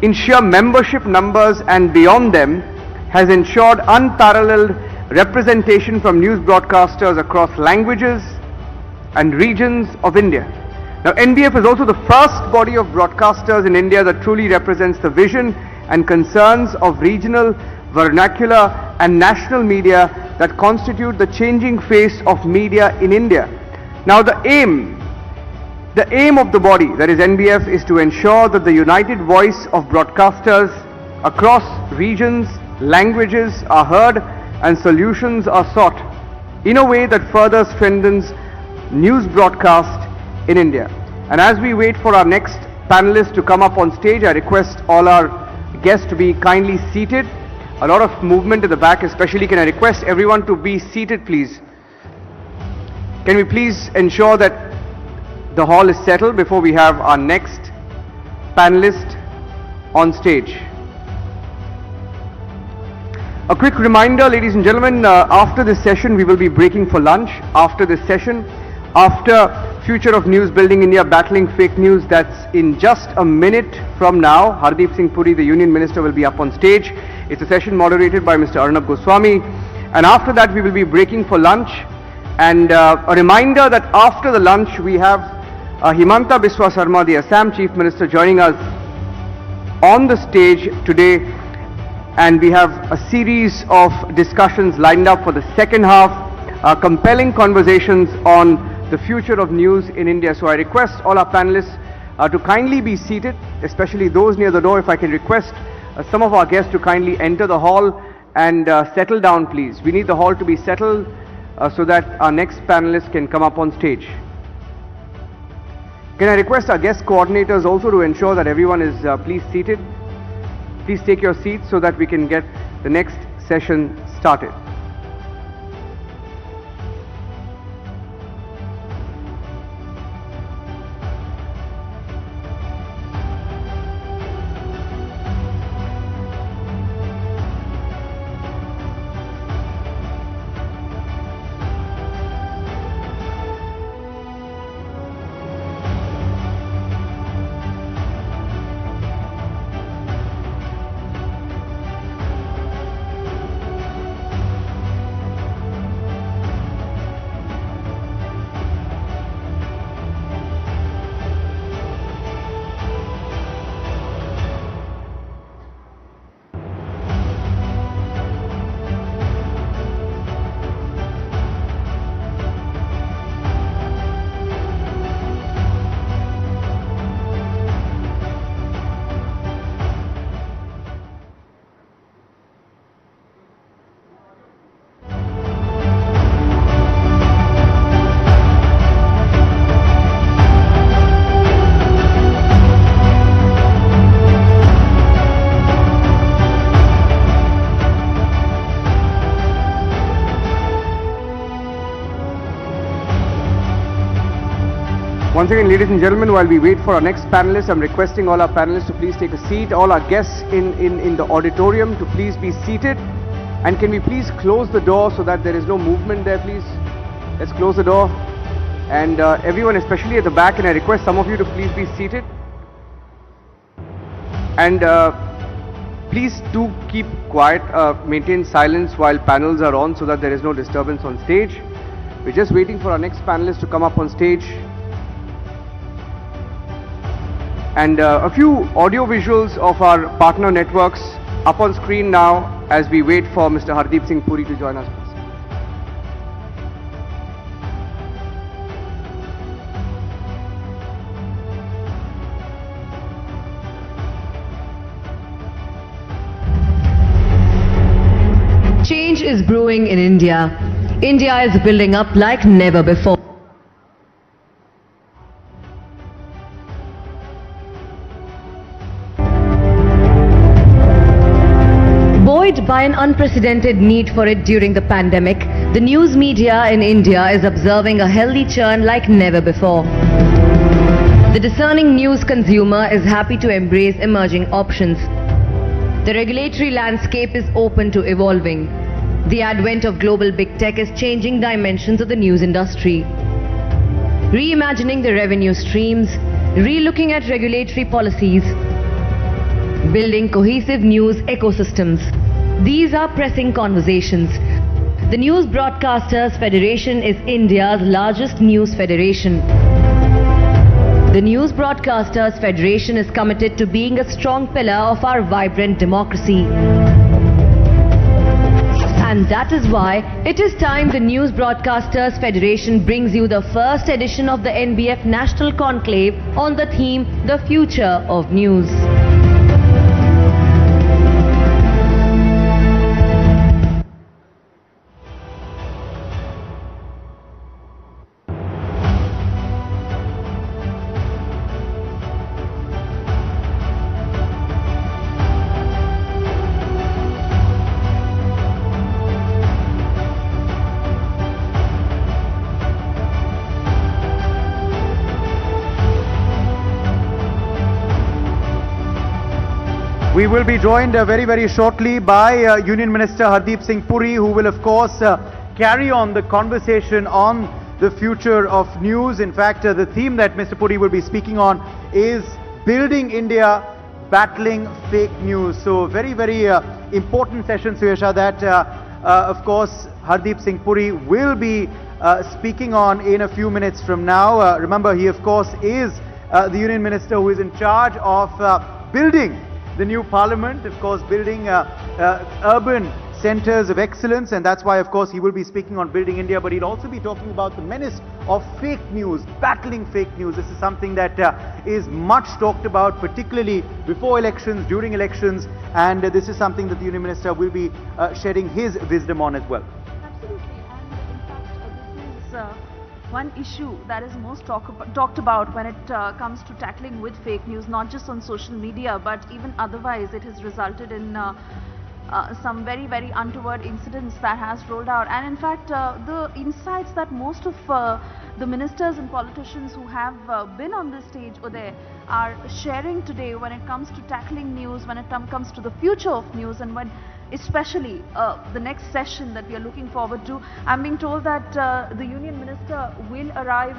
in sheer membership numbers and beyond them, has ensured unparalleled representation from news broadcasters across languages and regions of India. Now, NBF is also the first body of broadcasters in India that truly represents the vision and concerns of regional, vernacular and national media that constitute the changing face of media in India. Now, the aim of the body, that is NBF, is to ensure that the united voice of broadcasters across regions, languages are heard and solutions are sought in a way that further strengthens news broadcast in India. And as we wait for our next panelists to come up on stage, I request all our guests to be kindly seated. A lot of movement in the back, especially. Can I request everyone to be seated, please? Can we please ensure that the hall is settled before we have our next panelist on stage? A quick reminder, ladies and gentlemen, after this session we will be breaking for lunch. After this session, after Future of News Building India Battling Fake News, that's in just a minute from now, Hardeep Singh Puri, the Union Minister, will be up on stage. It's a session moderated by Mr. Arnab Goswami. And after that we will be breaking for lunch. And a reminder that after the lunch we have Himanta Biswa Sarma, the Assam Chief Minister, joining us on the stage today. And we have a series of discussions lined up for the second half, compelling conversations on the future of news in India. So I request all our panelists to kindly be seated, especially those near the door. If I can request some of our guests to kindly enter the hall and settle down, please. We need the hall to be settled so that our next panelists can come up on stage. Can I request our guest coordinators also to ensure that everyone is please seated? Please take your seats so that we can get the next session started. Once again, ladies and gentlemen, while we wait for our next panelist, I'm requesting all our panelists to please take a seat. All our guests in the auditorium to please be seated. And can we please close the door so that there is no movement there, please? Let's close the door. And everyone, especially at the back, and I request some of you to please be seated. And please do keep quiet, maintain silence while panels are on so that there is no disturbance on stage. We're just waiting for our next panelist to come up on stage. And a few audio visuals of our partner networks up on screen now as we wait for Mr. Hardeep Singh Puri to join us. Change is brewing in India. India is building up like never before. Buoyed by an unprecedented need for it during the pandemic, the news media in India is observing a healthy churn like never before. The discerning news consumer is happy to embrace emerging options. The regulatory landscape is open to evolving. The advent of global big tech is changing dimensions of the news industry. Reimagining the revenue streams, relooking at regulatory policies, building cohesive news ecosystems. These are pressing conversations. The News Broadcasters Federation is India's largest news federation. The News Broadcasters Federation is committed to being a strong pillar of our vibrant democracy. And that is why it is time the News Broadcasters Federation brings you the first edition of the NBF National Conclave on the theme, The Future of News. We will be joined very shortly by Union Minister Hardeep Singh Puri, who will of course carry on the conversation on the future of news. In fact, the theme that Mr. Puri will be speaking on is Building India, Battling Fake News. So very important session, Suyasha, that of course Hardeep Singh Puri will be speaking on in a few minutes from now. Remember, he of course is the Union Minister who is in charge of building the new parliament, of course building urban centers of excellence, and that's why of course he will be speaking on building India, but he'll also be talking about the menace of fake news, battling fake news. This is something that is much talked about, particularly before elections, during elections, and this is something that the Union Minister will be sharing his wisdom on as well. Absolutely, and in fact this is one issue that is most talked about when it comes to tackling with fake news, not just on social media but even otherwise. It has resulted in some very untoward incidents that has rolled out, and in fact the insights that most of the ministers and politicians who have been on this stage or there are sharing today when it comes to tackling news, when it comes to the future of news, and when especially the next session that we are looking forward to. I'm being told that the Union Minister will arrive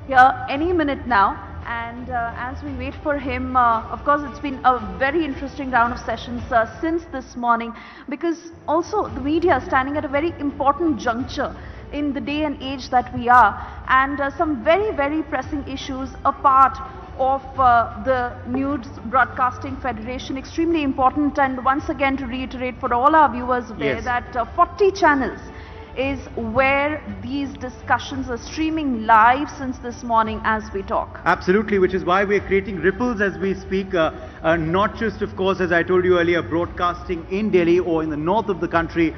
here any minute now, and as we wait for him, of course it's been a very interesting round of sessions since this morning, because also the media is standing at a very important juncture in the day and age that we are, and some very pressing issues are part of the News Broadcasting Federation, extremely important. And once again, to reiterate for all our viewers there, yes, that 40 channels is where these discussions are streaming live since this morning as we talk. Absolutely, which is why we're creating ripples as we speak, not just of course, as I told you earlier, broadcasting in Delhi or in the north of the country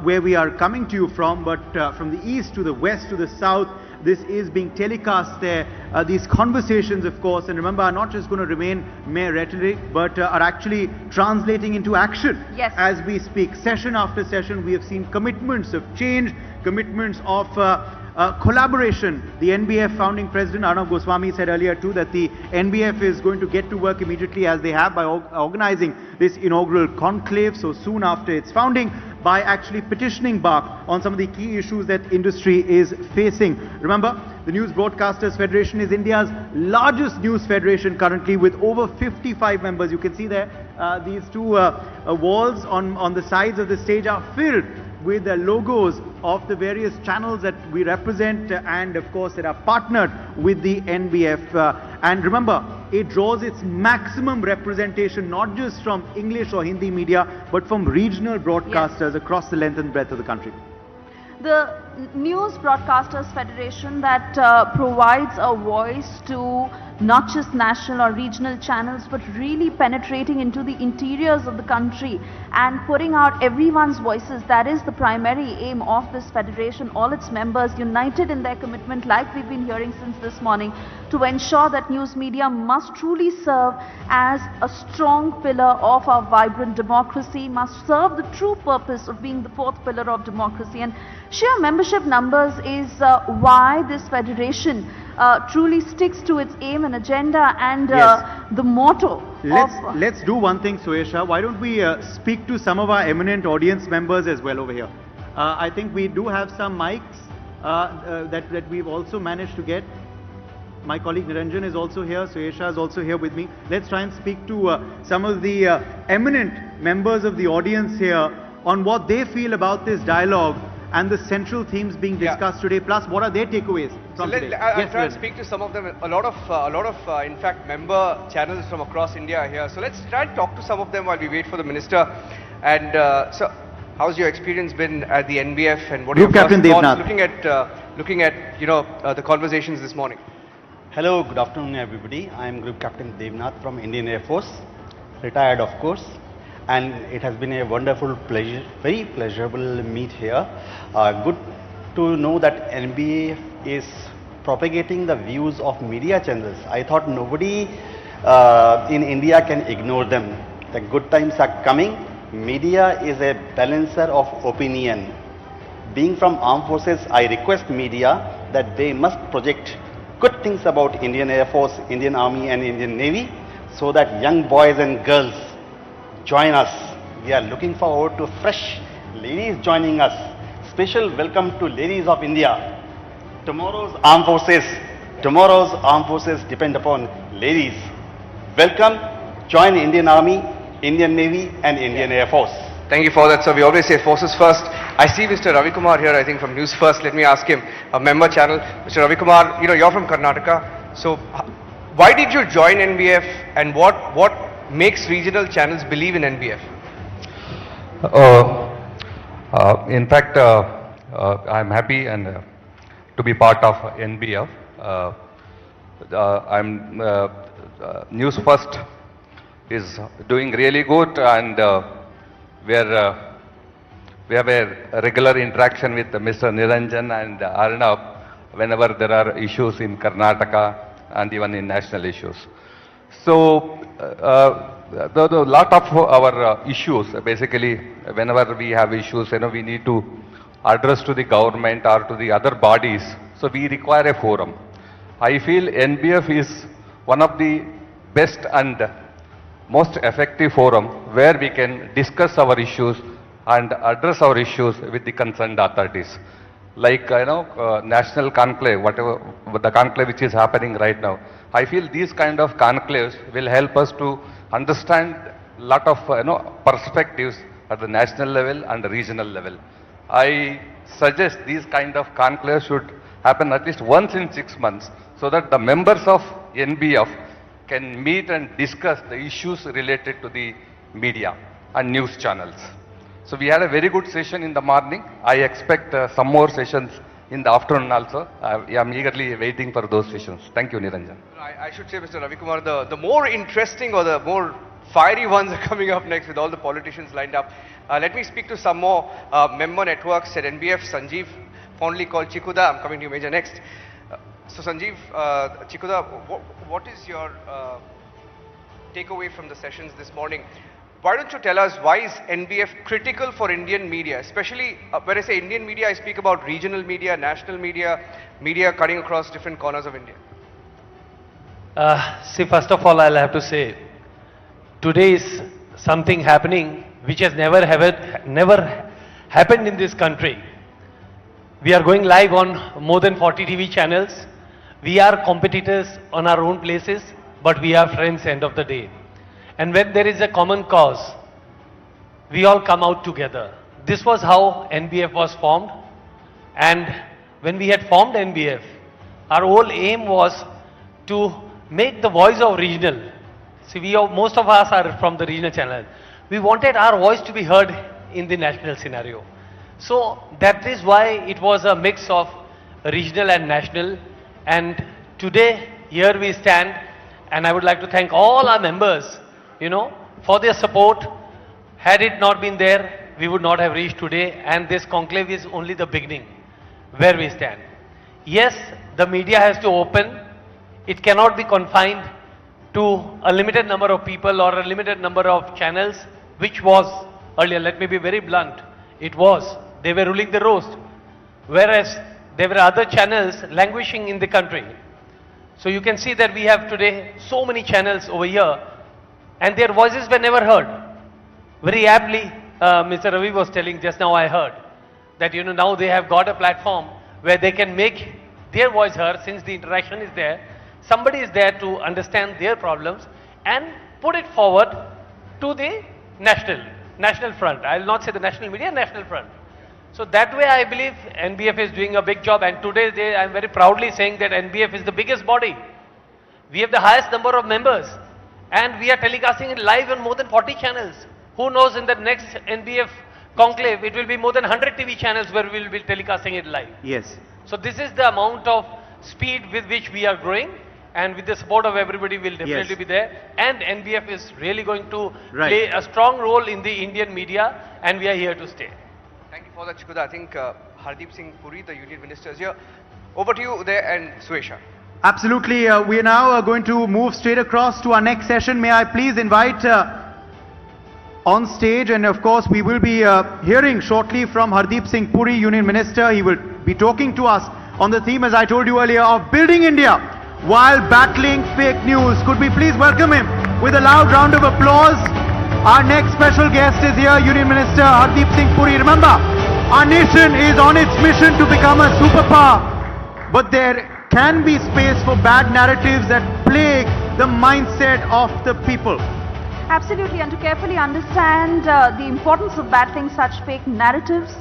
where we are coming to you from, but from the east to the west to the south. This is being telecast there. These conversations, of course, and remember, are not just going to remain mere rhetoric, but are actually translating into action. Yes. As we speak. Session after session, we have seen commitments of change, commitments of Collaboration. The NBF founding president Arnab Goswami said earlier too that the NBF is going to get to work immediately as they have by organizing this inaugural conclave so soon after its founding, by actually petitioning BARC on some of the key issues that industry is facing. Remember, the News Broadcasters Federation is India's largest news federation currently, with over 55 members. You can see there, these two walls on the sides of the stage are filled with the logos of the various channels that we represent and of course that are partnered with the NBF. And remember, it draws its maximum representation not just from English or Hindi media, but from regional broadcasters across the length and breadth of the country. The News Broadcasters Federation that provides a voice to not just national or regional channels, but really penetrating into the interiors of the country and putting out everyone's voices. That is the primary aim of this federation. All its members united in their commitment, like we've been hearing since this morning, to ensure that news media must truly serve as a strong pillar of our vibrant democracy, must serve the true purpose of being the fourth pillar of democracy. And sheer membership numbers is why this federation truly sticks to its aim and agenda and the motto. Let's do one thing, Suesha. Why don't we speak to some of our eminent audience members as well over here? I think we do have some mics that we've also managed to get. My colleague Niranjan is also here. Suesha is also here with me. Let's try and speak to some of the eminent members of the audience here on what they feel about this dialogue and the central themes being discussed today, plus what are their takeaways from today. I'll try and speak to some of them. A lot of in fact, member channels from across India are here. So let's try and talk to some of them while we wait for the minister. And so, how's your experience been at the NBF, and what are your first thoughts looking at the conversations this morning? Hello, good afternoon, everybody. I am Group Captain Devnath from Indian Air Force, retired, of course. And it has been a wonderful pleasure, very pleasurable meet here. Good to know that NBF is propagating the views of media channels. I thought nobody in India can ignore them. The good times are coming. Media is a balancer of opinion. Being from armed forces, I request media that they must project good things about Indian Air Force, Indian Army and Indian Navy, so that young boys and girls join us. We are looking forward to fresh ladies joining us. Special welcome to ladies of India. Tomorrow's armed forces depend upon ladies. Welcome, join Indian Army, Indian Navy and Indian Air Force. Thank you for that, sir. We always say forces first. I see Mr. Ravi Kumar here, I think from News First. Let me ask him, a member channel. Mr. Ravi Kumar, you're from Karnataka. So why did you join NBF, and what makes regional channels believe in NBF? In fact, I'm happy and to be part of NBF. News First is doing really good, and we have a regular interaction with Mr. Niranjan and Arnab whenever there are issues in Karnataka and even in national issues. So, the lot of our issues, basically, whenever we have issues, we need to address to the government or to the other bodies. So, we require a forum. I feel NBF is one of the best and most effective forum where we can discuss our issues and address our issues with the concerned authorities. Like, National Conclave, whatever the conclave which is happening right now. I feel these kind of conclaves will help us to understand a lot of perspectives at the national level and the regional level. I suggest these kind of conclaves should happen at least once in 6 months, so that the members of NBF can meet and discuss the issues related to the media and news channels. So we had a very good session in the morning. I expect some more sessions in the afternoon also. I am eagerly waiting for those sessions. Thank you, Niranjan. I should say, Mr. Ravi Kumar, the more interesting or the more fiery ones are coming up next with all the politicians lined up. Let me speak to some more member networks at NBF. Sanjeev, fondly called Chikuda. I'm coming to you, Major, next. So Sanjeev, Chikuda, what is your takeaway from the sessions this morning? why don't you tell us why is NBF critical for Indian media? Especially when I say Indian media, I speak about regional media, national media, media cutting across different corners of India. See, first of all, I'll have to say, today is something happening which has never happened in this country. We are going live on more than 40 TV channels. We are competitors on our own places, but we are friends end of the day. And when there is a common cause, we all come out together. This was how NBF was formed. And when we had formed NBF, our whole aim was to make the voice of regional. See, most of us are from the regional channel. We wanted our voice to be heard in the national scenario. So that is why it was a mix of regional and national. And today, here we stand, and I would like to thank all our members, for their support. Had it not been there, we would not have reached today, and this conclave is only the beginning where we stand. Yes, the media has to open. It cannot be confined to a limited number of people or a limited number of channels, which was earlier. Let me be very blunt. It was. They were ruling the roast. Whereas there were other channels languishing in the country. So you can see that we have today so many channels over here, and their voices were never heard. Very aptly, Mr. Ravi was telling just now, I heard that now they have got a platform where they can make their voice heard, since the interaction is there. Somebody is there to understand their problems and put it forward to the national front. I will not say the national media, national front. So that way I believe NBF is doing a big job, and today I am very proudly saying that NBF is the biggest body. We have the highest number of members, and we are telecasting it live on more than 40 channels. Who knows, in the next NBF conclave, it will be more than 100 TV channels where we will be telecasting it live. Yes. So this is the amount of speed with which we are growing, and with the support of everybody, we will definitely be there. And NBF is really going to play a strong role in the Indian media, and we are here to stay. Thank you for that, Chikuda. I think Hardeep Singh Puri, the Union Minister, is here. Over to you there, and Suesha. Absolutely. We are now going to move straight across to our next session. May I please invite on stage, and of course we will be hearing shortly from Hardeep Singh Puri, Union Minister. He will be talking to us on the theme, as I told you earlier, of building India while battling fake news. Could we please welcome him with a loud round of applause? Our next special guest is here, Union Minister Hardeep Singh Puri. Remember, our nation is on its mission to become a superpower, but there can be space for bad narratives that plague the mindset of the people. Absolutely, and to carefully understand the importance of battling such fake narratives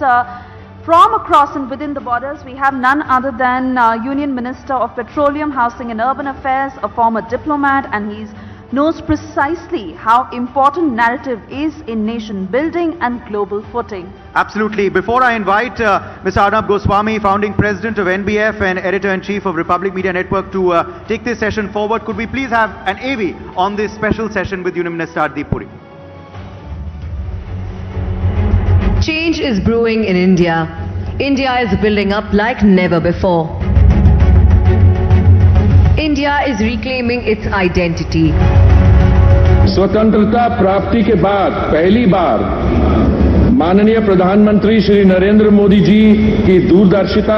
from across and within the borders, we have none other than Union Minister of Petroleum, Housing and Urban Affairs, a former diplomat, and he knows precisely how important narrative is in nation building and global footing. Absolutely. Before I invite Mr. Arnab Goswami, founding president of NBF and editor-in-chief of Republic Media Network, to take this session forward, could we please have an AV on this special session with Union Minister Hardeep Puri? Change is brewing in India. India is building up like never before. India is reclaiming its identity. स्वतंत्रता प्राप्ति के बाद पहली बार माननीय प्रधानमंत्री श्री नरेंद्र मोदी जी की दूरदर्शिता,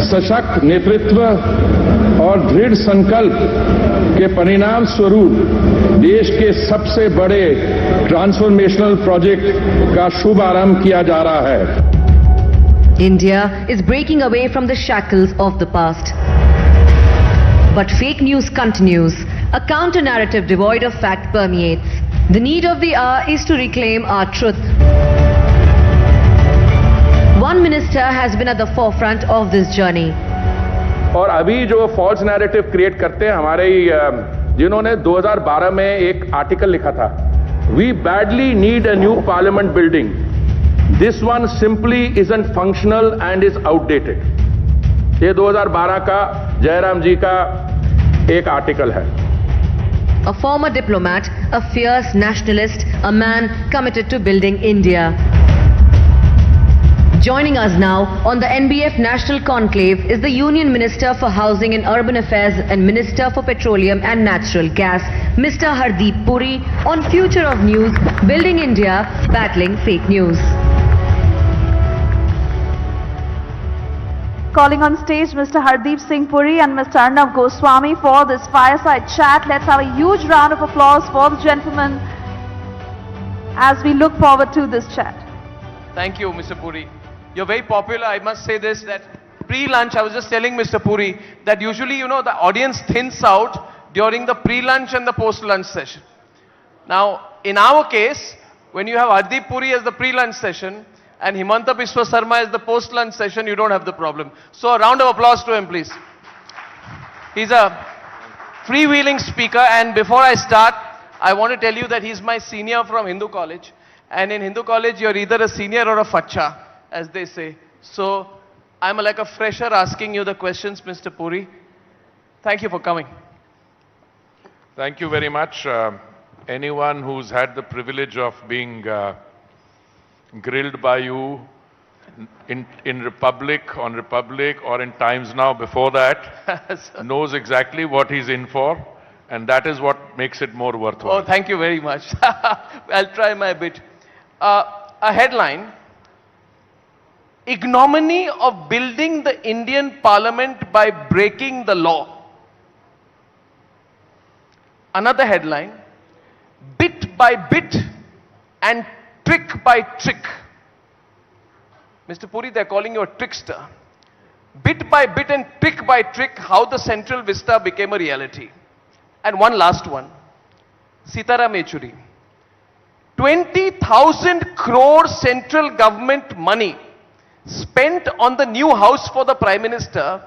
सशक्त नेतृत्व और दृढ़ संकल्प के परिणाम स्वरूप देश के सबसे बड़े ट्रांसफॉर्मेशनल प्रोजेक्ट का शुभारंभ किया जा रहा है. India is breaking away from the shackles of the past. But fake news continues. A counter-narrative devoid of fact permeates. The need of the hour is to reclaim our truth. One minister has been at the forefront of this journey. और अभी जो false narrative create करते हैं, हमारे जिन्होंने 2012 में एक article लिखा था, We badly need a new parliament building. This one simply isn't functional and is outdated. ये 2012 का जयराम जी का एक आर्टिकल है. A former diplomat, a fierce nationalist, a man committed to building India. Joining us now on the NBF National Conclave is the Union Minister for Housing and Urban Affairs and Minister for Petroleum and Natural Gas, Mr. Hardeep Puri, on Future of News, Building India, Battling Fake News. Calling on stage Mr. Hardeep Singh Puri and Mr. Arnab Goswami for this fireside chat. Let's have a huge round of applause for the gentlemen as we look forward to this chat. Thank you, Mr. Puri. You're very popular. I must say this, that pre-lunch, I was just telling Mr. Puri that usually, you know, the audience thins out during the pre-lunch and the post-lunch session. Now, in our case, when you have Hardeep Puri as the pre-lunch session and Himanta Biswa Sarma as the post-lunch session, you don't have the problem. So a round of applause to him, please. He's a freewheeling speaker, and before I start, I want to tell you that he's my senior from Hindu College. And in Hindu College, you're either a senior or a facha, as they say. So I'm like a fresher asking you the questions, Mr. Puri. Thank you for coming. Thank you very much. Anyone who's had the privilege of being grilled by you in Republic, on Republic, or in Times Now before that knows exactly what he's in for, and that is what makes it more worthwhile. Oh, thank you very much. I'll try my bit. A headline: ignominy of building the Indian Parliament by breaking the law. Another headline: bit by bit and trick by trick. Mr. Puri, they're calling you a trickster. Bit by bit and trick by trick, how the Central Vista became a reality. And one last one. Sitaram Yechury. 20,000 crore central government money spent on the new house for the Prime Minister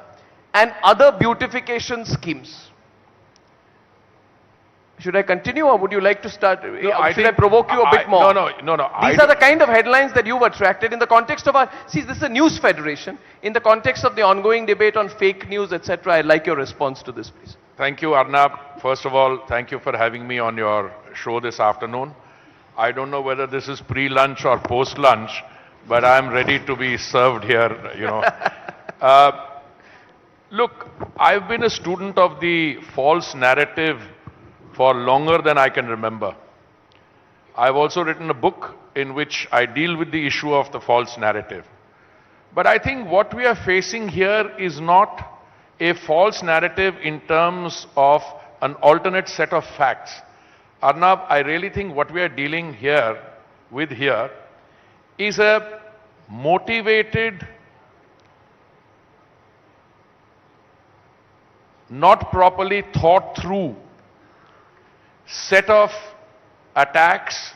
and other beautification schemes. Should I continue, or would you like to start? No, should I provoke you a bit more? No. These are the kind of headlines that you've attracted in the context of our... See, this is a news federation. In the context of the ongoing debate on fake news, etc., I'd like your response to this, please. Thank you, Arnab. First of all, thank you for having me on your show this afternoon. I don't know whether this is pre-lunch or post-lunch, but I'm ready to be served here, you know. Look, I've been a student of the false narrative for longer than I can remember. I've also written a book in which I deal with the issue of the false narrative. But I think what we are facing here is not a false narrative in terms of an alternate set of facts. Arnab, I really think what we are dealing with here is a motivated, not properly thought through set of attacks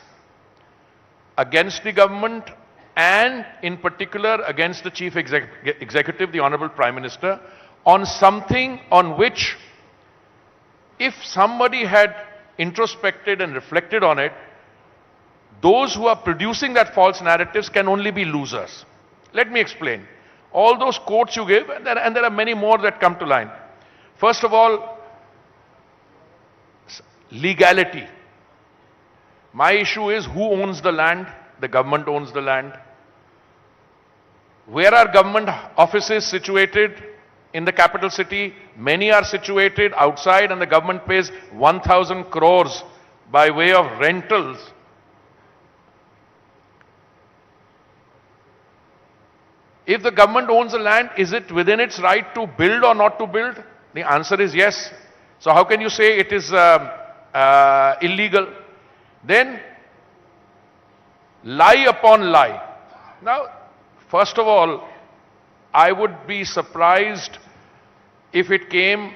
against the government and in particular against the Chief Executive, the Honorable Prime Minister, on something on which if somebody had introspected and reflected on it, those who are producing that false narratives can only be losers. Let me explain. All those quotes you give, and there are many more that come to line. First of all, legality. My issue is who owns the land? The government owns the land. Where are government offices situated? In the capital city, many are situated outside and the government pays 1,000 crores by way of rentals. If the government owns the land, is it within its right to build or not to build? The answer is yes. So how can you say it is illegal? Then, lie upon lie. Now, first of all, I would be surprised if it came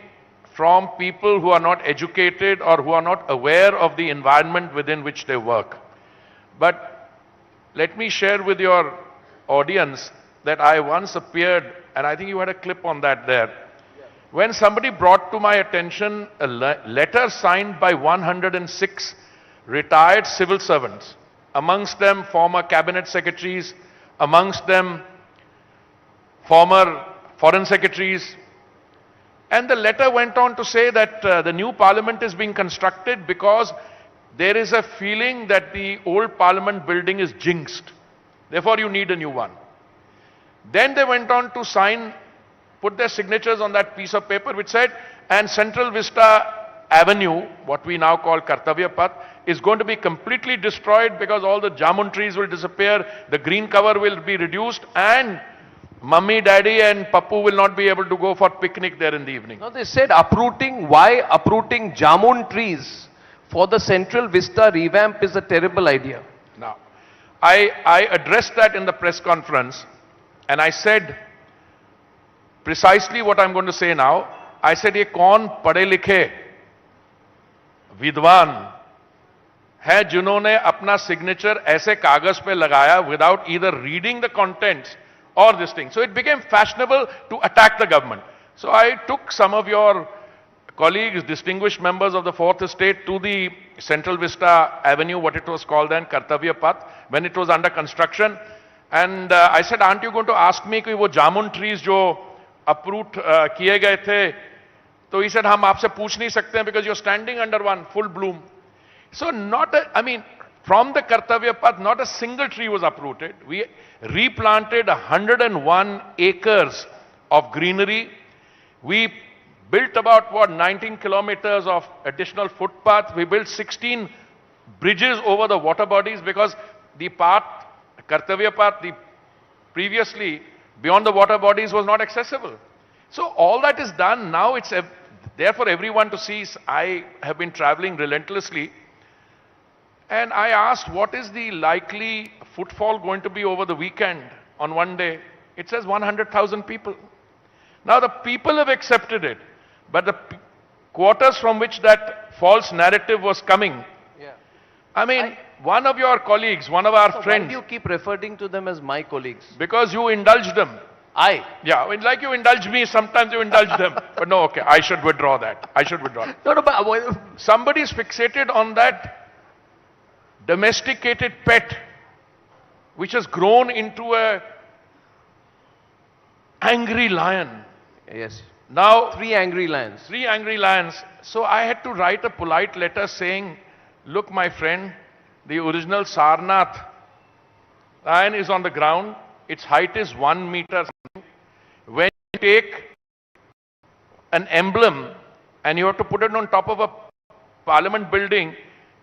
from people who are not educated or who are not aware of the environment within which they work. But let me share with your audience that I once appeared, and I think you had a clip on that there, when somebody brought to my attention a letter signed by 106 retired civil servants, amongst them former cabinet secretaries, amongst them former foreign secretaries. And the letter went on to say that the new parliament is being constructed because there is a feeling that the old parliament building is jinxed. Therefore, you need a new one. Then they went on to sign, put their signatures on that piece of paper which said, and Central Vista Avenue, what we now call Kartavya Path, is going to be completely destroyed because all the jamun trees will disappear, the green cover will be reduced, and mummy, daddy and Pappu will not be able to go for picnic there in the evening. No, they said uprooting, why uprooting jamun trees for the Central Vista revamp is a terrible idea. Now, I addressed that in the press conference and I said precisely what I'm going to say now. I said, ye kaun padhe likhe विद्वान है जिन्होंने अपना signature ऐसे कागज पे लगाया without either reading the contents or this thing. So it became fashionable to attack the government. So I took some of your colleagues, distinguished members of the Fourth Estate, to the Central Vista Avenue, what it was called then, Kartavya Path, when it was under construction. And I said, aren't you going to ask me कि वो जामुन trees जो uproot किए गए थे, so he said, हम आपसे पूछ नहीं सकते हैं because you're standing under one full bloom. So I mean, from the Kartavya Path, not a single tree was uprooted. We replanted 101 acres of greenery. We built about 19 kilometers of additional footpath. We built 16 bridges over the water bodies because the path, Kartavya Path, previously beyond the water bodies was not accessible. So all that is done. Now it's there for everyone to see. I have been traveling relentlessly and I asked, what is the likely footfall going to be over the weekend on one day? It says 100,000 people. Now the people have accepted it, but the quarters from which that false narrative was coming, I mean, one of your colleagues, one of our friends. Why do you keep referring to them as my colleagues? Because you indulge them. Yeah, like you indulge me, sometimes you indulge them. But no, okay, I should withdraw that. I should withdraw that. No, but somebody is fixated on that domesticated pet, which has grown into a angry lion. Yes. Now, 3 angry lions. 3 angry lions. So I had to write a polite letter saying, look, my friend, the original Sarnath lion is on the ground. Its height is 1 meter. When you take an emblem and you have to put it on top of a parliament building,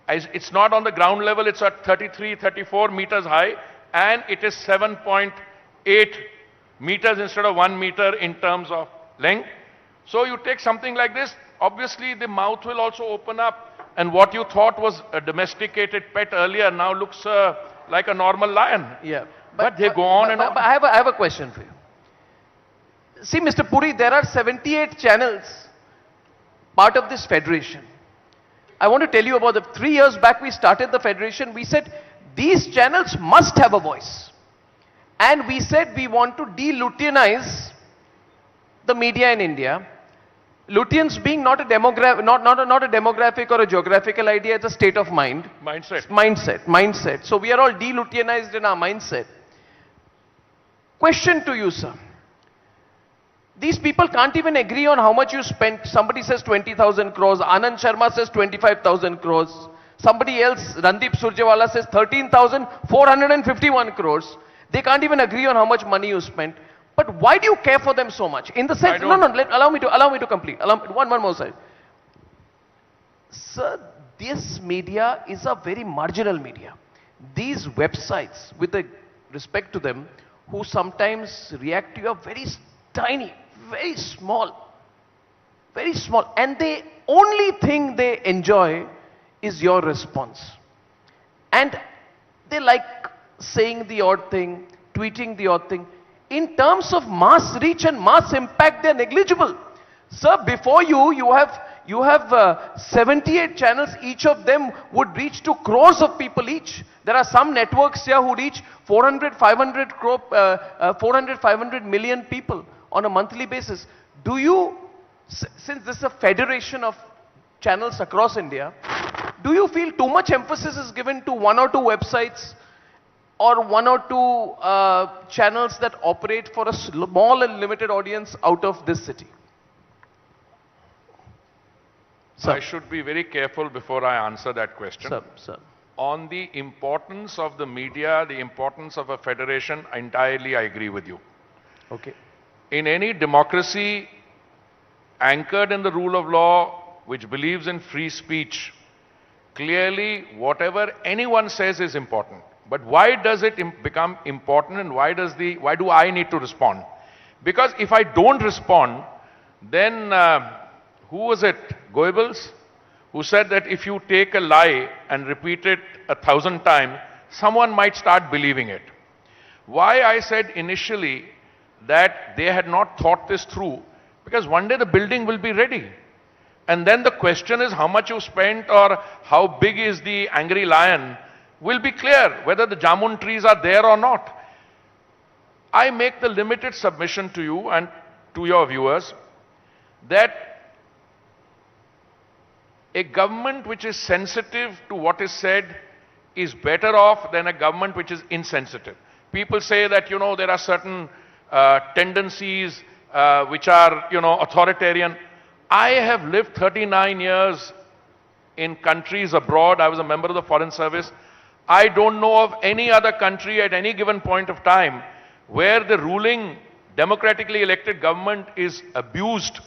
it's not on the ground level, it's at 33, 34 meters high, and it is 7.8 meters instead of 1 meter in terms of length. So you take something like this, obviously the mouth will also open up, and what you thought was a domesticated pet earlier now looks like a normal lion. Yeah. But they go on and on. But I have a question for you. See, Mr. Puri, there are 78 channels part of this federation. I want to tell you about 3 years back we started the federation. We said these channels must have a voice. And we said we want to de-Lutyanize the media in India. Lutyens being not a demographic or a geographical idea, it's a state of mind. Mindset. So we are all de-Lutyanized in our mindset. Question to you, sir. These people can't even agree on how much you spent. Somebody says 20,000 crores. Anand Sharma says 25,000 crores. Somebody else, Randeep Surjewala, says 13,451 crores. They can't even agree on how much money you spent. But why do you care for them so much? In the sense, allow me to complete. One more side. Sir, this media is a very marginal media. These websites, with the respect to them, who sometimes react to you are very tiny, very small, and the only thing they enjoy is your response. And they like saying the odd thing, tweeting the odd thing. In terms of mass reach and mass impact, they're negligible. Sir, before you have 78 channels, each of them would reach to crores of people each. There are some networks here who reach 500 million people on a monthly basis. Do you, since this is a federation of channels across India, do you feel too much emphasis is given to 1 or 2 websites or 1 or 2 channels that operate for a small and limited audience out of this city? Sir. I should be very careful before I answer that question. Sir. On the importance of the media, the importance of a federation, entirely I agree with you. Okay. In any democracy anchored in the rule of law, which believes in free speech, clearly whatever anyone says is important. But why does it become important, and why do I need to respond? Because if I don't respond, then who was it? Goebbels, who said that if you take a lie and repeat it 1,000 times, someone might start believing it. Why I said initially that they had not thought this through, because one day the building will be ready. And then the question is how much you spent or how big is the angry lion will be clear, whether the jamun trees are there or not. I make the limited submission to you and to your viewers that a government which is sensitive to what is said is better off than a government which is insensitive. People say that, there are certain tendencies which are, authoritarian. I have lived 39 years in countries abroad. I was a member of the Foreign Service. I don't know of any other country at any given point of time where the ruling democratically elected government is abused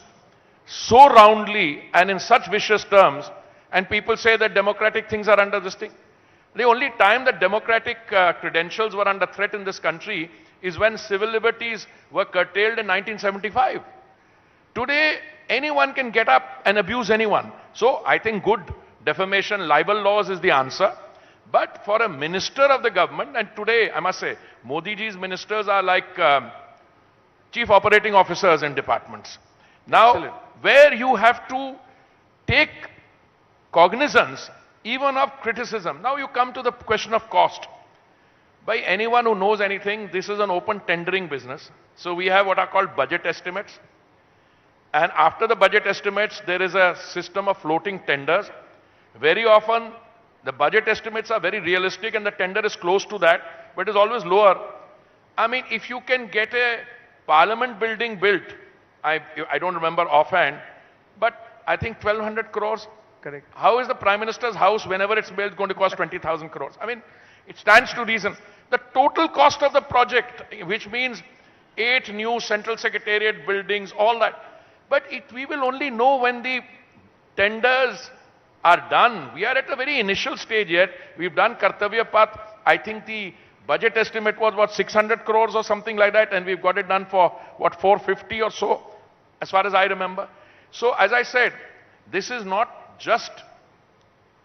so roundly and in such vicious terms, and people say that democratic things are under this thing. The only time that democratic credentials were under threat in this country is when civil liberties were curtailed in 1975. Today, anyone can get up and abuse anyone. So I think good defamation, libel laws is the answer. But for a minister of the government, and today I must say, Modi ji's ministers are like chief operating officers in departments. Now, where you have to take cognizance even of criticism. Now you come to the question of cost. By anyone who knows anything, this is an open tendering business. So we have what are called budget estimates. And after the budget estimates, there is a system of floating tenders. Very often, the budget estimates are very realistic and the tender is close to that, but is always lower. I mean, if you can get a parliament building built, I don't remember offhand, but I think 1,200 crores. Correct. How is the Prime Minister's house, whenever it's built, going to cost 20,000 crores? I mean, it stands to reason. The total cost of the project, which means 8 new central secretariat buildings, all that. But we will only know when the tenders are done. We are at a very initial stage yet. We've done Kartavya Path. I think the budget estimate was, 600 crores or something like that, and we've got it done for, 450 or so, as far as I remember. So, as I said, this is not just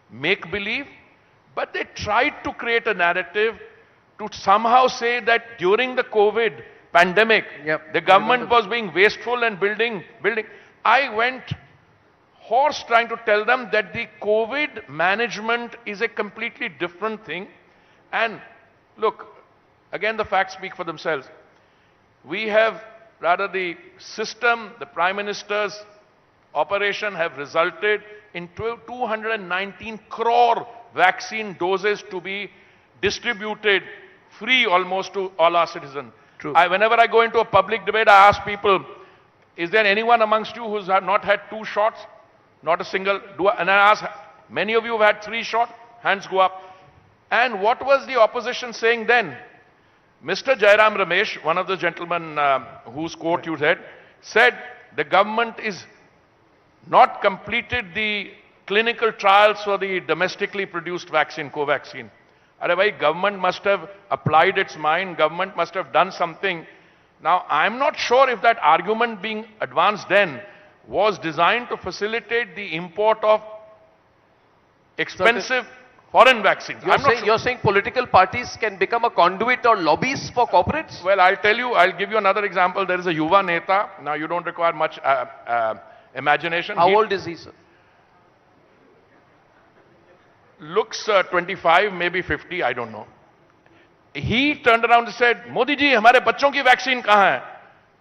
make-believe, but they tried to create a narrative to somehow say that during the COVID pandemic, the government was being wasteful and building. I went hoarse trying to tell them that the COVID management is a completely different thing. And look, again, the facts speak for themselves. We have, rather the system, the Prime Minister's operation have resulted in 219 crore vaccine doses to be distributed free almost to all our citizens. True. Whenever I go into a public debate, I ask people, is there anyone amongst you who's not had 2 shots? Not a single. And I ask, many of you have had 3 shots? Hands go up. And what was the opposition saying then? Mr. Jairam Ramesh, one of the gentlemen whose quote you read, said the government is not completed the clinical trials for the domestically produced vaccine, Covaxin. Government must have applied its mind, government must have done something. Now, I'm not sure if that argument being advanced then was designed to facilitate the import of expensive foreign vaccines. You're saying political parties can become a conduit or lobbies for corporates? Well, I'll give you another example. There is a Yuva Neta. Now, you don't require much imagination. How old is he, sir? Looks 25, maybe 50, I don't know. He turned around and said, Modi ji, hamare bachon ki vaccine kahan hai?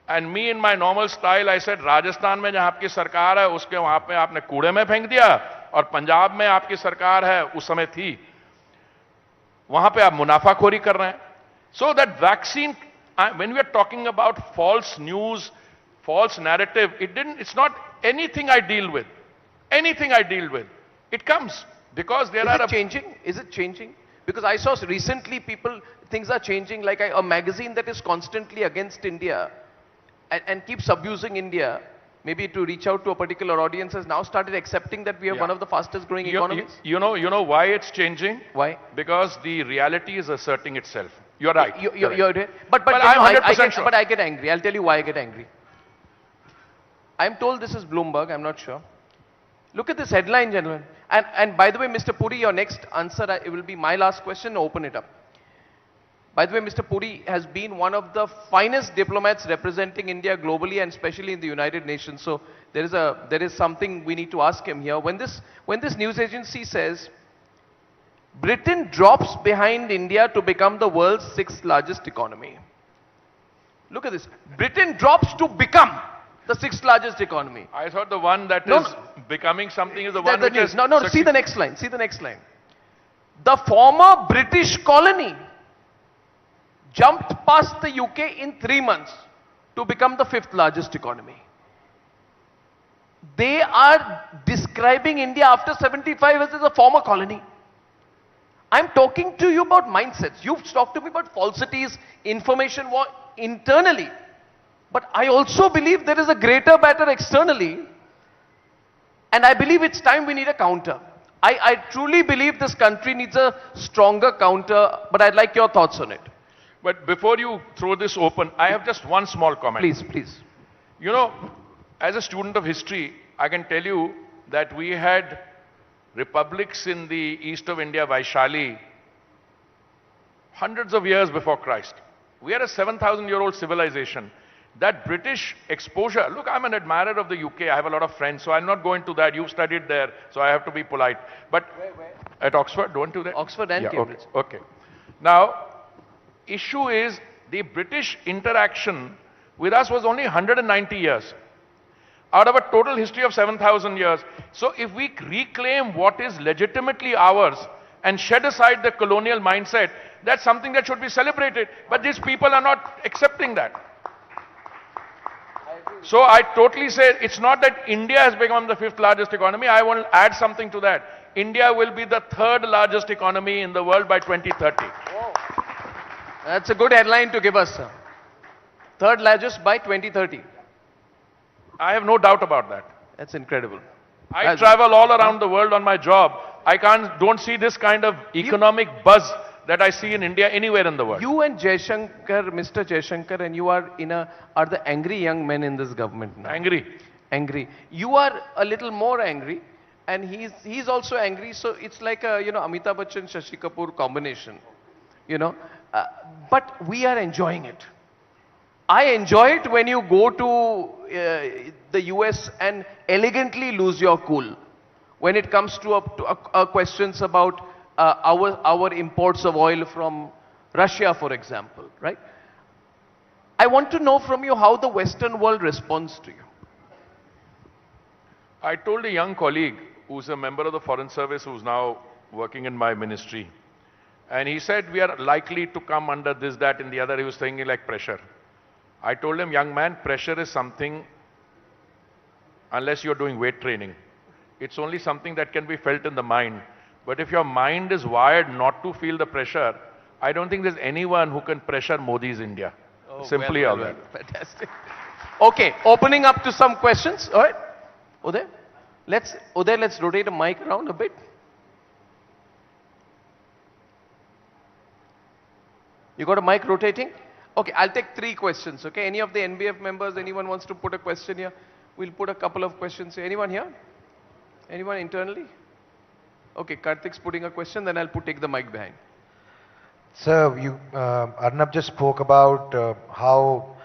And me in my normal style, I said, Rajasthan mein jahan aapki sarkar hai, uske wahan pe aapne koode mein phenk diya, aur Punjab mein aapki sarkar hai, us samay thi. Wahan pe aap munafakhori kar rahe hain. So that vaccine, when we are talking about false news, false narrative, it's not anything I deal with. Anything I deal with. It comes. Because there are... Is it changing? Because I saw recently things are changing, like a magazine that is constantly against India and keeps abusing India, maybe to reach out to a particular audience, has now started accepting that we are one of the fastest growing economies? You know why it's changing? Why? Because the reality is asserting itself. You're right. You're right. But I'm 100% sure. But I get angry. I'll tell you why I get angry. I'm told this is Bloomberg. I'm not sure. Look at this headline, gentlemen. And by the way, Mr. Puri, your next answer, it will be my last question. Open it up. By the way, Mr. Puri has been one of the finest diplomats representing India globally and especially in the United Nations. So there is something we need to ask him here. When this news agency says Britain drops behind India to become the world's 6th largest economy. Look at this. Britain drops to become the 6th largest economy. I thought the one that is becoming something is the one which is... No, see the next line. See the next line. The former British colony jumped past the UK in 3 months to become the 5th largest economy. They are describing India after 75 years as a former colony. I'm talking to you about mindsets. You've talked to me about falsities, information war internally. But I also believe there is a greater battle externally. And I believe it's time we need a counter. I truly believe this country needs a stronger counter, but I'd like your thoughts on it. But before you throw this open, I have just one small comment. Please. You know, as a student of history, I can tell you that we had republics in the east of India, Vaishali, hundreds of years before Christ. We are a 7,000-year-old civilization. That British exposure, look, I'm an admirer of the UK. I have a lot of friends, so I'll not go into that. You've studied there, so I have to be polite. But where? At Oxford, don't do that. Oxford and Cambridge. Okay. Now, issue is the British interaction with us was only 190 years out of a total history of 7,000 years. So if we reclaim what is legitimately ours and shed aside the colonial mindset, that's something that should be celebrated. But these people are not accepting that. So I totally say it's not that India has become the 5th largest economy. I want to add something to that. India will be the 3rd largest economy in the world by 2030. Whoa. That's a good headline to give us, sir. 3rd largest by 2030. I have no doubt about that. That's incredible. I travel all around the world on my job. I don't see this kind of economic buzz that I see in India anywhere in the world. You and Jaishankar, Mr. Jaishankar, and you are the angry young men in this government now. Angry. You are a little more angry, and he's also angry. So it's like a Amitabh Bachchan, Shashi Kapoor combination. But we are enjoying it. I enjoy it when you go to the US and elegantly lose your cool when it comes to questions about our imports of oil from Russia, for example, right? I want to know from you how the Western world responds to you. I told a young colleague who's a member of the Foreign Service who's now working in my ministry, and he said we are likely to come under this, that, and the other. He was saying like pressure. I told him, young man, pressure is something, unless you're doing weight training, it's only something that can be felt in the mind. But if your mind is wired not to feel the pressure, I don't think there's anyone who can pressure Modi's India. Simply all that. Fantastic. Okay, opening up to some questions. All right, Uday, let's rotate the mic around a bit. You got a mic rotating? Okay, I'll take 3 questions. Okay, any of the NBF members, anyone wants to put a question here? We'll put a couple of questions here. Anyone here? Anyone internally? Okay, Karthik's putting a question, then I'll take the mic behind. Sir, Arnab just spoke about how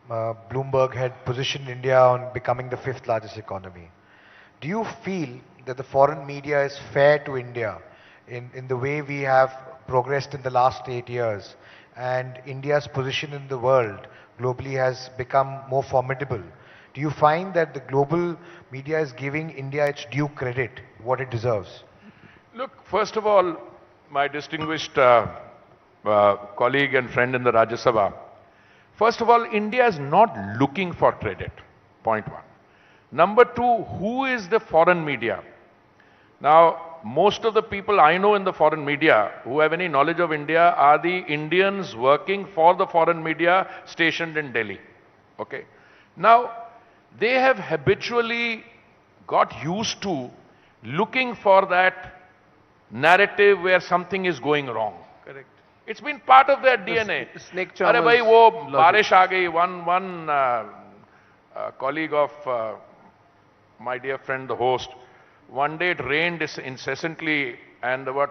Bloomberg had positioned India on becoming the 5th largest economy. Do you feel that the foreign media is fair to India in the way we have progressed in the last 8 years, and India's position in the world globally has become more formidable? Do you find that the global media is giving India its due credit, what it deserves? Look, first of all, my distinguished colleague and friend in the Rajya Sabha, first of all, India is not looking for credit, point 1. Number 2, who is the foreign media? Now, most of the people I know in the foreign media who have any knowledge of India are the Indians working for the foreign media stationed in Delhi. Okay. Now, they have habitually got used to looking for that narrative where something is going wrong. Correct. It's been part of their DNA. Snake Arey charmers bhai, wo logic. barish aa gayi. One colleague of my dear friend, the host, one day it rained incessantly and there were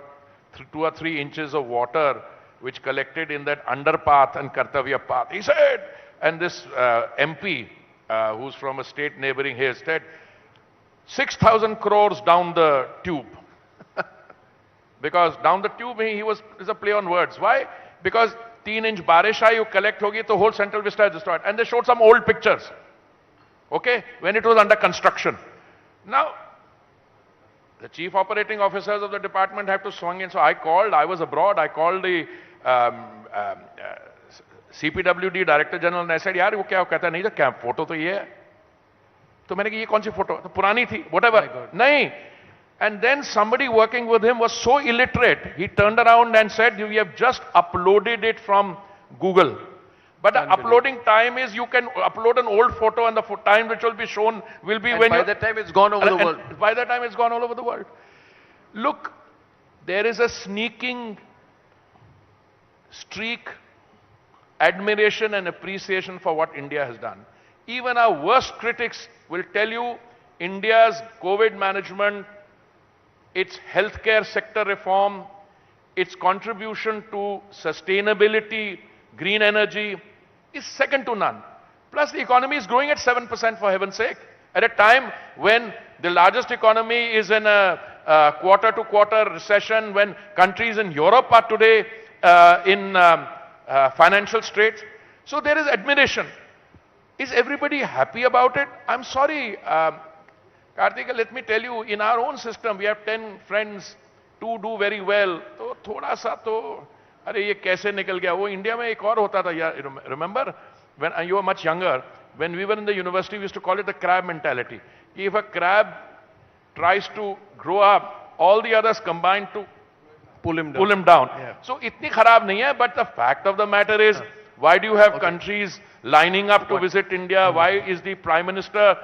2 or 3 inches of water which collected in that underpath and Kartavya path. He said, and this MP, who's from a state neighboring here, said, 6,000 crores down the tube. Because down the tube, is a play on words. Why? Because 3-inch barish aayi, you collect hogi, the whole central vista is destroyed. And they showed some old pictures. Okay? When it was under construction. Now, the chief operating officers of the department have to swing in. So I was abroad, I called the CPWD Director General and I said, yaar, wo kya kehta hai? Nahi, the camp photo to ye hai. To maine ki ye kaun si photo? To purani thi, whatever. Nahi. And then somebody working with him was so illiterate, he turned around and said, we have just uploaded it from Google. But the uploading time is you can upload an old photo and the time which will be shown will be when by that time it's gone over the world. By that time it's gone all over the world. Look, there is a sneaking streak, admiration and appreciation for what India has done. Even our worst critics will tell you India's COVID management, its healthcare sector reform, its contribution to sustainability, green energy, is second to none. Plus the economy is growing at 7% for heaven's sake. At a time when the largest economy is in a quarter-to-quarter recession, when countries in Europe are today in financial straits. So there is admiration. Is everybody happy about it? I'm sorry, Karthika, let me tell you, in our own system, we have 10 friends, 2 do very well. So thoda sa to, अरे ये कैसे निकल गया? वो India में एक और होता था यार. Remember when you were much younger, when we were in the university, we used to call it the crab mentality. If a crab tries to grow up, all the others combine to pull him down. Yeah. So itni kharab nahi hai, but the fact of the matter is, why do you have countries lining up to visit India? Why is the Prime Minister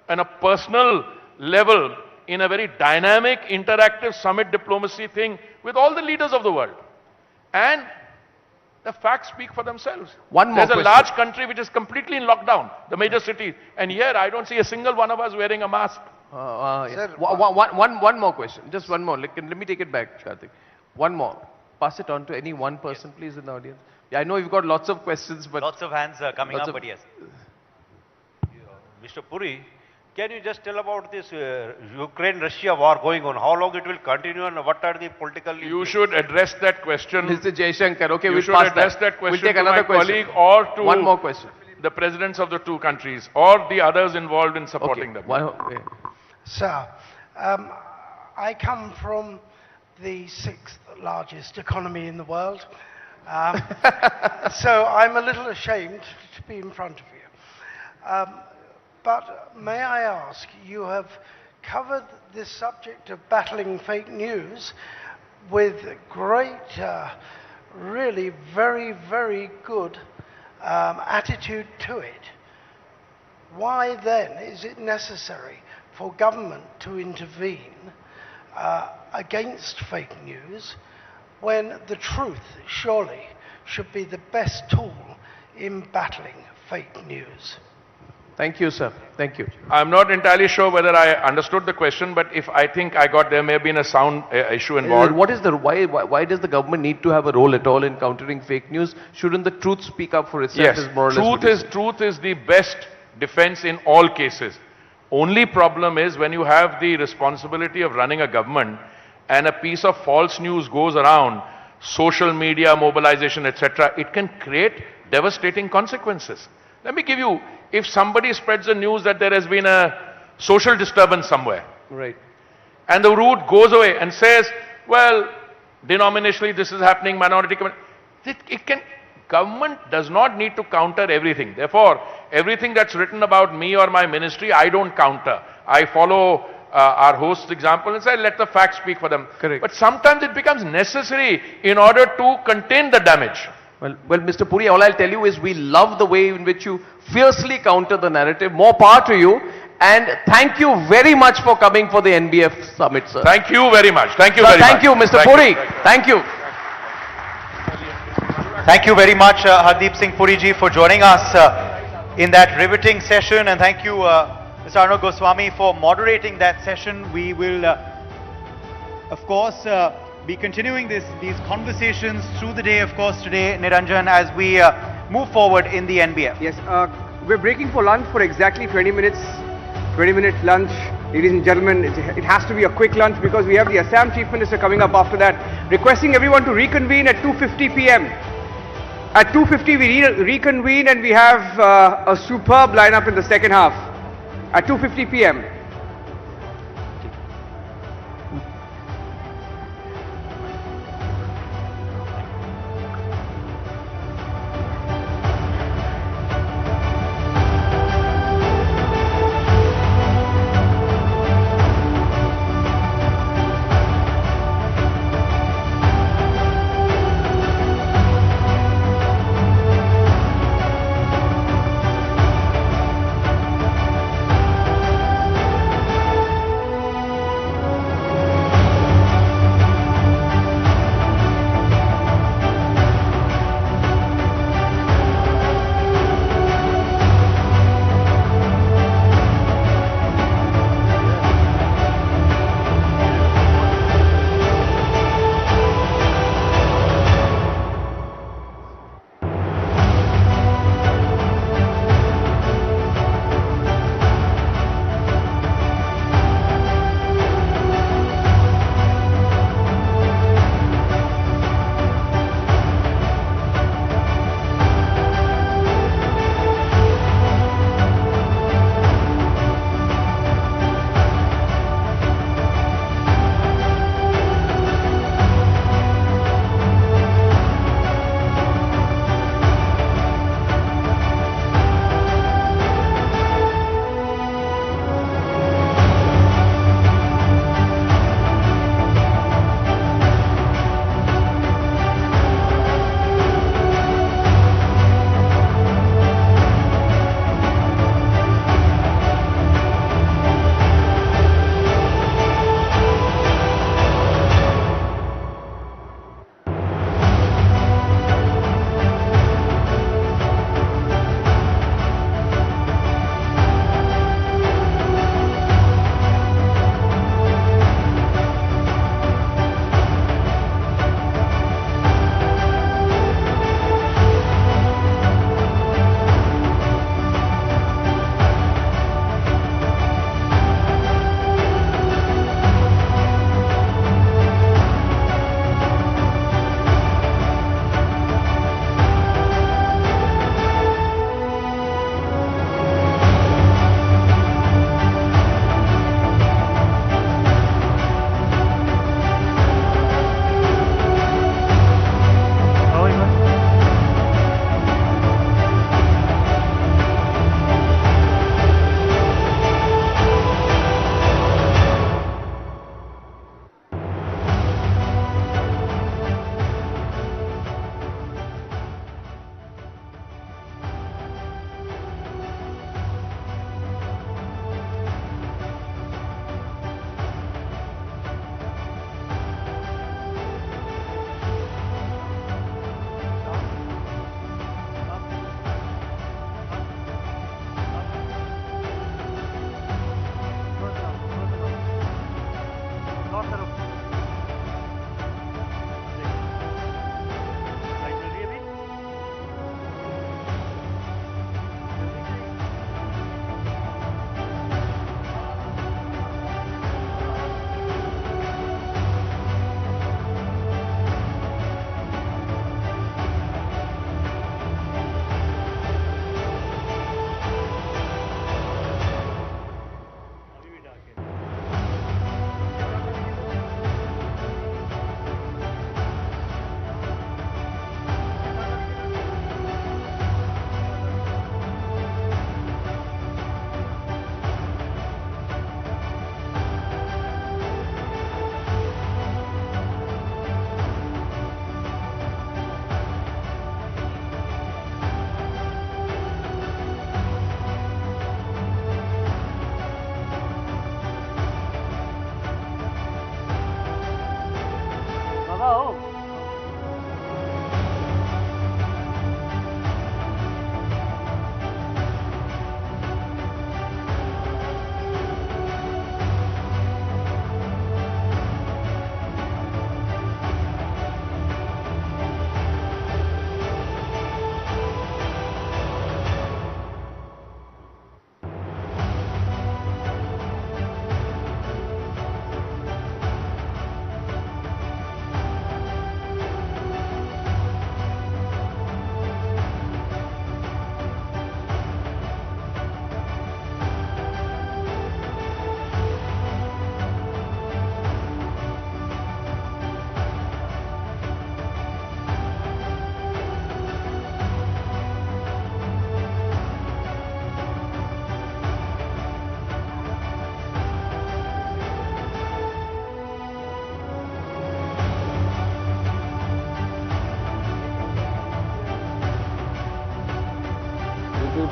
on a personal level in a very dynamic, interactive summit diplomacy thing with all the leaders of the world? And the facts speak for themselves. There's a large country which is completely in lockdown, the major cities. And here I don't see a single one of us wearing a mask. Sir, one more question. Just one more. Let me take it back, Karthik. One more. Pass it on to any one person, please, in the audience. Yeah, I know you've got lots of questions, but... Lots of hands are coming up, but yes. Mr. Puri, can you just tell about this Ukraine-Russia war going on? How long it will continue and what are the political... You should address that question. Mr. Jaishankar, okay, we'll pass that question we'll take to my colleague or to one more question. The presidents of the 2 countries or the others involved in supporting them. Okay. Sir, I come from the 6th largest economy in the world. So I'm a little ashamed to be in front of you. But may I ask, you have covered this subject of battling fake news with great, really very, very good attitude to it. Why then is it necessary for government to intervene against fake news when the truth surely should be the best tool in battling fake news? Thank you, sir. Thank you. I'm not entirely sure whether I understood the question, but if I think I got, there may have been a sound issue involved. What is the why does the government need to have a role at all in countering fake news? Shouldn't the truth speak up for itself? Yes, is more or less truth is the best defense in all cases. Only problem is when you have the responsibility of running a government and a piece of false news goes around, social media, mobilization, etc., it can create devastating consequences. Let me give you, if somebody spreads the news that there has been a social disturbance somewhere, right, and the root goes away and says, well, denominationally this is happening, minority community, government does not need to counter everything. Therefore, everything that's written about me or my ministry, I don't counter. I follow our host's example and say, let the facts speak for them. Correct. But sometimes it becomes necessary in order to contain the damage. Well, Mr. Puri, all I'll tell you is we love the way in which you fiercely counter the narrative. More power to you. And thank you very much for coming for the NBF Summit, sir. Thank you very much. Thank you Sir, very much. thank you, Mr. Puri. Thank you. Thank you very much, Hardeep Singh Puri ji, for joining us in that riveting session. And thank you, Mr. Arnab Goswami, for moderating that session. We will, of course, be continuing these conversations through the day, of course, today, Niranjan, as we move forward in the NBF. Yes, we're breaking for lunch for exactly 20 minutes. 20-minute lunch. Ladies and gentlemen, it has to be a quick lunch because we have the Assam Chief Minister coming up after that. Requesting everyone to reconvene at 2:50 p.m. At 2:50 we reconvene and we have a superb lineup in the second half. At 2:50 p.m.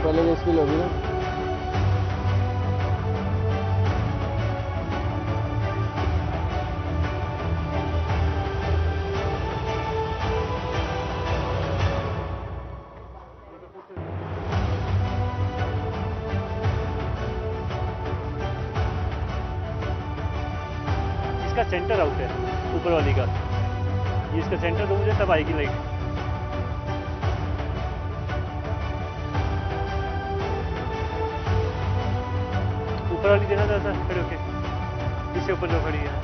पहले मुश्किल होगी ना। इसका centre out है ऊपर वाली का, ये इसका सेंटर दो मुझे तब आएगी लाइट। ऊपर वाली देना था खड़े होके, इससे ऊपर जो खड़ी है।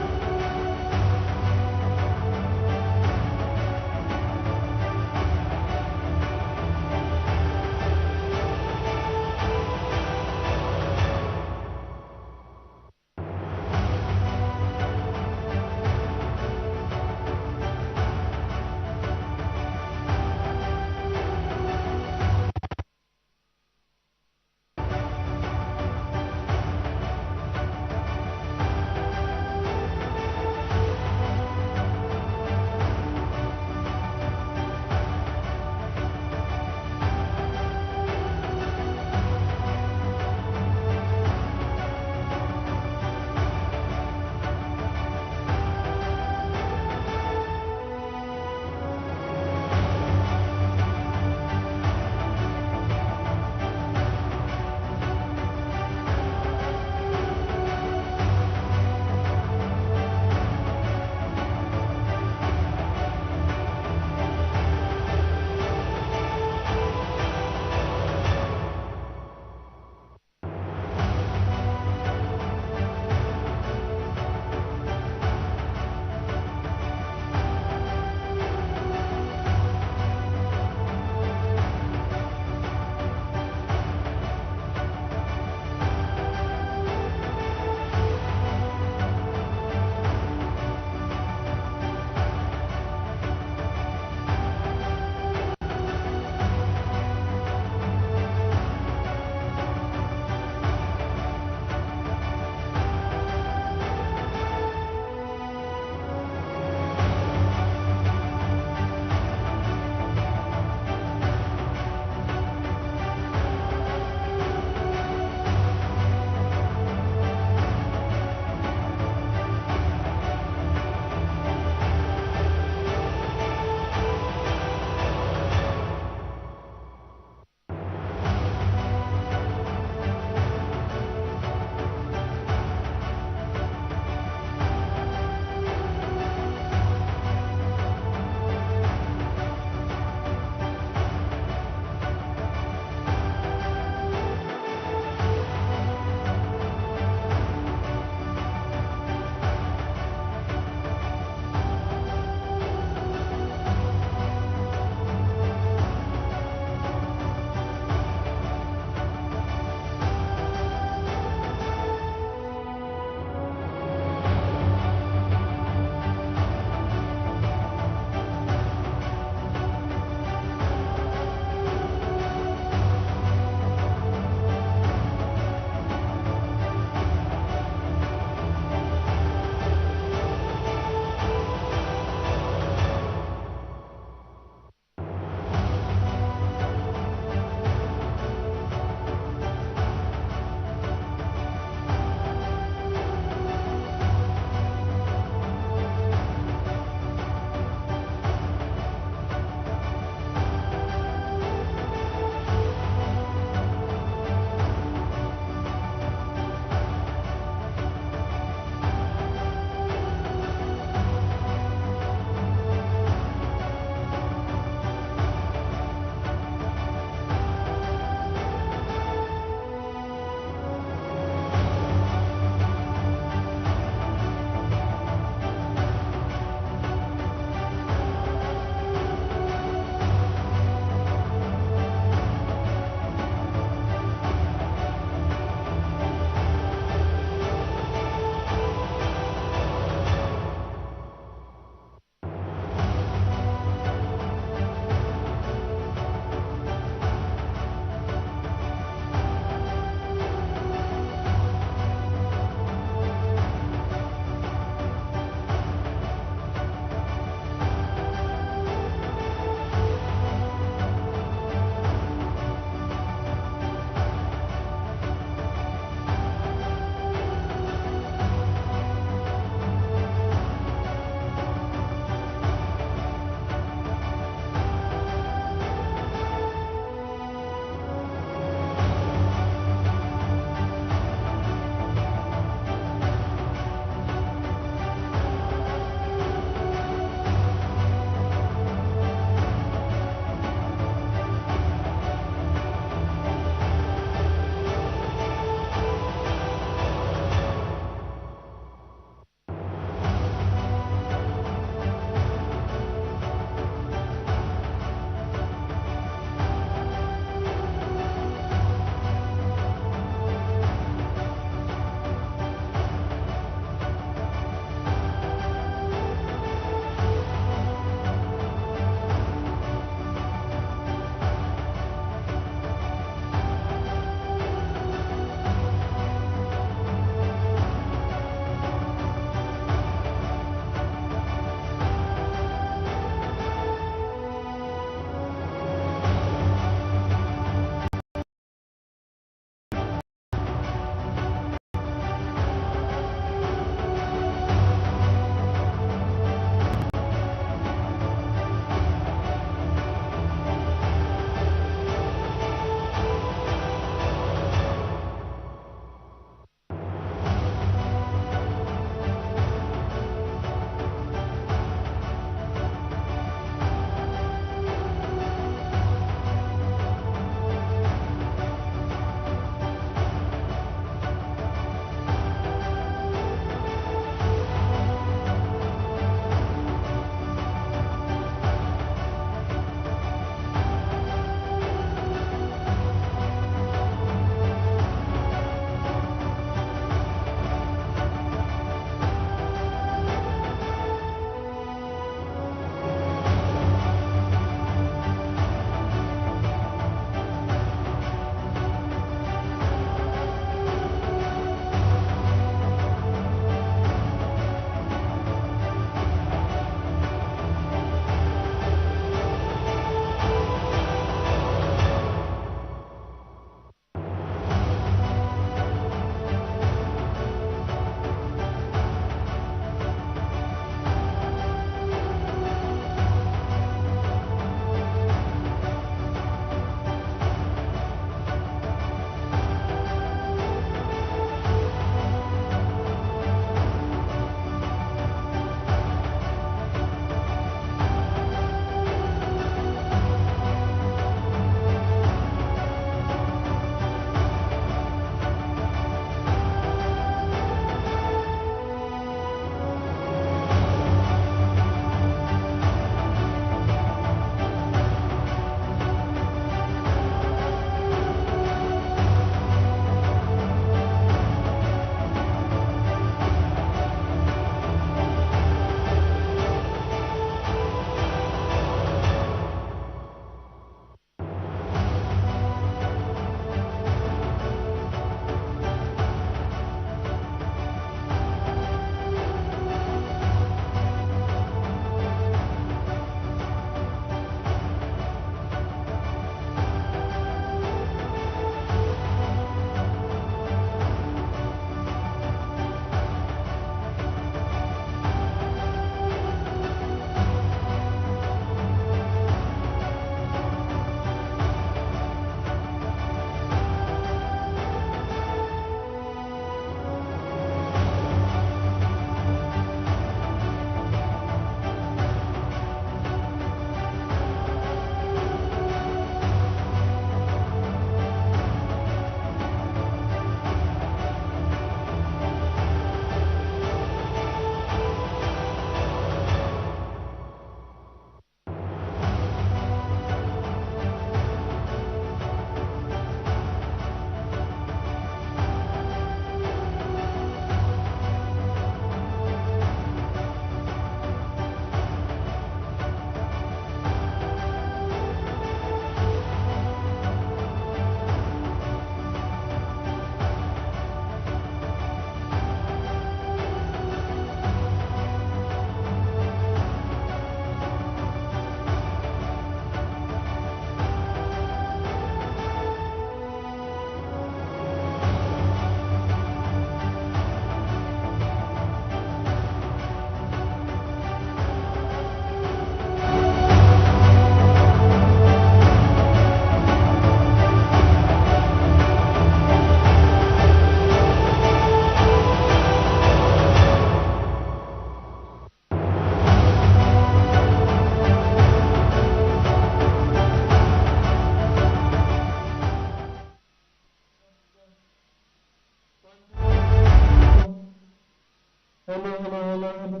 Hello, hello, hello, hello.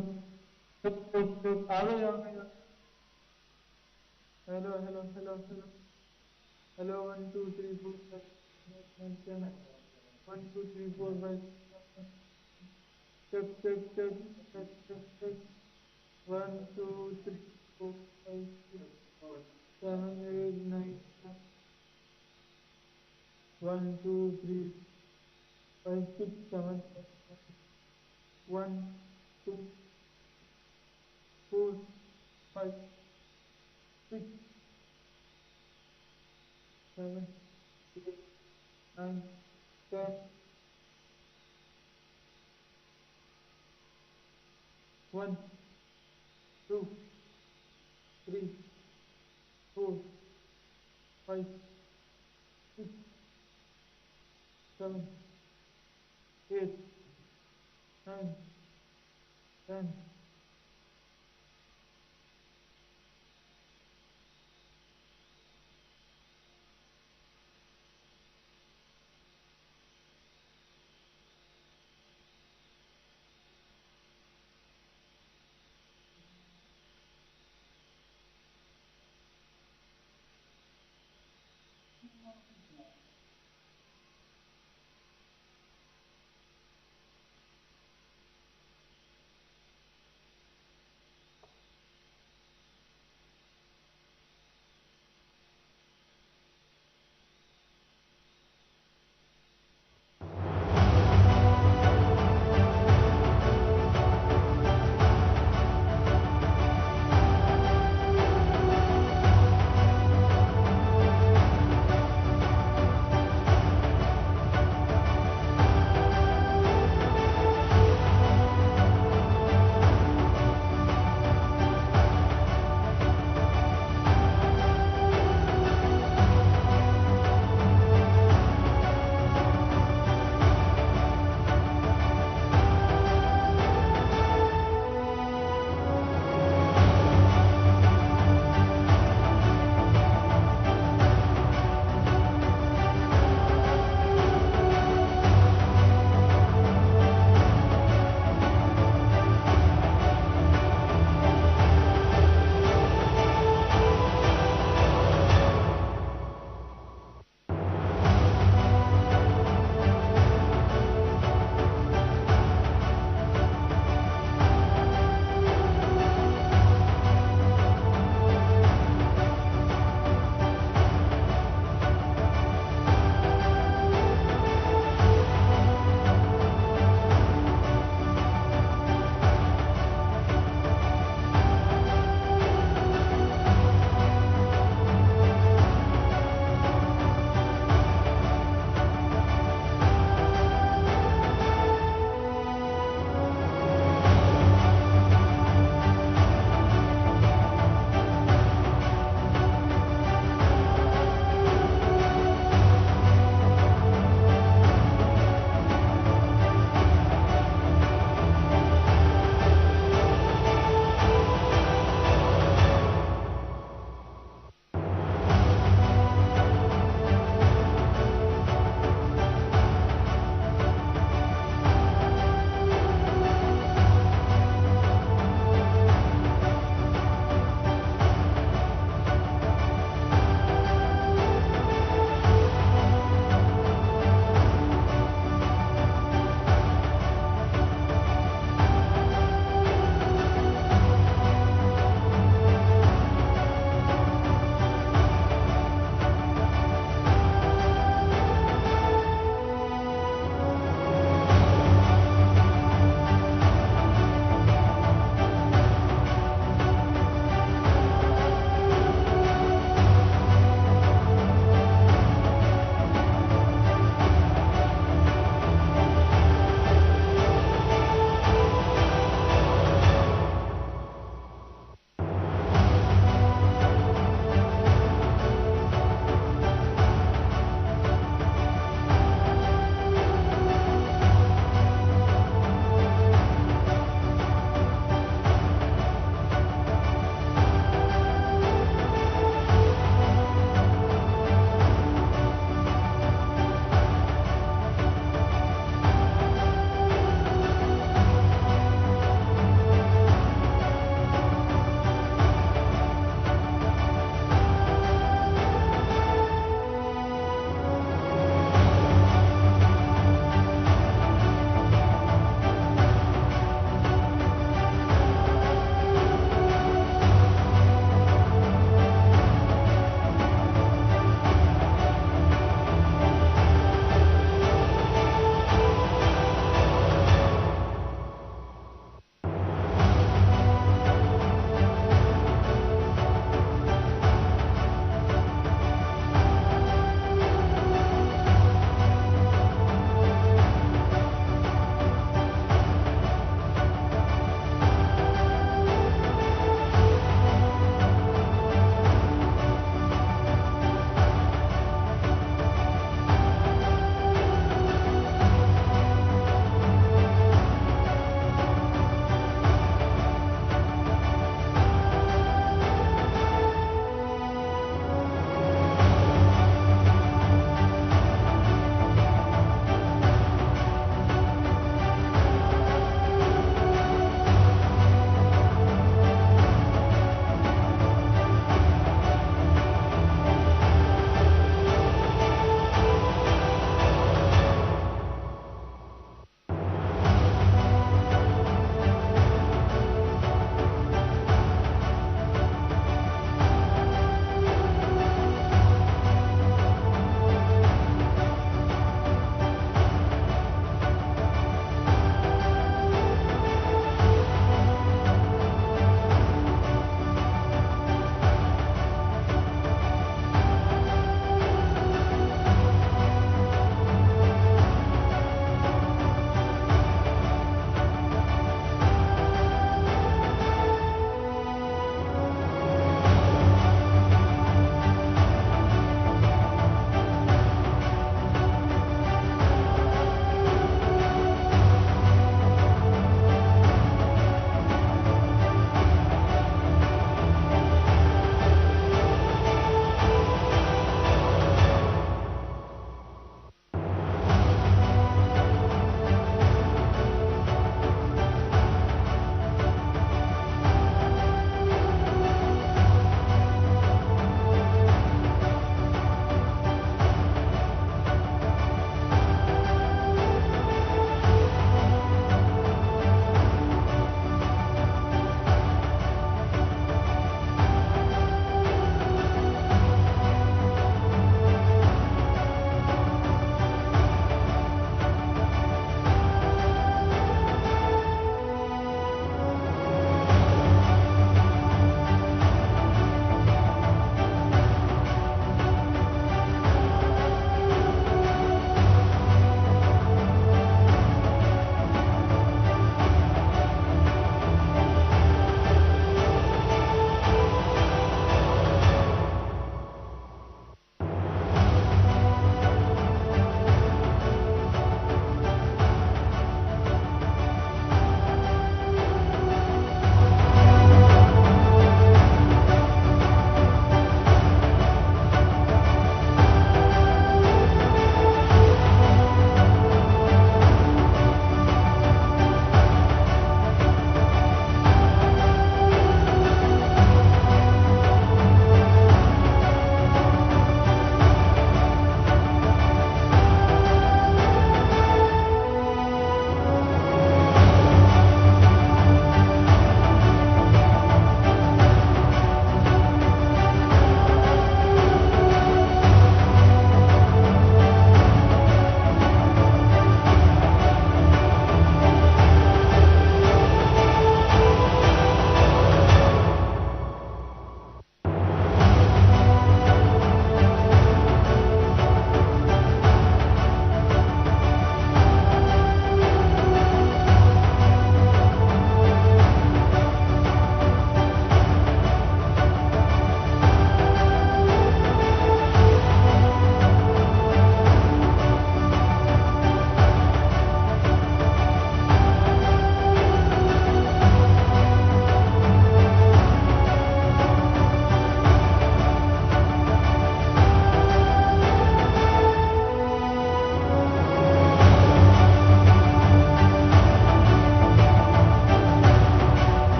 आ गए आ गए hello hello hello hello hello 1 2 3 4 5 6 7 1 2 3 4 5 check check check check check check 1 2 3 4 5 6 7 8 9 1 2 3 5 6 7 1 2 4 5 6 7 8 9 10 1 2 3 4 5 6 7 8 9 10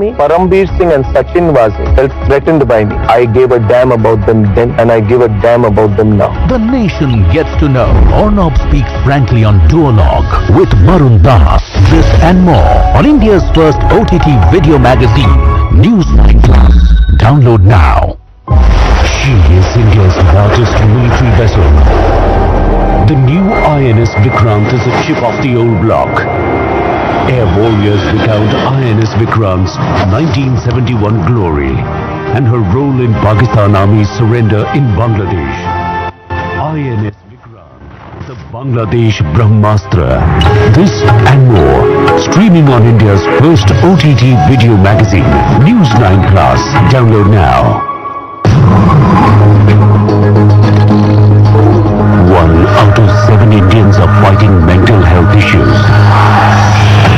me, Parambir Singh and Sachin Waze felt threatened by me. I gave a damn about them then and I give a damn about them now. The nation gets to know. Arnab speaks frankly on Duologue with Varun Das. This and more on India's first OTT video magazine, News 9 Plus. Download now. She is India's largest military vessel. The new INS Vikrant is a chip off the old block. Air warriors recount INS Vikrant's 1971 glory and her role in Pakistan Army's surrender in Bangladesh. INS Vikrant, the Bangladesh Brahmastra. This and more, streaming on India's first OTT video magazine, News 9 Plus. Download now. 1 out of 7 Indians are fighting mental health issues.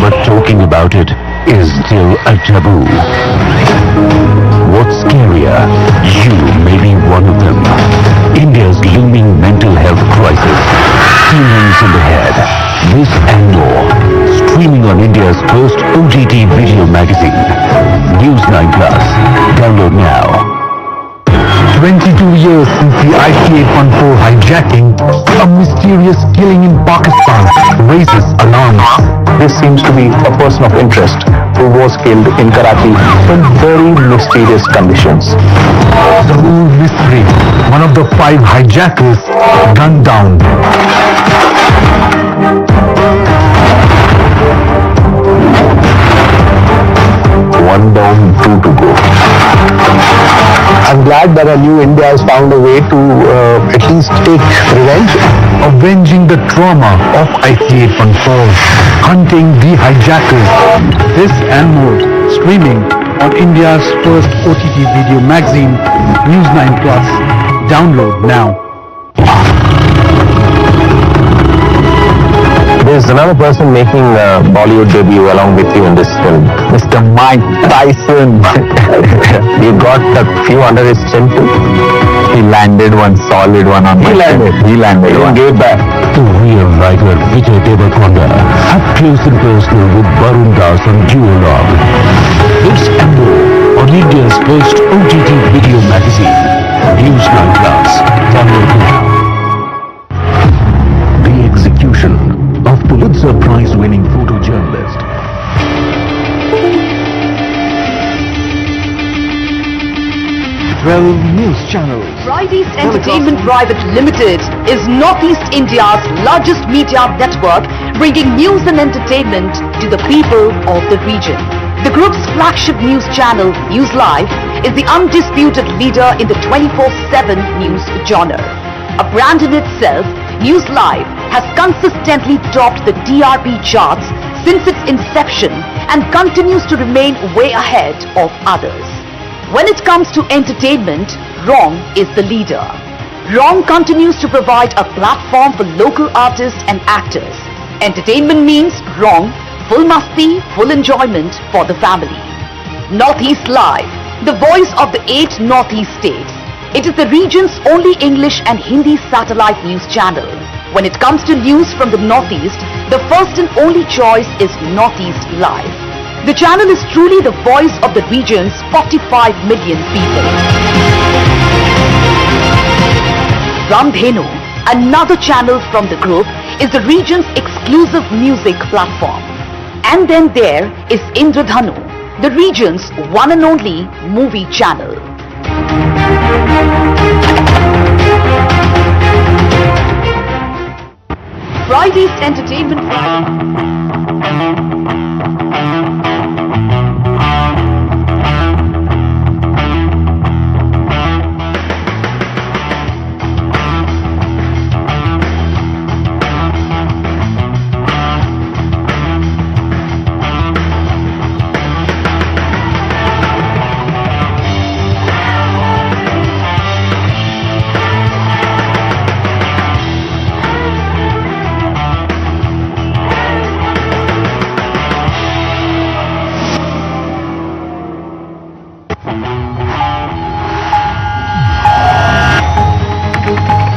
But talking about it is still a taboo. What's scarier? You may be one of them. India's looming mental health crisis. Feelings in the head. This and more. Streaming on India's first OTT video magazine. News 9 Plus. Download now. 22 years since the IC-814 hijacking, a mysterious killing in Pakistan raises alarms. This seems to be a person of interest who was killed in Karachi in very mysterious conditions. The whole mystery, one of the 5 hijackers gunned down. One down, 2 to go. I'm glad that a new India has found a way to at least take revenge. Avenging the trauma of IC-814, hunting the hijackers. This and more, streaming on India's first OTT video magazine, News 9 Plus. Download now. There's another person making a Bollywood debut along with you in this film, Mr. Mike Tyson. You got a few under his chin too? He landed one solid one on my chin. He landed one. Gave back. The real writer Vijay Deverakonda, up close and personal with Varun Das on Duologue. This and more on India's first OTT video magazine, News 9 Plus. Download now. The execution of Pulitzer Prize-winning photojournalist. 12 news channels. Fridays Entertainment Private Limited is Northeast India's largest media network, bringing news and entertainment to the people of the region. The group's flagship news channel, News Live, is the undisputed leader in the 24/7 news genre. A brand in itself, News Live has consistently topped the TRP charts since its inception and continues to remain way ahead of others. When it comes to entertainment, Wrong is the leader. Wrong continues to provide a platform for local artists and actors. Entertainment means Wrong, full masti, full enjoyment for the family. Northeast Live, the voice of the 8 Northeast states. It is the region's only English and Hindi satellite news channel. When it comes to news from the Northeast, the first and only choice is Northeast Live. The channel is truly the voice of the region's 45 million people. Ramdhenu, another channel from the group, is the region's exclusive music platform. And then there is Indradhanu, the region's one and only movie channel. Friday's Entertainment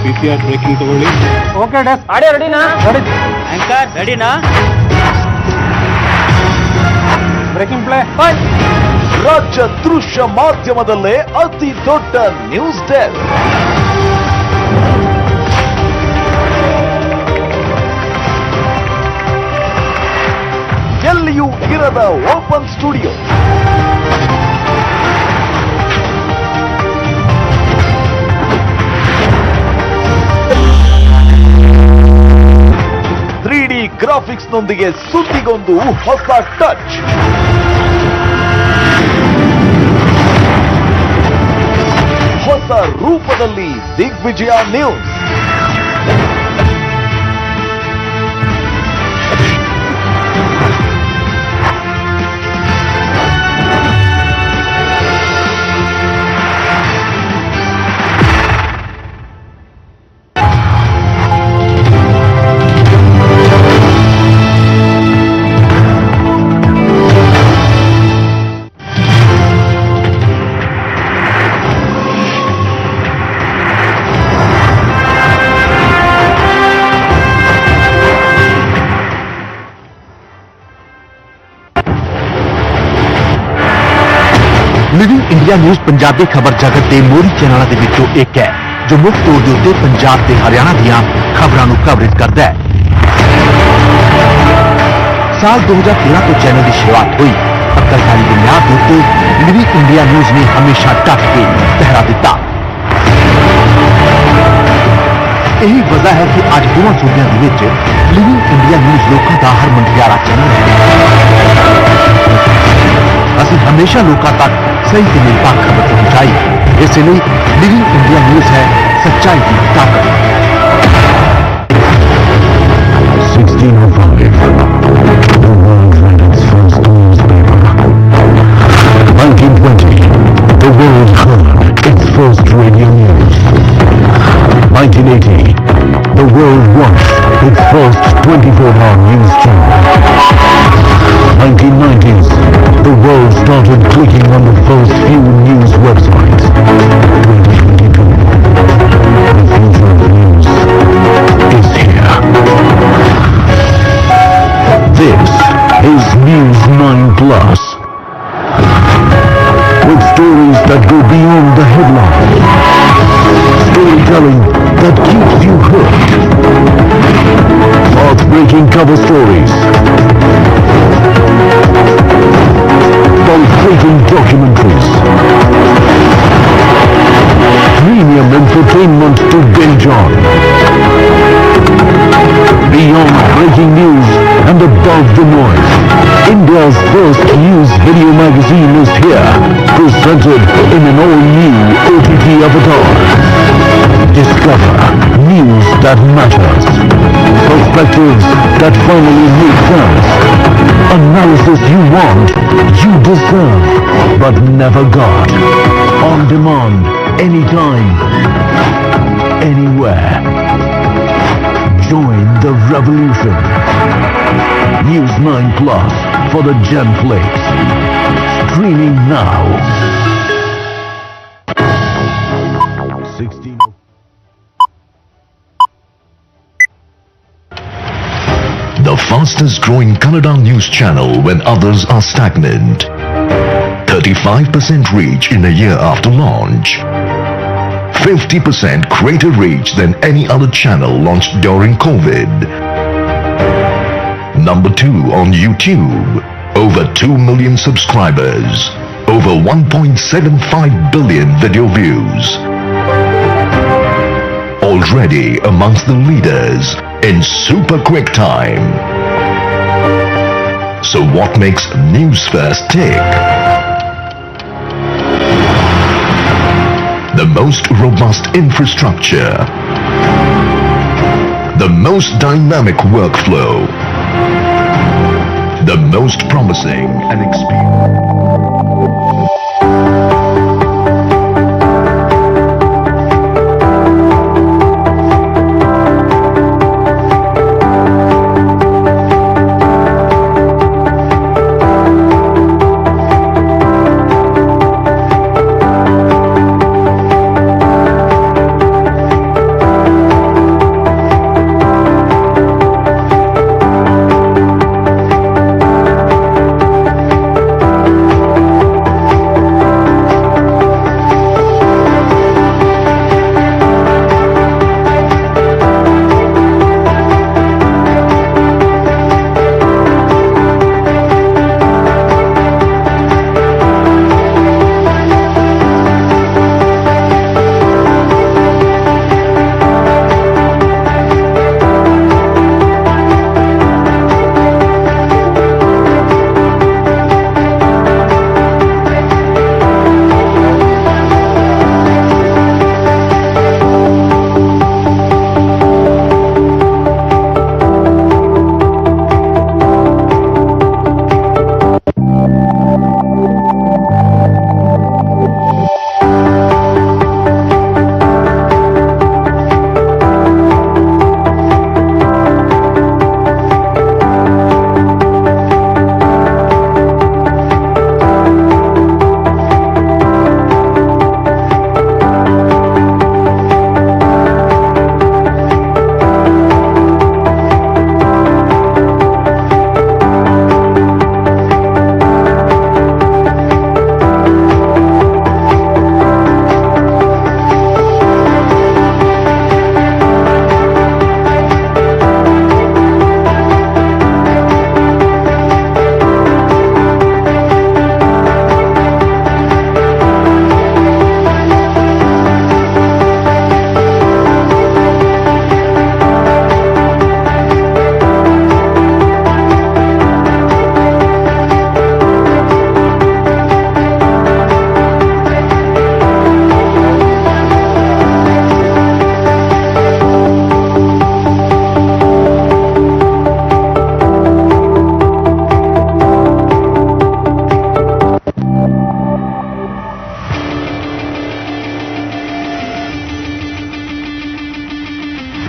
PCR breaking ತಗೊಳ್ಳಿ. Okay, Des. Audio ready na? Ready. Anchor ready na? Breaking play. Bye. ರಾಜ್ಯ ದೃಶ್ಯ ಮಾಧ್ಯಮದಲ್ಲೇ ಅತಿ ದೊಡ್ಡ news desk. ಎಲ್ಲಿಯೂ ಇರದ open studio, graphics ನೊಂದಿಗೆ ಸುದ್ದಿಗೊಂದು ಹೊಸ touch. ಹೊಸ ರೂಪದಲ್ಲಿ Digvijaya news. Living India news Punjab ਦੇ ਖਬਰ ਜਗਤ ਦੇ ਮੋਹਰੀ ਚੈਨਲਾਂ ਦੇ ਵਿੱਚੋਂ ਇੱਕ ਹੈ ਜੋ ਮੁੱਖ ਤੌਰ ਦੇ ਉੱਤੇ ਪੰਜਾਬ ਤੇ ਹਰਿਆਣਾ ਦੀਆਂ ਖਬਰਾਂ ਨੂੰ ਕਵਰੇਜ ਕਰਦਾ ਹੈ। ਸਾਲ 2013 ਤੋਂ ਚੈਨਲ ਦੀ ਸ਼ੁਰੂਆਤ ਹੋਈ। ਪੱਤਰਕਾਰੀ ਦੀ ਬੁਨਿਆਦ ਉੱਤੇ ਲਿਵਿੰਗ ਇੰਡੀਆ ਨਿਊਜ਼ ਨੇ ਹਮੇਸ਼ਾ ਡਟ ਕੇ ਪਹਿਰਾ ਦਿੱਤਾ। ਇਹੀ ਵਜ੍ਹਾ ਹੈ ਕਿ ਅੱਜ ਦੋਵਾਂ ਸੂਬਿਆਂ ਦੇ ਵਿੱਚ ਲਿਵਿੰਗ ਇੰਡੀਆ ਨਿਊਜ਼ ਲੋਕਾਂ ਦਾ ਹਰਮਨਪਿਆਰਾ ਚੈਨਲ ਹੈ। ਅਸੀਂ ਹਮੇਸ਼ਾ ਲੋਕਾਂ ਤੱਕ ਸਹੀ ਤੇ ਨਿਰਪੱਖ ਖਬਰ ਪਹੁੰਚਾਈ। ਇਸੇ ਲਈ ਲਿਵਿੰਗ ਇੰਡੀਆ ਨਿਊਜ਼ ਹੈ ਸੱਚਾਈ ਦੀ ਤਾਕਤ। 1605, the world read its first newspaper. 1920, the world heard its first radio news. 1980, the world watched its first 24-hour news channel. 1990s, the world started clicking on the first few news websites. 2022, the future of news is here. This is News 9 Plus. With stories that go beyond the headlines. Storytelling that keeps you hooked. Path-breaking cover stories. Pulse-breaking documentaries. Premium entertainment to binge on. Beyond breaking news and above the noise, India's first news video magazine is here, presented in an all-new OTT avatar. Discover news that matters, perspectives that finally make sense, analysis you want, you deserve, but never got. On demand, anytime, anywhere. Join the revolution. News 9 Plus for the Gem Flakes. Streaming now. 16. The fastest growing Kannada news channel when others are stagnant. 35% reach in a year after launch. 50% greater reach than any other channel launched during COVID. Number 2 on YouTube. Over 2 million subscribers. Over 1.75 billion video views. Already amongst the leaders in super quick time. So what makes News First tick? The most robust infrastructure, the most dynamic workflow, the most promising and experienced.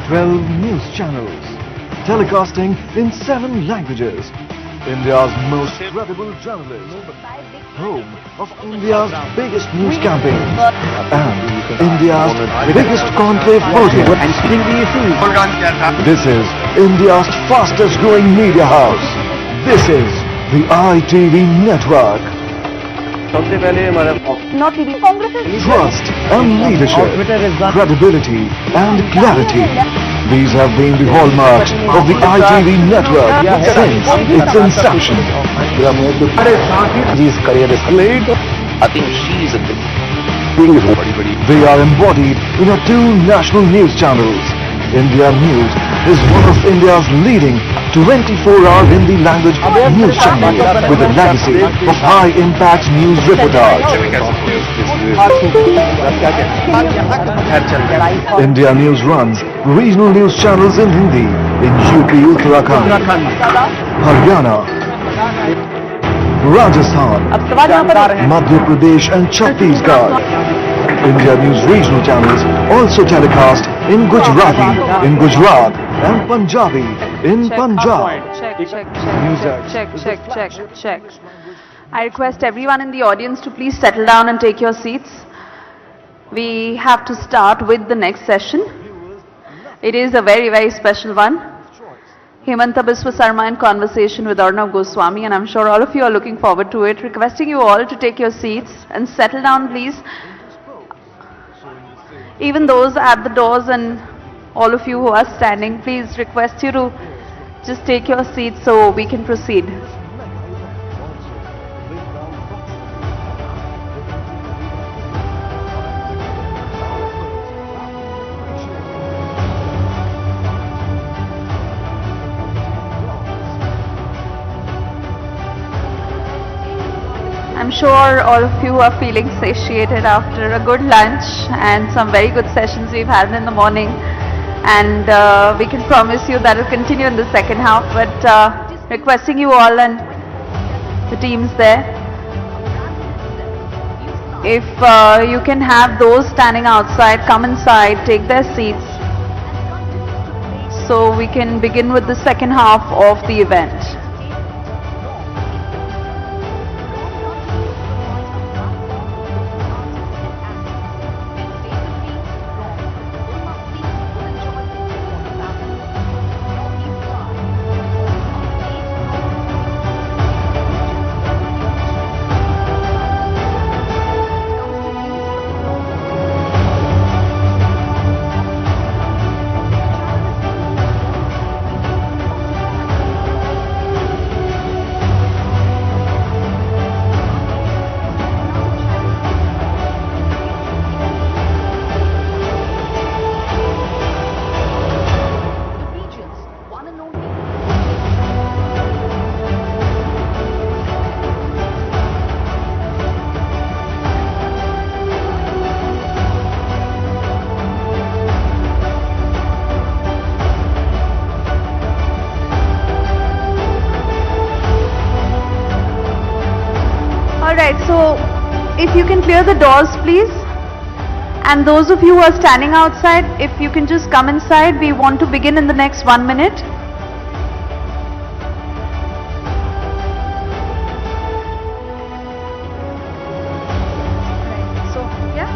12 news channels, telecasting in 7 languages. India's most credible journalist, home of India's biggest news campaign, and India's biggest conclave podium. This is India's fastest growing media house. This is the ITV network. Not leading Congress is Trust and leadership, credibility and clarity. These have been the hallmarks of the ITV network since its inception. His career is late. I think she is a big. They are embodied in our 2 national news channels. India News is one of India's leading 24-hour Hindi language news channel with a legacy of high-impact news reportage. India News runs regional news channels in Hindi in UP, Uttarakhand, Haryana, Rajasthan, Madhya Pradesh and Chhattisgarh. India News regional channels also telecast in Gujarati, in Gujarat and Punjabi in Punjab. Check. I request everyone in the audience to please settle down and take your seats. We have to start with the next session. It is a very, very special one. Himanta Biswa Sarma in conversation with Arnab Goswami, and I'm sure all of you are looking forward to it. Requesting you all to take your seats and settle down, please. Even those at the doors and all of you who are standing, please request you to just take your seats so we can proceed. I'm sure all of you are feeling satiated after a good lunch and some very good sessions we've had in the morning, and we can promise you that will continue in the second half, but requesting you all and the teams there, if you can have those standing outside come inside, take their seats so we can begin with the second half of the event. Alright, so if you can clear the doors please, and those of you who are standing outside, if you can just come inside, we want to begin in the next 1 minute. So, yeah.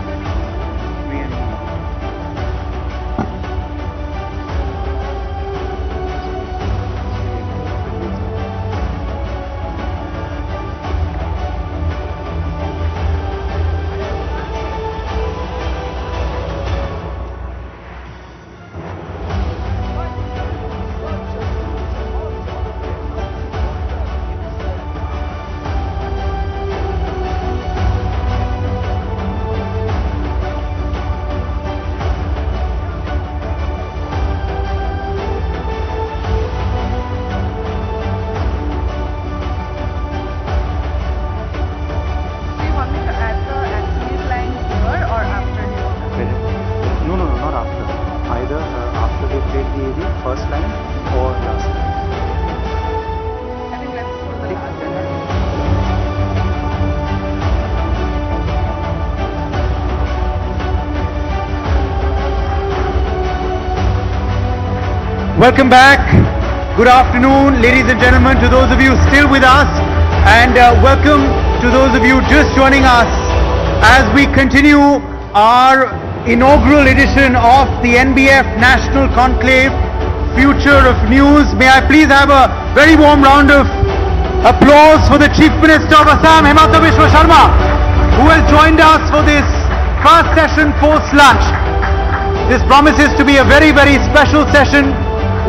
Welcome back. Good afternoon, ladies and gentlemen, to those of you still with us, and welcome to those of you just joining us as we continue our inaugural edition of the NBF National Conclave, Future of News. May I please have a very warm round of applause for the Chief Minister of Assam, Himanta Biswa Sarma, who has joined us for this first session post-lunch. This promises to be a very, very special session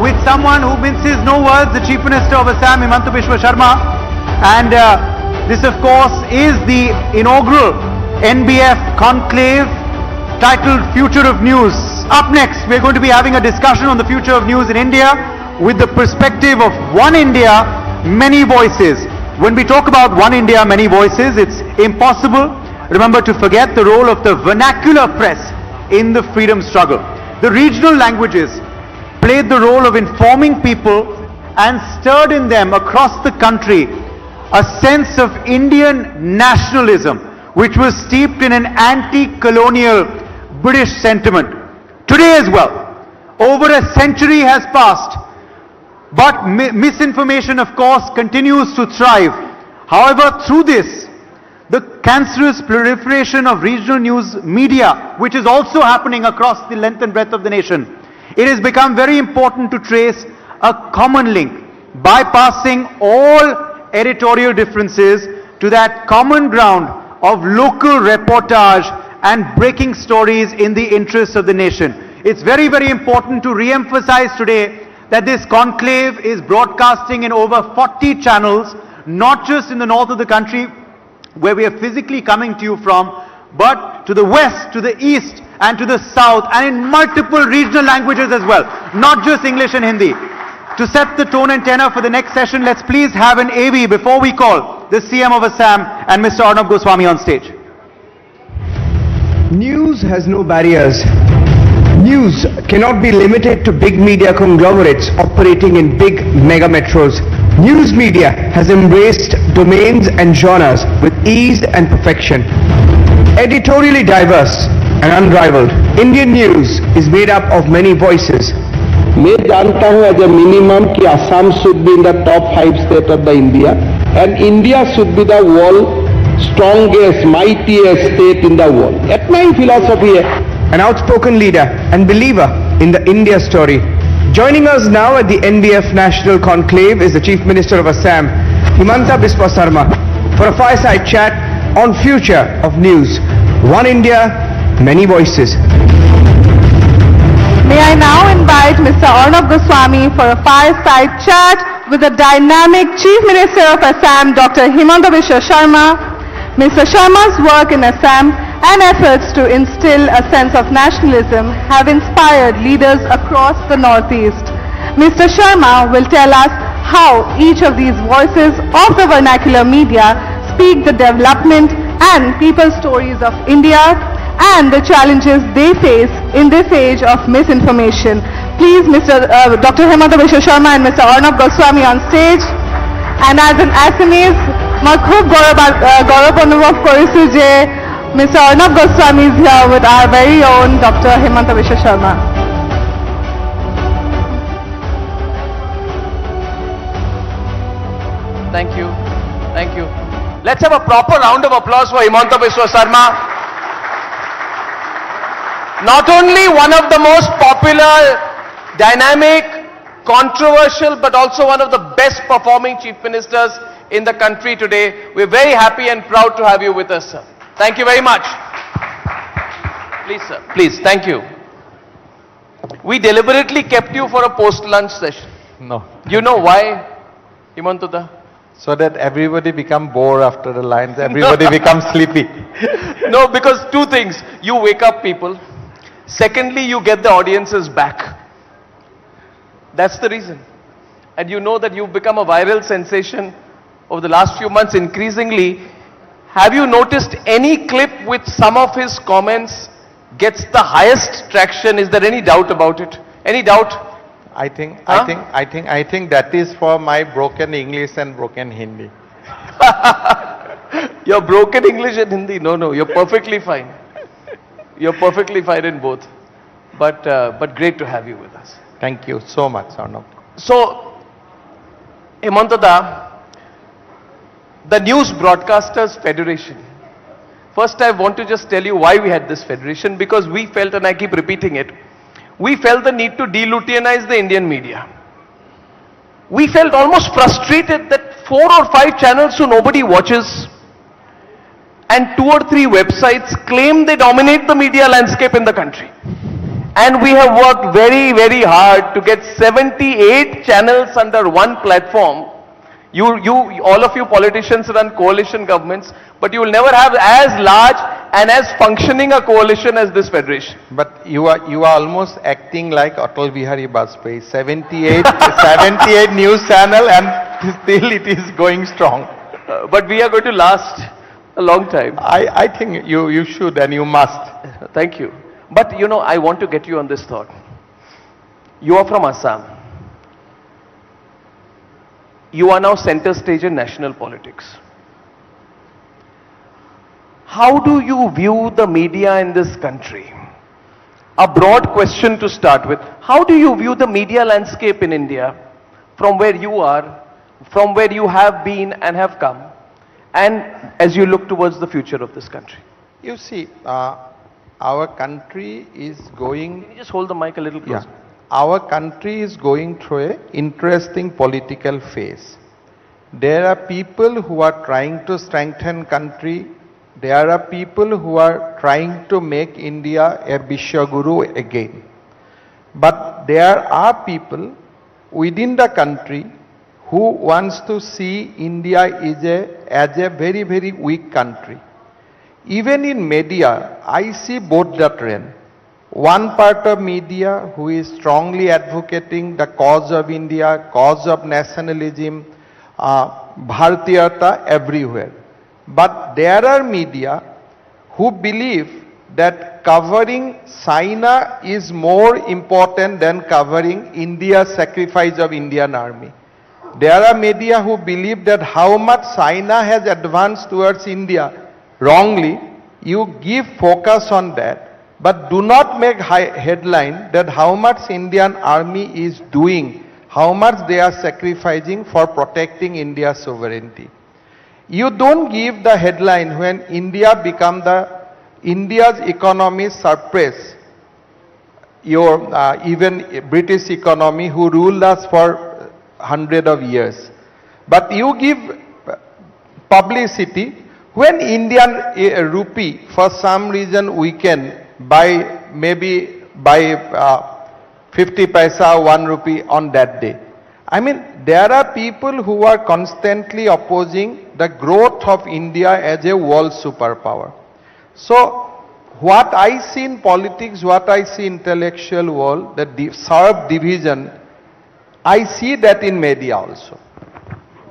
with someone who minces no words, the Chief Minister of Assam, Himanta Biswa Sarma. And this, of course, is the inaugural NBF Conclave titled Future of News. Up next, we're going to be having a discussion on the future of news in India with the perspective of One India, Many Voices. When we talk about One India, Many Voices, it's impossible, remember, to forget the role of the vernacular press in the freedom struggle. The regional languages played the role of informing people and stirred in them across the country a sense of Indian nationalism, which was steeped in an anti-colonial British sentiment. Today as well, over a century has passed, but misinformation, of course, continues to thrive. However, through this, the cancerous proliferation of regional news media, which is also happening across the length and breadth of the nation, it has become very important to trace a common link, bypassing all editorial differences to that common ground of local reportage and breaking stories in the interests of the nation. It's very, very important to re-emphasize today that this conclave is broadcasting in over 40 channels, not just in the north of the country, where we are physically coming to you from, but to the west, to the east, and to the south, and in multiple regional languages as well, not just English and Hindi. To set the tone and tenor for the next session, let's please have an AV before we call the CM of Assam and Mr. Arnab Goswami on stage. News has no barriers. News cannot be limited to big media conglomerates operating in big mega metros. News media has embraced domains and genres with ease and perfection. Editorially diverse and unrivaled, Indian news is made up of many voices. मैं जानता हूं as a minimum कि Assam should be in the top 5 states of the India, and India should be the world strongest, mightiest state in the world. That's my philosophy. An outspoken leader and believer in the India story. Joining us now at the NBF National Conclave is the Chief Minister of Assam, Himanta Biswa Sarma, for a fireside chat on future of news. One India, Many Voices. May I now invite Mr. Arnab Goswami for a fireside chat with the dynamic Chief Minister of Assam, Dr. Himanta Biswa Sarma. Mr. Sharma's work in Assam and efforts to instill a sense of nationalism have inspired leaders across the Northeast. Mr. Sarma will tell us how each of these voices of the vernacular media speak the development and people stories of India and the challenges they face in this age of misinformation. Please, Dr. Himanta Biswa Sarma and Mr. Arnab Goswami on stage. And as an Assamese, মই খুব গৌৰৱ অনুভৱ কৰিছোঁ যে Mr. Arnab Goswami is here with our very own Dr. Himanta Biswa Sarma. Thank you. Thank you. Let's have a proper round of applause for Himanta Biswa Sarma. Not only one of the most popular, dynamic, controversial, but also one of the best performing chief ministers in the country today. We're very happy and proud to have you with us, sir. Thank you very much. Please, sir. Please, thank you. We deliberately kept you for a post-lunch session. No. You know why, Himanta? So that everybody become bored after the lines, everybody becomes sleepy. No, because two things. You wake up people. Secondly, you get the audiences back. That's the reason. And you know that you've become a viral sensation over the last few months increasingly. Have you noticed any clip with some of his comments gets the highest traction? Is there any doubt about it? Any doubt? I think that is for my broken English and broken Hindi. Your broken English and Hindi? No, you're perfectly fine. You're perfectly fine in both. But great to have you with us. Thank you so much, Arnab. So, Himanta da, the News Broadcasters Federation. First, I want to just tell you why we had this federation, because we felt, and I keep repeating it, we felt the need to de-Lutyanize the Indian media. We felt almost frustrated that 4 or 5 channels who nobody watches and 2 or 3 websites claim they dominate the media landscape in the country. And we have worked very, very hard to get 78 channels under one platform. All of you politicians run coalition governments, but you will never have as large and as functioning a coalition as this federation. But you are almost acting like Atal Bihari Vajpayee. 78 news channel and still it is going strong. But we are going to last a long time. I think you should and you must. Thank you. But you know, I want to get you on this thought. You are from Assam. You are now center stage in national politics. How do you view the media in this country? A broad question to start with. How do you view the media landscape in India from where you are, from where you have been and have come, and as you look towards the future of this country? You see, our country is going... Can you just hold the mic a little closer? Yeah. Our country is going through an interesting political phase. There are people who are trying to strengthen country. There are people who are trying to make India a Vishwaguru again. But there are people within the country who wants to see India as a very, very weak country. Even in media, I see both the trend. One part of media who is strongly advocating the cause of India, cause of nationalism, Bharatiyata everywhere. But there are media who believe that covering China is more important than covering India's sacrifice of Indian army. There are media who believe that how much China has advanced towards India wrongly, you give focus on that. But do not make headline that how much Indian army is doing, how much they are sacrificing for protecting India's sovereignty. You don't give the headline when India become India's economy suppress your even British economy who ruled us for hundreds of years. But you give publicity when Indian rupee for some reason weaken by 50 paisa, 1 rupee on that day. I mean, there are people who are constantly opposing the growth of India as a world superpower. So, what I see in politics, what I see in intellectual world, the sharp division, I see that in media also.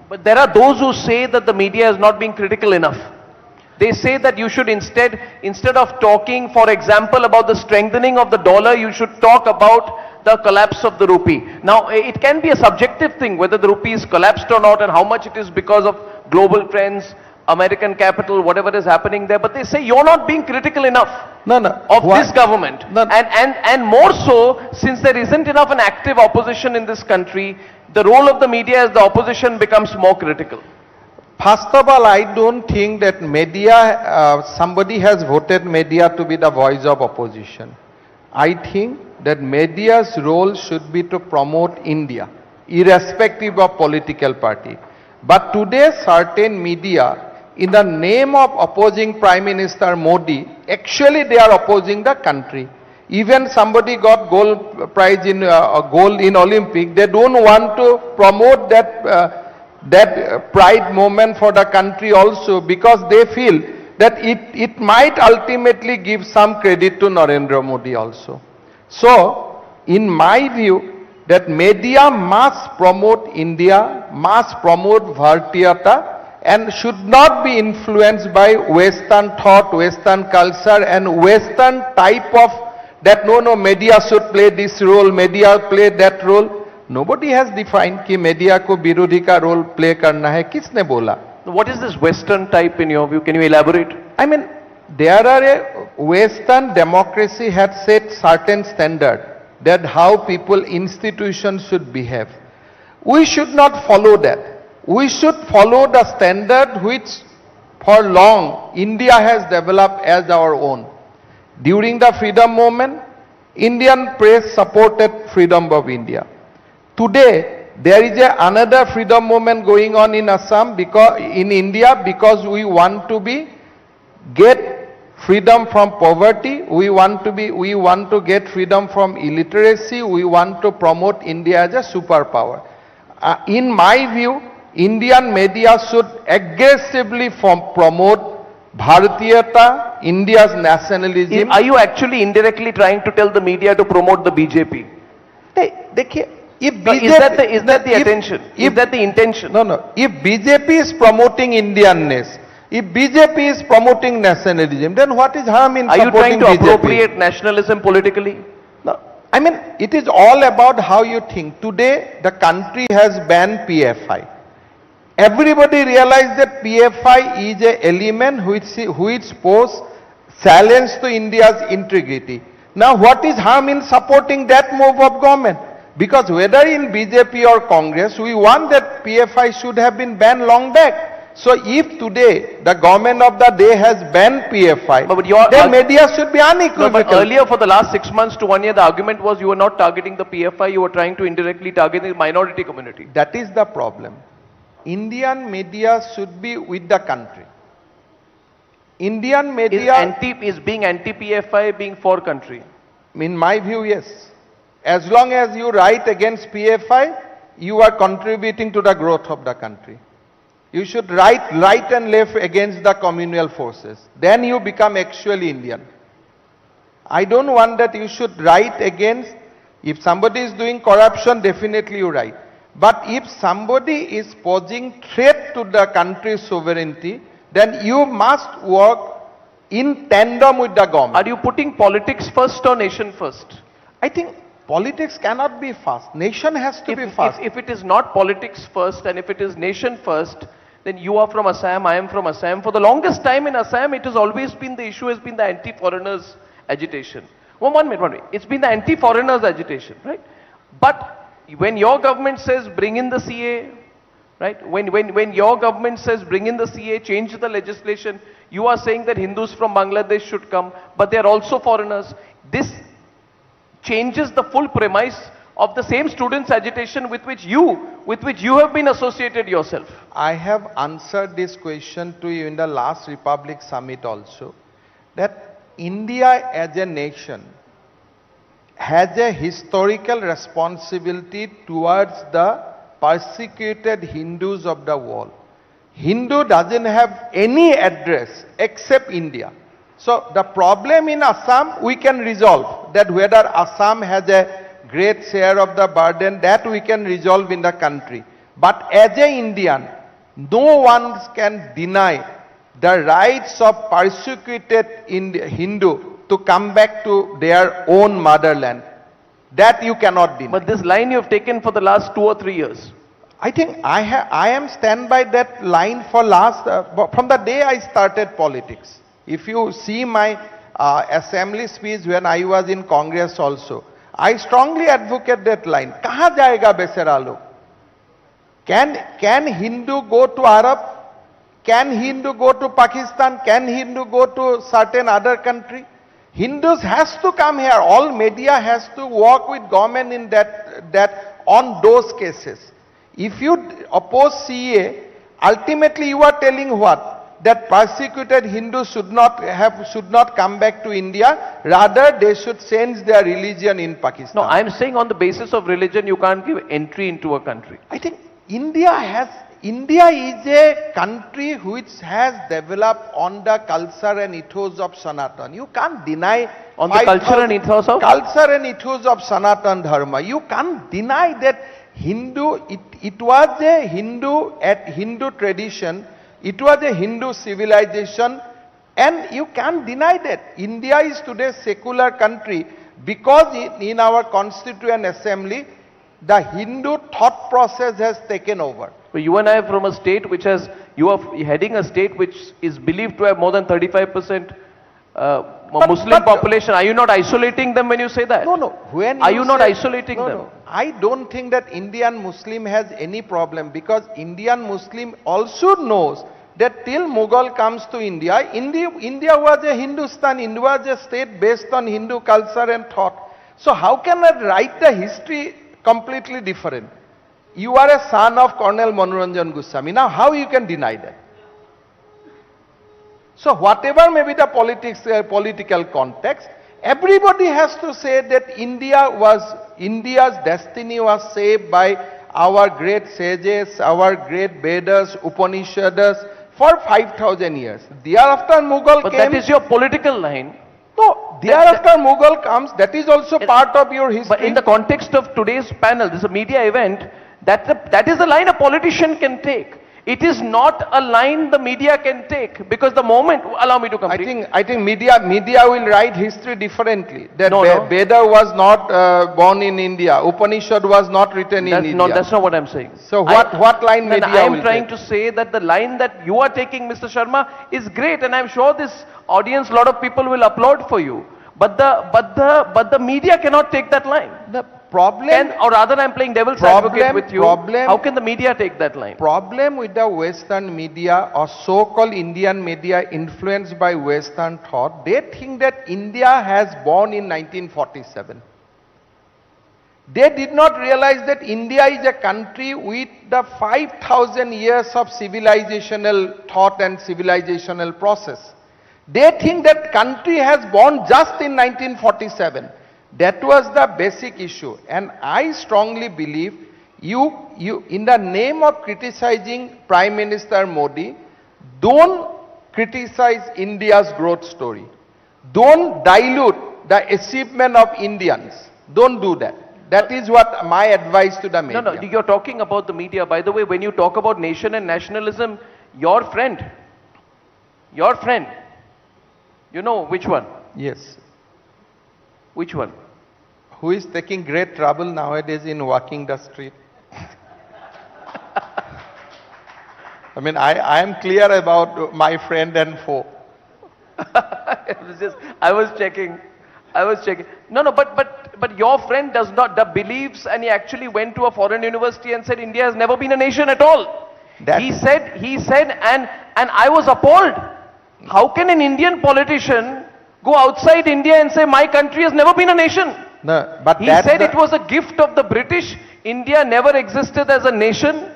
But there are those who say that the media is not being critical enough. They say that you should instead of talking, for example, about the strengthening of the dollar, you should talk about the collapse of the rupee. Now, it can be a subjective thing, whether the rupee is collapsed or not and how much it is because of global trends, American capital, whatever is happening there. But they say you're not being critical enough of this government. And more so, since there isn't enough an active opposition in this country, the role of the media as the opposition becomes more critical. First of all, I don't think that media, somebody has voted media to be the voice of opposition. I think that media's role should be to promote India, irrespective of political party. But today, certain media, in the name of opposing Prime Minister Modi, actually they are opposing the country. Even somebody got gold prize in gold in Olympic, they don't want to promote that pride moment for the country also, because they feel that it might ultimately give some credit to Narendra Modi also. So, in my view, that media must promote India, must promote Bharatiyata, and should not be influenced by Western thought, Western culture, and Western type of that no, media should play this role, media play that role. Nobody has defined कि media को विरोधी का role play करना है. किसने बोला? What is this Western type in your view? Can you elaborate? I mean, there are a Western democracy had set certain standard. that how people, institutions should behave. We should not follow that. We should follow the standard which for long India has developed as our own. During the freedom movement, Indian press supported freedom of India. Today, there is another freedom movement going on in Assam, in India, because we want to get freedom from poverty, we want to get freedom from illiteracy, we want to promote India as a superpower. In my view, Indian media should aggressively promote Bharatiyata, India's nationalism. Are you actually indirectly trying to tell the media to promote the BJP? If Is that the attention? Is that the intention? No. If BJP is promoting Indianness, if BJP is promoting nationalism, then what is harm in supporting BJP? Are you trying to appropriate nationalism politically? No. I mean, it is all about how you think. Today, the country has banned PFI. Everybody realized that PFI is an element which poses challenge to India's integrity. Now, what is harm in supporting that move of government? Because whether in BJP or Congress, we want that PFI should have been banned long back. So if today the government of the day has banned PFI, then media should be unequivocal. No, but earlier for the last 6 months to 1 year, the argument was you were not targeting the PFI, you were trying to indirectly target the minority community. That is the problem. Indian media should be with the country. Indian media... Is being anti-PFI being for country? In my view, yes. As long as you write against PFI, you are contributing to the growth of the country. You should write right and left against the communal forces. Then you become actually Indian. I don't want that you should write against, if somebody is doing corruption, definitely you write. But if somebody is posing threat to the country's sovereignty, then you must work in tandem with the government. Are you putting politics first or nation first? I think politics cannot be first. Nation has to be first. If it is not politics first and if it is nation first, then you are from Assam, I am from Assam. For the longest time in Assam, it has always been, the issue has been the anti-foreigners agitation. One minute. It's been the anti-foreigners agitation, right? But when your government says bring in the CA, right? When your government says bring in the CA, change the legislation, you are saying that Hindus from Bangladesh should come, but they are also foreigners. This changes the full premise of the same students' agitation with which you have been associated yourself. I have answered this question to you in the last Republic Summit also, that India as a nation has a historical responsibility towards the persecuted Hindus of the world. Hindu doesn't have any address except India. So the problem in Assam we can resolve, that whether Assam has a great share of the burden, that we can resolve in the country. But as an Indian, no one can deny the rights of persecuted Hindu to come back to their own motherland. That you cannot deny. But this line you have taken for the last 2 or 3 years. I think I am stand by that line for from the day I started politics. If you see my assembly speech when I was in Congress also, I strongly advocate that line. Kahan jayega besera log? Can Hindu go to Arab? Can Hindu go to Pakistan? Can Hindu go to certain other country? Hindus has to come here. All media has to work with government in that on those cases. If you oppose CA, ultimately you are telling what? That persecuted Hindus should not come back to India. Rather, they should change their religion in Pakistan. No, I am saying on the basis of religion, you can't give entry into a country. I think India is a country which has developed on the culture and ethos of Sanatan. You can't deny on the culture and ethos of Sanatan Dharma. You can't deny that it was a Hindu tradition. It was a Hindu civilization, and you can't deny that. India is today a secular country because in our Constituent Assembly, the Hindu thought process has taken over. But you and I are from a state which has, you are heading a state which is believed to have more than 35% Muslim population. Are you not isolating them when you say that? No, no. When Are you not say- isolating no, them? No. I don't think that Indian Muslim has any problem, because Indian Muslim also knows that till Mughal comes to India, India was a Hindustan, India was a state based on Hindu culture and thought. So how can I write the history completely different? You are a son of Colonel Manoranjan Goswami. Now how you can deny that? So whatever may be the political context, everybody has to say that India's destiny was shaped by our great sages, our great Vedas, Upanishads for 5,000 years. Thereafter Mughal But came. that is your political line. No, thereafter Mughal comes, that is also part of your history. But in the context of today's panel, this is a media event, that is the line a politician can take. It is not a line the media can take, because the moment, allow me to complete. I think media will write history differently. That No, no. Veda was not born in India. Upanishad was not written in India. No, that's not what I'm saying. So what line media I am will trying take? to say that the line that you are taking, Mr. Sharma, is great, and I'm sure this audience, a lot of people will applaud for you. But the media cannot take that line. The problem, Or rather, I'm playing devil's advocate with you. How can the media take that line? Problem with the Western media or so-called Indian media influenced by Western thought, they think that India has born in 1947. They did not realize that India is a country with the 5,000 years of civilizational thought and civilizational process. They think that country has born just in 1947. That was the basic issue. And I strongly believe you in the name of criticizing Prime Minister Modi, don't criticize India's growth story. Don't dilute the achievement of Indians. Don't do that. That is what my advice to the media. No, you're talking about the media. By the way, when you talk about nation and nationalism, your friend, you know which one? Yes. Which one? Who is taking great trouble nowadays in walking the street? I mean, I am clear about my friend and foe. I was checking. No, but your friend does not, believes, and he actually went to a foreign university and said India has never been a nation at all. He said, and I was appalled. How can an Indian politician go outside India and say my country has never been a nation? No, but he said it was a gift of the British. India never existed as a nation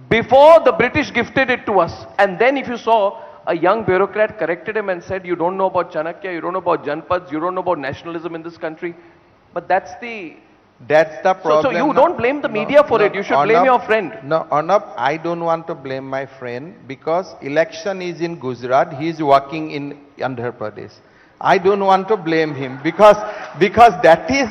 before the British gifted it to us. And then if you saw, a young bureaucrat corrected him and said, you don't know about Chanakya, you don't know about Janpads, you don't know about nationalism in this country. But that's the problem. So you don't blame the media for it. You should blame your friend. No, Arnab, I don't want to blame my friend, because election is in Gujarat. He is working in Andhra Pradesh. I don't want to blame him because that is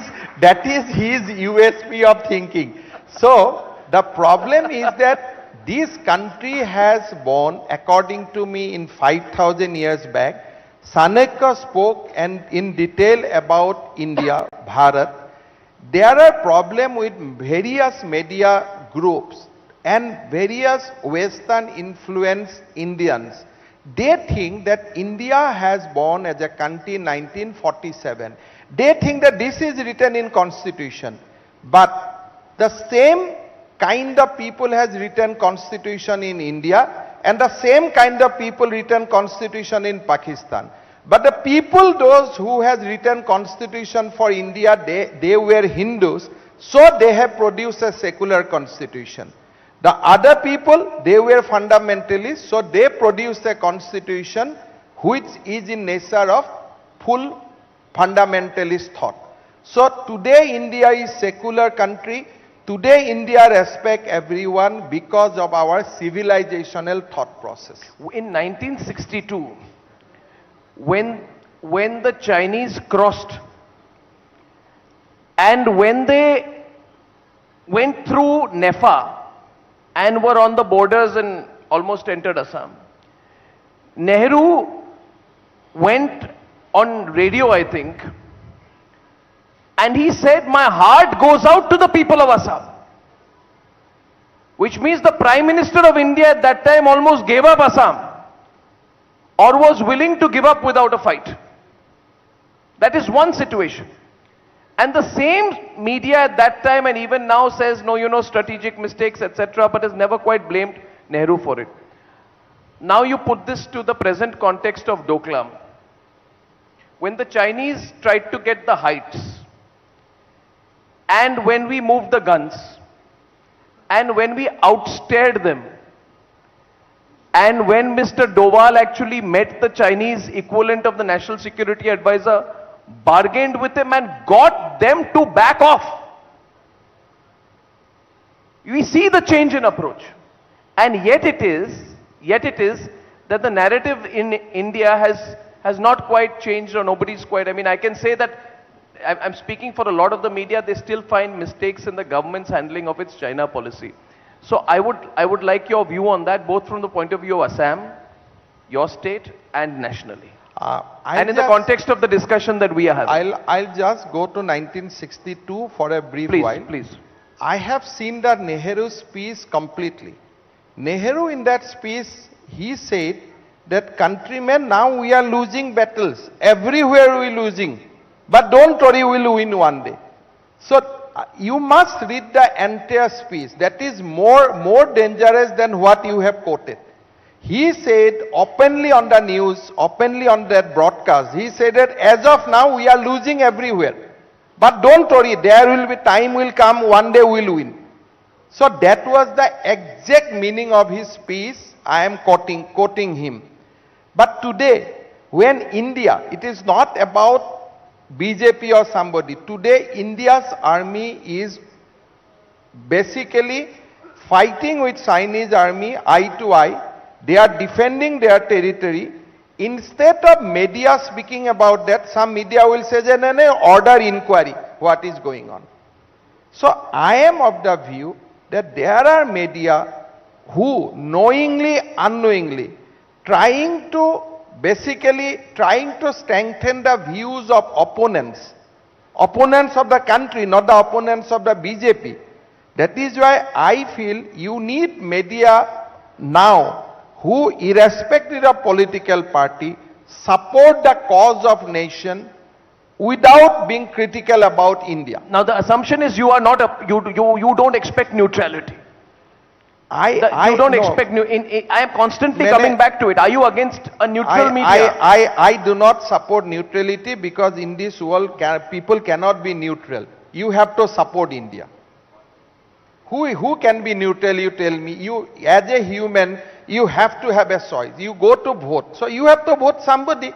his USP of thinking. So the problem is that this country has born, according to me, in 5,000 years back. Chanakya spoke in detail about India, Bharat. There are problems with various media groups and various Western influenced Indians. They think that India has born as a country in 1947. They think that this is written in Constitution. But the same kind of people has written Constitution in India, and the same kind of people written Constitution in Pakistan. But the people, those who has written Constitution for India, they were Hindus, so they have produced a secular Constitution. The other people, they were fundamentalists, so they produced a constitution which is in nature of full fundamentalist thought. So today India is secular country. Today India respect everyone because of our civilizational thought process. In 1962, when the Chinese crossed and when they went through Nepal, and were on the borders and almost entered Assam, Nehru went on radio, I think, and he said, my heart goes out to the people of Assam. Which means the Prime Minister of India at that time almost gave up Assam, or was willing to give up without a fight. That is one situation. And the same media at that time and even now says, no, you know, strategic mistakes, etc., but has never quite blamed Nehru for it. Now you put this to the present context of Doklam. When the Chinese tried to get the heights, and when we moved the guns, and when we outstared them, and when Mr. Doval actually met the Chinese equivalent of the National Security Advisor, bargained with him and got them to back off. We see the change in approach. And yet it is that the narrative in India has not quite changed, or nobody's quite, I mean, I can say that I'm speaking for a lot of the media, they still find mistakes in the government's handling of its China policy. So I would like your view on that, both from the point of view of Assam, your state, and nationally. And in the context of the discussion that we are having. I'll just go to 1962 for a brief while. Please. I have seen the Nehru speech completely. Nehru in that speech, he said that countrymen, now we are losing battles. Everywhere we are losing. But don't worry, we will win one day. So you must read the entire speech. That is more dangerous than what you have quoted. He said openly on the news, openly on that broadcast, he said that as of now we are losing everywhere. But don't worry, there will be time will come, one day we will win. So that was the exact meaning of his speech. I am quoting him. But today, when India, it is not about BJP or somebody. Today, India's army is basically fighting with Chinese army eye to eye. They are defending their territory. Instead of media speaking about that, some media will say, no, order inquiry, what is going on. So I am of the view that there are media who knowingly, unknowingly, trying to strengthen the views of opponents of the country, not the opponents of the BJP. That is why I feel you need media now who, irrespective of political party, support the cause of nation without being critical about India. Now the assumption is you are not you don't expect neutrality. You don't expect I am constantly coming back to it. Are you against a neutral media? I do not support neutrality, because in this world people cannot be neutral. You have to support India. Who can be neutral, you tell me? You, as a human, you have to have a choice. You go to vote. So you have to vote somebody.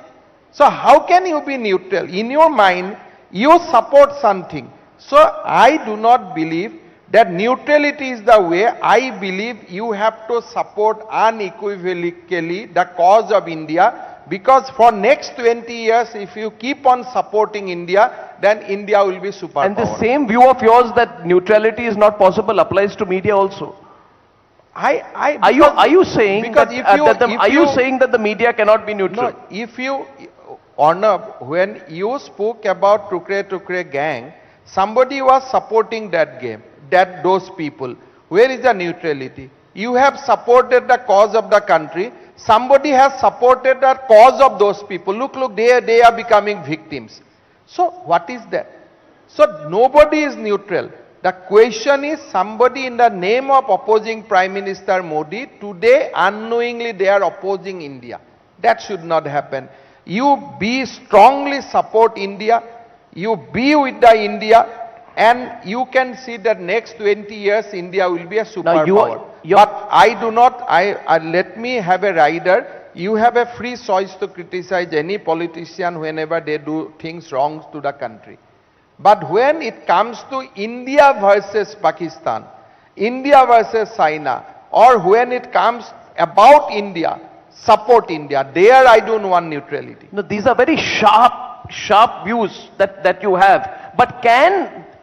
So how can you be neutral? In your mind, you support something. So I do not believe that neutrality is the way. I believe you have to support unequivocally the cause of India, because for next 20 years, if you keep on supporting India, then India will be superpower. And the same view of yours that neutrality is not possible applies to media also. Are you saying that the media cannot be neutral? No, if you, Arnab, when you spoke about Tukre gang, somebody was supporting that game, those people. Where is the neutrality? You have supported the cause of the country. Somebody has supported the cause of those people. Look, they are becoming victims. So what is that? So nobody is neutral. The question is, somebody in the name of opposing Prime Minister Modi, today unknowingly they are opposing India. That should not happen. You be strongly support India. You be with the India. And you can see that next 20 years India will be a superpower. But I do not, let me have a rider. You have a free choice to criticize any politician whenever they do things wrong to the country. But when it comes to India versus Pakistan, India versus China, or when it comes about India, support India, there I don't want neutrality. No, these are very sharp views that you have. But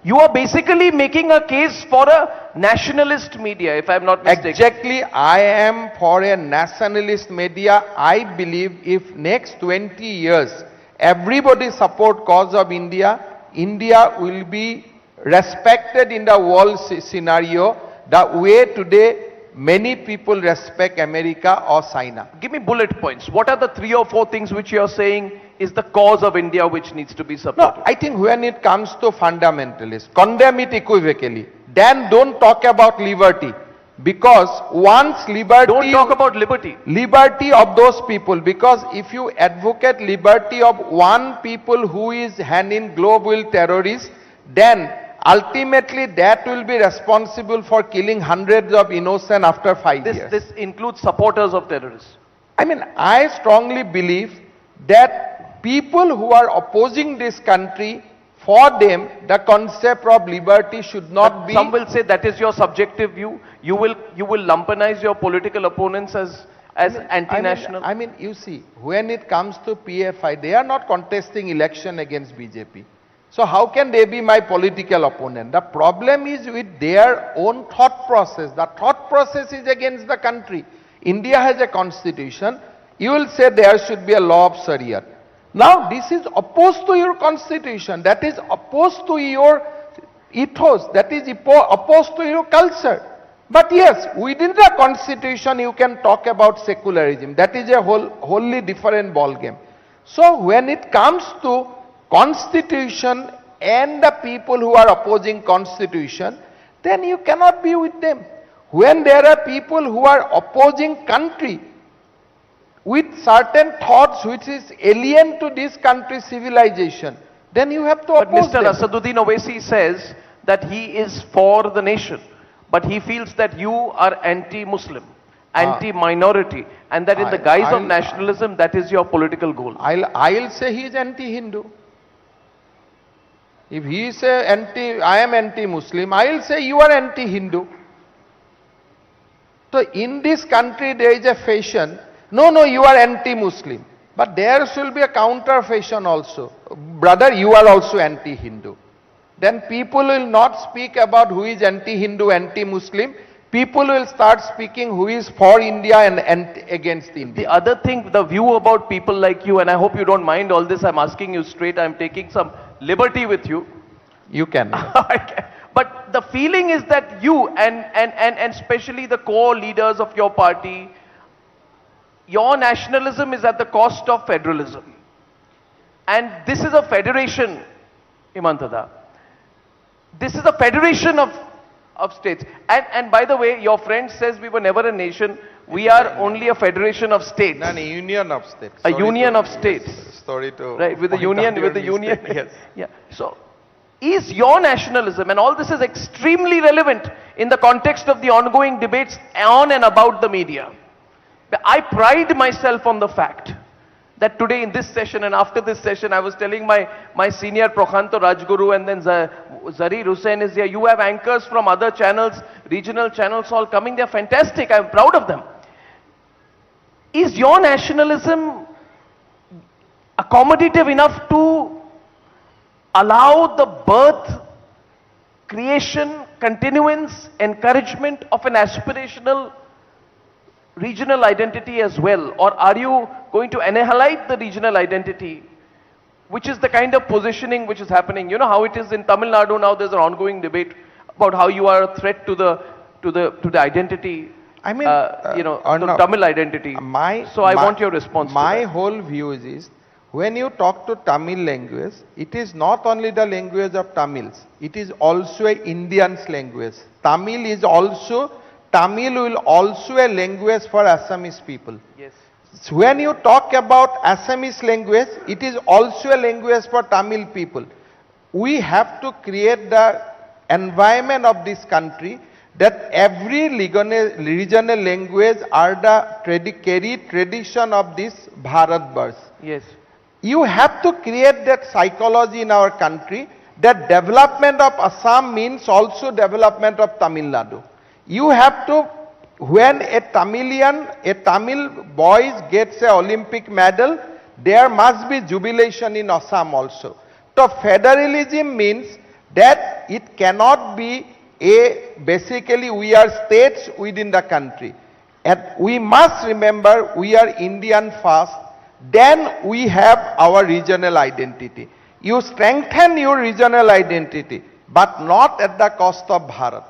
you are basically making a case for a nationalist media, if I am not mistaken. Exactly, I am for a nationalist media. I believe if next 20 years everybody support cause of India, India will be respected in the world scenario the way today many people respect America or China. Give me bullet points. What are the 3 or 4 things which you are saying is the cause of India which needs to be No, supported. I think when it comes to fundamentalists, condemn it equivocally. Then don't talk about liberty. Because once liberty... Don't talk about liberty. Liberty of those people. Because if you advocate liberty of one people who is hand in glove with terrorists, then ultimately that will be responsible for killing hundreds of innocent after 5 years. This includes supporters of terrorists. I mean, I strongly believe that people who are opposing this country, for them, the concept of liberty should not be... Some will say that is your subjective view. You will lumpenize your political opponents as anti-national. I mean, you see, when it comes to PFI, they are not contesting election against BJP. So how can they be my political opponent? The problem is with their own thought process. The thought process is against the country. India has a constitution. You will say there should be a law of Sharia. Now this is opposed to your constitution. That is opposed to your ethos. That is opposed to your culture. But yes, within the constitution you can talk about secularism. That is a wholly different ball game. So when it comes to constitution and the people who are opposing constitution, then you cannot be with them. When there are people who are opposing country with certain thoughts which is alien to this country's civilization, then you have to oppose But Mr. them. Asaduddin Owaisi says that he is for the nation, but he feels that you are anti-Muslim, anti-minority, and that in the guise of nationalism, that is your political goal. I'll say he is anti-Hindu. If he say I am anti-Muslim, I'll say you are anti-Hindu. So in this country there is a fashion, no, you are anti-Muslim. But there should be a counter fashion also. Brother, you are also anti-Hindu. Then people will not speak about who is anti-Hindu, anti-Muslim. People will start speaking who is for India and against India. The other thing, the view about people like you, and I hope you don't mind all this, I'm asking you straight, I'm taking some liberty with you. You can. But the feeling is that you and especially the core leaders of your party, your nationalism is at the cost of federalism. And this is a federation, Himanta. This is a federation of states. And by the way, your friend says we were never a nation. We are only a federation of states. No, union of states. A union of states. Sorry to... Right, with the union, Yes. Yeah. So, is your nationalism, and all this is extremely relevant in the context of the ongoing debates on and about the media. I pride myself on the fact that today in this session and after this session, I was telling my senior Prokhanto Rajguru and then Zarir Hussain is here. You have anchors from other channels, regional channels all coming. They're fantastic. I'm proud of them. Is your nationalism accommodative enough to allow the birth, creation, continuance, encouragement of an aspirational regional identity as well? Or are you going to annihilate the regional identity, which is the kind of positioning which is happening? You know how it is in Tamil Nadu now, there's an ongoing debate about how you are a threat to the identity, I mean, the Tamil identity. So I want your response to My that. whole view is when you talk to Tamil language, it is not only the language of Tamils, it is also an Indian's language. Tamil will also a language for Assamese people. Yes. So when you talk about Assamese language, it is also a language for Tamil people. We have to create the environment of this country that every regional language are the carry tradition of this Bharat birth. Yes. You have to create that psychology in our country that development of Assam means also development of Tamil Nadu. You have to, when a Tamil boy gets an Olympic medal, there must be jubilation in Assam also. So federalism means that it cannot be basically we are states within the country. And we must remember we are Indian first, then we have our regional identity. You strengthen your regional identity, but not at the cost of Bharat.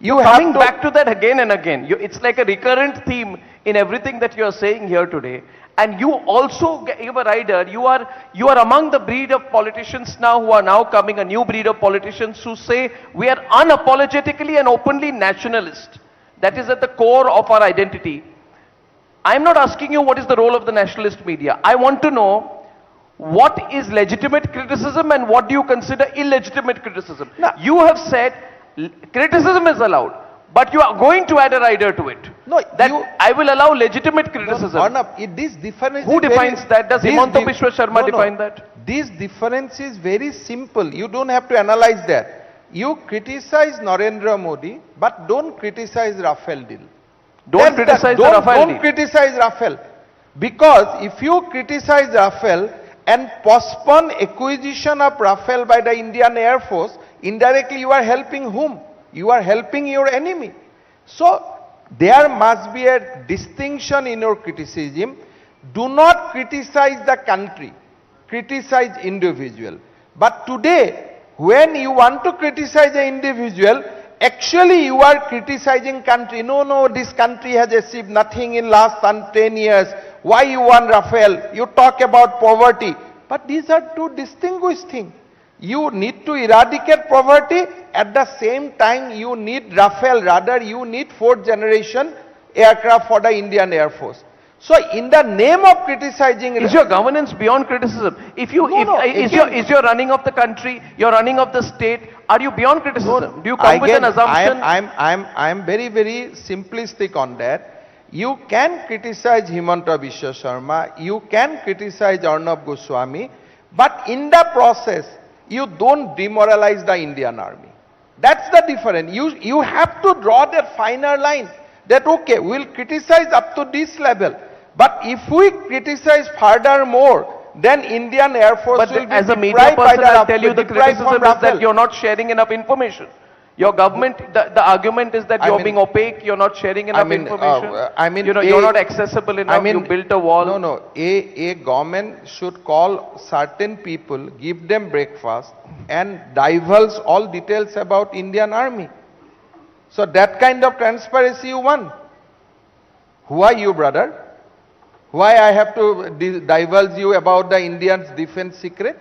You're coming back to that again and again. It's like a recurrent theme in everything that you are saying here today. And you also give a rider, you are among the breed of politicians now who are now coming, a new breed of politicians who say we are unapologetically and openly nationalist. That is at the core of our identity. I am not asking you what is the role of the nationalist media. I want to know what is legitimate criticism and what do you consider illegitimate criticism. You have said criticism is allowed, but you are going to add a rider to it. No, I will allow legitimate criticism. Arnab, this difference Who is defines very, that? Does Himanta Biswa Sarma define that? This difference is very simple. You don't have to analyze that. You criticize Narendra Modi, but don't criticize Rafale deal. Don't criticize the Rafale deal. Don't criticize Rafale. Because if you criticize Rafale and postpone acquisition of Rafale by the Indian Air Force, indirectly you are helping whom? You are helping your enemy. So, there must be a distinction in your criticism. Do not criticize the country, criticize individual. But today, when you want to criticize an individual, actually you are criticizing country. No, this country has achieved nothing in last 10 years. Why you want Rafale? You talk about poverty. But these are two distinguished things. You need to eradicate poverty, at the same time you need Rafale, rather you need 4th generation aircraft for the Indian Air Force. So in the name of criticizing... Is your governance beyond criticism? Is your running of the country, your running of the state, are you beyond criticism? Do you come with an assumption? I'm very, very simplistic on that. You can criticize Himanta Biswa Sarma, you can criticize Arnab Goswami, but in the process, you don't demoralize the Indian army. That's the difference. You have to draw that finer line that okay, we'll criticize up to this level. But if we criticize furthermore, then Indian Air Force will be as a media person, I'll tell you the criticism is that you're not sharing enough information. Your government, the argument is that you're being opaque, you're not sharing enough information. You're not accessible enough, you built a wall. No. A government should call certain people, give them breakfast and divulge all details about Indian army. So that kind of transparency you want. Who are you, brother? Why I have to divulge you about the Indians' defense secret?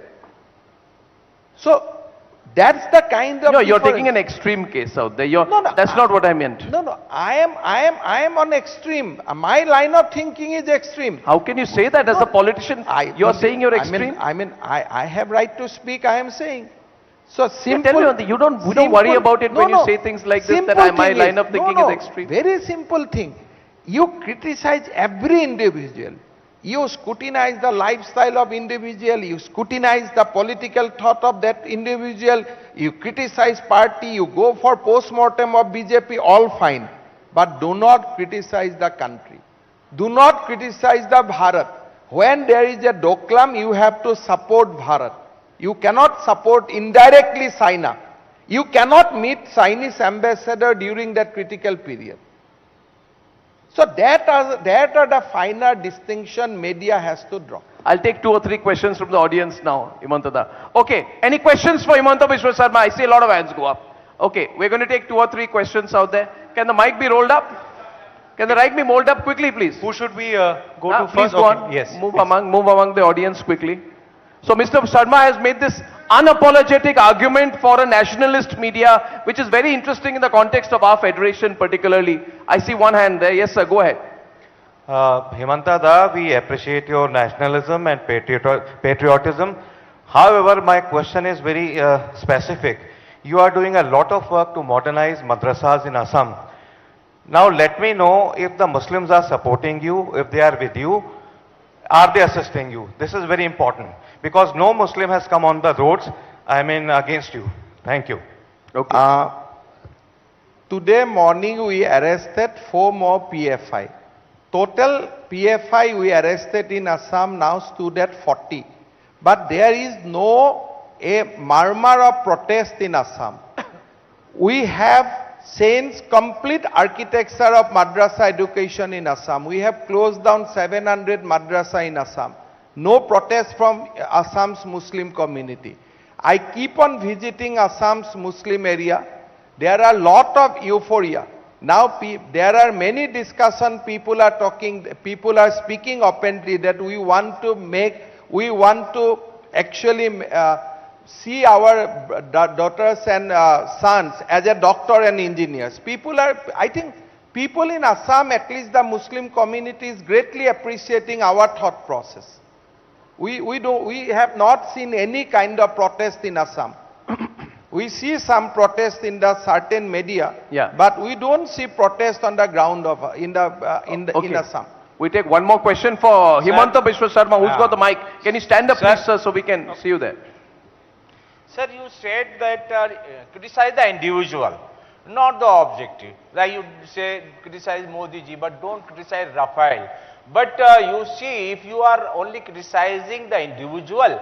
So, that's the kind of... No, you're taking an extreme case out there. That's not what I meant. No. I am on extreme. My line of thinking is extreme. How can you say that as a politician? You're saying you're extreme? I have right to speak, I am saying. So simple... Tell me, you don't worry about it when you say things like this, that my line of thinking is extreme. Very simple thing. You criticize every individual. You scrutinize the lifestyle of individual, you scrutinize the political thought of that individual, you criticize party, you go for post-mortem of BJP, all fine. But do not criticize the country. Do not criticize the Bharat. When there is a Doklam, you have to support Bharat. You cannot support indirectly China. You cannot meet Chinese ambassador during that critical period. So that are the finer distinction media has to draw. I'll take 2 or 3 questions from the audience now, Himanta da. Okay, any questions for Himanta Biswa Sarma? I see a lot of hands go up. Okay, we're going to take 2 or 3 questions out there. Can the mic be rolled up? Can the mic be rolled up quickly, please? Who should we go to please first? Go on. Yes. Move among the audience quickly. So Mr. Sarma has made this unapologetic argument for a nationalist media, which is very interesting in the context of our federation particularly. I see one hand there. Yes, sir, go ahead. Himanta da, we appreciate your nationalism and patriotism. However, my question is very specific. You are doing a lot of work to modernize madrasas in Assam. Now let me know if the Muslims are supporting you, if they are with you, are they assisting you? This is very important because no Muslim has come on the roads, against you. Thank you. Okay. Today morning we arrested 4 more PFI. Total PFI we arrested in Assam now stood at 40. But there is no a murmur of protest in Assam. We have changed complete architecture of madrasa education in Assam. We have closed down 700 madrasa in Assam. No protest from Assam's Muslim community. I keep on visiting Assam's Muslim area. There are a lot of euphoria. Now there are many discussion, people are talking, people are speaking openly that we want to actually see our daughters and sons as a doctor and engineers. I think people in Assam, at least the Muslim community, is greatly appreciating our thought process. We have not seen any kind of protest in Assam. We see some protest in the certain media, but we don't see protest on the ground of in Assam. We take one more question for Himanta Biswa Sarma, who's got the mic. Can you stand up, please, sir, so we can see you there? Sir, you said that criticize the individual, not the objective. Like you say, criticize Modi ji, but don't criticize Rafael. But you see, if you are only criticizing the individual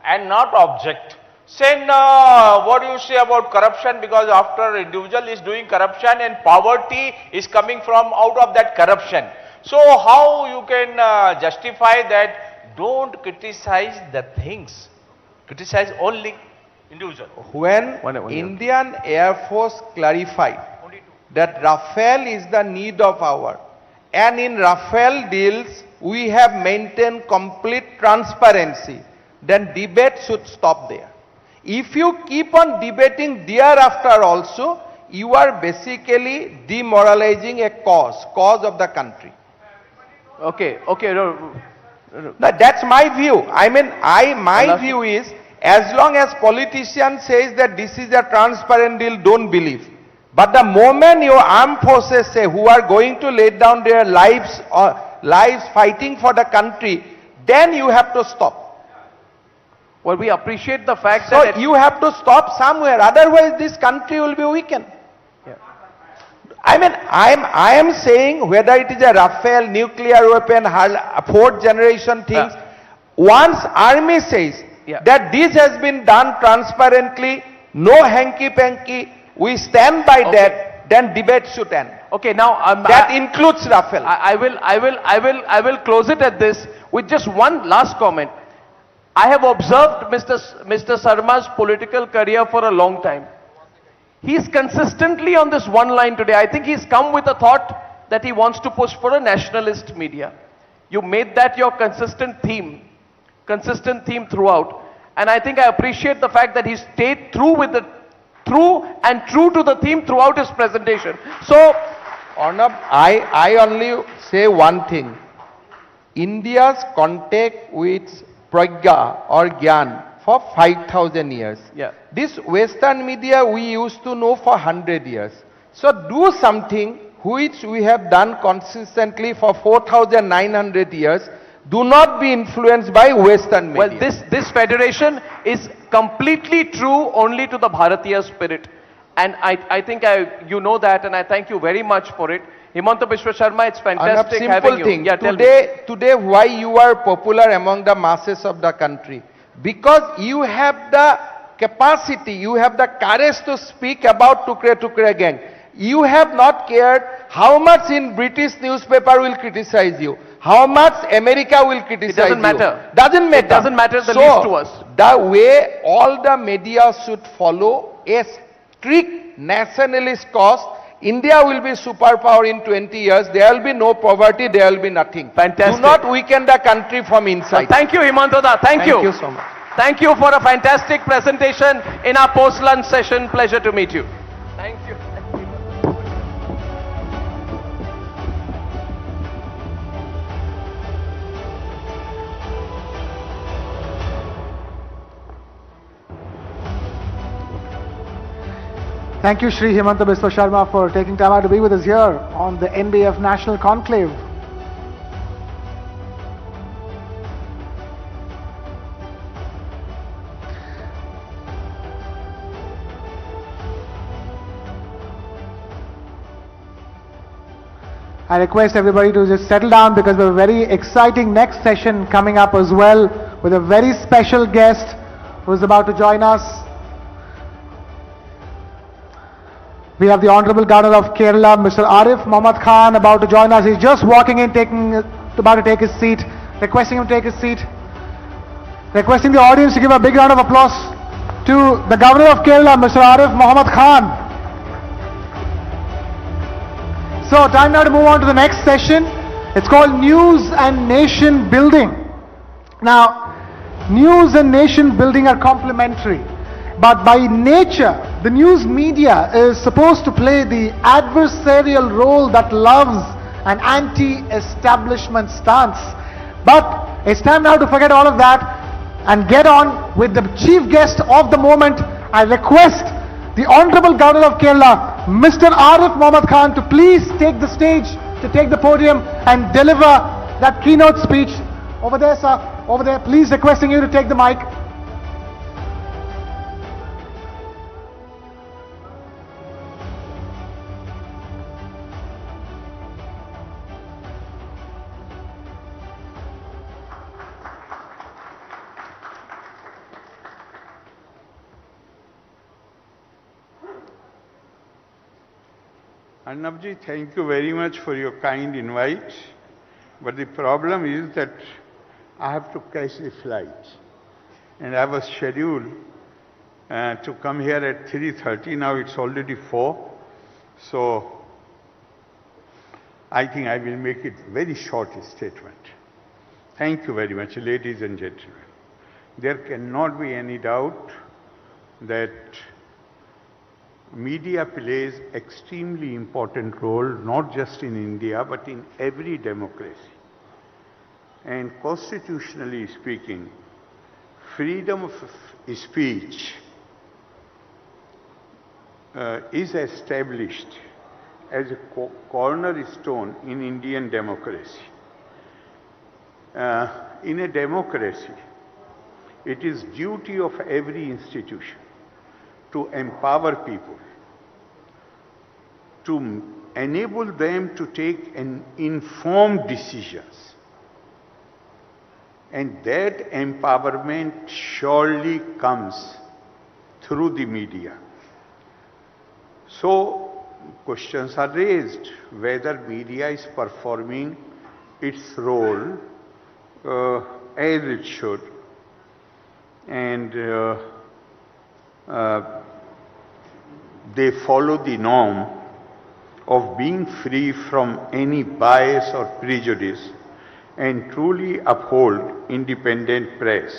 and not object, then what do you say about corruption? Because after individual is doing corruption and poverty is coming from out of that corruption. So how you can justify that? Don't criticize the things, criticize only individual. When Indian Air Force clarified that Rafale is the need of our, and in Rafale deals we have maintained complete transparency, then debate should stop there. If you keep on debating thereafter also, you are basically demoralizing a cause of the country. Okay. No, that's my view. I mean, my view is, as long as politician says that this is a transparent deal, don't believe. But the moment your armed forces say, who are going to lay down their lives fighting for the country, then you have to stop. Well, we appreciate the fact that... So you have to stop somewhere, otherwise this country will be weakened. I mean, I am saying whether it is a Rafale, nuclear weapon, fourth generation things, once army says that this has been done transparently, no hanky-panky, we stand by that, then debate should end. Okay, now that includes Rafale. I will close it at this with just one last comment. I have observed Mr. Sarma's political career for a long time. He's consistently on this one line today. I think he's come with a thought that he wants to push for a nationalist media. You made that your consistent theme throughout. And I think I appreciate the fact that he stayed true to the theme throughout his presentation. So, Arnab, I only say one thing. India's contact with Pragya or Gyan for 5,000 years. This Western media we used to know for 100 years. So do something which we have done consistently for 4,900 years. Do not be influenced by Western media. Well, this federation is completely true only to the Bharatiya spirit. And I think you know that, and I thank you very much for it. Himanta Biswa Sarma, it's fantastic having you. Thing. Today, why you are popular among the masses of the country? Because you have the capacity, you have the courage to speak about Tukre gang. You have not cared how much in British newspaper will criticize you, how much America will criticize you. It doesn't matter. Doesn't matter. It doesn't matter the least to us. The way all the media should follow a strict nationalist cause, India will be superpower in 20 years. There will be no poverty, there will be nothing. Fantastic. Do not weaken the country from inside. Thank you, Himanta da. Thank you. Thank you so much. Thank you for a fantastic presentation in our post-lunch session. Pleasure to meet you. Thank you. Thank you, Shri Himanta Biswa Sarma, for taking time out to be with us here on the NBF National Conclave. I request everybody to just settle down because we have a very exciting next session coming up as well with a very special guest who is about to join us. We have the Honorable Governor of Kerala, Mr. Arif Mohammad Khan, about to join us. He's just walking in, about to take his seat. Requesting him to take his seat. Requesting the audience to give a big round of applause to the Governor of Kerala, Mr. Arif Mohammad Khan. So time now to move on to the next session. It's called News and Nation Building. Now, news and nation building are complementary. But by nature, the news media is supposed to play the adversarial role that loves an anti-establishment stance. But it's time now to forget all of that and get on with the chief guest of the moment. I request the Honorable Governor of Kerala, Mr. Arif Mohammad Khan, to please take the stage, to take the podium and deliver that keynote speech. Over there, sir. Over there. Please requesting you to take the mic. Arnabji, thank you very much for your kind invite. But the problem is that I have to catch the flight. And I was scheduled to come here at 3:30. Now it's already 4. So I think I will make it very short statement. Thank you very much, ladies and gentlemen. There cannot be any doubt that media plays extremely important role, not just in India, but in every democracy. And constitutionally speaking, freedom of speech is established as a cornerstone in Indian democracy. In a democracy, it is duty of every institution to empower people, to enable them to take informed decisions. And that empowerment surely comes through the media. So questions are raised whether media is performing its role as it should. And they follow the norm of being free from any bias or prejudice and truly uphold independent press.